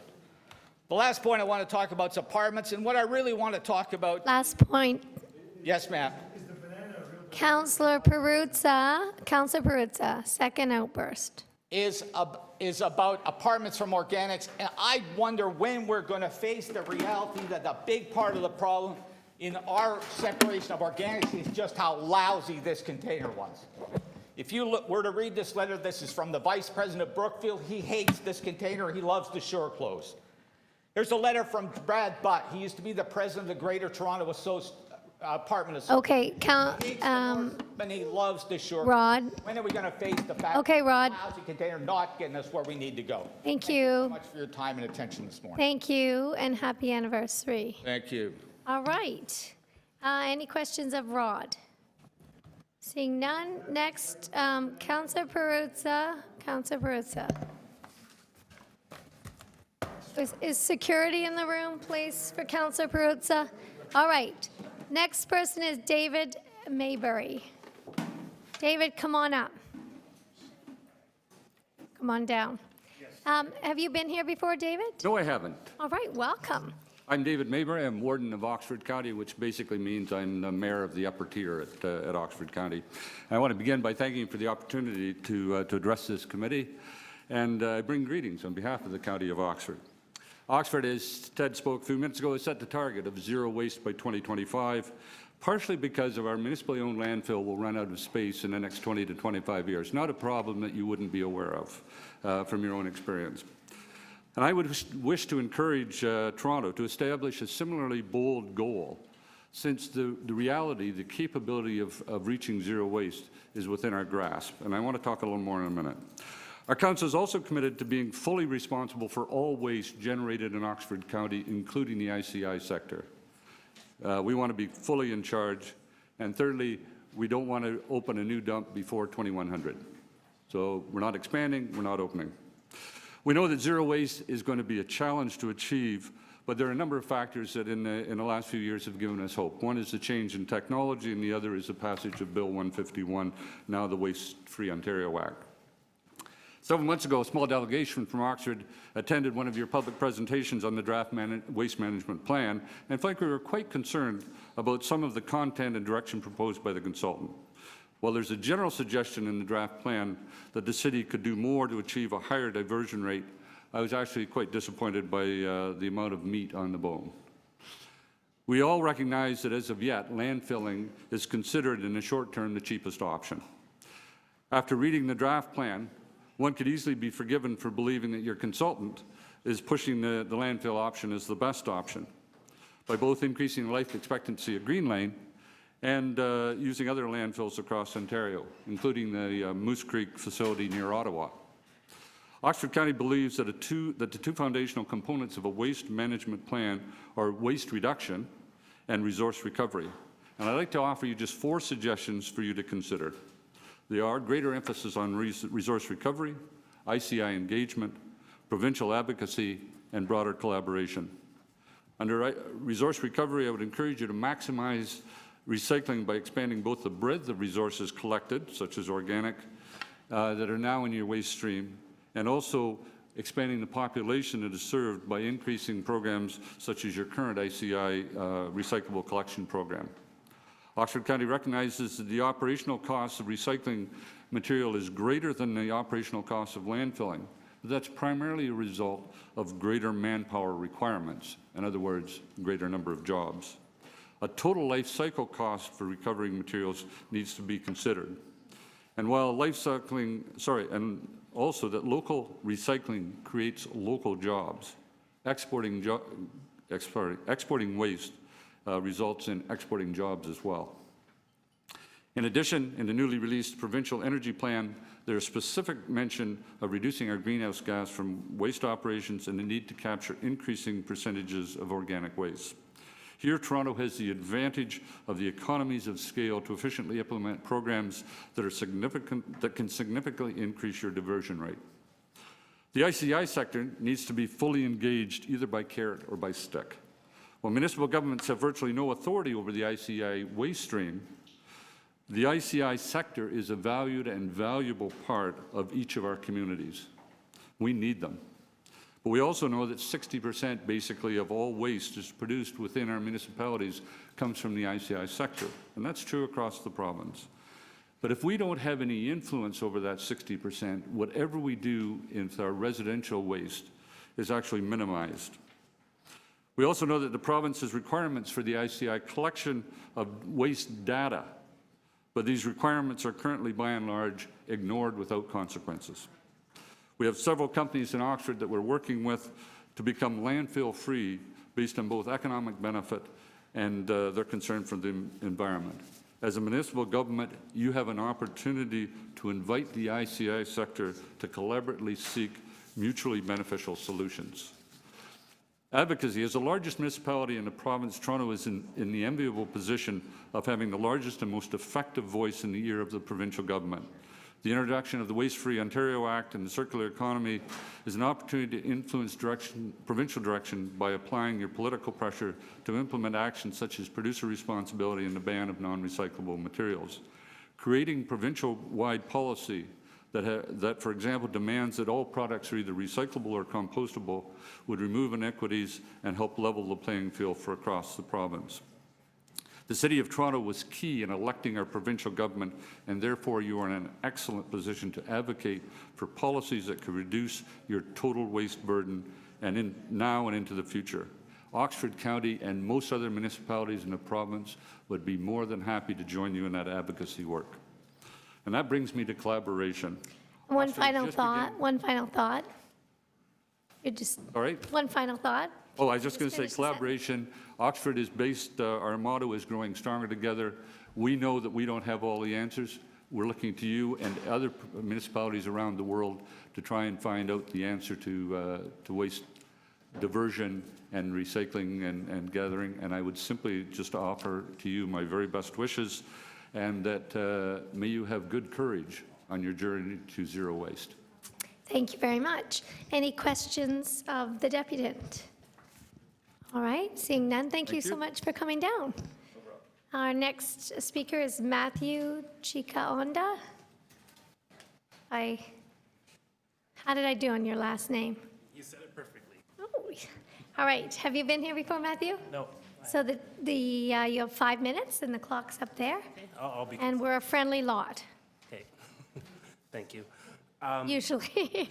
The last point I want to talk about is apartments, and what I really want to talk about... Last point. Yes, ma'am. Councillor Perruzza, second outburst. Is about apartments from organics, and I wonder when we're going to face the reality that the big part of the problem in our separation of organics is just how lousy this container was. If you were to read this letter, this is from the Vice President of Brookfield. He hates this container. He loves the shore clothes. Here's a letter from Brad Butt. He used to be the president of the Greater Toronto Apartment Association. Okay, And he loves the shore. Rod. When are we going to face the fact Okay, Rod. that the lousy container not getting us where we need to go? Thank Thank you you. so much for your time and attention this morning. Thank you, and happy anniversary. Thank you. All right. Any questions of Rod? Seeing none, next, Councillor Perruzza. Is security in the room, please, for Councillor Perruzza? All right. Next person is David Maybury. David, come on up. Come on down. Have you been here before, David? No, I haven't. All right, welcome. I'm David Maybury. I'm warden of Oxford County, which basically means I'm the mayor of the upper tier at Oxford County. And I want to begin by thanking you for the opportunity to address this committee, and I bring greetings on behalf of the County of Oxford. Oxford, as Ted spoke a few minutes ago, has set the target of zero waste by 2025, partially because of our municipally owned landfill will run out of space in the next 20 to 25 years. Not a problem that you wouldn't be aware of from your own experience. And I would wish to encourage Toronto to establish a similarly bold goal since the reality, the capability of reaching zero waste is within our grasp. And I want to talk a little more in a minute. Our council is also committed to being fully responsible for all waste generated in Oxford County, including the ICI sector. We want to be fully in charge. And thirdly, we don't want to open a new dump before 2100. So we're not expanding, we're not opening. We know that zero waste is going to be a challenge to achieve, but there are a number of factors that in the last few years have given us hope. One is the change in technology, and the other is the passage of Bill 151, now the Waste-Free Ontario Act. Several months ago, a small delegation from Oxford attended one of your public presentations on the draft waste management plan, and frankly, we were quite concerned about some of the content and direction proposed by the consultant. While there's a general suggestion in the draft plan that the city could do more to achieve a higher diversion rate, I was actually quite disappointed by the amount of meat on the bone. We all recognize that as of yet, landfilling is considered in the short term the cheapest option. After reading the draft plan, one could easily be forgiven for believing that your consultant is pushing the landfill option as the best option by both increasing the life expectancy of Green Lane and using other landfills across Ontario, including the Moose Creek facility near Ottawa. Oxford County believes that the two foundational components of a waste management plan are waste reduction and resource recovery. And I'd like to offer you just 4 suggestions for you to consider. They are greater emphasis on resource recovery, ICI engagement, provincial advocacy, and broader collaboration. Under resource recovery, I would encourage you to maximize recycling by expanding both the breadth of resources collected, such as organic, that are now in your waste stream, and also expanding the population that is served by increasing programs such as your current ICI recyclable collection program. Oxford County recognizes that the operational cost of recycling material is greater than the operational cost of landfilling. That's primarily a result of greater manpower requirements, in other words, greater number of jobs. A total life cycle cost for recovering materials needs to be considered. And while and also that local recycling creates local jobs, exporting waste results in exporting jobs as well. In addition, in the newly released provincial energy plan, there is specific mention of reducing our greenhouse gas from waste operations and the need to capture increasing percentages of organic waste. Here, Toronto has the advantage of the economies of scale to efficiently implement programs that can significantly increase your diversion rate. The ICI sector needs to be fully engaged either by carrot or by stick. While municipal governments have virtually no authority over the ICI waste stream, the ICI sector is a valued and valuable part of each of our communities. We need them. But we also know that 60% basically of all waste is produced within our municipalities comes from the ICI sector, and that's true across the province. But if we don't have any influence over that 60%, whatever we do with our residential waste is actually minimized. We also know that the province's requirements for the ICI collection of waste data, but these requirements are currently by and large ignored without consequences. We have several companies in Oxford that we're working with to become landfill-free based on both economic benefit and their concern for the environment. As a municipal government, you have an opportunity to invite the ICI sector to collaboratively seek mutually beneficial solutions. Advocacy. As the largest municipality in the province, Toronto is in the enviable position of having the largest and most effective voice in the ear of the provincial government. The introduction of the Waste-Free Ontario Act and the circular economy is an opportunity to influence provincial direction by applying your political pressure to implement actions such as producer responsibility and the ban of non-recyclable materials. Creating provincial-wide policy that, for example, demands that all products are either recyclable or compostable would remove inequities and help level the playing field for across the province. The City of Toronto was key in electing our provincial government, and therefore you are in an excellent position to advocate for policies that could reduce your total waste burden now and into the future. Oxford County and most other municipalities in the province would be more than happy to join you in that advocacy work. And that brings me to collaboration. One final thought. You're just, All right. one final thought. Oh, I was just going to say finish the sentence. collaboration. Oxford is based, our motto is growing stronger together. We know that we don't have all the answers. We're looking to you and other municipalities around the world to try and find out the answer to waste diversion and recycling and gathering. And I would simply just offer to you my very best wishes, and that may you have good courage on your journey to zero waste. Thank you very much. Any questions of the deputant? All right, seeing none, thank you so much for coming down. Our next speaker is Matthew Chikaonda. How did I do on your last name? You said it perfectly. Oh, all right. Have you been here before, Matthew? No. So you have 5 minutes, and the clock's up there. I'll be. And we're a friendly lot, Okay. Thank you. usually.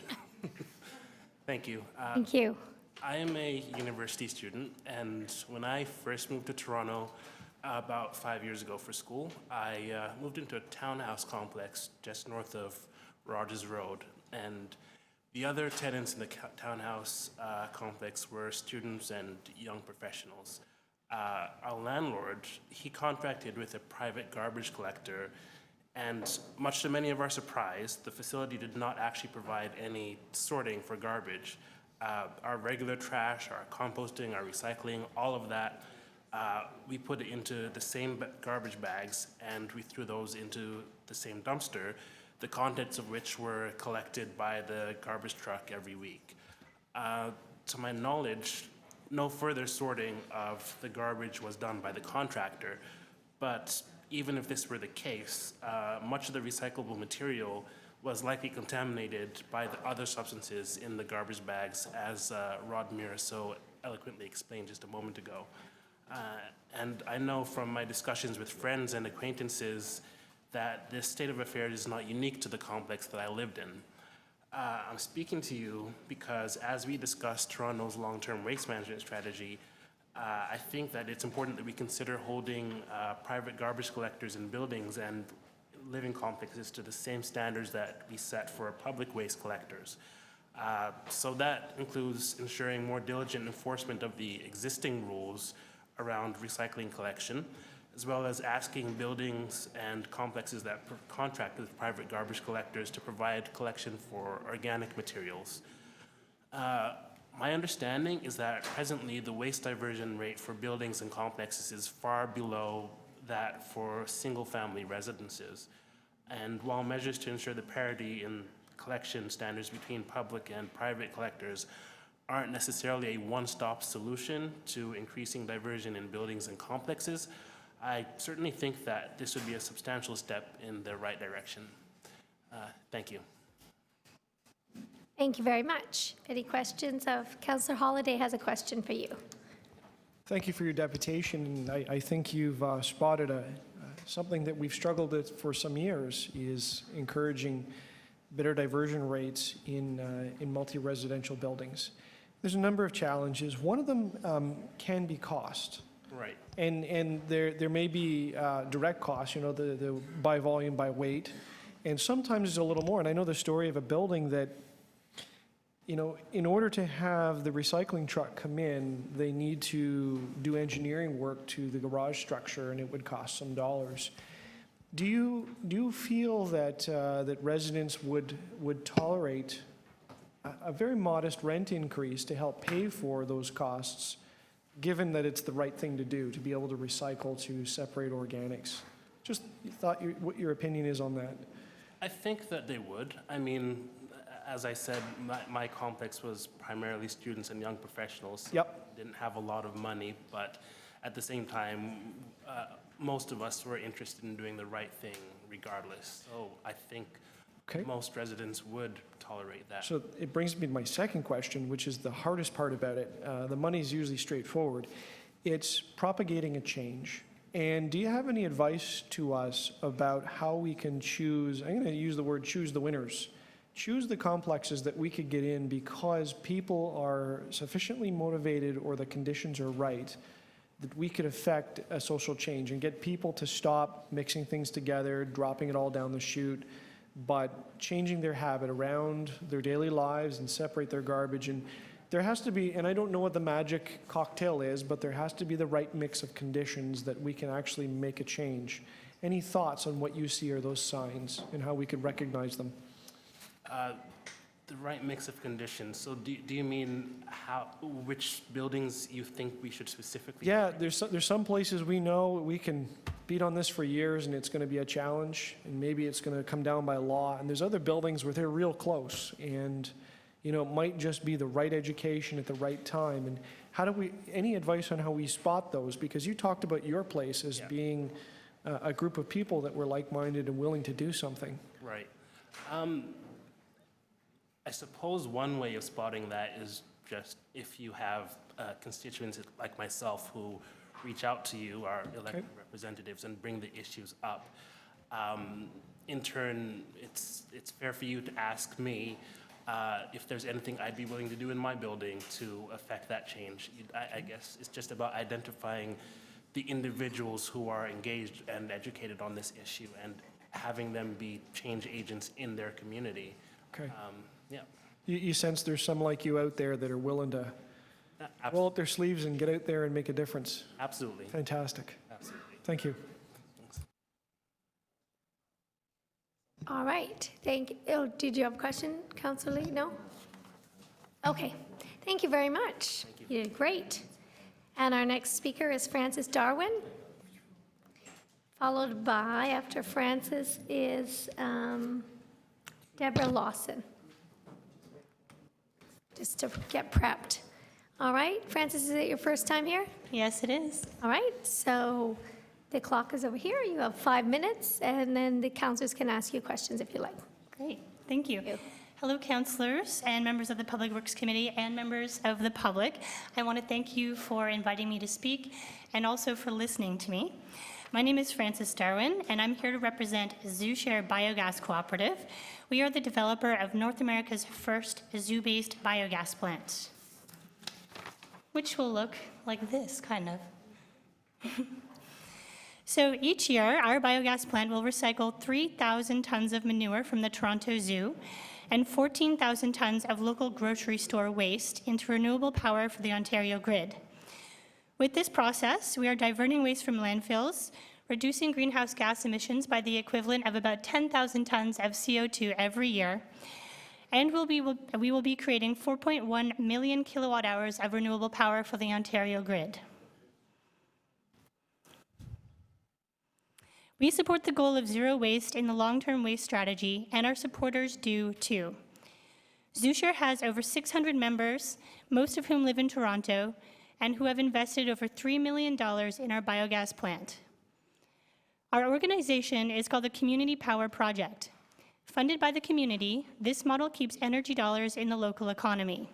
Thank you. Thank you. I am a university student, and when I first moved to Toronto about 5 years ago for school, I moved into a townhouse complex just north of Rogers Road. And the other tenants in the townhouse complex were students and young professionals. Our landlord, he contracted with a private garbage collector, and much to many of our surprise, the facility did not actually provide any sorting for garbage. Our regular trash, our composting, our recycling, all of that, we put it into the same garbage bags, and we threw those into the same dumpster, the contents of which were collected by the garbage truck every week. To my knowledge, no further sorting of the garbage was done by the contractor, but even if this were the case, much of the recyclable material was likely contaminated by the other substances in the garbage bags, as Rod Muir so eloquently explained just a moment ago. And I know from my discussions with friends and acquaintances that this state of affairs is not unique to the complex that I lived in. I'm speaking to you because as we discuss Toronto's long-term waste management strategy, I think that it's important that we consider holding private garbage collectors in buildings and living complexes to the same standards that we set for public waste collectors. So that includes ensuring more diligent enforcement of the existing rules around recycling collection, as well as asking buildings and complexes that contract with private garbage collectors to provide collection for organic materials. My understanding is that presently the waste diversion rate for buildings and complexes is far below that for single-family residences. And while measures to ensure the parity in collection standards between public and private collectors aren't necessarily a one-stop solution to increasing diversion in buildings and complexes, I certainly think that this would be a substantial step in the right direction. Thank you. Thank you very much. Any questions Councillor Holliday has a question for you. Thank you for your deputation. I think you've spotted something that we've struggled with for some years is encouraging better diversion rates in multi-residential buildings. There's a number of challenges. One of them can be cost. Right. And there may be direct costs, the by volume, by weight, and sometimes it's a little more. And I know the story of a building that, in order to have the recycling truck come in, they need to do engineering work to the garage structure, and it would cost some dollars. Do you feel that that residents would tolerate a very modest rent increase to help pay for those costs, given that it's the right thing to do, to be able to recycle, to separate organics? Just thought what your opinion is on that. I think that they would. I mean, as I said, my complex was primarily students and young professionals. So Yep. Didn't have a lot of money, but at the same time, most of us were interested in doing the right thing regardless. So I think most residents would tolerate that. So it brings me to my second question, which is the hardest part about it. The money is usually straightforward. It's propagating a change. And do you have any advice to us about how we can choose, I'm going to use the word choose the winners, choose the complexes that we could get in because people are sufficiently motivated or the conditions are right, that we could affect a social change and get people to stop mixing things together, dropping it all down the chute, but changing their habit around their daily lives and separate their garbage. And there has to be, and I don't know what the magic cocktail is, but there has to be the right mix of conditions that we can actually make a change. Any thoughts on what you see are those signs and how we could recognize them? The right mix of conditions. So do you mean which buildings you think we should specifically? Yeah, there's some places we know we can beat on this for years and it's going to be a challenge and maybe it's going to come down by law. And there's other buildings where they're real close and, you know, it might just be the right education at the right time. And how do we, any advice on how we spot those? Because you talked about your place as being a group of people that were like-minded and willing to do something. Right. I suppose one way of spotting that is just if you have constituents like myself who reach out to you, our elected representatives, and bring the issues up. In turn, it's fair for you to ask me if there's anything I'd be willing to do in my building to affect that change. I guess it's just about identifying the individuals who are engaged and educated on this issue and having them be change agents in their community. Okay. Yeah. You sense there's some like you out there that are willing to roll up their sleeves and get out there and make a difference. Absolutely. Fantastic. Absolutely. Thank you. All right, did you have a question, Councillor Lee? No? Okay, thank you very much. You did great. And our next speaker is Francis Darwin, followed by, after Francis, is Deborah Lawson. Just to get prepped. All right, Francis, is it your first time here? Yes, it is. All right, so the clock is over here. You have 5 minutes, and then the councillors can ask you questions if you like. Great, thank you. Hello, councillors and members of the Public Works Committee and members of the public. I want to thank you for inviting me to speak and also for listening to me. My name is Francis Darwin, and I'm here to represent ZooShare Biogas Cooperative. We are the developer of North America's first zoo-based biogas plant, which will look like this, kind of. So each year, our biogas plant will recycle 3,000 tons of manure from the Toronto Zoo and 14,000 tons of local grocery store waste into renewable power for the Ontario grid. With this process, we are diverting waste from landfills, reducing greenhouse gas emissions by the equivalent of about 10,000 tons of CO2 every year, and we will be creating 4.1 million kilowatt hours of renewable power for the Ontario grid. We support the goal of zero waste in the long-term waste strategy, and our supporters do too. ZooShare has over 600 members, most of whom live in Toronto, and who have invested over $3 million in our biogas plant. Our organization is called the Community Power Project. Funded by the community, this model keeps energy dollars in the local economy.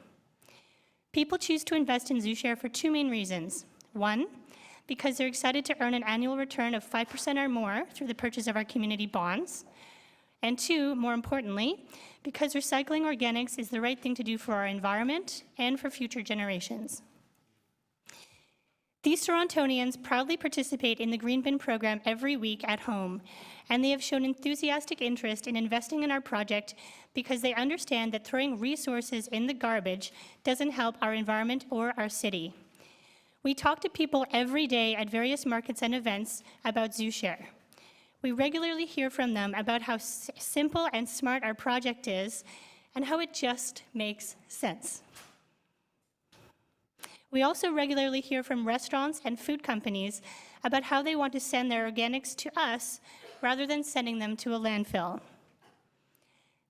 People choose to invest in ZooShare for two main reasons. One, because they're excited to earn an annual return of 5% or more through the purchase of our community bonds. And two, more importantly, because recycling organics is the right thing to do for our environment and for future generations. These Torontonians proudly participate in the Green Bin program every week at home, and they have shown enthusiastic interest in investing in our project because they understand that throwing resources in the garbage doesn't help our environment or our city. We talk to people every day at various markets and events about ZooShare. We regularly hear from them about how simple and smart our project is and how it just makes sense. We also regularly hear from restaurants and food companies about how they want to send their organics to us rather than sending them to a landfill.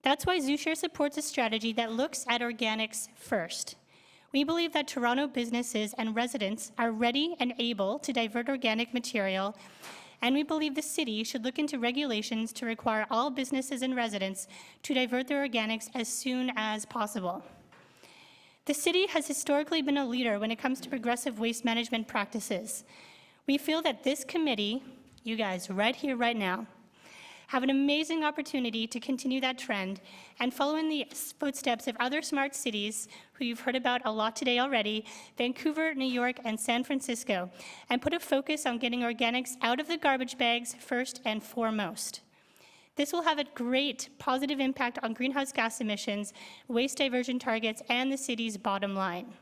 That's why ZooShare supports a strategy that looks at organics first. We believe that Toronto businesses and residents are ready and able to divert organic material, and we believe the city should look into regulations to require all businesses and residents to divert their organics as soon as possible. The city has historically been a leader when it comes to progressive waste management practices. We feel that this committee, you guys right here, right now, have an amazing opportunity to continue that trend and follow in the footsteps of other smart cities who you've heard about a lot today already, Vancouver, New York, and San Francisco, and put a focus on getting organics out of the garbage bags first and foremost. This will have a great positive impact on greenhouse gas emissions, waste diversion targets, and the city's bottom line.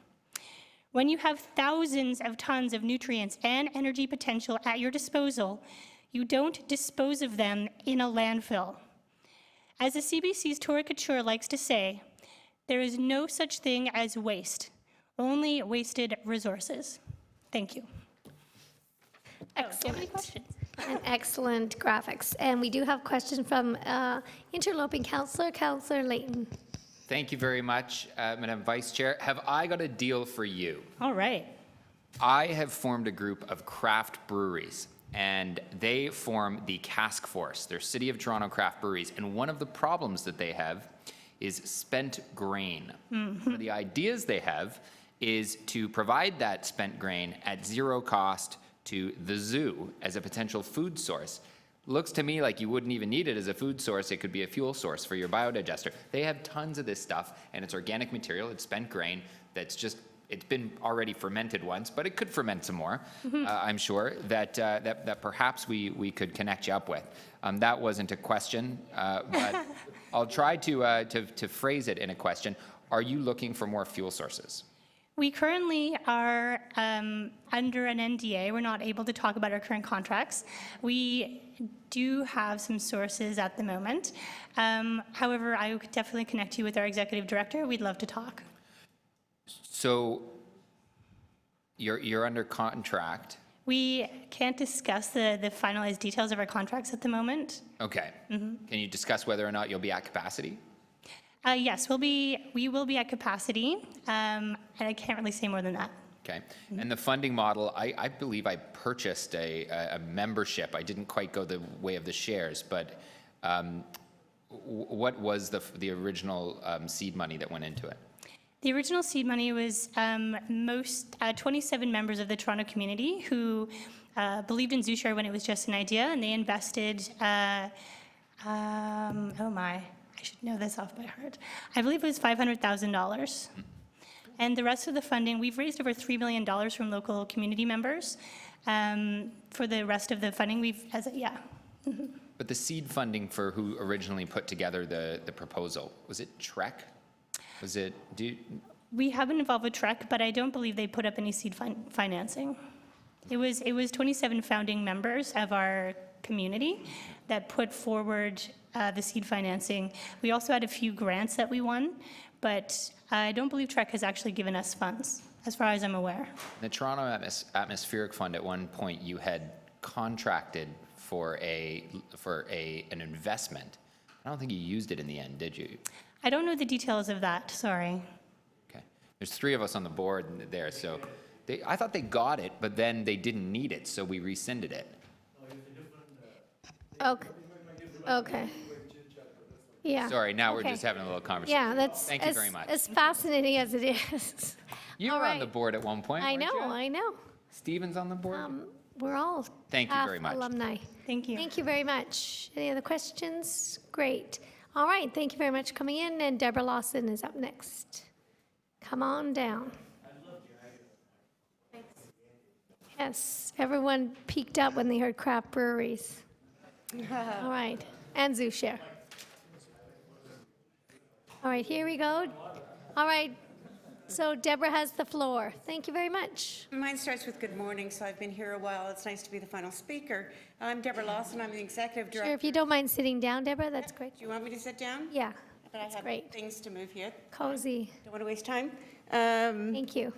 When you have thousands of tons of nutrients and energy potential at your disposal, you don't dispose of them in a landfill. As the CBC's Tora Couture likes to say, there is no such thing as waste, only wasted resources. Thank you. Excellent. Do you have any questions? And excellent graphics. And we do have questions from interloping Councillor, Councillor Layton. Thank you very much, Madam Vice Chair. Have I got a deal for you? All right. I have formed a group of craft breweries, and they form the Cask Force. They're City of Toronto craft breweries, and one of the problems that they have is spent grain. One of the ideas they have is to provide that spent grain at zero cost to the zoo as a potential food source. Looks to me like you wouldn't even need it as a food source. It could be a fuel source for your biodigester. They have tons of this stuff, and it's organic material. It's spent grain that's just, it's been already fermented once, but it could ferment some more, I'm sure, that perhaps we could connect you up with. That wasn't a question, but I'll try to phrase it in a question. Are you looking for more fuel sources? We currently are under an NDA. We're not able to talk about our current contracts. We do have some sources at the moment. However, I could definitely connect you with our executive director. We'd love to talk. So you're under contract. We can't discuss the finalized details of our contracts at the moment. Okay. Can you discuss whether or not you'll be at capacity? Yes, we will be at capacity, and I can't really say more than that. Okay. And the funding model, I believe I purchased a membership. I didn't quite go the way of the shares, but what was the original seed money that went into it? The original seed money was 27 members of the Toronto community who believed in ZooShare when it was just an idea, and they invested, oh my, I should know this off by heart. I believe it was $500,000. And the rest of the funding, we've raised over $3 million from local community members. For the rest of the funding, But the seed funding for who originally put together the proposal, was it Trek? Was it, We have been involved with Trek, but I don't believe they put up any seed financing. It was 27 founding members of our community that put forward the seed financing. We also had a few grants that we won, but I don't believe Trek has actually given us funds, as far as I'm aware. The Toronto Atmospheric Fund, at one point, you had contracted for an investment. I don't think you used it in the end, did you? I don't know the details of that, sorry. Okay. There's 3 of us on the board there, so I thought they got it, but then they didn't need it, so we rescinded it. Okay. Okay. Yeah. Sorry, now we're Okay. just having a little conversation. Yeah, that's Thank you very much. as fascinating as it is. You All were on right. the board at one point, I weren't know, you? I know. Steven's on the board? We're all Thank you half very much. alumni. Thank you. Thank you very much. Any other questions? Great. All right, thank you very much for coming in, and Deborah Lawson is up next. Come on down. Yes, everyone peaked up when they heard craft breweries. All right, and ZooShare. All right, here we go. All right, so Deborah has the floor. Thank you very much. Mine starts with good morning, so I've been here a while. It's nice to be the final speaker. I'm Deborah Lawson. I'm the executive director. Sure, if you don't mind sitting down, Deborah, that's great. Do you want me to sit down? Yeah, But I have great. things to move here. Cozy. Don't want to waste time. Thank you.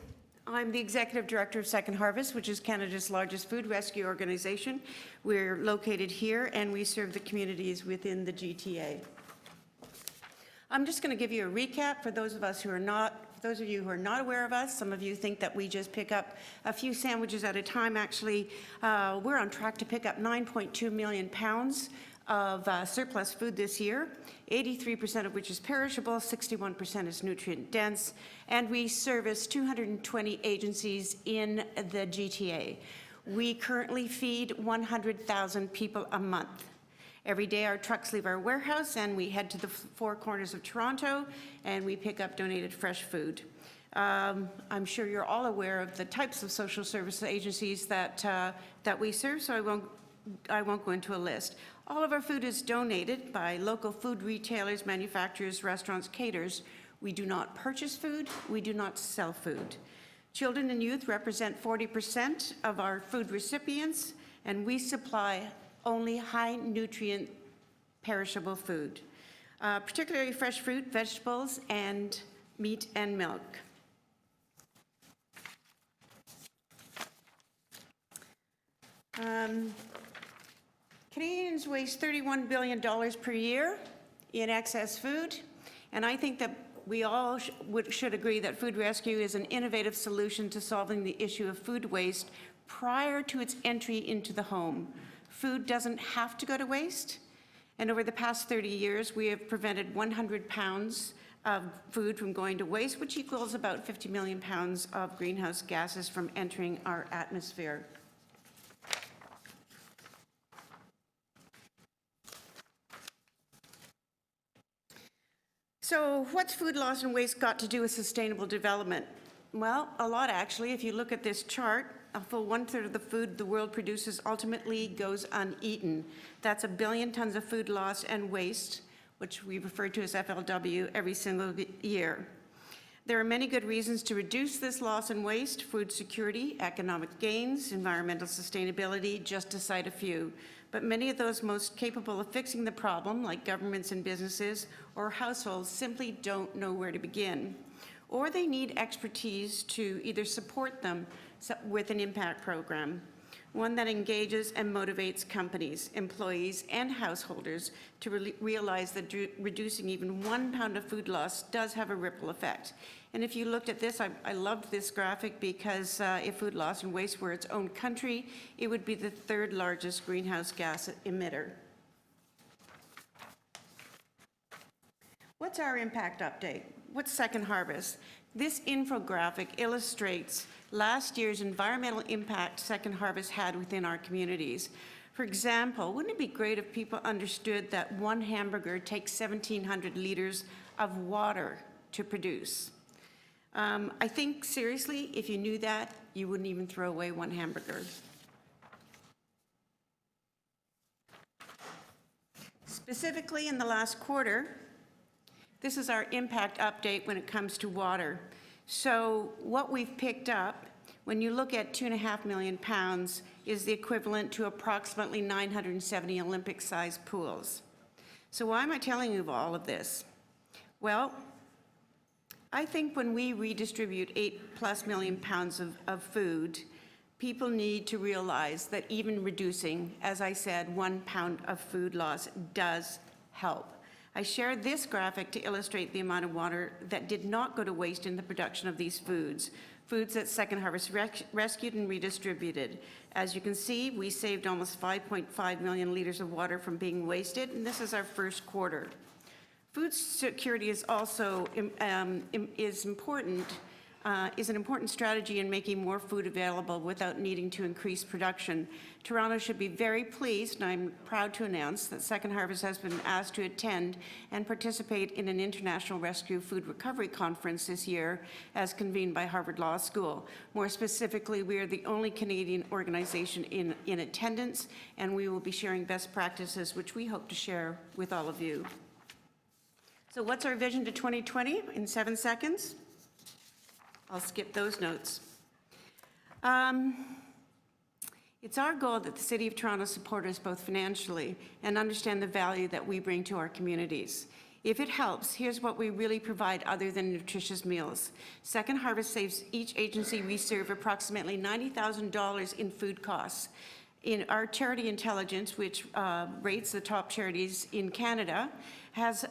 I'm the executive director of Second Harvest, which is Canada's largest food rescue organization. We're located here, and we serve the communities within the GTA. I'm just going to give you a recap for those of you who are not aware of us. Some of you think that we just pick up a few sandwiches at a time. Actually, we're on track to pick up 9.2 million pounds of surplus food this year, 83% of which is perishable, 61% is nutrient dense, and we service 220 agencies in the GTA. We currently feed 100,000 people a month. Every day our trucks leave our warehouse and we head to the 4 corners of Toronto and we pick up donated fresh food. I'm sure you're all aware of the types of social service agencies that we serve, so I won't I won't go into a list. All of our food is donated by local food retailers, manufacturers, restaurants, caterers. We do not purchase food. We do not sell food. Children and youth represent 40% of our food recipients, and we supply only high-nutrient, perishable food, particularly fresh fruit, vegetables, and meat and milk. Canadians waste $31 billion per year in excess food, and I think that we all should agree that food rescue is an innovative solution to solving the issue of food waste prior to its entry into the home. Food doesn't have to go to waste, and over the past 30 years, we have prevented 100 pounds of food from going to waste, which equals about 50 million pounds of greenhouse gases from entering our atmosphere. So what's food loss and waste got to do with sustainable development? Well, a lot actually. If you look at this chart, a full 1/3 of the food the world produces ultimately goes uneaten. That's 1 billion tons of food loss and waste, which we refer to as FLW, every single year. There are many good reasons to reduce this loss and waste: food security, economic gains, environmental sustainability, just to cite a few. But many of those most capable of fixing the problem, like governments and businesses or households, simply don't know where to begin. Or they need expertise to either support them with an impact program, one that engages and motivates companies, employees, and householders to realize that reducing even 1 pound of food loss does have a ripple effect. And if you looked at this, I loved this graphic because if food loss and waste were its own country, it would be the 3rd largest greenhouse gas emitter. What's our impact update? What's Second Harvest? This infographic illustrates last year's environmental impact Second Harvest had within our communities. For example, wouldn't it be great if people understood that 1 hamburger takes 1,700 liters of water to produce? I think, seriously, if you knew that, you wouldn't even throw away 1 hamburger. Specifically, in the last quarter, this is our impact update when it comes to water. So what we've picked up, when you look at 2.5 million pounds, is the equivalent to approximately 970 Olympic-sized pools. So why am I telling you all of this? Well, I think when we redistribute 8+ million pounds of food, people need to realize that even reducing, as I said, 1 pound of food loss does help. I shared this graphic to illustrate the amount of water that did not go to waste in the production of these foods that Second Harvest rescued and redistributed. As you can see, we saved almost 5.5 million liters of water from being wasted, and this is our first quarter. Food security is also is an important strategy in making more food available without needing to increase production. Toronto should be very pleased, and I'm proud to announce that Second Harvest has been asked to attend and participate in an International Rescue Food Recovery Conference this year, as convened by Harvard Law School. More specifically, we are the only Canadian organization in attendance, and we will be sharing best practices, which we hope to share with all of you. So what's our vision to 2020 in 7 seconds? I'll skip those notes. It's our goal that the City of Toronto support us both financially and understand the value that we bring to our communities. If it helps, here's what we really provide other than nutritious meals. Second Harvest saves each agency we serve approximately $90,000 in food costs. In our Charity Intelligence, which rates the top charities in Canada, has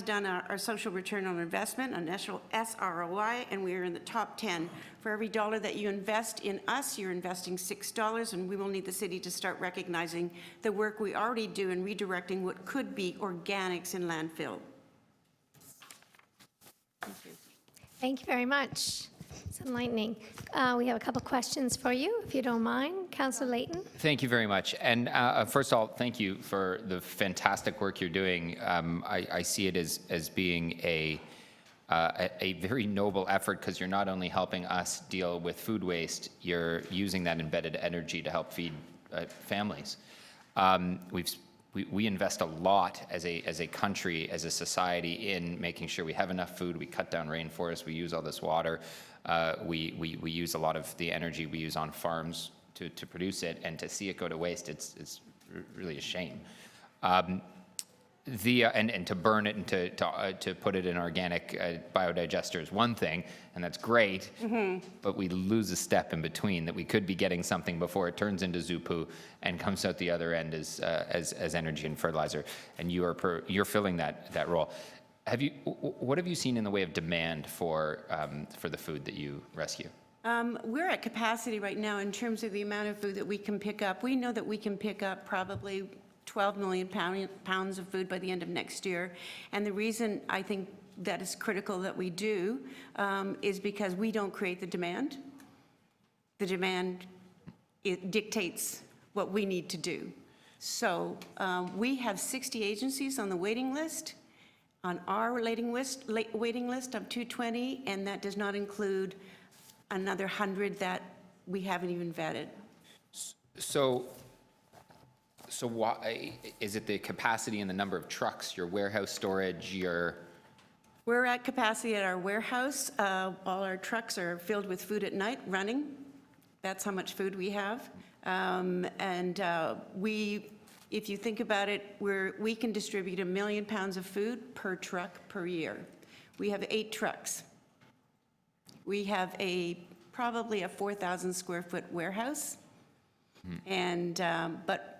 done our social return on investment, a national SROI, and we are in the top 10. For every dollar that you invest in us, you're investing $6, and we will need the city to start recognizing the work we already do in redirecting what could be organics in landfill. Thank you. Thank you very much. It's enlightening. We have a couple questions for you, if you don't mind. Councillor Layton. Thank you very much. And first of all, thank you for the fantastic work you're doing. I see it as being a very noble effort, because you're not only helping us deal with food waste, you're using that embedded energy to help feed families. We invest a lot as a country, as a society, in making sure we have enough food. We cut down rainforests. We use all this water. We use a lot of the energy we use on farms to produce it, and to see it go to waste, it's really a shame. And to burn it and to put it in organic biodigester is one thing, and that's great, but we lose a step in between, that we could be getting something before it turns into zoo poo and comes out the other end as energy and fertilizer, and you're filling that role. What have you seen in the way of demand for the food that you rescue? We're at capacity right now in terms of the amount of food that we can pick up. We know that we can pick up probably 12 million pounds of food by the end of next year. And the reason I think that is critical that we do is because we don't create the demand. The demand, it dictates what we need to do. So we have 60 agencies on the waiting list, on our waiting list of 220, and that does not include another 100 that we haven't even vetted. So why is it the capacity and the number of trucks, your warehouse storage, We're at capacity at our warehouse. All our trucks are filled with food at night, running. That's how much food we have. If you think about it, we can distribute 1 million pounds of food per truck per year. We have 8 trucks. We have probably a 4,000 square foot warehouse, but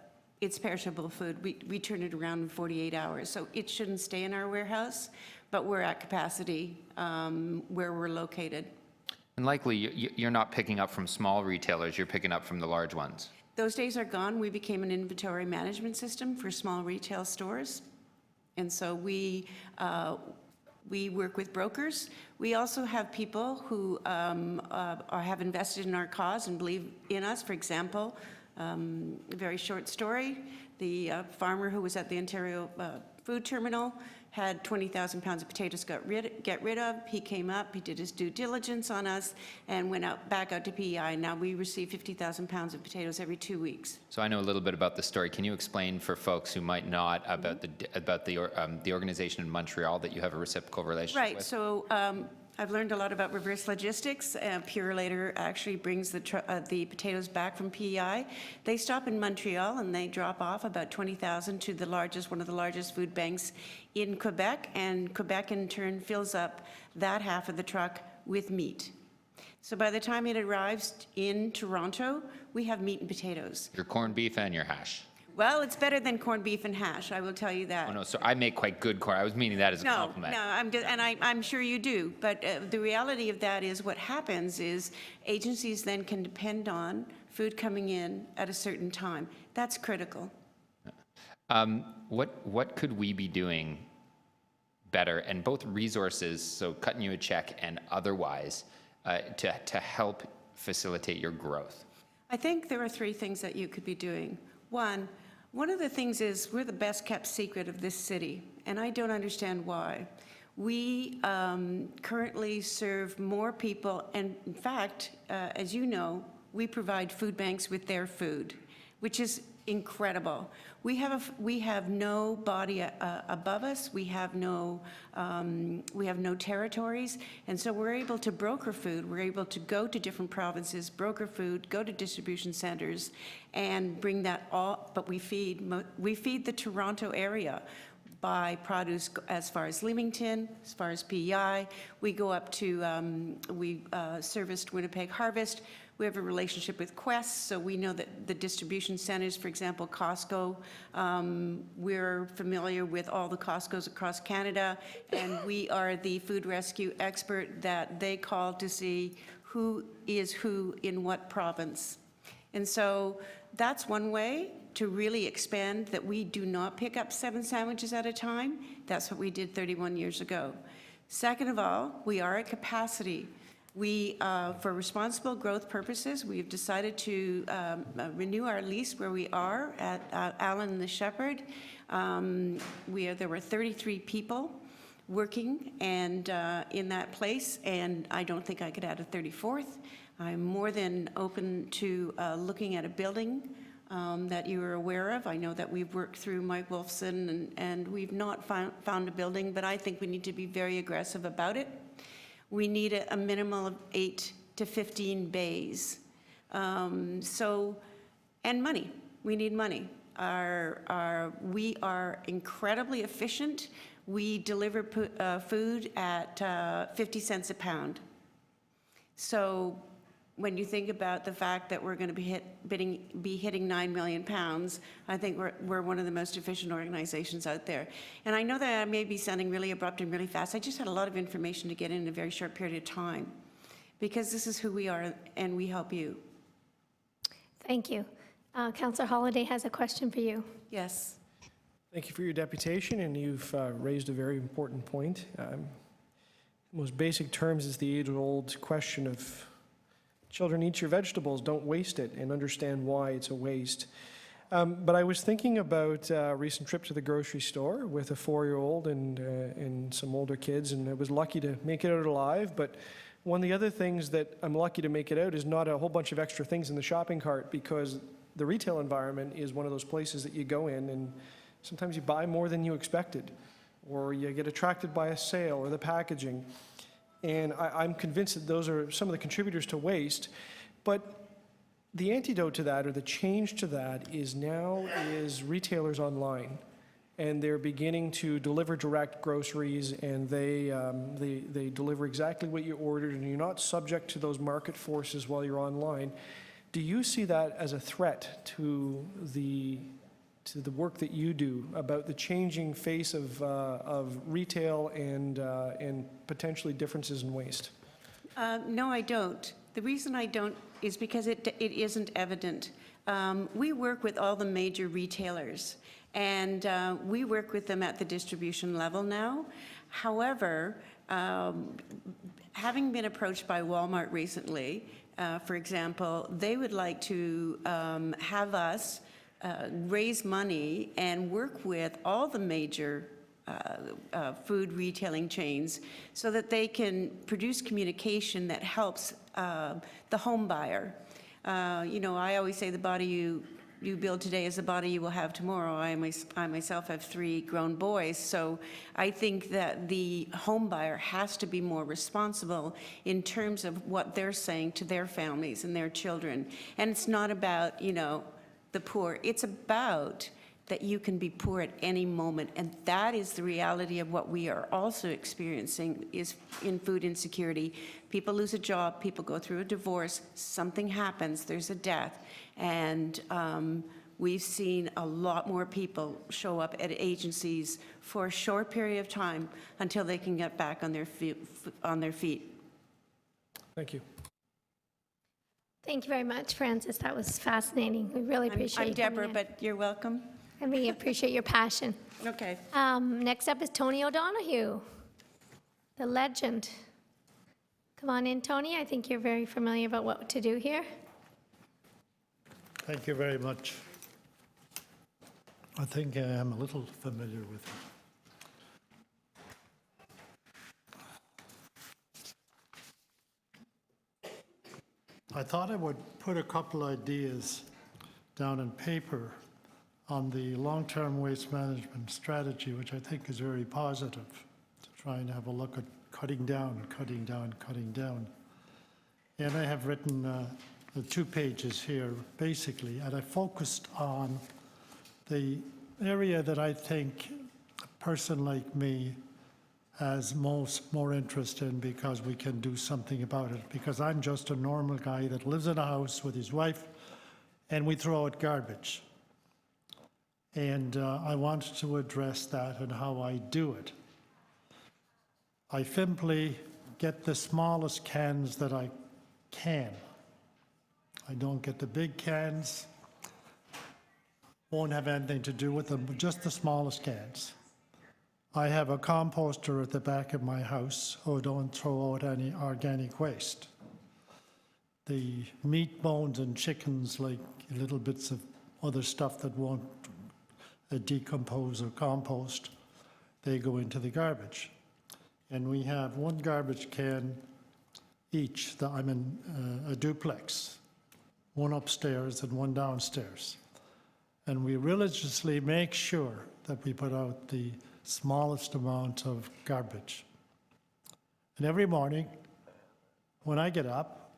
it's perishable food. We turn it around in 48 hours, so it shouldn't stay in our warehouse, but we're at capacity where we're located. and likely you're not picking up from small retailers, you're picking up from the large ones. Those days are gone. We became an inventory management system for small retail stores, and so we work with brokers. We also have people who have invested in our cause and believe in us. For example, a very short story, the farmer who was at the Ontario food terminal had 20,000 pounds of potatoes get rid of. He came up, he did his due diligence on us, and went back out to PEI. Now we receive 50,000 pounds of potatoes every 2 weeks. So I know a little bit about the story. Can you explain for folks who might not about the organization in Montreal that you have a reciprocal relationship with? Right, so I've learned a lot about reverse logistics. Purolator actually brings the potatoes back from PEI. They stop in Montreal and they drop off about 20,000 to one of the largest food banks in Quebec, and Quebec in turn fills up that half of the truck with meat. So by the time it arrives in Toronto, we have meat and potatoes. Your corned beef and your hash. Well, it's better than corned beef and hash, I will tell you that. Oh no, so I make quite good corn. I was meaning that as a compliment. No, I'm sure you do. But the reality of that is what happens is agencies then can depend on food coming in at a certain time. That's critical. What could we be doing better, and both resources, so cutting you a check and otherwise, to help facilitate your growth? I think there are 3 things that you could be doing. One of the things is we're the best kept secret of this city, and I don't understand why. We currently serve more people, and in fact, as you know, we provide food banks with their food, which is incredible. We have no body above us. We have no territories, and so we're able to broker food. We're able to go to different provinces, broker food, go to distribution centers, and bring that all. But we feed the Toronto area by produce as far as Leamington, as far as PEI. We go up to we serviced Winnipeg Harvest. We have a relationship with Quest, so we know that the distribution centers, for example, Costco, we're familiar with all the Costcos across Canada, and we are the food rescue expert that they call to see who is who in what province. And so that's one way to really expand that we do not pick up 7 sandwiches at a time. That's what we did 31 years ago. Second of all, we are at capacity. We, for responsible growth purposes, we've decided to renew our lease where we are at Allen and the Shepherd. There were 33 people working and in that place, and I don't think I could add a 34th. I'm more than open to looking at a building that you are aware of. I know that we've worked through Mike Wolfson and we've not found a building, but I think we need to be very aggressive about it. We need a minimum of 8 to 15 bays. And money. We need money. We are incredibly efficient. We deliver food at 50 cents a pound. So when you think about the fact that we're going to be hitting 9 million pounds, I think we're one of the most efficient organizations out there. And I know that I may be sounding really abrupt and really fast. I just had a lot of information to get in a very short period of time, because this is who we are and we help you. Thank you. Councillor Holliday has a question for you. Yes. Thank you for your deputation, and you've raised a very important point. In most basic terms, it's the age-old question of children, eat your vegetables, don't waste it, and understand why it's a waste. But I was thinking about a recent trip to the grocery store with a 4-year-old and some older kids, and I was lucky to make it out alive. But one of the other things that I'm lucky to make it out is not a whole bunch of extra things in the shopping cart, because the retail environment is one of those places that you go in and sometimes you buy more than you expected, or you get attracted by a sale or the packaging. And I'm convinced that those are some of the contributors to waste. But the antidote to that, or the change to that, is retailers online. And they're beginning to deliver direct groceries, and they deliver exactly what you ordered, and you're not subject to those market forces while you're online. Do you see that as a threat to the work that you do about the changing face of retail and potentially differences in waste? No, I don't. The reason I don't is because it isn't evident. We work with all the major retailers, and we work with them at the distribution level now. However, having been approached by Walmart recently, for example, they would like to have us raise money and work with all the major food retailing chains so that they can produce communication that helps the home buyer. I always say the body you build today is the body you will have tomorrow. I myself have 3 grown boys, so I think that the home buyer has to be more responsible in terms of what they're saying to their families and their children. And it's not about, the poor. It's about that you can be poor at any moment, and that is the reality of what we are also experiencing is in food insecurity. People lose a job, people go through a divorce, something happens, there's a death, and we've seen a lot more people show up at agencies for a short period of time until they can get back on their feet. Thank you. Thank you very much, Francis. That was fascinating. We really appreciate I'm you Deborah, coming in. but you're welcome. And we appreciate your passion. Okay. Next up is Tony O'Donoghue, the legend. Come on in, Tony. I think you're very familiar about what to do here. Thank you very much. I think I am a little familiar with it. I thought I would put a couple ideas down on paper on the long-term waste management strategy, which I think is very positive, to try and have a look at cutting down, cutting down, cutting down. And I have written the 2 pages here, basically, and I focused on the area that I think a person like me has more interest in, because we can do something about it. Because I'm just a normal guy that lives in a house with his wife, and we throw out garbage. And I want to address that and how I do it. I simply get the smallest cans that I can. I don't get the big cans. Won't have anything to do with them, but just the smallest cans. I have a composter at the back of my house who don't throw out any organic waste. The meat, bones, and chickens, like little bits of other stuff that won't decompose or compost, they go into the garbage. And we have 1 garbage can each. I'm in a duplex, 1 upstairs and 1 downstairs. And we religiously make sure that we put out the smallest amount of garbage. And every morning, when I get up,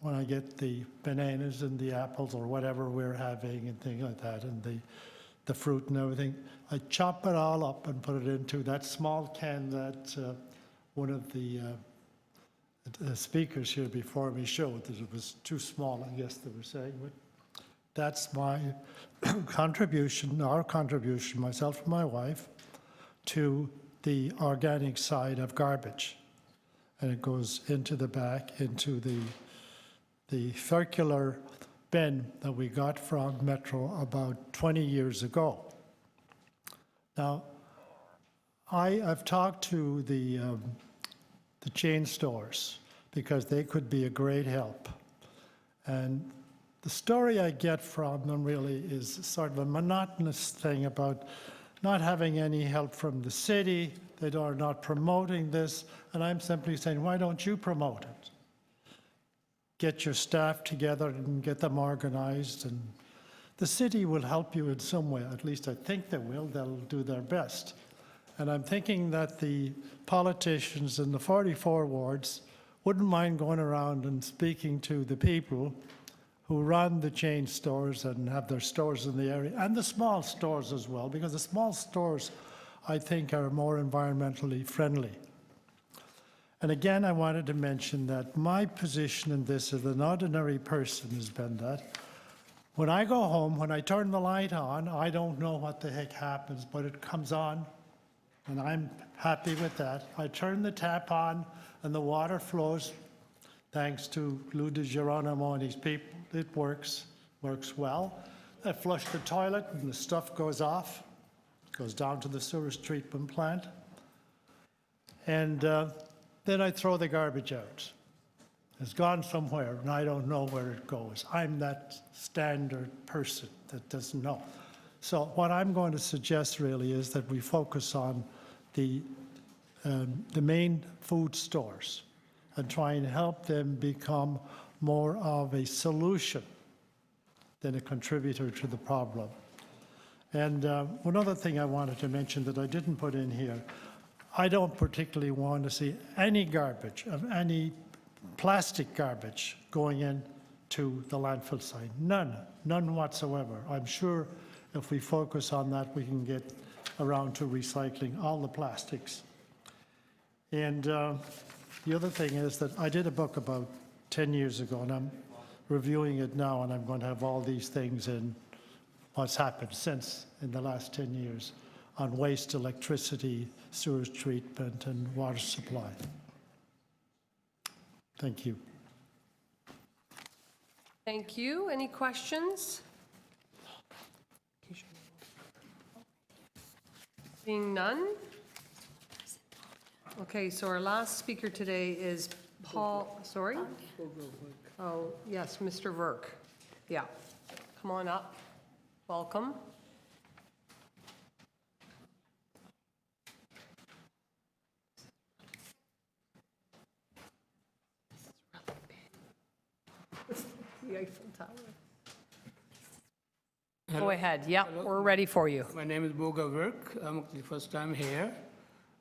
when I get the bananas and the apples or whatever we're having and things like that, and the fruit and everything, I chop it all up and put it into that small can that one of the speakers here before me showed, that it was too small, I guess they were saying. But that's my contribution, our contribution, myself and my wife, to the organic side of garbage. And it goes into the back, into the circular bin that we got from Metro about 20 years ago. Now, I've talked to the chain stores because they could be a great help. And the story I get from them really is sort of a monotonous thing about not having any help from the city. They are not promoting this. And I'm simply saying, why don't you promote it? Get your staff together and get them organized. And the city will help you in some way. At least I think they will. They'll do their best. And I'm thinking that the politicians in the 44 wards wouldn't mind going around and speaking to the people who run the chain stores and have their stores in the area, and the small stores as well, because the small stores, I think, are more environmentally friendly. And again, I wanted to mention that my position in this as an ordinary person has been that when I go home, when I turn the light on, I don't know what the heck happens, but it comes on, and I'm happy with that. I turn the tap on, and the water flows, thanks to Lou DiGeronimo and his people. It works well. I flush the toilet, and the stuff goes off, goes down to the sewage treatment plant. And then I throw the garbage out. It's gone somewhere, and I don't know where it goes. I'm that standard person that doesn't know. So what I'm going to suggest really is that we focus on the main food stores and try and help them become more of a solution than a contributor to the problem. And one other thing I wanted to mention that I didn't put in here, I don't particularly want to see any garbage, of any plastic garbage going into the landfill site. None whatsoever. I'm sure if we focus on that, we can get around to recycling all the plastics. And the other thing is that I did a book about 10 years ago, and I'm reviewing it now, and I'm going to have all these things in what's happened since in the last 10 years on waste, electricity, sewage treatment, and water supply. Thank you. Thank you. Any questions? Seeing none? Okay, so our last speaker today is Paul, sorry? Oh, yes, Mr. Verk. Yeah, come on up. Welcome. The Eiffel Tower. Go ahead. Yeah, we're ready for you. My name is Boga Verk. I'm the first time here.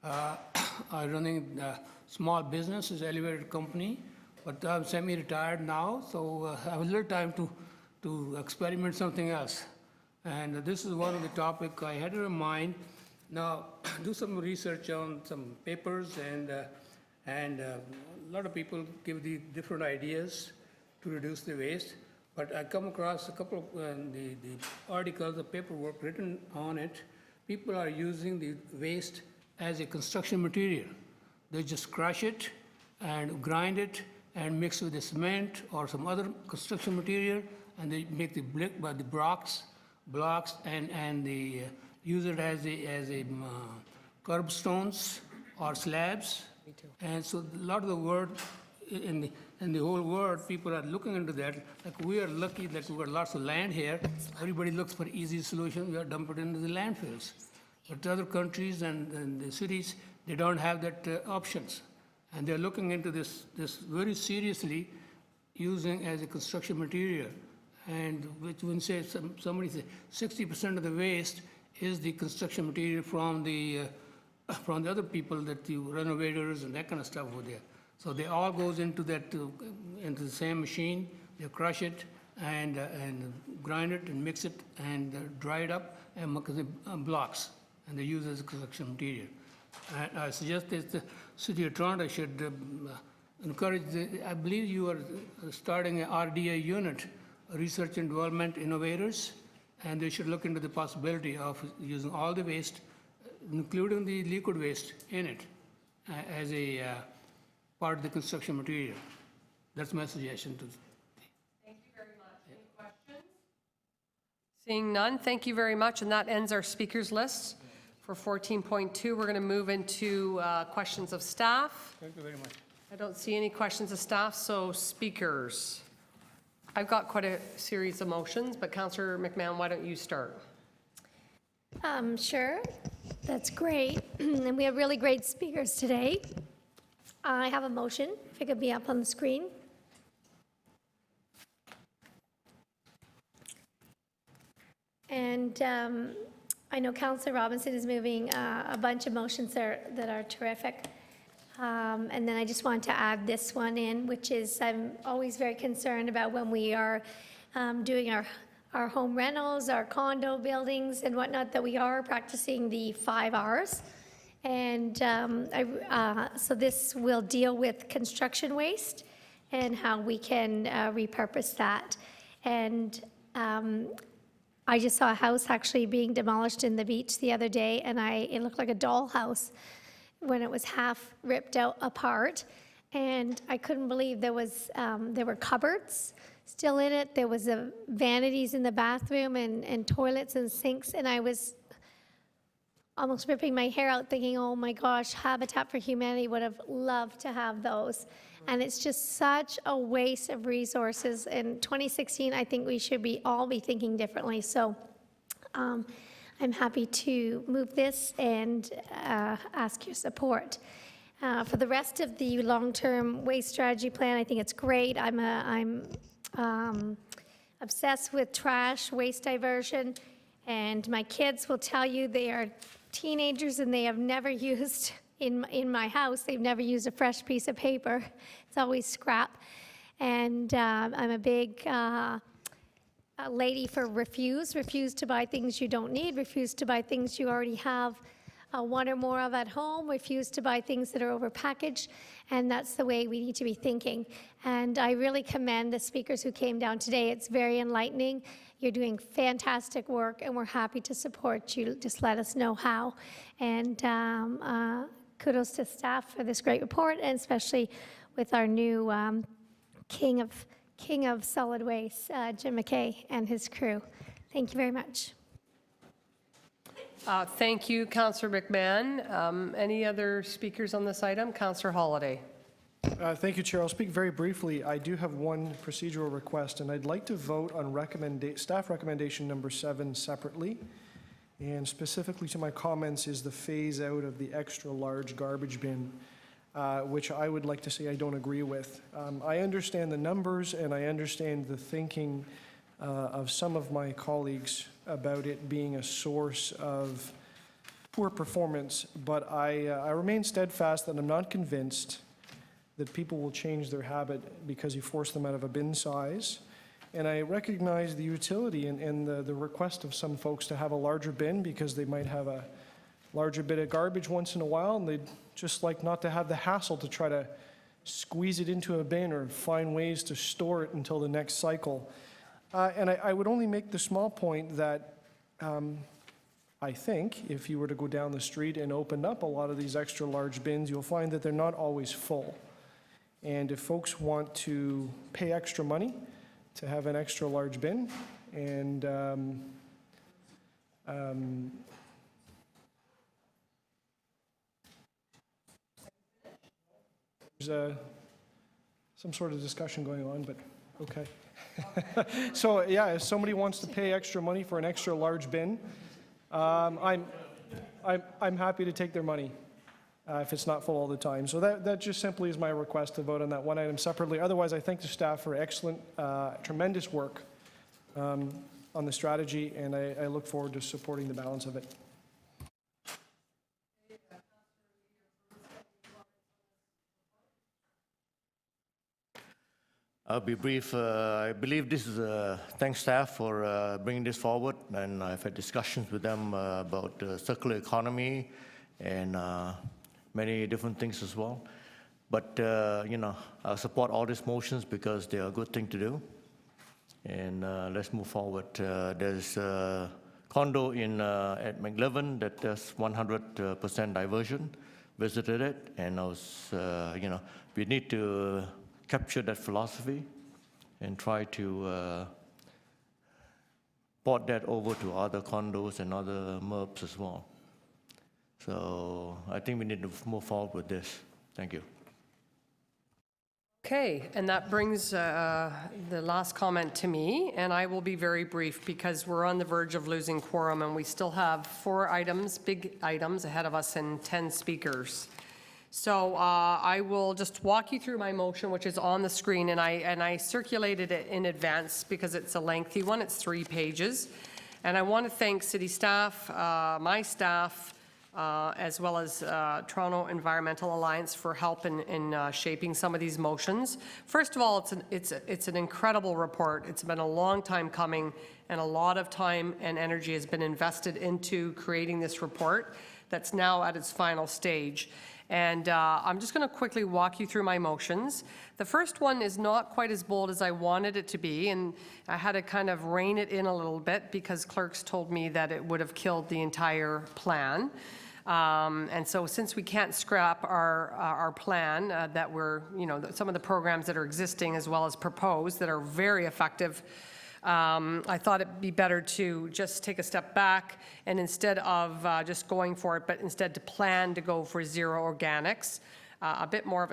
I'm running a small business, is elevator company, but I'm semi-retired now, so I have a little time to experiment something else. And this is one of the topics I had in mind. Now, do some research on some papers, and a lot of people give the different ideas to reduce the waste. But I come across a couple of the articles, the paperwork written on it. People are using the waste as a construction material. They just crush it and grind it and mix with the cement or some other construction material, and they make the blocks, and they use it as a curbstones or slabs. And so a lot of the world in the whole world, people are looking into that. Like, we are lucky that we got lots of land here. Everybody looks for easy solution. We are dump it into the landfills. But other countries and the cities, they don't have that options. And they're looking into this very seriously, using as a construction material. and which when say somebody say 60% of the waste is the construction material from the other people, that the renovators and that kind of stuff over there. So they all goes into that, into the same machine. They crush it and grind it and mix it and dry it up and make it blocks, and they use it as a construction material. And I suggest that the City of Toronto should encourage, I believe you are starting an RDA unit, Research and Development Innovators, and they should look into the possibility of using all the waste, including the liquid waste, in it as a part of the construction material. That's my suggestion to. Thank you very much. Any questions? Seeing none, thank you very much, and that ends our speakers list for 14.2. We're going to move into questions of staff. Thank you very much. I don't see any questions of staff, so speakers. I've got quite a series of motions, but Councillor McMahon, why don't you start? Sure, that's great. And we have really great speakers today. I have a motion, if it could be up on the screen. And I know Councillor Robinson is moving a bunch of motions that are terrific. And then I just want to add this one in, which is I'm always very concerned about when we are doing our home rentals, our condo buildings and whatnot, that we are practicing the 5 Rs. And so this will deal with construction waste and how we can repurpose that. And I just saw a house actually being demolished in the beach the other day, and it looked like a dollhouse when it was half ripped out apart. And I couldn't believe there were cupboards still in it. There was vanities in the bathroom and toilets and sinks, and I was almost ripping my hair out thinking, oh my gosh, Habitat for Humanity would have loved to have those. And it's just such a waste of resources. In 2016, I think we should all be thinking differently. So I'm happy to move this and ask your support. For the rest of the long-term waste strategy plan, I think it's great. I'm obsessed with trash, waste diversion, and my kids will tell you they are teenagers and they have never used, in my house, they've never used a fresh piece of paper. It's always scrap. And I'm a big lady for refuse to buy things you don't need, refuse to buy things you already have one or more of at home, refuse to buy things that are overpackaged, and that's the way we need to be thinking. And I really commend the speakers who came down today. It's very enlightening. You're doing fantastic work, and we're happy to support you. Just let us know how. And kudos to staff for this great report, and especially with our new king of solid waste, Jim McKay, and his crew. Thank you very much. Thank you, Councillor McMahon. Any other speakers on this item? Councillor Holladay. Thank you, Chair. I'll speak very briefly. I do have one procedural request, and I'd like to vote on staff recommendation number 7 separately. And specifically to my comments is the phase out of the extra large garbage bin, which I would like to say I don't agree with. I understand the numbers and I understand the thinking of some of my colleagues about it being a source of poor performance, but I remain steadfast that I'm not convinced that people will change their habit because you force them out of a bin size. And I recognize the utility and the request of some folks to have a larger bin because they might have a larger bit of garbage once in a while, and they'd just like not to have the hassle to try to squeeze it into a bin or find ways to store it until the next cycle. And I would only make the small point that I think if you were to go down the street and open up a lot of these extra large bins, you'll find that they're not always full. And if folks want to pay extra money to have an extra large bin, and there's some sort of discussion going on, but okay. So yeah, if somebody wants to pay extra money for an extra large bin, I'm happy to take their money if it's not full all the time. So that just simply is my request to vote on that one item separately. Otherwise, I thank the staff for excellent, tremendous work on the strategy, and I look forward to supporting the balance of it. I'll be brief. I believe this is thanks staff for bringing this forward, and I've had discussions with them about circular economy and many different things as well. But you know, I'll support all these motions because they are a good thing to do. And let's move forward. There's a condo in at McLevin that does 100% diversion. Visited it, and I was, you know, we need to capture that philosophy and try to port that over to other condos and other MURBs as well. So I think we need to move forward with this. Thank you. Okay, and that brings the last comment to me, and I will be very brief because we're on the verge of losing quorum and we still have 4 items, big items ahead of us and 10 speakers. So I will just walk you through my motion, which is on the screen, and I circulated it in advance because it's a lengthy one. It's 3 pages. And I want to thank city staff, my staff, as well as Toronto Environmental Alliance for help in shaping some of these motions. First of all, it's an incredible report. It's been a long time coming, and a lot of time and energy has been invested into creating this report that's now at its final stage. And I'm just going to quickly walk you through my motions. The first one is not quite as bold as I wanted it to be, and I had to kind of rein it in a little bit because clerks told me that it would have killed the entire plan. And so since we can't scrap our plan that we're, you know, some of the programs that are existing as well as proposed that are very effective, I thought it'd be better to just take a step back and instead of just going for it, but instead to plan to go for zero organics, a bit more of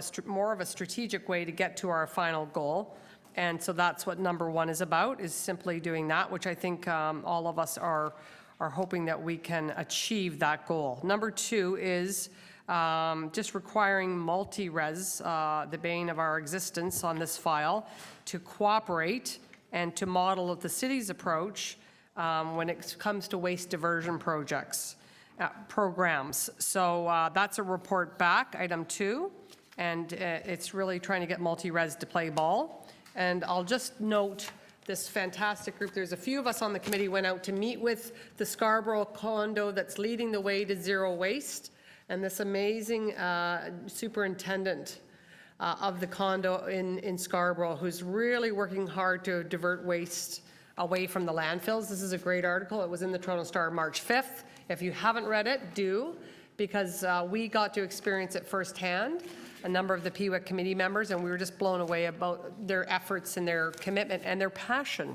a strategic way to get to our final goal. And so that's what number 1 is about, is simply doing that, which I think all of us are hoping that we can achieve that goal. Number 2 is just requiring multi-res, the bane of our existence on this file, to cooperate and to model the city's approach when it comes to waste diversion programs. So that's a report back, item 2, and it's really trying to get multi-res to play ball. And I'll just note this fantastic group. There's a few of us on the committee went out to meet with the Scarborough condo that's leading the way to zero waste, and this amazing superintendent of the condo in Scarborough, who's really working hard to divert waste away from the landfills. This is a great article. It was in the Toronto Star March 5th. If you haven't read it, do, because we got to experience it firsthand, a number of the PWIC committee members, and we were just blown away about their efforts and their commitment and their passion.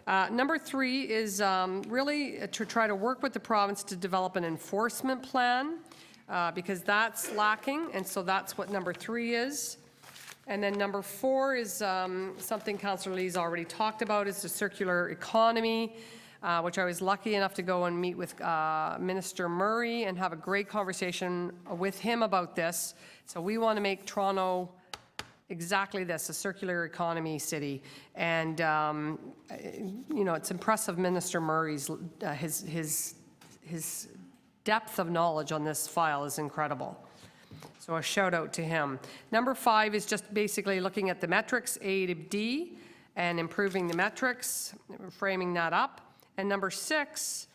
Number 3 is really to try to work with the province to develop an enforcement plan, because that's lacking, and so that's what number 3 is. And then number 4 is something Councillor Lee's already talked about, is the circular economy, which I was lucky enough to go and meet with Minister Murray and have a great conversation with him about this. So we want to make Toronto exactly this, a circular economy city. And, you know, it's impressive Minister Murray's, his depth of knowledge on this file is incredible. So a shout out to him. Number 5 is just basically looking at the metrics, A to D, and improving the metrics, framing that up. And number 6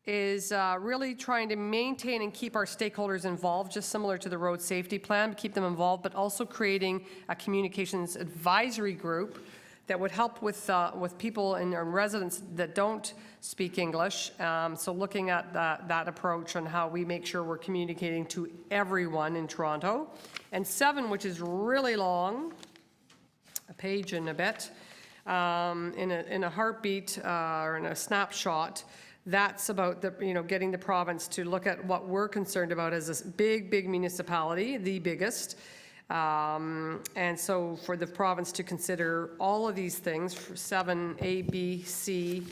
is really trying to maintain and keep our stakeholders involved, just similar to the road safety plan, keep them involved, but also creating a communications advisory group that would help with people and residents that don't speak English. So looking at that approach on how we make sure we're communicating to everyone in Toronto. And 7, which is really long, a page and a bit, in a heartbeat or in a snapshot, that's about getting the province to look at what we're concerned about as a big municipality, the biggest. And so for the province to consider all of these things, for 7, A, B, C,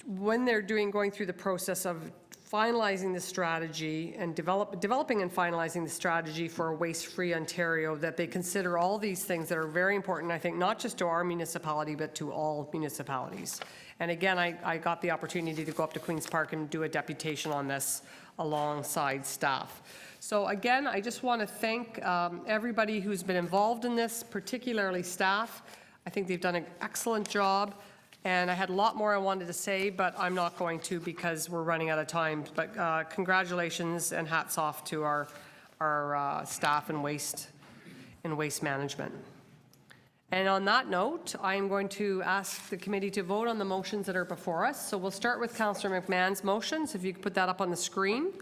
when they're going through the process of finalizing the strategy and developing and finalizing the strategy for a waste-free Ontario, that they consider all these things that are very important, I think, not just to our municipality, but to all municipalities. And again, I got the opportunity to go up to Queen's Park and do a deputation on this alongside staff. So again, I just want to thank everybody who's been involved in this, particularly staff. I think they've done an excellent job. And I had a lot more I wanted to say, but I'm not going to because we're running out of time. But congratulations and hats off to our staff in waste management. And on that note, I'm going to ask the committee to vote on the motions that are before us. So we'll start with Councillor McMahon's motions. If you could put that up on the screen.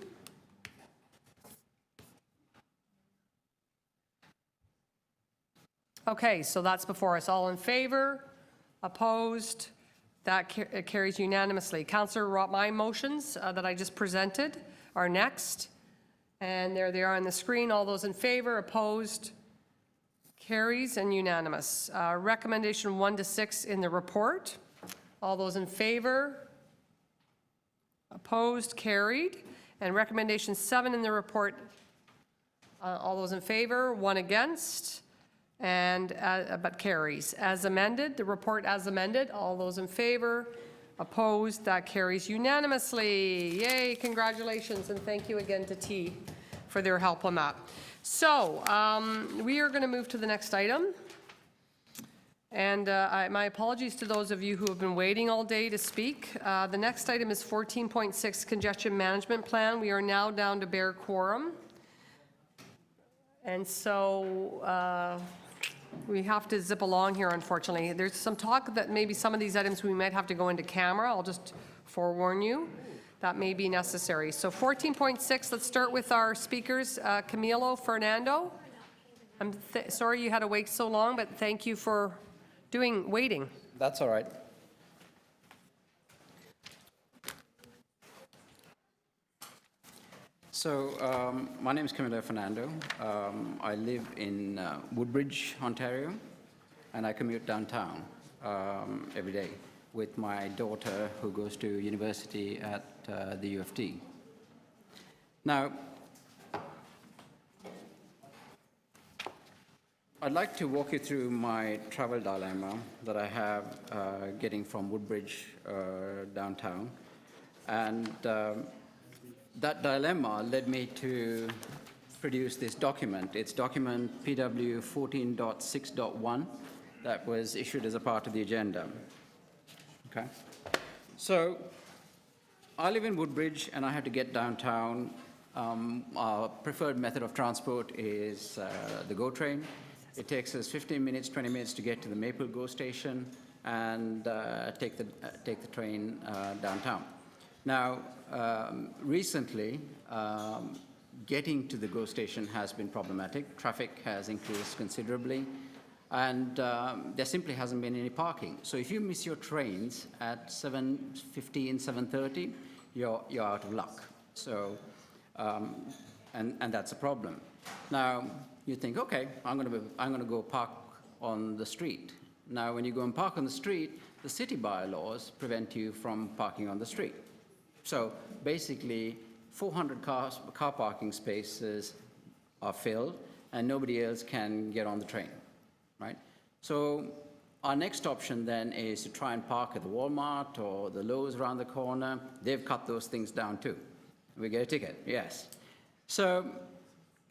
Okay, so that's before us. All in favor? Opposed? That carries unanimously. Councillor, my motions that I just presented are next. And there they are on the screen. All those in favor? Opposed? Carries and unanimous. Recommendation 1 to 6 in the report. All those in favor? Opposed? Carried. And recommendation 7 in the report. All those in favor? 1 against. And but carries. As amended, the report as amended, all those in favor, opposed, that carries unanimously. Yay, congratulations, and thank you again to T for their help on that. So we are going to move to the next item. And my apologies to those of you who have been waiting all day to speak. The next item is 14.6 Congestion Management Plan. We are now down to bare quorum. And so we have to zip along here, unfortunately. There's some talk that maybe some of these items we might have to go into camera. I'll just forewarn you. That may be necessary. So 14.6, let's start with our speakers. Camilo Fernando. I'm sorry you had to wait so long, but thank you for waiting. That's all right. So my name is Camilo Fernando. I live in Woodbridge, Ontario, and I commute downtown every day with my daughter who goes to university at the U of T. Now, I'd like to walk you through my travel dilemma that I have getting from Woodbridge downtown. And that dilemma led me to produce this document. It's document PW 14.6.1 that was issued as a part of the agenda. Okay. So I live in Woodbridge and I have to get downtown. Our preferred method of transport is the GO train. It takes us 15 minutes, 20 minutes to get to the Maple GO station and take the train downtown. Now, recently, getting to the GO station has been problematic. Traffic has increased considerably, and there simply hasn't been any parking. So if you miss your trains at 7:15, 7:30, you're out of luck. So, and that's a problem. Now, you think, okay, I'm going to go park on the street. Now, when you go and park on the street, the city bylaws prevent you from parking on the street. So basically, 400 car parking spaces are filled, and nobody else can get on the train, right? So our next option then is to try and park at the Walmart or the Lowe's around the corner. They've cut those things down too. We get a ticket, yes. So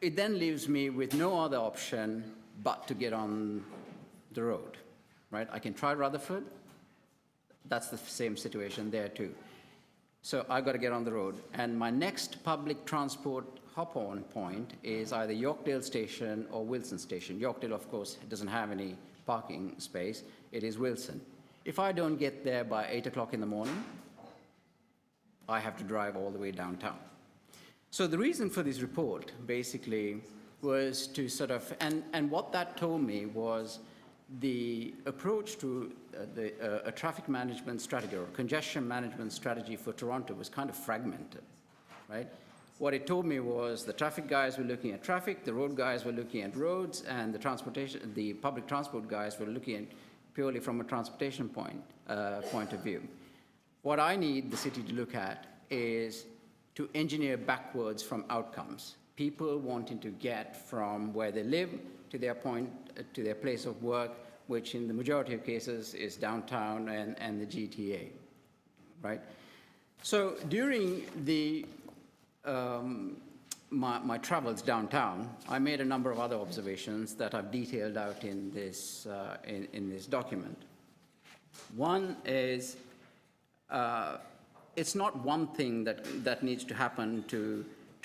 it then leaves me with no other option but to get on the road, right? I can try Rutherford. That's the same situation there too. So I got to get on the road. And my next public transport hop-on point is either Yorkdale Station or Wilson Station. Yorkdale, of course, doesn't have any parking space. It is Wilson. If I don't get there by 8 o'clock in the morning, I have to drive all the way downtown. So the reason for this report, basically, was to sort of, and what that told me was the approach to a traffic management strategy or congestion management strategy for Toronto was kind of fragmented, right? What it told me was the traffic guys were looking at traffic, the road guys were looking at roads, and the public transport guys were looking at purely from a transportation point of view. What I need the city to look at is to engineer backwards from outcomes. People wanting to get from where they live to their to their place of work, which in the majority of cases is downtown and the GTA, right? So during my travels downtown, I made a number of other observations that I've detailed out in this document. One is, it's not one thing that needs to happen to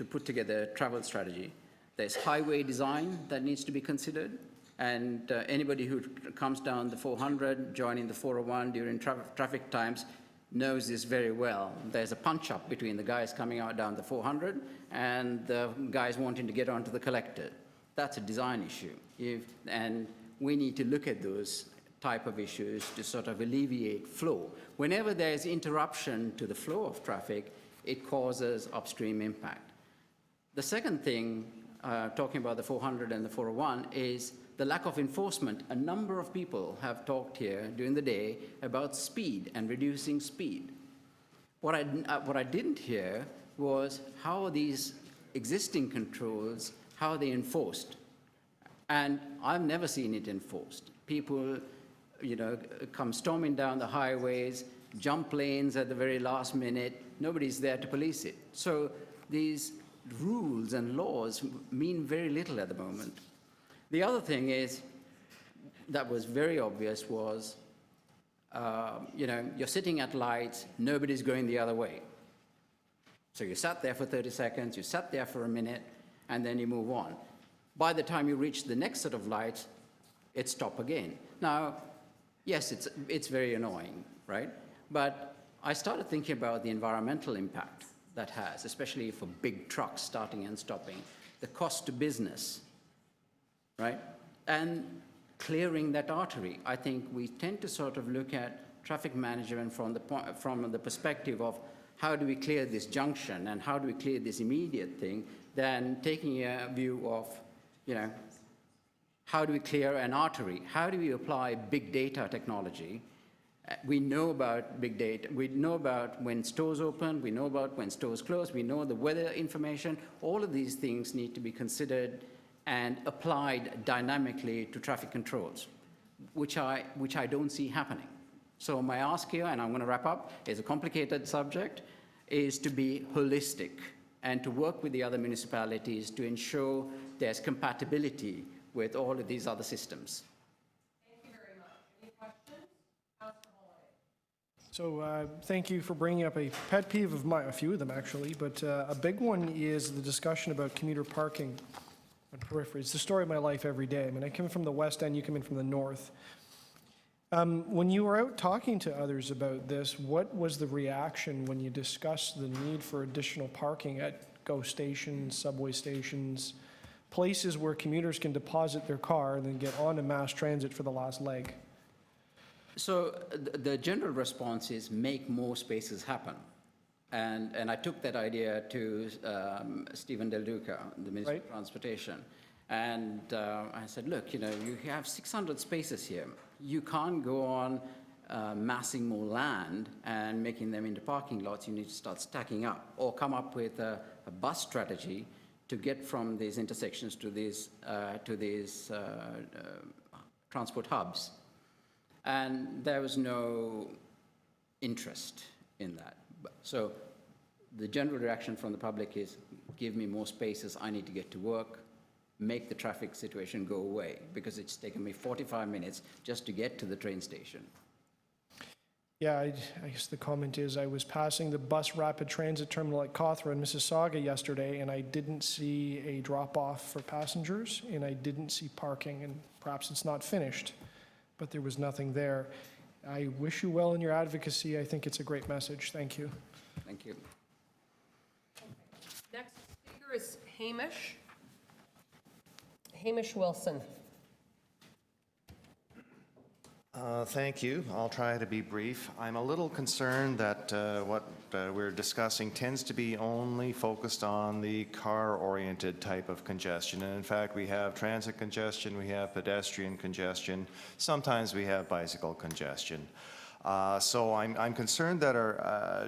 put together a travel strategy. There's highway design that needs to be considered, and anybody who comes down the 400, joining the 401 during traffic times, knows this very well. There's a punch-up between the guys coming out down the 400 and the guys wanting to get onto the collector. That's a design issue. And we need to look at those type of issues to sort of alleviate flow. Whenever there's interruption to the flow of traffic, it causes upstream impact. The second thing, talking about the 400 and the 401, is the lack of enforcement. A number of people have talked here during the day about speed and reducing speed. What I didn't hear was how are these existing controls, how are they enforced? And I've never seen it enforced. People, come storming down the highways, jump lanes at the very last minute. Nobody's there to police it. So these rules and laws mean very little at the moment. The other thing is, that was very obvious was, you're sitting at lights, nobody's going the other way. So you sat there for 30 seconds, you sat there for a minute, and then you move on. By the time you reach the next set of lights, it stopped again. Now, yes, it's very annoying, right? But I started thinking about the environmental impact that has, especially for big trucks starting and stopping, the cost to business, right? And clearing that artery. I think we tend to sort of look at traffic management from the perspective of how do we clear this junction and how do we clear this immediate thing, than taking a view of, how do we clear an artery? How do we apply big data technology? We know about big data. We know about when stores open. We know about when stores close. We know the weather information. All of these things need to be considered and applied dynamically to traffic controls, which I don't see happening. So my ask here, and I'm going to wrap up, is a complicated subject, is to be holistic and to work with the other municipalities to ensure there's compatibility with all of these other systems. Thank you very much. Any questions? So thank you for bringing up a pet peeve of mine, a few of them actually, but a big one is the discussion about commuter parking on periphery. It's the story of my life every day. I mean, I come from the west end, you come in from the north. When you were out talking to others about this, what was the reaction when you discussed the need for additional parking at GO stations, subway stations, places where commuters can deposit their car and then get on to mass transit for the last leg? So the general response is make more spaces happen. And I took that idea to Stephen Del Duca, the Minister of Transportation. And I said, look, you have 600 spaces here. You can't go on massing more land and making them into parking lots. You need to start stacking up or come up with a bus strategy to get from these intersections to these transport hubs. And there was no interest in that. So the general reaction from the public is, give me more spaces, I need to get to work, make the traffic situation go away, because it's taken me 45 minutes just to get to the train station. Yeah, I guess the comment is I was passing the bus rapid transit terminal at Cawthra in Mississauga yesterday, and I didn't see a drop-off for passengers, and I didn't see parking, and perhaps it's not finished, but there was nothing there. I wish you well in your advocacy. I think it's a great message. Thank you. Thank you. Next speaker is Hamish Wilson. Thank you. I'll try to be brief. I'm a little concerned that what we're discussing tends to be only focused on the car-oriented type of congestion. And in fact, we have transit congestion, we have pedestrian congestion, sometimes we have bicycle congestion. So I'm concerned that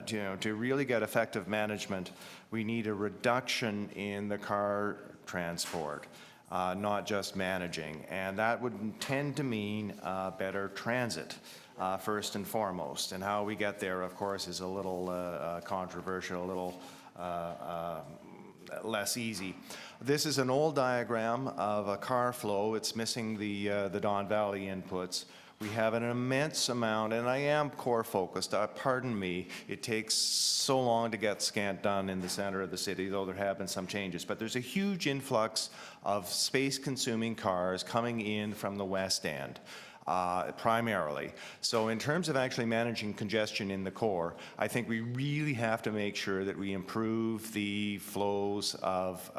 to really get effective management, we need a reduction in the car transport, not just managing. And that would tend to mean better transit. First and foremost. And how we get there, of course, is a little controversial, a little less easy. This is an old diagram of a car flow. It's missing the Don Valley inputs. We have an immense amount, and I am core focused, pardon me, it takes so long to get scant done in the center of the city, though there have been some changes, but there's a huge influx of space-consuming cars coming in from the West End. Primarily. So in terms of actually managing congestion in the core, I think we really have to make sure that we improve the flows of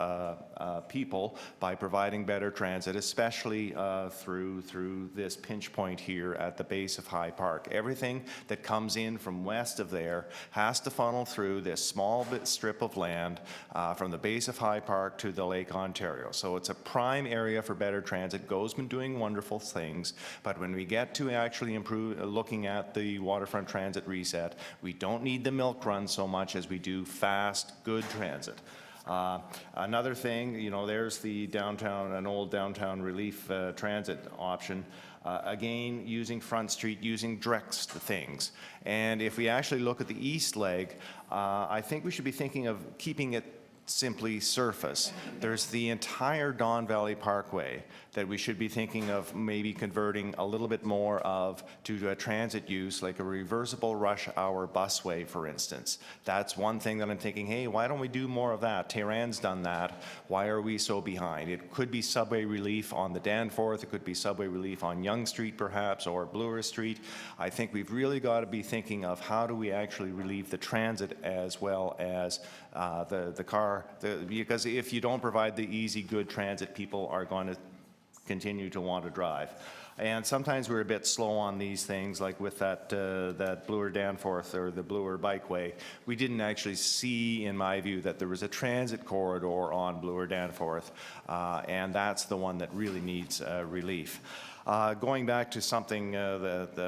people by providing better transit, especially through this pinch point here at the base of High Park. Everything that comes in from west of there has to funnel through this small strip of land from the base of High Park to the Lake Ontario. So it's a prime area for better transit. GO's been doing wonderful things, but when we get to actually looking at the waterfront transit reset, we don't need the milk run so much as we do fast, good transit. Another thing, there's the an old downtown relief transit option. Again, using Front Street, using direct things. And if we actually look at the east leg, I think we should be thinking of keeping it simply surface. There's the entire Don Valley Parkway that we should be thinking of maybe converting a little bit more of to a transit use, like a reversible rush hour busway, for instance. That's one thing that I'm thinking, hey, why don't we do more of that? Tehran's done that. Why are we so behind? It could be subway relief on the Danforth. It could be subway relief on Yonge Street, perhaps, or Bloor Street. I think we've really got to be thinking of how do we actually relieve the transit as well as the car, because if you don't provide the easy, good transit, people are going to continue to want to drive. And sometimes we're a bit slow on these things, like with that Bloor Danforth or the Bloor Bikeway. We didn't actually see, in my view, that there was a transit corridor on Bloor Danforth, and that's the one that really needs relief. Going back to something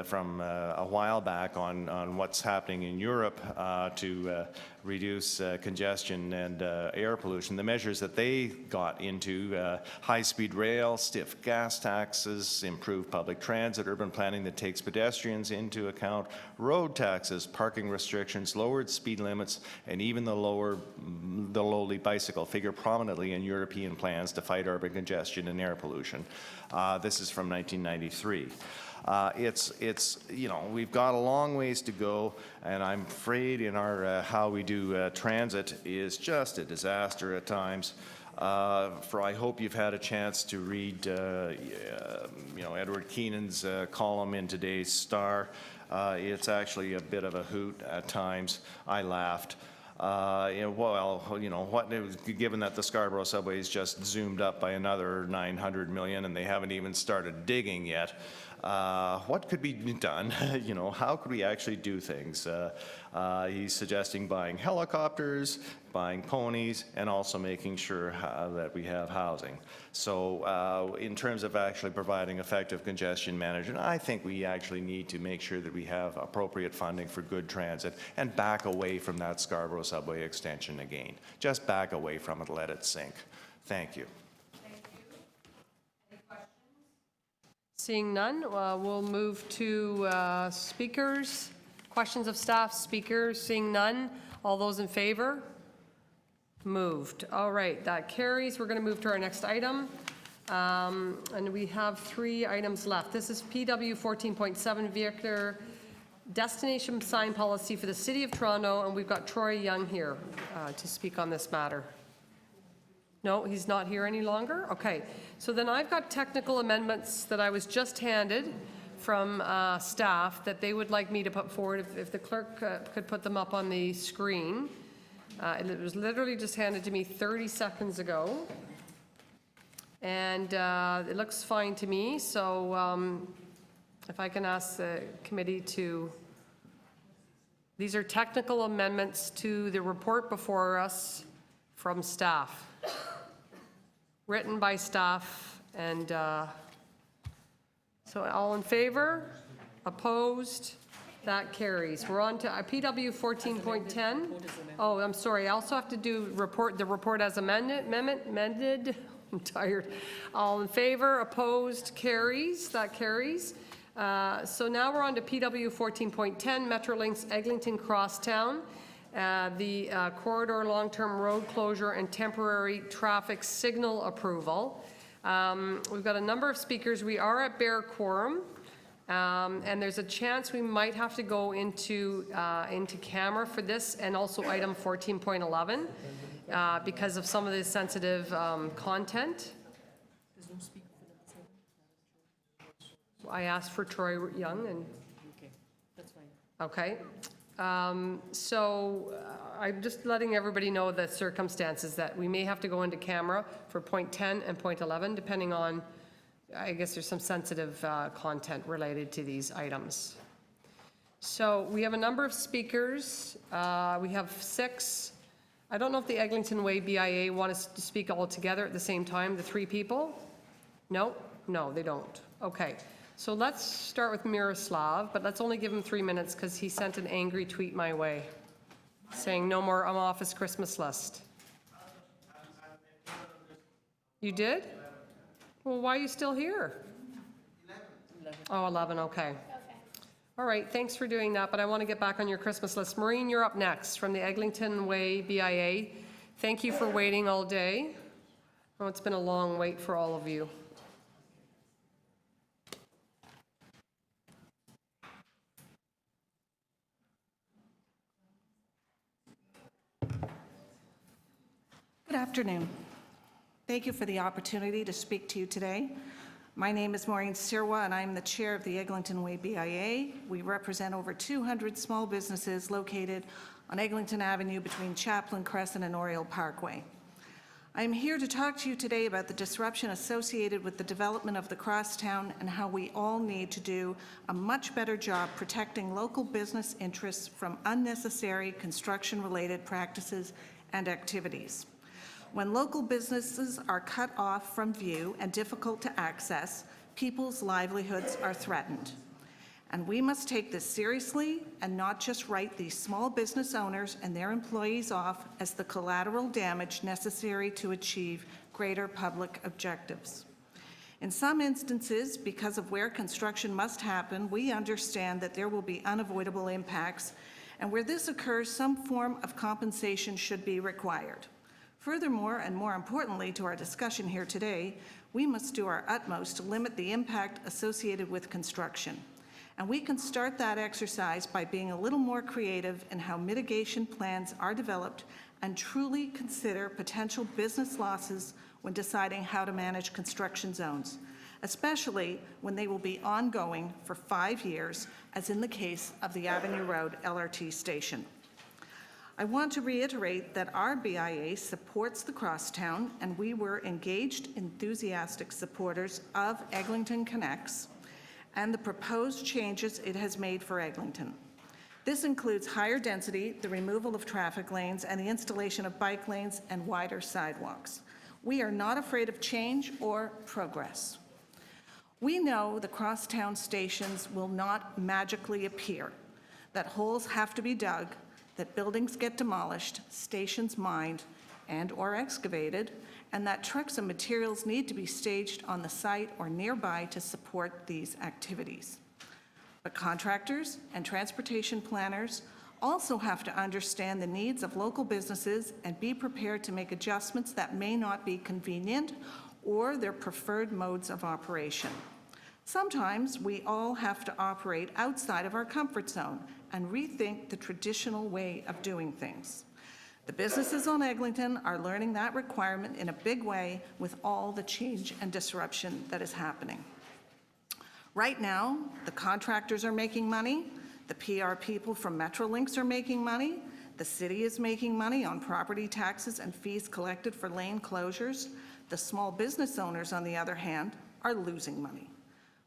from a while back on what's happening in Europe to reduce congestion and air pollution, the measures that they got into, high-speed rail, stiff gas taxes, improved public transit, urban planning that takes pedestrians into account, road taxes, parking restrictions, lowered speed limits, and even the lowly bicycle figure prominently in European plans to fight urban congestion and air pollution. This is from 1993. We've got a long ways to go, and I'm afraid in our how we do transit is just a disaster at times. I hope you've had a chance to read, Edward Keenan's column in today's Star. It's actually a bit of a hoot at times. I laughed. Given that the Scarborough subway is just zoomed up by another 900 million and they haven't even started digging yet, what could be done? How could we actually do things? He's suggesting buying helicopters, buying ponies, and also making sure that we have housing. So in terms of actually providing effective congestion management, I think we actually need to make sure that we have appropriate funding for good transit and back away from that Scarborough subway extension again. Just back away from it, let it sink. Thank you. Seeing none, we'll move to speakers. Questions of staff, speakers. Seeing none, all those in favor? Moved. All right, that carries. We're going to move to our next item. And we have 3 items left. This is PW 14.7 vehicular destination sign policy for the City of Toronto, and we've got Troy Young here to speak on this matter. No, he's not here any longer? Okay. So then I've got technical amendments that I was just handed from staff that they would like me to put forward if the clerk could put them up on the screen. It was literally just handed to me 30 seconds ago. And it looks fine to me. So if I can ask the committee to... These are technical amendments to the report before us from staff. Written by staff, and so all in favor? Opposed? That carries. We're on to PW 14.10. Oh, I'm sorry, I also have to do the report as amended. I'm tired. All in favor, opposed, carries. That carries. So now we're on to PW 14.10, Metrolinx Eglinton Crosstown. The corridor long-term road closure and temporary traffic signal approval. We've got a number of speakers. We are at bare quorum. And there's a chance we might have to go into camera for this, and also item 14.11 because of some of the sensitive content. I asked for Troy Young, and okay, that's fine. Okay. So I'm just letting everybody know the circumstances that we may have to go into camera for point 10 and point 11, depending on, I guess there's some sensitive content related to these items. So we have a number of speakers. We have 6. I don't know if the Eglinton Way BIA want us to speak all together at the same time, the 3 people? No? No, they don't. Okay. So let's start with Miroslav, but let's only give him 3 minutes because he sent an angry tweet my way saying no more office Christmas list. You did? Well, why are you still here? 11. Oh, 11, okay. All right, thanks for doing that, but I want to get back on your Christmas list. Maureen, you're up next from the Eglinton Way BIA. Thank you for waiting all day. Oh, it's been a long wait for all of you. Good afternoon. Thank you for the opportunity to speak to you today. My name is Maureen Sirwa, and I'm the chair of the Eglinton Way BIA. We represent over 200 small businesses located on Eglinton Avenue between Chaplin Crescent and Oriole Parkway. I'm here to talk to you today about the disruption associated with the development of the crosstown and how we all need to do a much better job protecting local business interests from unnecessary construction-related practices and activities. When local businesses are cut off from view and difficult to access, people's livelihoods are threatened. And we must take this seriously and not just write these small business owners and their employees off as the collateral damage necessary to achieve greater public objectives. In some instances, because of where construction must happen, we understand that there will be unavoidable impacts, and where this occurs, some form of compensation should be required. Furthermore, and more importantly to our discussion here today, we must do our utmost to limit the impact associated with construction. And we can start that exercise by being a little more creative in how mitigation plans are developed and truly consider potential business losses when deciding how to manage construction zones, especially when they will be ongoing for 5 years, as in the case of the Avenue Road LRT station. I want to reiterate that our BIA supports the crosstown, and we were engaged, enthusiastic supporters of Eglinton Connects and the proposed changes it has made for Eglinton. This includes higher density, the removal of traffic lanes, and the installation of bike lanes and wider sidewalks. We are not afraid of change or progress. We know the crosstown stations will not magically appear, that holes have to be dug, that buildings get demolished, stations mined and/or excavated, and that trucks and materials need to be staged on the site or nearby to support these activities. But contractors and transportation planners also have to understand the needs of local businesses and be prepared to make adjustments that may not be convenient or their preferred modes of operation. Sometimes we all have to operate outside of our comfort zone and rethink the traditional way of doing things. The businesses on Eglinton are learning that requirement in a big way with all the change and disruption that is happening. Right now, the contractors are making money, the PR people from Metrolinx are making money, the city is making money on property taxes and fees collected for lane closures. The small business owners, on the other hand, are losing money.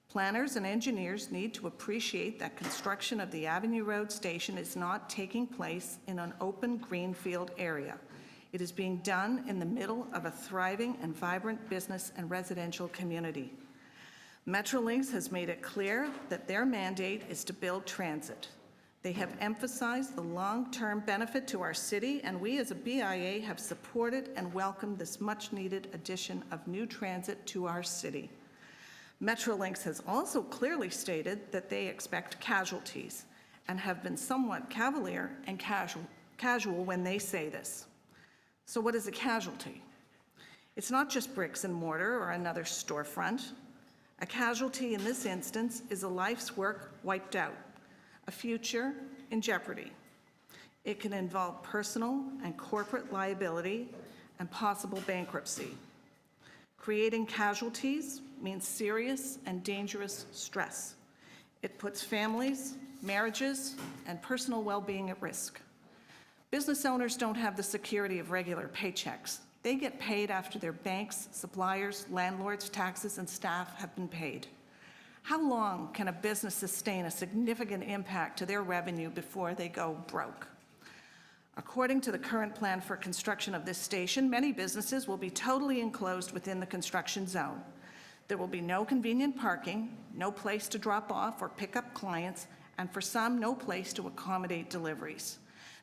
Planners and engineers need to appreciate that construction of the Avenue Road station is not taking place in an open greenfield area. It is being done in the middle of a thriving and vibrant business and residential community. Metrolinx has made it clear that their mandate is to build transit. They have emphasized the long-term benefit to our city, and we as a BIA have supported and welcomed this much-needed addition of new transit to our city. Metrolinx has also clearly stated that they expect casualties and have been somewhat cavalier and casual when they say this. So what is a casualty? It's not just bricks and mortar or another storefront. A casualty in this instance is a life's work wiped out, a future in jeopardy. It can involve personal and corporate liability and possible bankruptcy. Creating casualties means serious and dangerous stress. It puts families, marriages, and personal well-being at risk. Business owners don't have the security of regular paychecks. They get paid after their banks, suppliers, landlords, taxes, and staff have been paid. How long can a business sustain a significant impact to their revenue before they go broke? According to the current plan for construction of this station, many businesses will be totally enclosed within the construction zone. There will be no convenient parking, no place to drop off or pick up clients, and for some, no place to accommodate deliveries.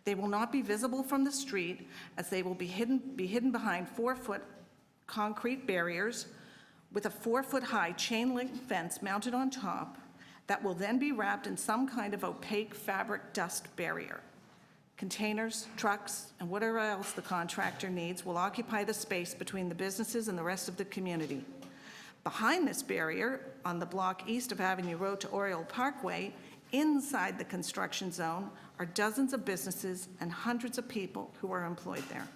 They will not be visible from the street, as they will be hidden behind 4-foot concrete barriers with a 4-foot-high chain link fence mounted on top that will then be wrapped in some kind of opaque fabric dust barrier. Containers, trucks, and whatever else the contractor needs will occupy the space between the businesses and the rest of the community. Behind this barrier, on the block east of Avenue Road to Oriole Parkway, inside the construction zone, are dozens of businesses and hundreds of people who are employed there.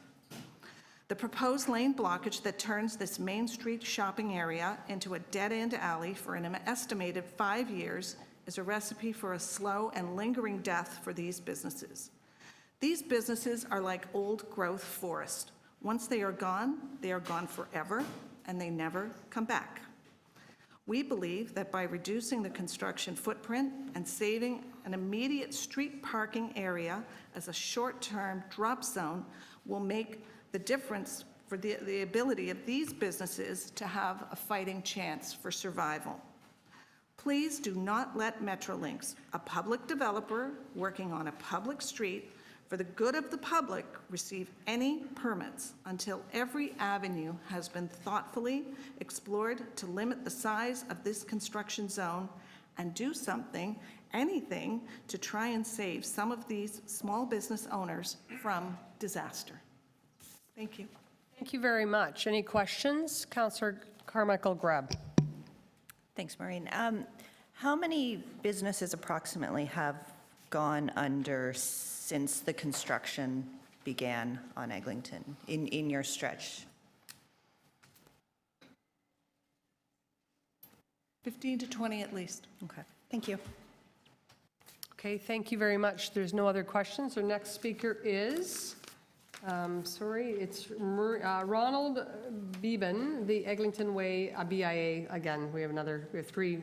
The proposed lane blockage that turns this Main Street shopping area into a dead-end alley for an estimated 5 years is a recipe for a slow and lingering death for these businesses. These businesses are like old-growth forest. Once they are gone forever, and they never come back. We believe that by reducing the construction footprint and saving an immediate street parking area as a short-term drop zone will make the difference for the ability of these businesses to have a fighting chance for survival. Please do not let Metrolinx, a public developer working on a public street for the good of the public, receive any permits until every avenue has been thoughtfully explored to limit the size of this construction zone and do something, anything, to try and save some of these small business owners from disaster. Thank you. Thank you very much. Any questions? Councillor Carmichael Grubb. Thanks, Maureen. How many businesses approximately have gone under since the construction began on Eglinton in your stretch? 15 to 20 at least. Okay, thank you. Okay, thank you very much. There's no other questions. Our next speaker is, it's Ronald Beeben, the Eglinton Way BIA. Again, we have 3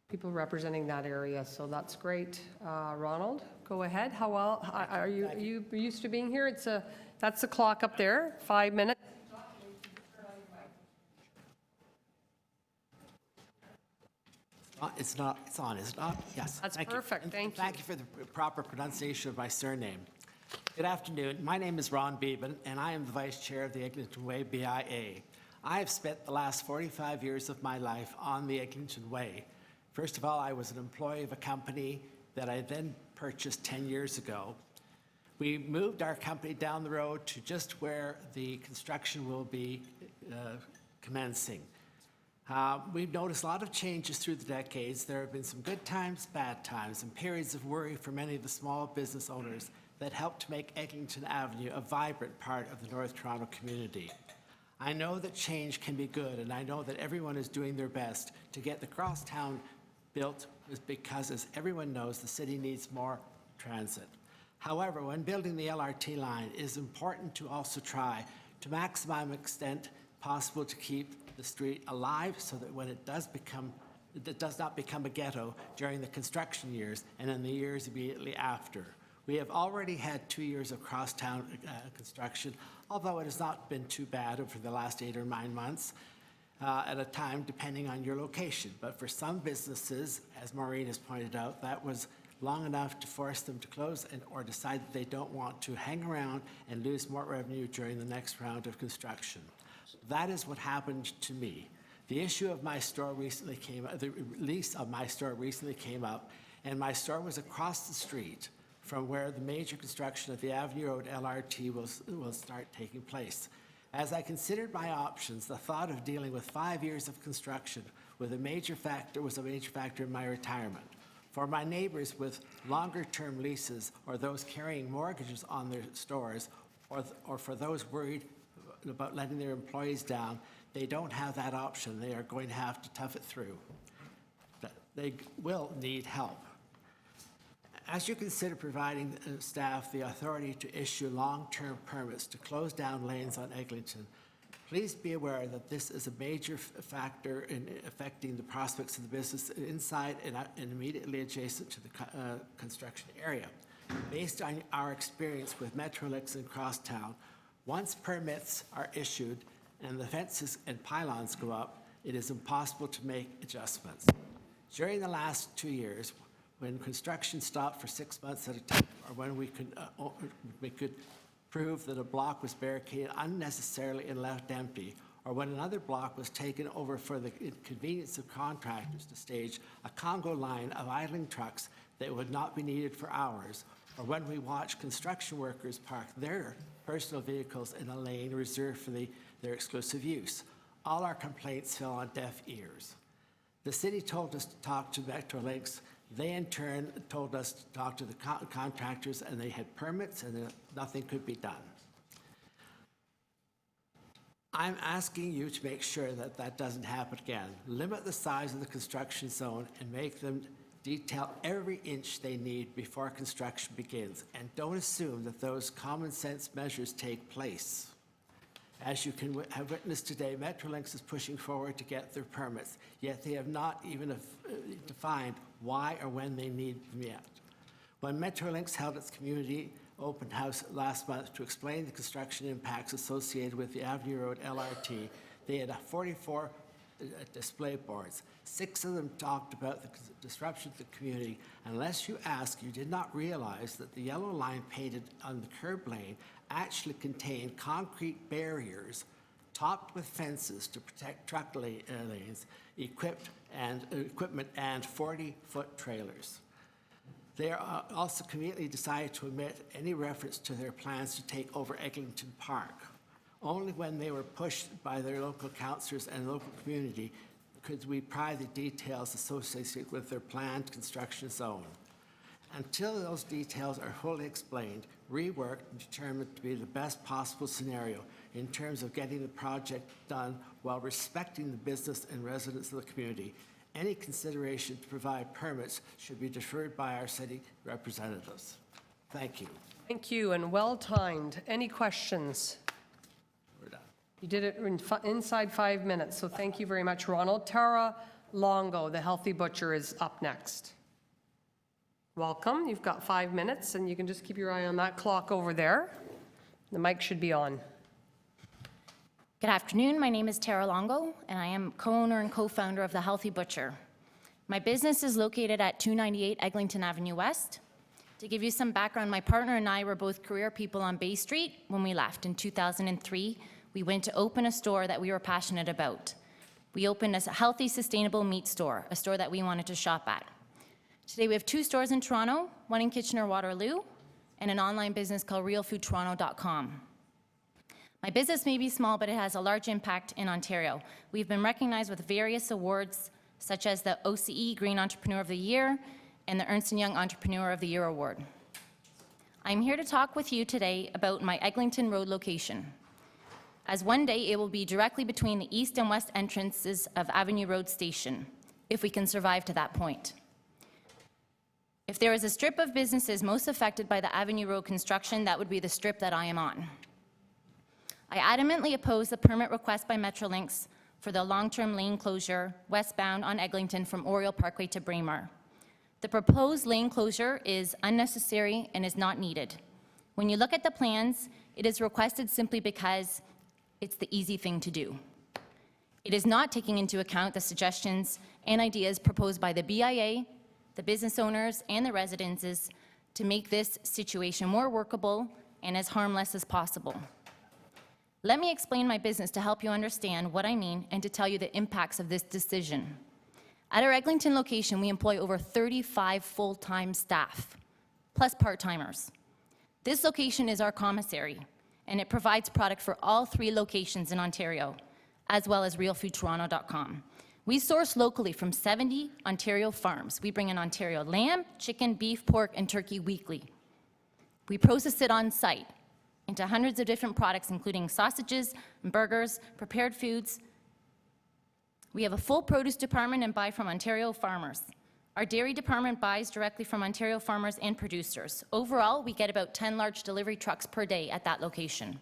people representing that area, so that's great. Ronald, go ahead. How well are you? Are you used to being here? That's the clock up there. 5 minutes. It's on, is it not? Yes. That's thank perfect. You. Thank you. Thank you for the proper pronunciation of my surname. Good afternoon. My name is Ron Beeben, and I am the Vice Chair of the Eglinton Way BIA. I have spent the last 45 years of my life on the Eglinton Way. First of all, I was an employee of a company that I then purchased 10 years ago. We moved our company down the road to just where the construction will be commencing. We've noticed a lot of changes through the decades. There have been some good times, bad times, and periods of worry for many of the small business owners that helped to make Eglinton Avenue a vibrant part of the North Toronto community. I know that change can be good, and I know that everyone is doing their best to get the crosstown built, because, as everyone knows, the city needs more transit. However, when building the LRT line, it is important to also try to maximum extent possible to keep the street alive so that when it does not become a ghetto during the construction years and in the years immediately after. We have already had 2 years of crosstown construction, although it has not been too bad over the last 8 or 9 months at a time, depending on your location. But for some businesses, as Maureen has pointed out, that was long enough to force them to close or decide that they don't want to hang around and lose more revenue during the next round of construction. That is what happened to me. The issue of my store recently came up, the lease of my store recently came up, and my store was across the street from where the major construction of the Avenue Road LRT will start taking place. As I considered my options, the thought of dealing with 5 years of construction was a major factor in my retirement. For my neighbors with longer-term leases or those carrying mortgages on their stores or for those worried about letting their employees down, they don't have that option. They are going to have to tough it through. They will need help. As you consider providing staff the authority to issue long-term permits to close down lanes on Eglinton, please be aware that this is a major factor in affecting the prospects of the business inside and immediately adjacent to the construction area. Based on our experience with Metrolinx in Crosstown, once permits are issued and the fences and pylons go up, it is impossible to make adjustments. During the last 2 years, when construction stopped for 6 months at a time, or when we could prove that a block was barricaded unnecessarily and left empty, or when another block was taken over for the convenience of contractors to stage a Congo line of idling trucks that would not be needed for hours, or when we watched construction workers park their personal vehicles in a lane reserved for their exclusive use. All our complaints fell on deaf ears. The city told us to talk to Metrolinx. They in turn told us to talk to the contractors, and they had permits and nothing could be done. I'm asking you to make sure that that doesn't happen again. Limit the size of the construction zone and make them detail every inch they need before construction begins. And don't assume that those common sense measures take place. As you can have witnessed today, Metrolinx is pushing forward to get their permits, yet they have not even defined why or when they need them yet. When Metrolinx held its community open house last month to explain the construction impacts associated with the Avenue Road LRT, they had 44 display boards. 6 of them talked about the disruption to the community. Unless you ask, you did not realize that the yellow line painted on the curb lane actually contained concrete barriers topped with fences to protect truck lanes, equipment, and 40-foot trailers. They also conveniently decided to omit any reference to their plans to take over Eglinton Park. Only when they were pushed by their local councillors and local community could we pry the details associated with their planned construction zone. Until those details are fully explained, reworked, and determined to be the best possible scenario in terms of getting the project done while respecting the business and residents of the community, any consideration to provide permits should be deferred by our city representatives. Thank you. Thank you, and well timed. Any questions? We're done. You did it inside 5 minutes, so thank you very much, Ronald. Tara Longo, the Healthy Butcher, is up next. Welcome. You've got 5 minutes, and you can just keep your eye on that clock over there. The mic should be on. Good afternoon. My name is Tara Longo, and I am co-owner and co-founder of The Healthy Butcher. My business is located at 298 Eglinton Avenue West. To give you some background, my partner and I were both career people on Bay Street when we left. In 2003, we went to open a store that we were passionate about. We opened a healthy, sustainable meat store, a store that we wanted to shop at. Today we have 2 stores in Toronto, one in Kitchener-Waterloo, and an online business called realfoodtoronto.com. My business may be small, but it has a large impact in Ontario. We've been recognized with various awards, such as the OCE Green Entrepreneur of the Year and the Ernst & Young Entrepreneur of the Year Award. I'm here to talk with you today about my Eglinton Road location, as one day it will be directly between the east and west entrances of Avenue Road Station, if we can survive to that point. If there is a strip of businesses most affected by the Avenue Road construction, that would be the strip that I am on. I adamantly oppose the permit request by Metrolinx for the long-term lane closure westbound on Eglinton from Oriole Parkway to Braemar. The proposed lane closure is unnecessary and is not needed. When you look at the plans, it is requested simply because it's the easy thing to do. It is not taking into account the suggestions and ideas proposed by the BIA, the business owners, and the residences to make this situation more workable and as harmless as possible. Let me explain my business to help you understand what I mean and to tell you the impacts of this decision. At our Eglinton location, we employ over 35 full-time staff, plus part-timers. This location is our commissary, and it provides product for all 3 locations in Ontario, as well as realfoodtoronto.com. We source locally from 70 Ontario farms. We bring in Ontario lamb, chicken, beef, pork, and turkey weekly. We process it on site into hundreds of different products, including sausages, burgers, prepared foods. We have a full produce department and buy from Ontario farmers. Our dairy department buys directly from Ontario farmers and producers. Overall, we get about 10 large delivery trucks per day at that location.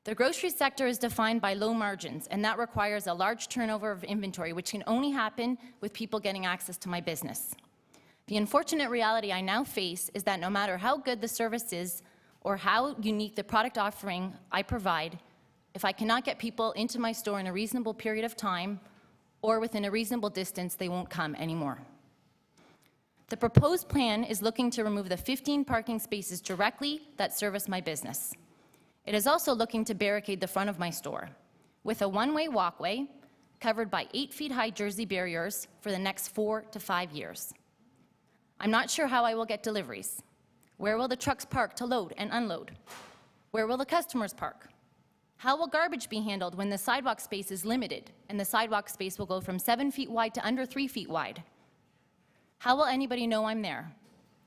The grocery sector is defined by low margins, and that requires a large turnover of inventory, which can only happen with people getting access to my business. The unfortunate reality I now face is that no matter how good the service is or how unique the product offering I provide, if I cannot get people into my store in a reasonable period of time or within a reasonable distance, they won't come anymore. The proposed plan is looking to remove the 15 parking spaces directly that service my business. It is also looking to barricade the front of my store with a one-way walkway covered by 8-feet-high jersey barriers for the next 4 to 5 years. I'm not sure how I will get deliveries. Where will the trucks park to load and unload? Where will the customers park? How will garbage be handled when the sidewalk space is limited and the sidewalk space will go from 7 feet wide to under 3 feet wide? How will anybody know I'm there?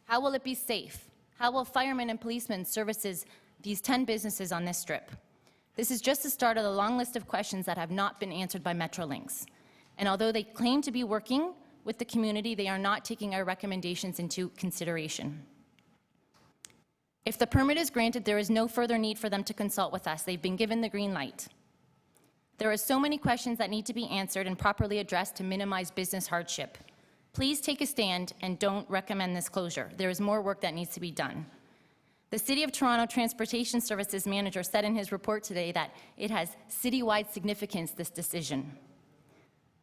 How will it be safe? How will firemen and policemen services these 10 businesses on this strip? This is just the start of the long list of questions that have not been answered by Metrolinx. And although they claim to be working with the community, they are not taking our recommendations into consideration. If the permit is granted, there is no further need for them to consult with us. They've been given the green light. There are so many questions that need to be answered and properly addressed to minimize business hardship. Please take a stand and don't recommend this closure. There is more work that needs to be done. The City of Toronto Transportation Services Manager said in his report today that it has citywide significance, this decision.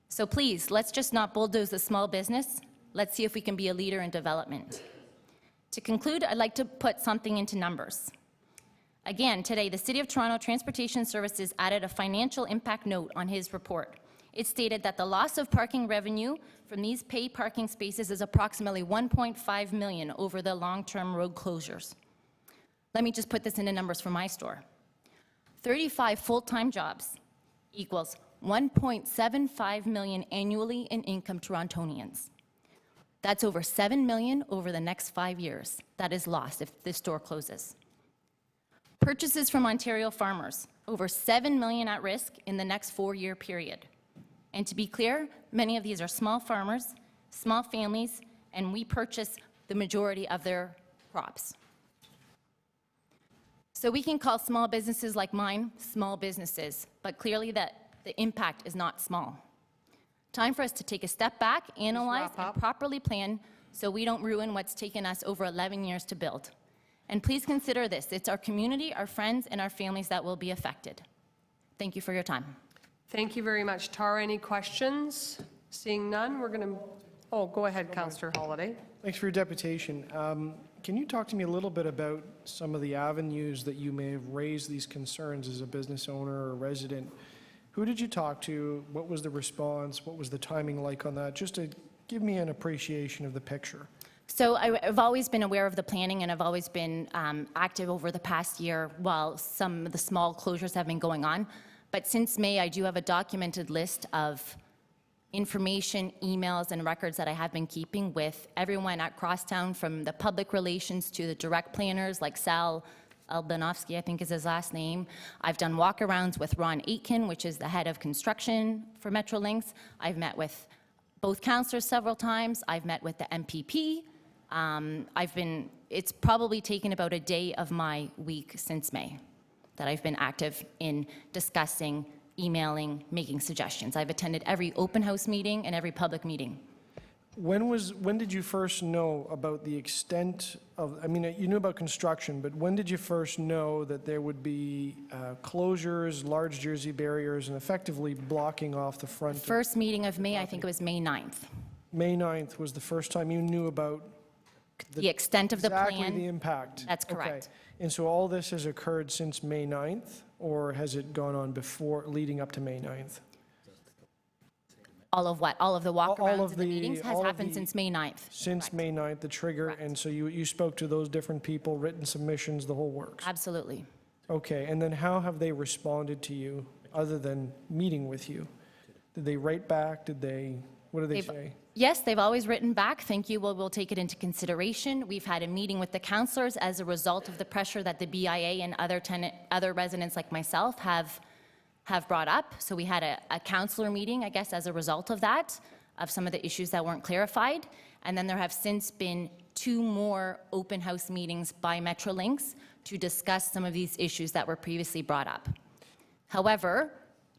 So please, let's just not bulldoze the small business. Let's see if we can be a leader in development. To conclude, I'd like to put something into numbers. Again, today, the City of Toronto Transportation Services added a financial impact note on his report. It stated that the loss of parking revenue from these paid parking spaces is approximately $1.5 million over the long-term road closures. Let me just put this into numbers for my store. 35 full-time jobs equals $1.75 million annually in income Torontonians. That's over $7 million over the next 5 years. That is lost if this store closes. Purchases from Ontario farmers, over $7 million at risk in the next 4-year period. And to be clear, many of these are small farmers, small families, and we purchase the majority of their crops. So we can call small businesses like mine small businesses, but clearly that the impact is not small. Time for us to take a step back, analyze, and properly plan so we don't ruin what's taken us over 11 years to build. And please consider this. It's our community, our friends, and our families that will be affected. Thank you for your time. Thank you very much. Tara, any questions? Seeing none, we're going to... Oh, go ahead, Councillor Holiday. Thanks for your deputation. Can you talk to me a little bit about some of the avenues that you may have raised these concerns as a business owner or a resident? Who did you talk to? What was the response? What was the timing like on that? Just to give me an appreciation of the picture. So I've always been aware of the planning, and I've always been active over the past year while some of the small closures have been going on. But since May, I do have a documented list of information, emails, and records that I have been keeping with everyone at Crosstown, from the public relations to the direct planners like Sal Albanovsky, I think is his last name. I've done walkarounds with Ron Aitken, which is the head of construction for Metrolinx. I've met with both councillors several times. I've met with the MPP. It's probably taken about a day of my week since May that I've been active in discussing, emailing, making suggestions. I've attended every open house meeting and every public meeting. When did you first know about the extent of, I mean, you knew about construction, but when did you first know that there would be closures, large jersey barriers, and effectively blocking off the front? First meeting of May, I think it was May 9th. May 9th was the first time you knew about The extent of the exactly plan. the impact. That's Okay. correct. And so all this has occurred since May 9th, or has it gone on before, leading up to May 9th? All of what? All of the walkarounds of and the meetings has all of happened the- since May 9th. Since May 9th, the trigger, and so you spoke to those different people, written submissions, the whole works? Absolutely. Okay, and then how have they responded to you, other than meeting with you? Did they write back? What did they say? Yes, they've always written back, thank you, we'll take it into consideration. We've had a meeting with the councillors as a result of the pressure that the BIA and other residents like myself have brought up. So we had a councillor meeting, I guess, as a result of that, of some of the issues that weren't clarified. And then there have since been 2 more open house meetings by Metrolinx to discuss some of these issues that were previously brought up. However,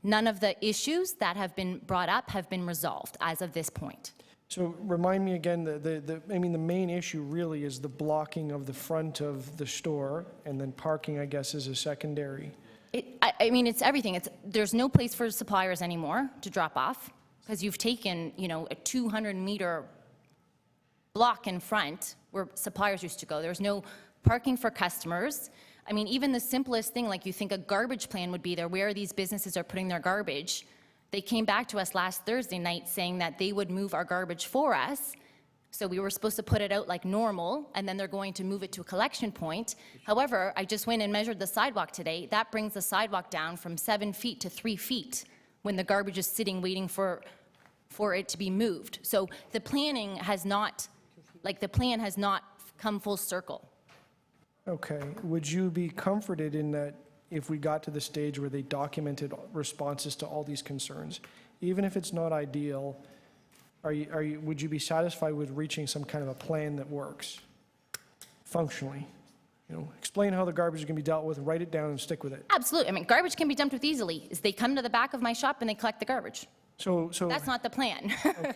none of the issues that have been brought up have been resolved as of this point. So remind me again, the main issue really is the blocking of the front of the store, and then parking, I guess, is a secondary. It's everything. There's no place for suppliers anymore to drop off because you've taken, a 200-meter block in front where suppliers used to go. There's no parking for customers. Even the simplest thing, like you think a garbage plan would be there, where these businesses are putting their garbage. They came back to us last Thursday night saying that they would move our garbage for us. So we were supposed to put it out like normal, and then they're going to move it to a collection point. However, I just went and measured the sidewalk today. That brings the sidewalk down from 7 feet to 3 feet when the garbage is sitting waiting for it to be moved. So the planning has not, the plan has not come full circle. Okay, would you be comforted in that if we got to the stage where they documented responses to all these concerns, even if it's not ideal, would you be satisfied with reaching some kind of a plan that works functionally? Explain how the garbage is going to be dealt with, write it down, and stick with it. Absolutely. Garbage can be dumped with easily. They come to the back of my shop and they collect the garbage. So That's not the plan. Okay.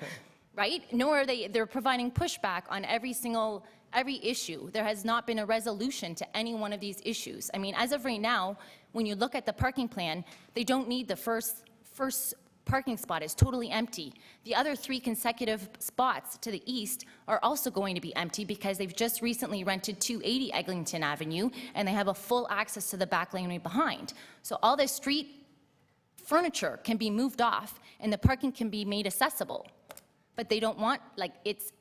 Right? Nor are they're providing pushback on every issue. There has not been a resolution to any one of these issues. As of right now, when you look at the parking plan, they don't need the first parking spot is totally empty. The other 3 consecutive spots to the east are also going to be empty because they've just recently rented 280 Eglinton Avenue, and they have a full access to the back laneway behind. So all the street furniture can be moved off, and the parking can be made accessible. But they don't want, it's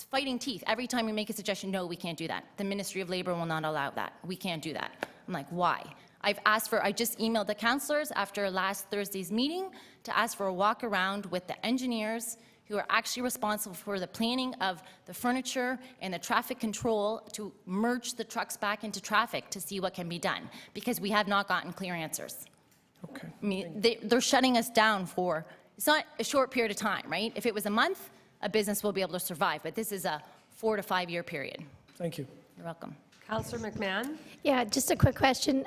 fighting teeth. Every time you make a suggestion, no, we can't do that. The Ministry of Labor will not allow that. We can't do that. I'm like, why? I just emailed the councillors after last Thursday's meeting to ask for a walk around with the engineers who are actually responsible for the planning of the furniture and the traffic control to merge the trucks back into traffic to see what can be done, because we have not gotten clear answers. Okay. They're shutting us down for, it's not a short period of time, right? If it was a month, a business will be able to survive, but this is a 4 to 5 year period. Thank you. You're welcome. Councillor McMahon? Yeah, just a quick question.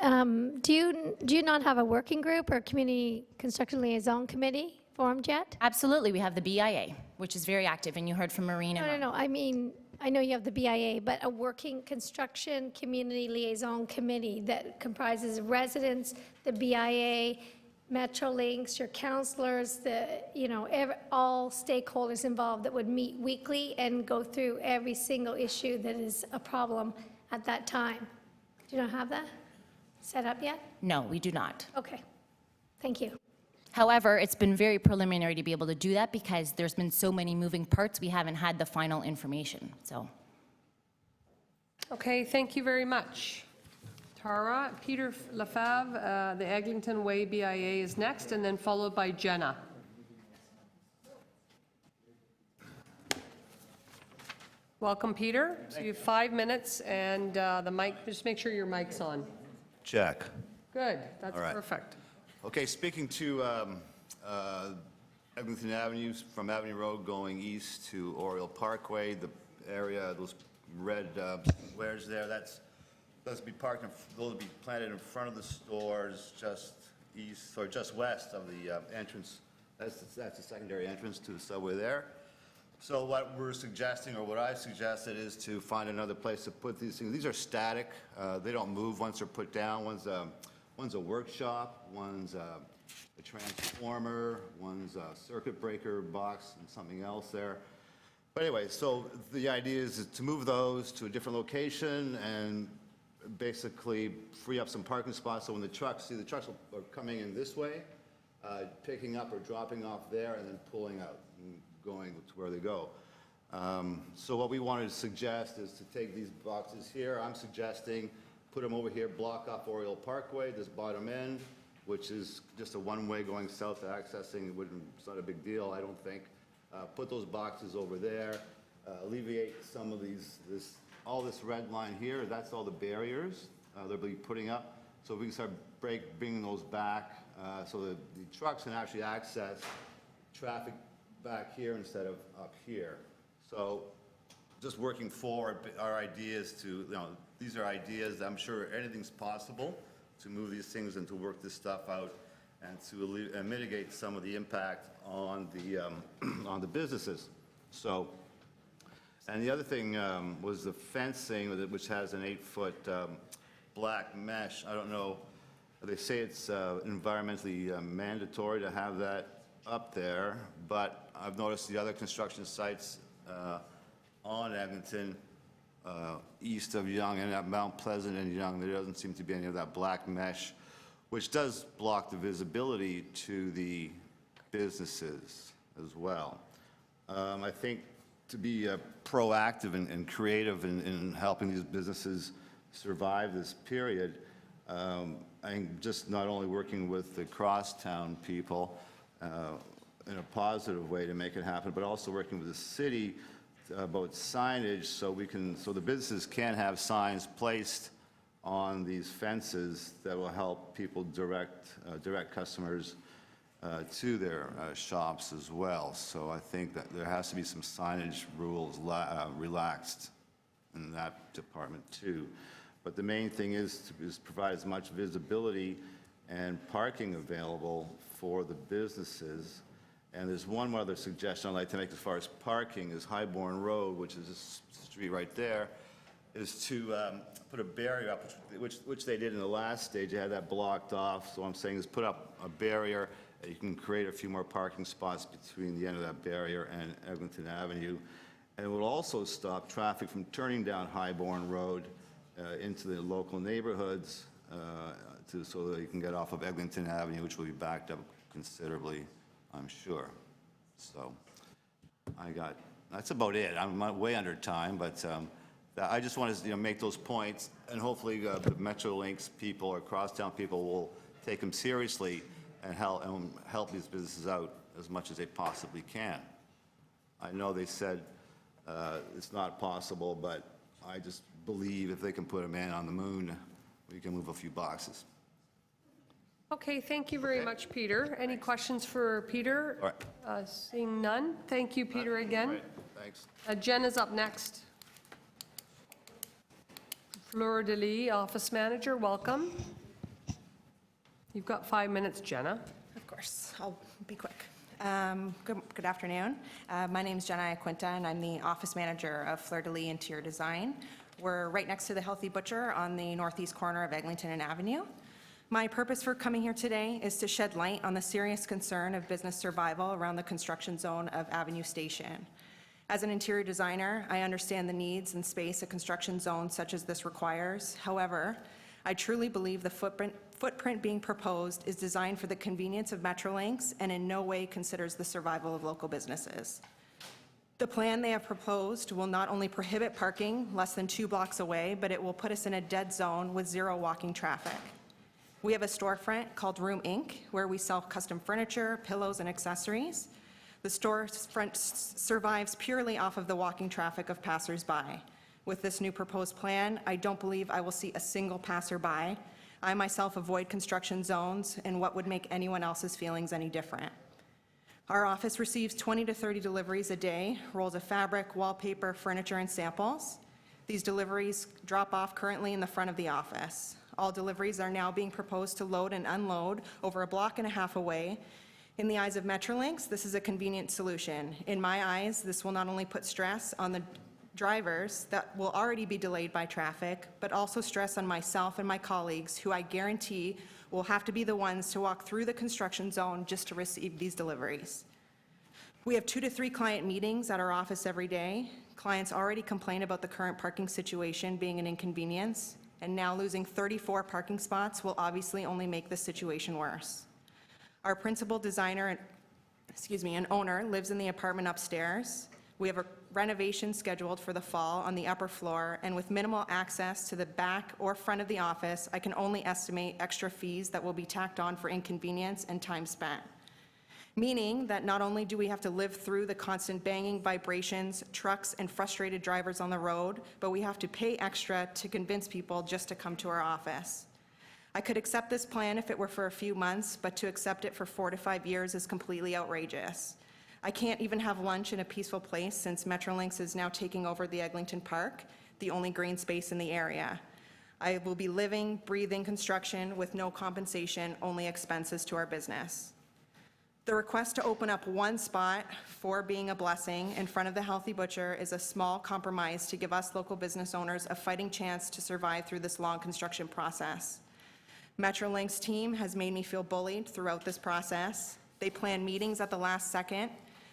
Do you not have a working group or community construction liaison committee formed yet? Absolutely. We have the BIA, which is very active, and you heard from Maureen and No. I know you have the BIA, but a working construction community liaison committee that comprises residents, the BIA, Metrolinx, your councillors, all stakeholders involved that would meet weekly and go through every single issue that is a problem at that time. Do you not have that set up yet? No, we do not. Okay, thank you. However, it's been very preliminary to be able to do that because there's been so many moving parts, we haven't had the final information, so. Okay, thank you very much. Tara, Peter Lefebvre, the Eglinton Way BIA is next, and then followed by Jenna. Welcome, Peter. So you have 5 minutes, and the mic, just make sure your mic's on. Check. Good, that's All right. perfect. Okay, speaking to Eglinton Avenue, from Avenue Road going east to Oriole Parkway, the area, those red squares there, those be planted in front of the stores just east, or just west of the entrance. That's the secondary entrance to the subway there. So what we're suggesting, or what I've suggested, is to find another place to put these things. These are static. They don't move once they're put down. One's a workshop, one's a transformer, one's a circuit breaker box, and something else there. But anyway, so the idea is to move those to a different location and basically free up some parking spots, so when the trucks are coming in this way, picking up or dropping off there, and then pulling out and going to where they go. So what we wanted to suggest is to take these boxes here. I'm suggesting put them over here, block off Oriole Parkway, this bottom end, which is just a one-way going south to accessing. It's not a big deal, I don't think. Put those boxes over there, alleviate some of all this red line here, that's all the barriers they'll be putting up. So we can start bringing those back so that the trucks can actually access traffic back here instead of up here. So just working forward, our ideas these are ideas, I'm sure anything's possible to move these things and to work this stuff out and to mitigate some of the impact on the businesses. So, and the other thing was the fencing, which has an 8-foot black mesh. I don't know, they say it's environmentally mandatory to have that up there, but I've noticed the other construction sites on Eglinton, east of Yonge and at Mount Pleasant and Yonge, there doesn't seem to be any of that black mesh, which does block the visibility to the businesses as well. I think to be proactive and creative in helping these businesses survive this period, I'm just not only working with the crosstown people in a positive way to make it happen, but also working with the city about signage so the businesses can have signs placed on these fences that will help people direct customers to their shops as well. So I think that there has to be some signage rules relaxed in that department too. But the main thing is to provide as much visibility and parking available for the businesses. And there's one other suggestion I'd like to make as far as parking is Highborn Road, which is this street right there, is to put a barrier up, which they did in the last stage. They had that blocked off. So what I'm saying is put up a barrier. You can create a few more parking spots between the end of that barrier and Eglinton Avenue. And it will also stop traffic from turning down Highborn Road into the local neighborhoods so that you can get off of Eglinton Avenue, which will be backed up considerably, I'm sure. So that's about it. I'm way under time, but I just wanted to make those points, and hopefully the Metrolinx people or crosstown people will take them seriously and help these businesses out as much as they possibly can. I know they said it's not possible, but I just believe if they can put a man on the moon, we can move a few boxes. Okay, thank you very much, Peter. Any questions for Peter? All right. Seeing none. Thank you, Peter, again. All right. Thanks. Jen is up next. Fleur de Lis, Office Manager, welcome. You've got 5 minutes, Jenna. Of course, I'll be quick. Good afternoon. My name is Jenna Quinta, and I'm the Office Manager of Fleur de Lis Interior Design. We're right next to the Healthy Butcher on the northeast corner of Eglinton and Avenue. My purpose for coming here today is to shed light on the serious concern of business survival around the construction zone of Avenue Station. As an interior designer, I understand the needs and space a construction zone such as this requires. However, I truly believe the footprint being proposed is designed for the convenience of Metrolinx and in no way considers the survival of local businesses. The plan they have proposed will not only prohibit parking less than 2 blocks away, but it will put us in a dead zone with zero walking traffic. We have a storefront called Room Inc., where we sell custom furniture, pillows, and accessories. The storefront survives purely off of the walking traffic of passersby. With this new proposed plan, I don't believe I will see a single passerby. I myself avoid construction zones and what would make anyone else's feelings any different. Our office receives 20 to 30 deliveries a day, rolls of fabric, wallpaper, furniture, and samples. These deliveries drop off currently in the front of the office. All deliveries are now being proposed to load and unload over a block and a half away. In the eyes of Metrolinx, this is a convenient solution. In my eyes, this will not only put stress on the drivers that will already be delayed by traffic, but also stress on myself and my colleagues, who I guarantee will have to be the ones to walk through the construction zone just to receive these deliveries. We have 2 to 3 client meetings at our office every day. Clients already complain about the current parking situation being an inconvenience, and now losing 34 parking spots will obviously only make the situation worse. Our principal designer and owner lives in the apartment upstairs. We have a renovation scheduled for the fall on the upper floor, and with minimal access to the back or front of the office, I can only estimate extra fees that will be tacked on for inconvenience and time spent. Meaning that not only do we have to live through the constant banging, vibrations, trucks, and frustrated drivers on the road, but we have to pay extra to convince people just to come to our office. I could accept this plan if it were for a few months, but to accept it for 4 to 5 years is completely outrageous. I can't even have lunch in a peaceful place since Metrolinx is now taking over the Eglinton Park, the only green space in the area. I will be living, breathing construction with no compensation, only expenses to our business. The request to open up one spot for being a blessing in front of the Healthy Butcher is a small compromise to give us local business owners a fighting chance to survive through this long construction process. Metrolinx team has made me feel bullied throughout this process. They plan meetings at the last second.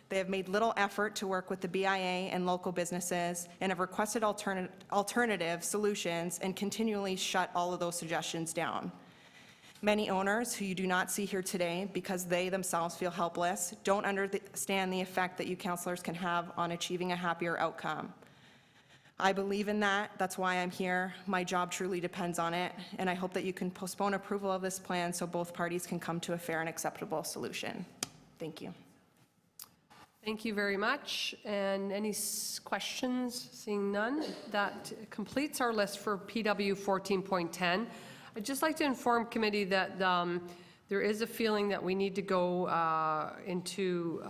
They have made little effort to work with the BIA and local businesses and have requested alternative solutions and continually shut all of those suggestions down. Many owners who you do not see here today because they themselves feel helpless don't understand the effect that you councillors can have on achieving a happier outcome. I believe in that. That's why I'm here. My job truly depends on it, and I hope that you can postpone approval of this plan so both parties can come to a fair and acceptable solution. Thank you. Thank you very much. And any questions? Seeing none, that completes our list for PW 14.10. I'd just like to inform committee that there is a feeling that we need to go into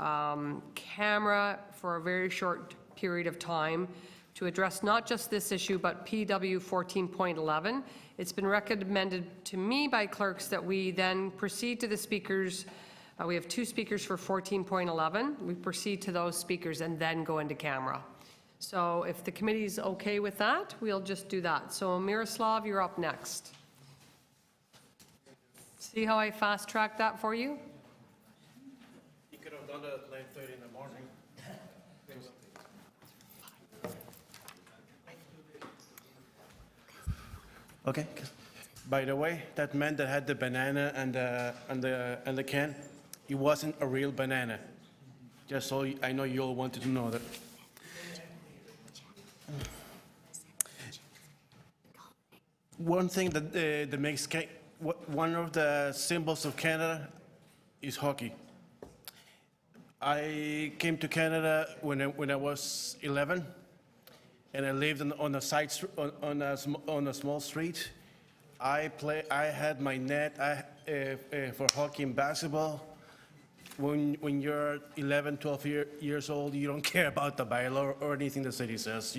camera for a very short period of time to address not just this issue, but PW 14.11. It's been recommended to me by clerks that we then proceed to the speakers. We have 2 speakers for 14.11. We proceed to those speakers and then go into camera. So if the committee is okay with that, we'll just do that. So Miroslav, you're up next. See how I fast-tracked that for you? You could have done that at 9:30 in the morning. Okay. By the way, that man that had the banana and the can, it wasn't a real banana. Just so I know you all wanted to know that. One thing that makes one of the symbols of Canada is hockey. I came to Canada when I was 11, and I lived on a small street. I had my net for hockey and basketball. When you're 11, 12 years old, you don't care about the bylaw or anything the city says.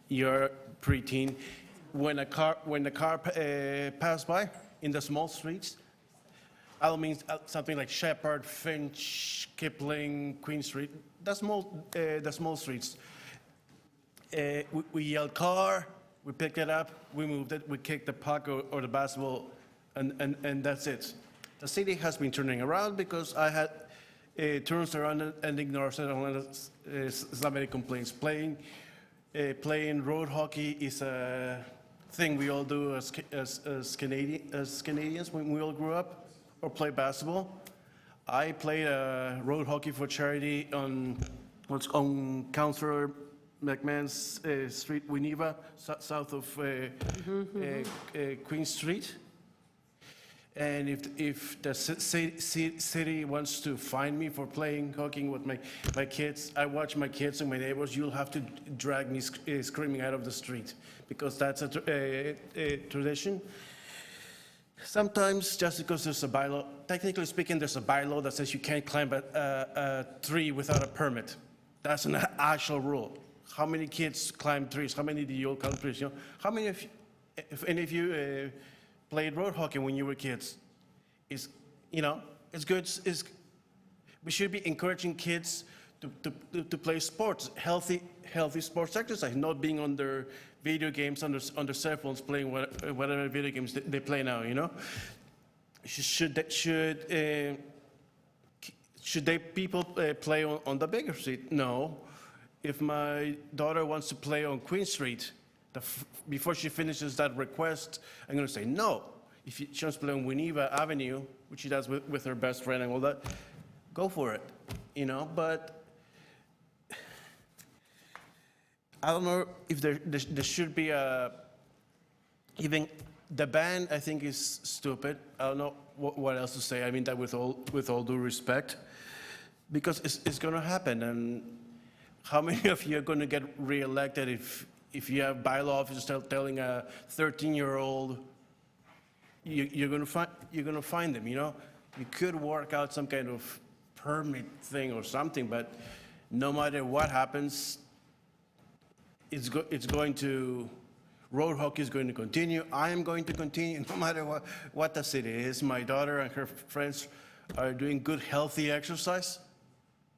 You're preteen. When the car passed by in the small streets, I mean something like Shepherd, Finch, Kipling, Queen Street, the small streets. We yelled car, we picked it up, we moved it, we kicked the puck or the basketball, and that's it. The city has been turning around because I had turns around and ignores it unless somebody complains. Playing road hockey is a thing we all do as Canadians when we all grew up, or play basketball. I played road hockey for charity on Councillor McMahon's Street, Winneba, south of Queen Street. And if the city wants to fine me for playing hockey with my kids, I watch my kids and my neighbors, you'll have to drag me screaming out of the street, because that's a tradition. Sometimes, just because there's a bylaw, technically speaking, there's a bylaw that says you can't climb a tree without a permit. That's an actual rule. How many kids climb trees? How many do you all climb trees? You know, how many of you, if any of you played road hockey when you were kids? It's good. We should be encouraging kids to play sports, healthy sports exercise, not being on their video games, on their cell phones, playing whatever video games they play now, you know? should they people play on the bigger street? No. If my daughter wants to play on Queen Street, before she finishes that request, I'm going to say no. If she wants to play on Winneba Avenue, which she does with her best friend and all that, go for it, you know. But I don't know if there should be even the ban. I think is stupid. I don't know what else to say. I mean that with all due respect, because it's going to happen. And how many of you are going to get reelected if you have bylaw officers telling a 13-year-old you're going to find them? You know, you could work out some kind of permit thing or something, but no matter what happens, it's going to. Road hockey is going to continue. I am going to continue no matter what the city is. My daughter and her friends are doing good, healthy exercise.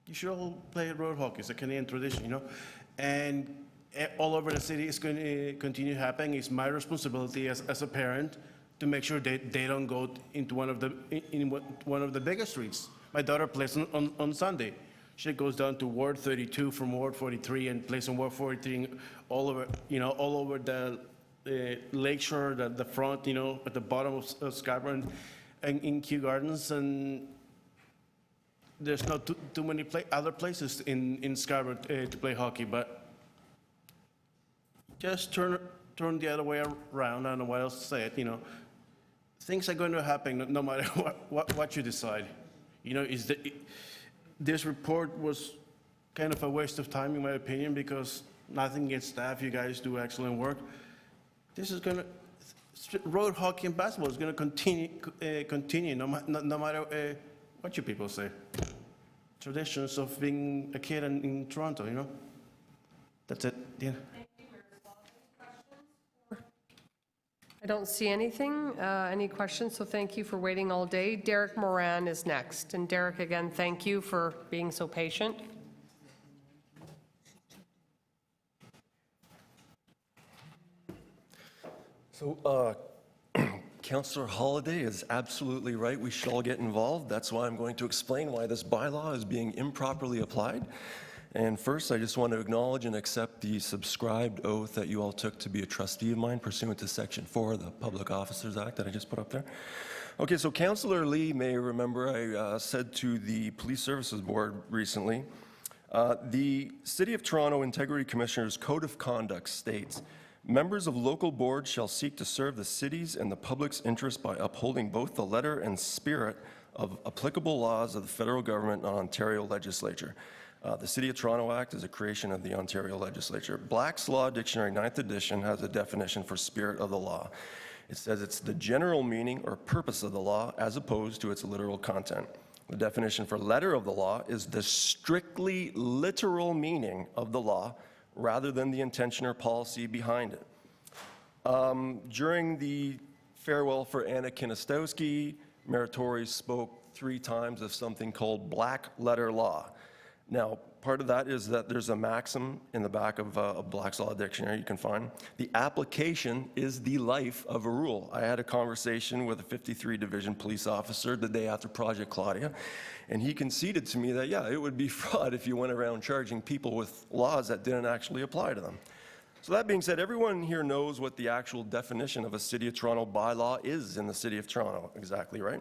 You should all play road hockey. It's a Canadian tradition, you know. And all over the city, it's going to continue happening. It's my responsibility as a parent to make sure they don't go into one of the bigger streets. My daughter plays on Sunday. She goes down to Ward 32 from Ward 43 and plays on Ward 43 all over, you know, all over the lakeshore, the front, you know, at the bottom of Scarborough and in Kew Gardens. And there's not too many other places in Scarborough to play hockey, but just turn the other way around. I don't know what else to say it, you know. Things are going to happen no matter what you decide. You know, this report was kind of a waste of time, in my opinion, because nothing against staff. You guys do excellent work. This is going to, road hockey and basketball is going to continue no matter what you people say. Traditions of being a kid in Toronto, you know. That's it. Yeah. I don't see anything, any questions, so thank you for waiting all day. Derek Moran is next. And Derek, again, thank you for being so patient. So, Councillor Holliday is absolutely right. We should all get involved. That's why I'm going to explain why this bylaw is being improperly applied. And first, I just want to acknowledge and accept the subscribed oath that you all took to be a trustee of mine pursuant to Section 4 of the Public Officers Act that I just put up there. Okay, so Councillor Lee may remember I said to the Police Services Board recently, the City of Toronto Integrity Commissioner's Code of Conduct states, members of local boards shall seek to serve the city's and the public's interest by upholding both the letter and spirit of applicable laws of the federal government and Ontario legislature. The City of Toronto Act is a creation of the Ontario legislature. Black's Law Dictionary, 9th edition, has a definition for spirit of the law. It says it's the general meaning or purpose of the law as opposed to its literal content. The definition for letter of the law is the strictly literal meaning of the law rather than the intention or policy behind it. During the farewell for Anna Kinistowski, Mayor Tory spoke 3 times of something called black letter law. Now, part of that is that there's a maxim in the back of a Black's Law Dictionary you can find. The application is the life of a rule. I had a conversation with a 53 Division police officer the day after Project Claudia, and he conceded to me that, yeah, it would be fraud if you went around charging people with laws that didn't actually apply to them. So that being said, everyone here knows what the actual definition of a City of Toronto bylaw is in the City of Toronto, exactly, right?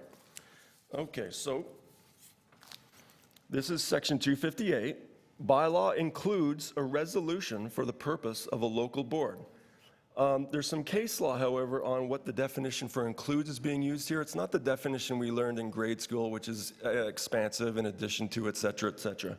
Okay, so this is Section 258. Bylaw includes a resolution for the purpose of a local board. There's some case law, however, on what the definition for includes is being used here. It's not the definition we learned in grade school, which is expansive in addition to, et cetera, et cetera.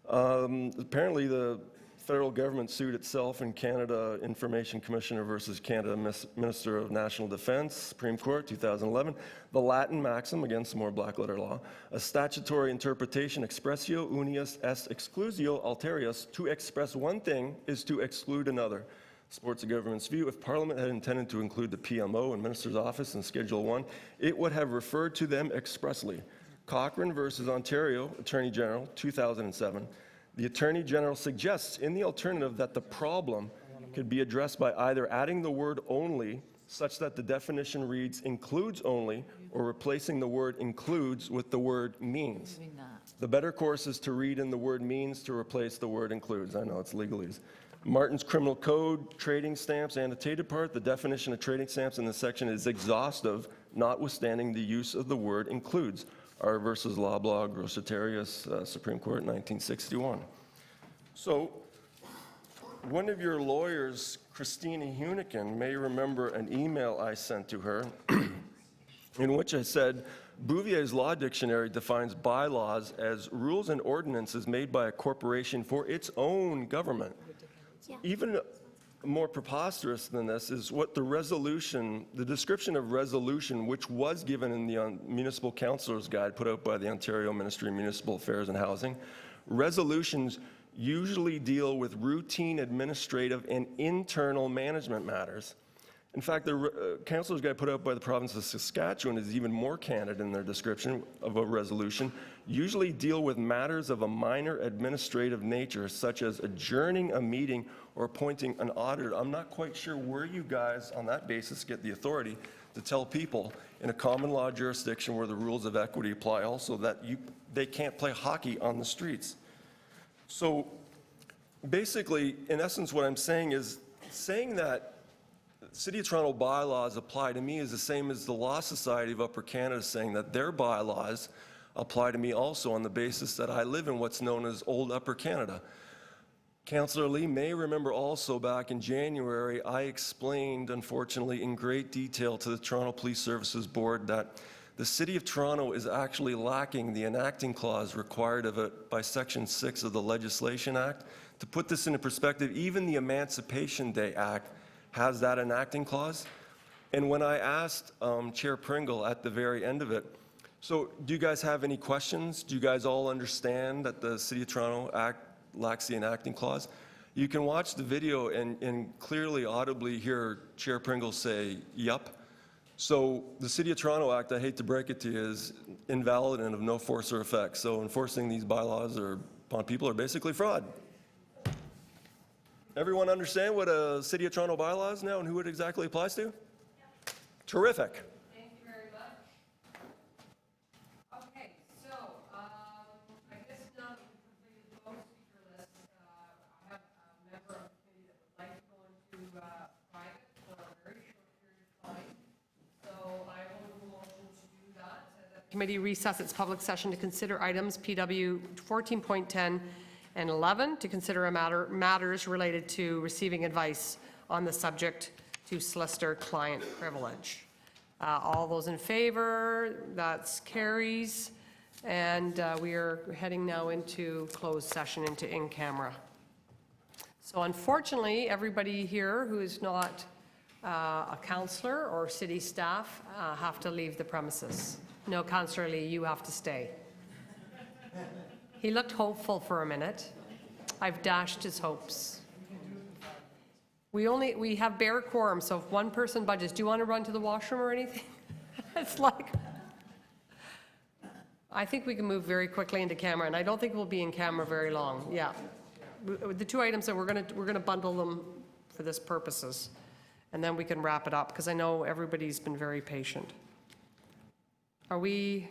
Apparently, the federal government sued itself in Canada Information Commissioner versus Canada Minister of National Defense, Supreme Court, 2011. The Latin maxim, again, some more black letter law, a statutory interpretation, expressio unius est exclusio alterius, to express one thing is to exclude another. Supports the government's view. If Parliament had intended to include the PMO and Minister's Office in Schedule 1, it would have referred to them expressly. Cochrane versus Ontario Attorney General, 2007. The Attorney General suggests in the alternative that the problem could be addressed by either adding the word only, such that the definition reads includes only, or replacing the word includes with the word means. The better course is to read in the word means to replace the word includes. I know it's legalese. Martin's Criminal Code, trading stamps, annotated part, the definition of trading stamps in this section is exhaustive, notwithstanding the use of the word includes. R versus Loblaw, Grossitarius, Supreme Court, 1961. So, one of your lawyers, Christina Hunican, may remember an email I sent to her in which I said, Bouvier's Law Dictionary defines bylaws as rules and ordinances made by a corporation for its own government. Even more preposterous than this is what the resolution, the description of resolution, which was given in the Municipal Councillor's Guide put out by the Ontario Ministry of Municipal Affairs and Housing. Resolutions usually deal with routine administrative and internal management matters. In fact, the Councillor's Guide put out by the province of Saskatchewan is even more candid in their description of a resolution, usually deal with matters of a minor administrative nature, such as adjourning a meeting or appointing an auditor. I'm not quite sure where you guys, on that basis, get the authority to tell people in a common law jurisdiction where the rules of equity apply also that they can't play hockey on the streets. So basically, in essence, what I'm saying is saying that City of Toronto bylaws apply to me is the same as the Law Society of Upper Canada saying that their bylaws apply to me also on the basis that I live in what's known as Old Upper Canada. Councillor Lee may remember also back in January, I explained, unfortunately, in great detail to the Toronto Police Services Board that the City of Toronto is actually lacking the enacting clause required of it by Section 6 of the Legislation Act. To put this into perspective, even the Emancipation Day Act has that enacting clause. And when I asked Chair Pringle at the very end of it, so do you guys have any questions? Do you guys all understand that the City of Toronto Act lacks the enacting clause? You can watch the video and clearly audibly hear Chair Pringle say, yup. So the City of Toronto Act, I hate to break it to you, is invalid and of no force or effect. So enforcing these bylaws upon people are basically fraud. Everyone understand what a City of Toronto bylaw is now and who it exactly applies to? Yeah. Terrific. Thank you very much. Okay, so I guess now that we've completed both speaker lists, I have a member of the committee that would like to go into private for a very short period of time. So I will move a motion to do that. The committee recess its public session to consider items PW 14.10 and 11 to consider matters related to receiving advice on the subject to solicitor client privilege. All those in favor, that's carries. And we are heading now into closed session, into in-camera. So unfortunately, everybody here who is not a councillor or city staff have to leave the premises. No, Councillor Lee, you have to stay. He looked hopeful for a minute. I've dashed his hopes. We have bare quorum, so if one person budges, do you want to run to the washroom or anything? It's like, I think we can move very quickly into camera, and I don't think we'll be in camera very long. Yeah, the two items that we're gonna bundle them for this purposes, and then we can wrap it up because I know everybody's been very patient. Are we?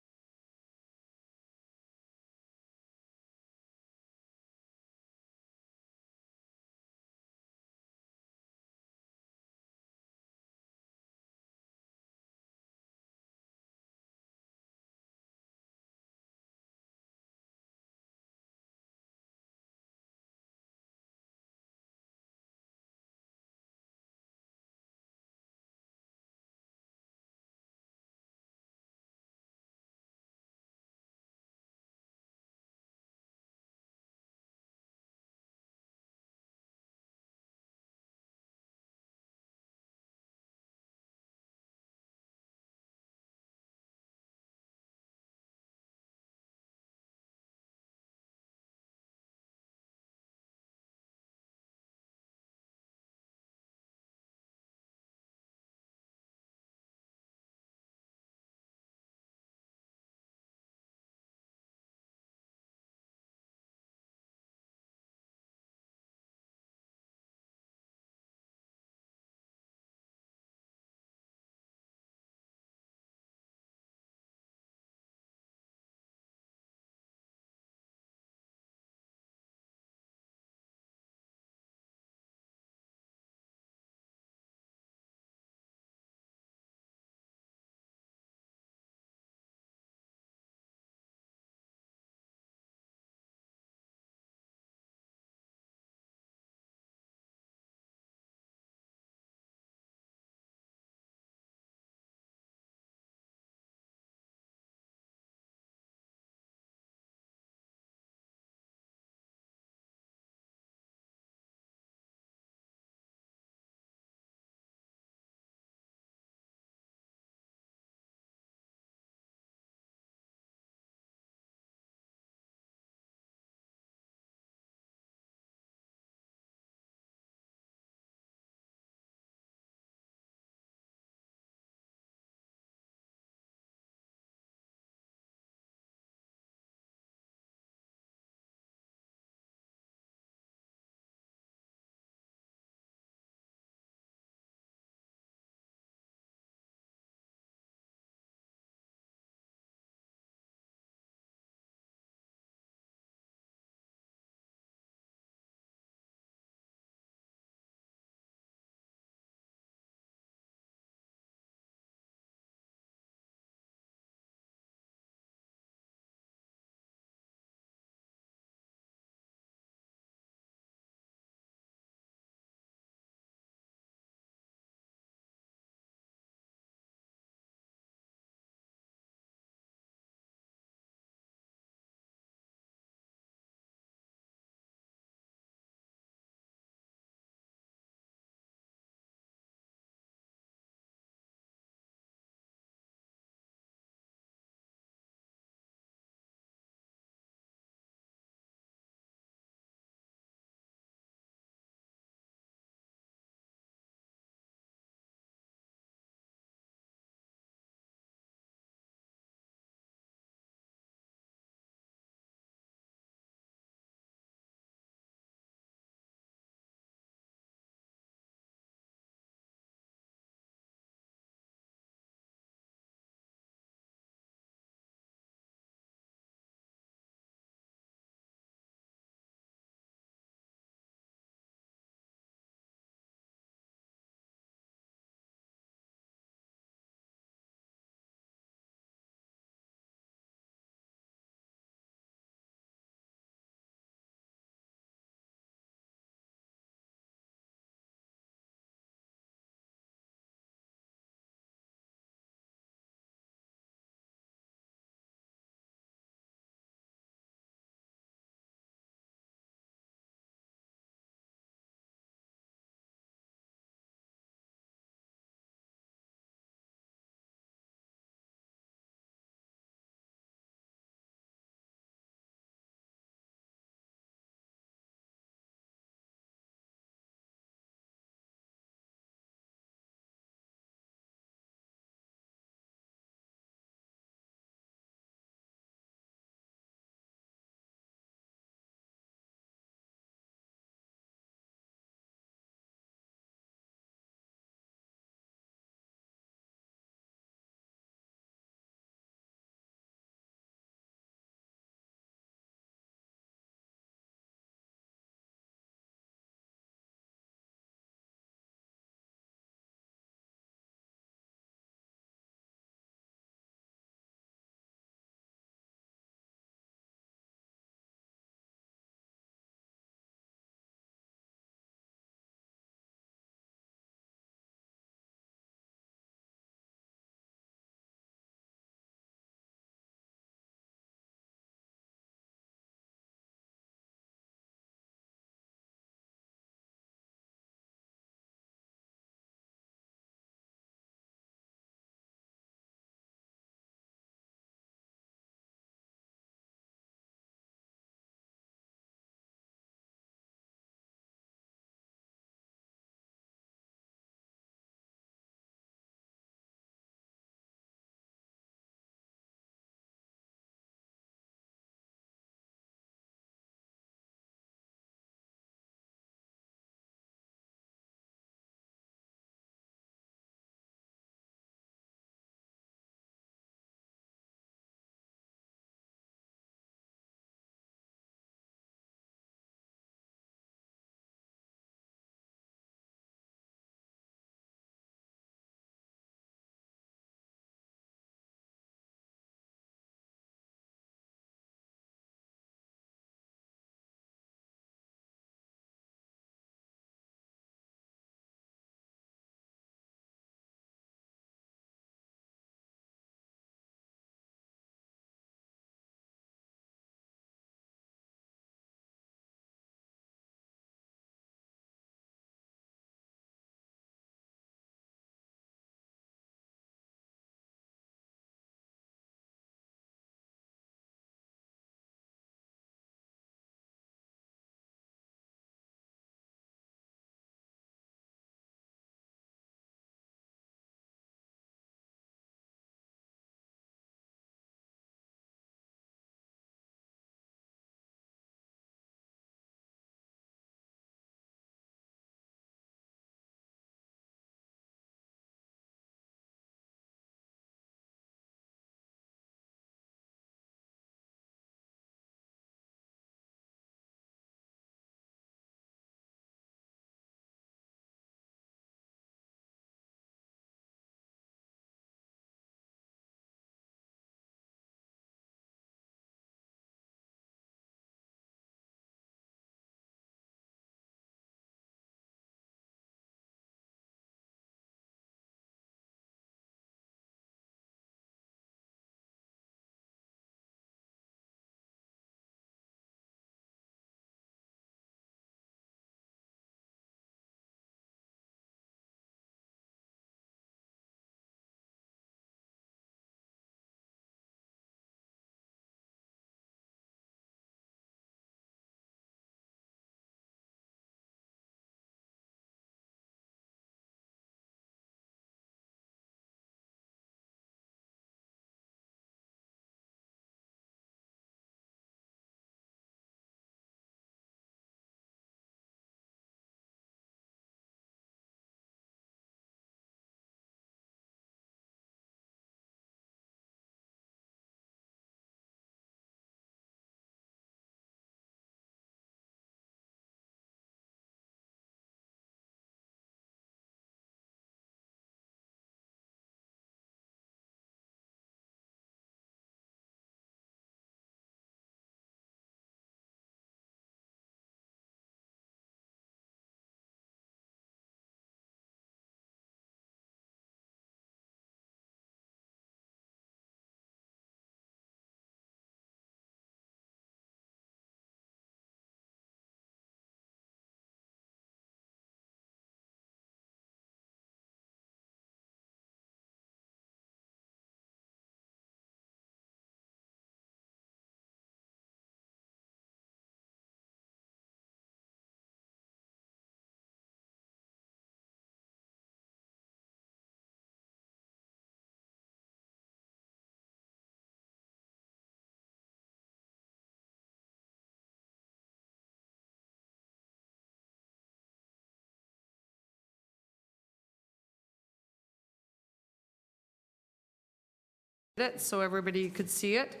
it so everybody could see it.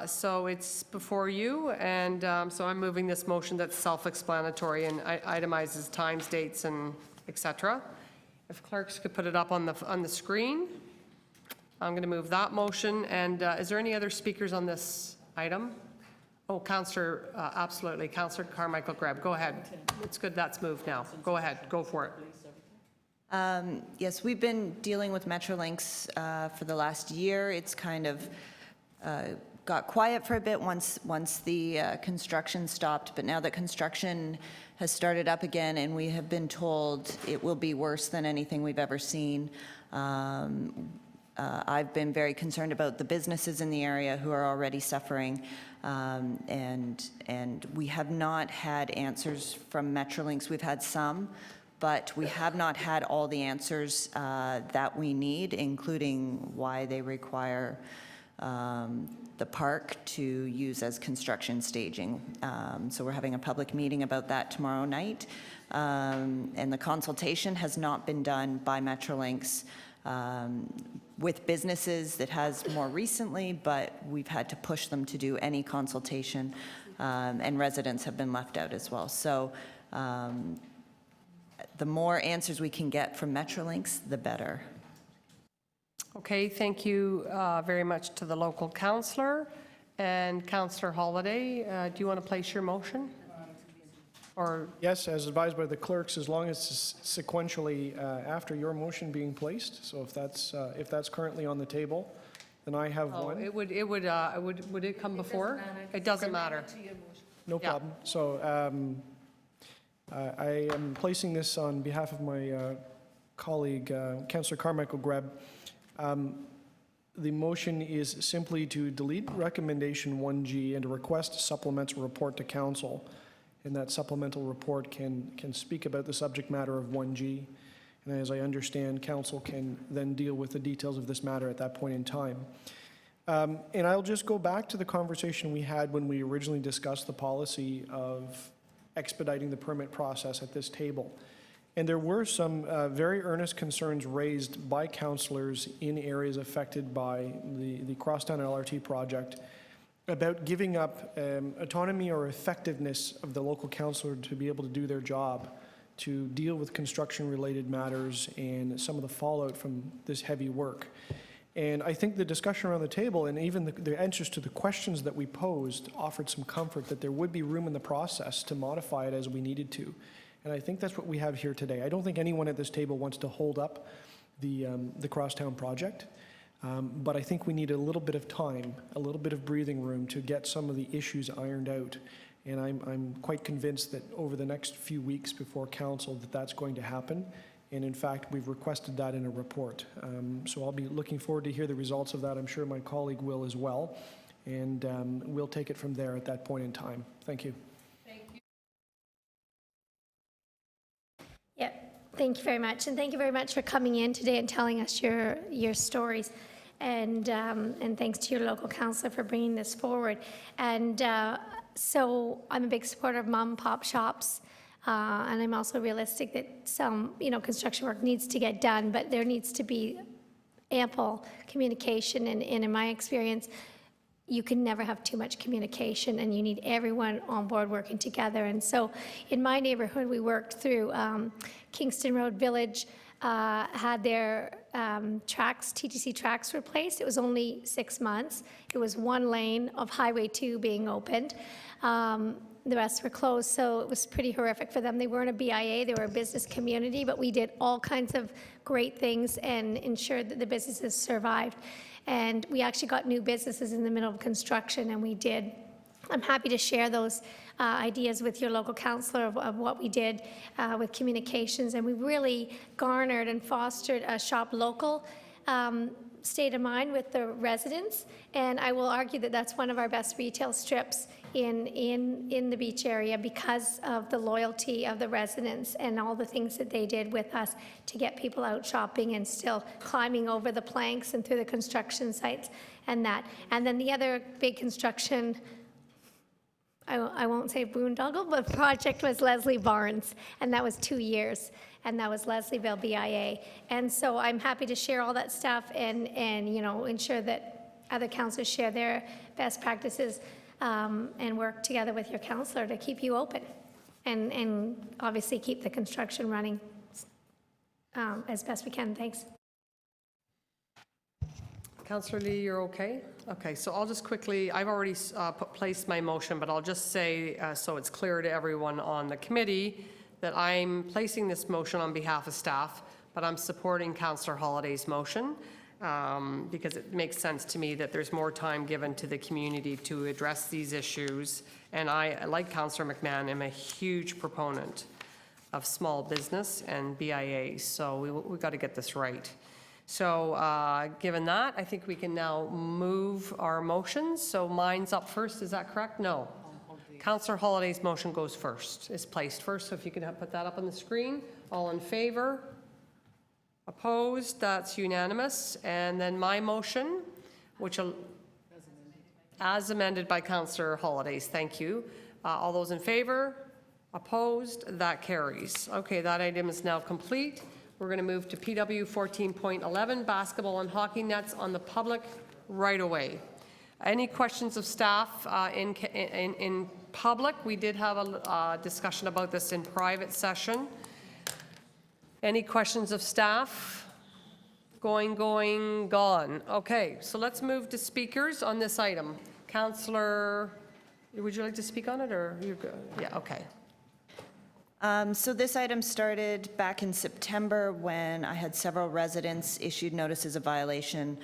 So it's before you, and so I'm moving this motion that's self-explanatory and itemizes times, dates, and et cetera. If clerks could put it up on the screen. I'm going to move that motion. And is there any other speakers on this item? Oh, Councillor, absolutely. Councillor Carmichael Greb, go ahead. It's good that's moved now. Go ahead. Go for it. Yes, we've been dealing with Metrolinx for the last year. It's kind of got quiet for a bit once the construction stopped, but now that construction has started up again and we have been told it will be worse than anything we've ever seen. I've been very concerned about the businesses in the area who are already suffering, and we have not had answers from Metrolinx. We've had some, but we have not had all the answers that we need, including why they require the park to use as construction staging. So we're having a public meeting about that tomorrow night. And the consultation has not been done by Metrolinx with businesses. That has more recently, but we've had to push them to do any consultation, and residents have been left out as well. So the more answers we can get from Metrolinx, the better. Okay, thank you very much to the local councillor. And Councillor Holladay, do you want to place your motion? Or Yes, as advised by the clerks, as long as it's sequentially after your motion being placed. So if that's currently on the table, then I have one. would it come before? It doesn't matter. No Yeah. problem. So I am placing this on behalf of my colleague, Councillor Carmichael Greb. The motion is simply to delete recommendation 1G and to request a supplemental report to council. And that supplemental report can speak about the subject matter of 1G. And as I understand, council can then deal with the details of this matter at that point in time. And I'll just go back to the conversation we had when we originally discussed the policy of expediting the permit process at this table. And there were some very earnest concerns raised by councillors in areas affected by the Crosstown LRT project about giving up autonomy or effectiveness of the local councillor to be able to do their job, to deal with construction-related matters and some of the fallout from this heavy work. And I think the discussion around the table and even the answers to the questions that we posed offered some comfort that there would be room in the process to modify it as we needed to. And I think that's what we have here today. I don't think anyone at this table wants to hold up the Crosstown project. But I think we need a little bit of time, a little bit of breathing room to get some of the issues ironed out. And I'm quite convinced that over the next few weeks before council that's going to happen. And in fact, we've requested that in a report. So I'll be looking forward to hear the results of that. I'm sure my colleague will as well. And we'll take it from there at that point in time. Thank you. Yeah, thank you very much. And thank you very much for coming in today and telling us your stories. And thanks to your local councillor for bringing this forward. And so I'm a big supporter of mom and pop shops. And I'm also realistic that some, construction work needs to get done, but there needs to be ample communication. And in my experience, you can never have too much communication, and you need everyone on board working together. And so in my neighborhood, we worked through Kingston Road Village, had their TTC tracks replaced. It was only 6 months. It was one lane of Highway 2 being opened. The rest were closed, so it was pretty horrific for them. They weren't a BIA, they were a business community, but we did all kinds of great things and ensured that the businesses survived. And we actually got new businesses in the middle of construction, and we did. I'm happy to share those ideas with your local councillor of what we did with communications, and we really garnered and fostered a shop local state of mind with the residents, and I will argue that that's one of our best retail strips in the beach area because of the loyalty of the residents and all the things that they did with us to get people out shopping and still climbing over the planks and through the construction sites and that. And then the other big construction, I won't say boondoggle, but project was Leslie Barnes, and that was 2 years. and that was Leslieville BIA. And so I'm happy to share all that stuff and ensure that other councils share their best practices and work together with your councillor to keep you open and obviously keep the construction running as best we can. Thanks. Councillor Lee, you're okay? Okay, so I'll just quickly, I've already placed my motion, but I'll just say, so it's clear to everyone on the committee, that I'm placing this motion on behalf of staff, but I'm supporting Councillor Holliday's motion because it makes sense to me that there's more time given to the community to address these issues. And I, like Councillor McMahon, am a huge proponent of small business and BIA, so we've got to get this right. So given that, I think we can now move our motions. So mine's up first, is that correct? No. Councillor Holliday's motion goes first, is placed first. So if you can put that up on the screen. All in favor? Opposed? That's unanimous. And then my motion, which as amended by Councillor Holliday's, thank you. All those in favor? Opposed? That carries. Okay, that item is now complete. We're going to move to PW 14.11, basketball and hockey nets on the public right-of-way. Any questions of staff in public? We did have a discussion about this in private session. Any questions of staff? Going, gone. Okay, so let's move to speakers on this item. Councillor, would you like to speak on it, or you're good? Yeah, okay. So this item started back in September when I had several residents issued notices of violation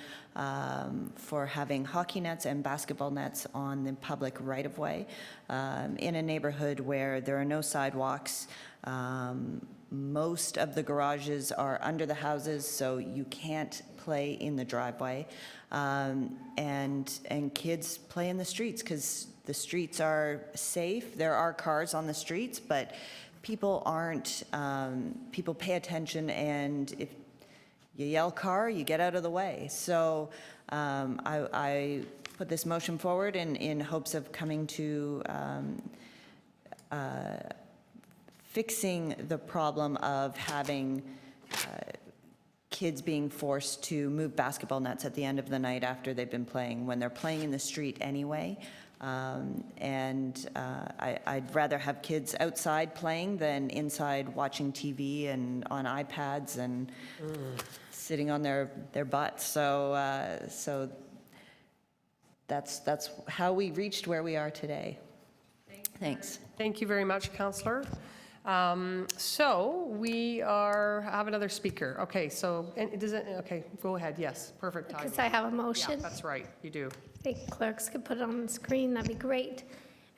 for having hockey nets and basketball nets on the public right-of-way in a neighborhood where there are no sidewalks. Most of the garages are under the houses, so you can't play in the driveway. And kids play in the streets because the streets are safe. There are cars on the streets, but people aren't, people pay attention, and if you yell car, you get out of the way. So I put this motion forward in hopes of coming to fixing the problem of having kids being forced to move basketball nets at the end of the night after they've been playing, when they're playing in the street anyway. I'd rather have kids outside playing than inside watching TV and on iPads and sitting on their butts. So that's how we reached where we are today. Thanks. Thank you very much, Councillor. So we have another speaker. Okay, so okay, go ahead. Yes, perfect timing. Because I have a motion. Yeah, that's right, you do. I think clerks could put it on the screen, that'd be great.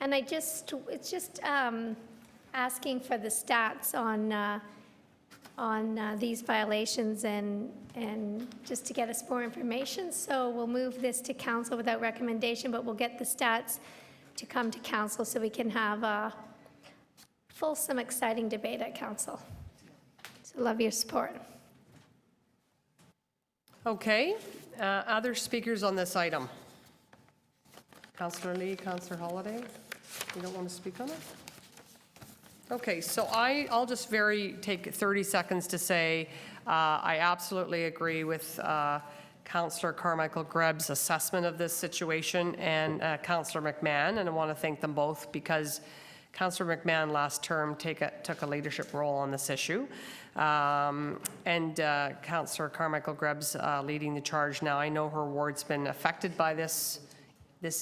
And it's just asking for the stats on these violations and just to get us more information. So we'll move this to council without recommendation, but we'll get the stats to come to council so we can have a fulsome, exciting debate at council. So love your support. Okay, other speakers on this item? Councillor Lee, Councillor Holliday, you don't want to speak on it? Okay, so I'll just take 30 seconds to say I absolutely agree with Councillor Carmichael Greb's assessment of this situation and Councillor McMahon, and I want to thank them both because Councillor McMahon last term took a leadership role on this issue, and Councillor Carmichael Greb's leading the charge now. I know her ward's been affected by this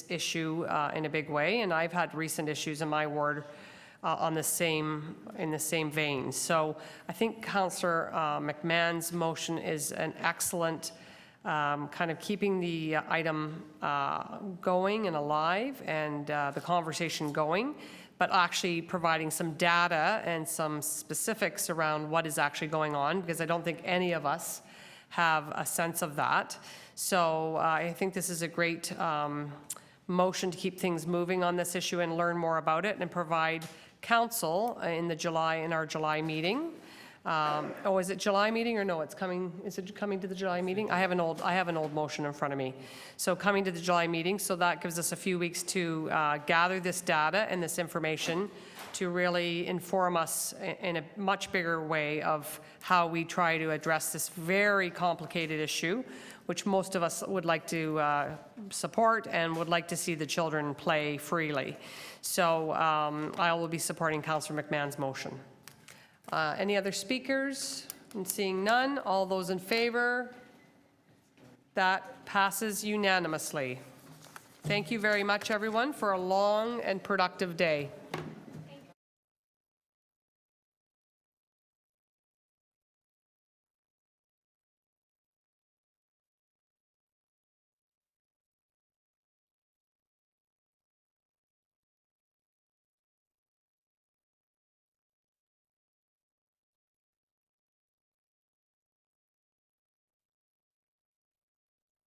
issue in a big way, and I've had recent issues in my ward in the same vein. So I think Councillor McMahon's motion is an excellent kind of keeping the item going and alive and the conversation going, but actually providing some data and some specifics around what is actually going on, because I don't think any of us have a sense of that. So I think this is a great motion to keep things moving on this issue and learn more about it and provide council in our July meeting. Oh, is it July meeting or no? It's coming. Is it coming to the July meeting? I have an old motion in front of me. So coming to the July meeting. So that gives us a few weeks to gather this data and this information to really inform us in a much bigger way of how we try to address this very complicated issue, which most of us would like to support and would like to see the children play freely. So I will be supporting Councillor McMahon's motion. Any other speakers? And seeing none, all those in favor? That passes unanimously. Thank you very much, everyone, for a long and productive day.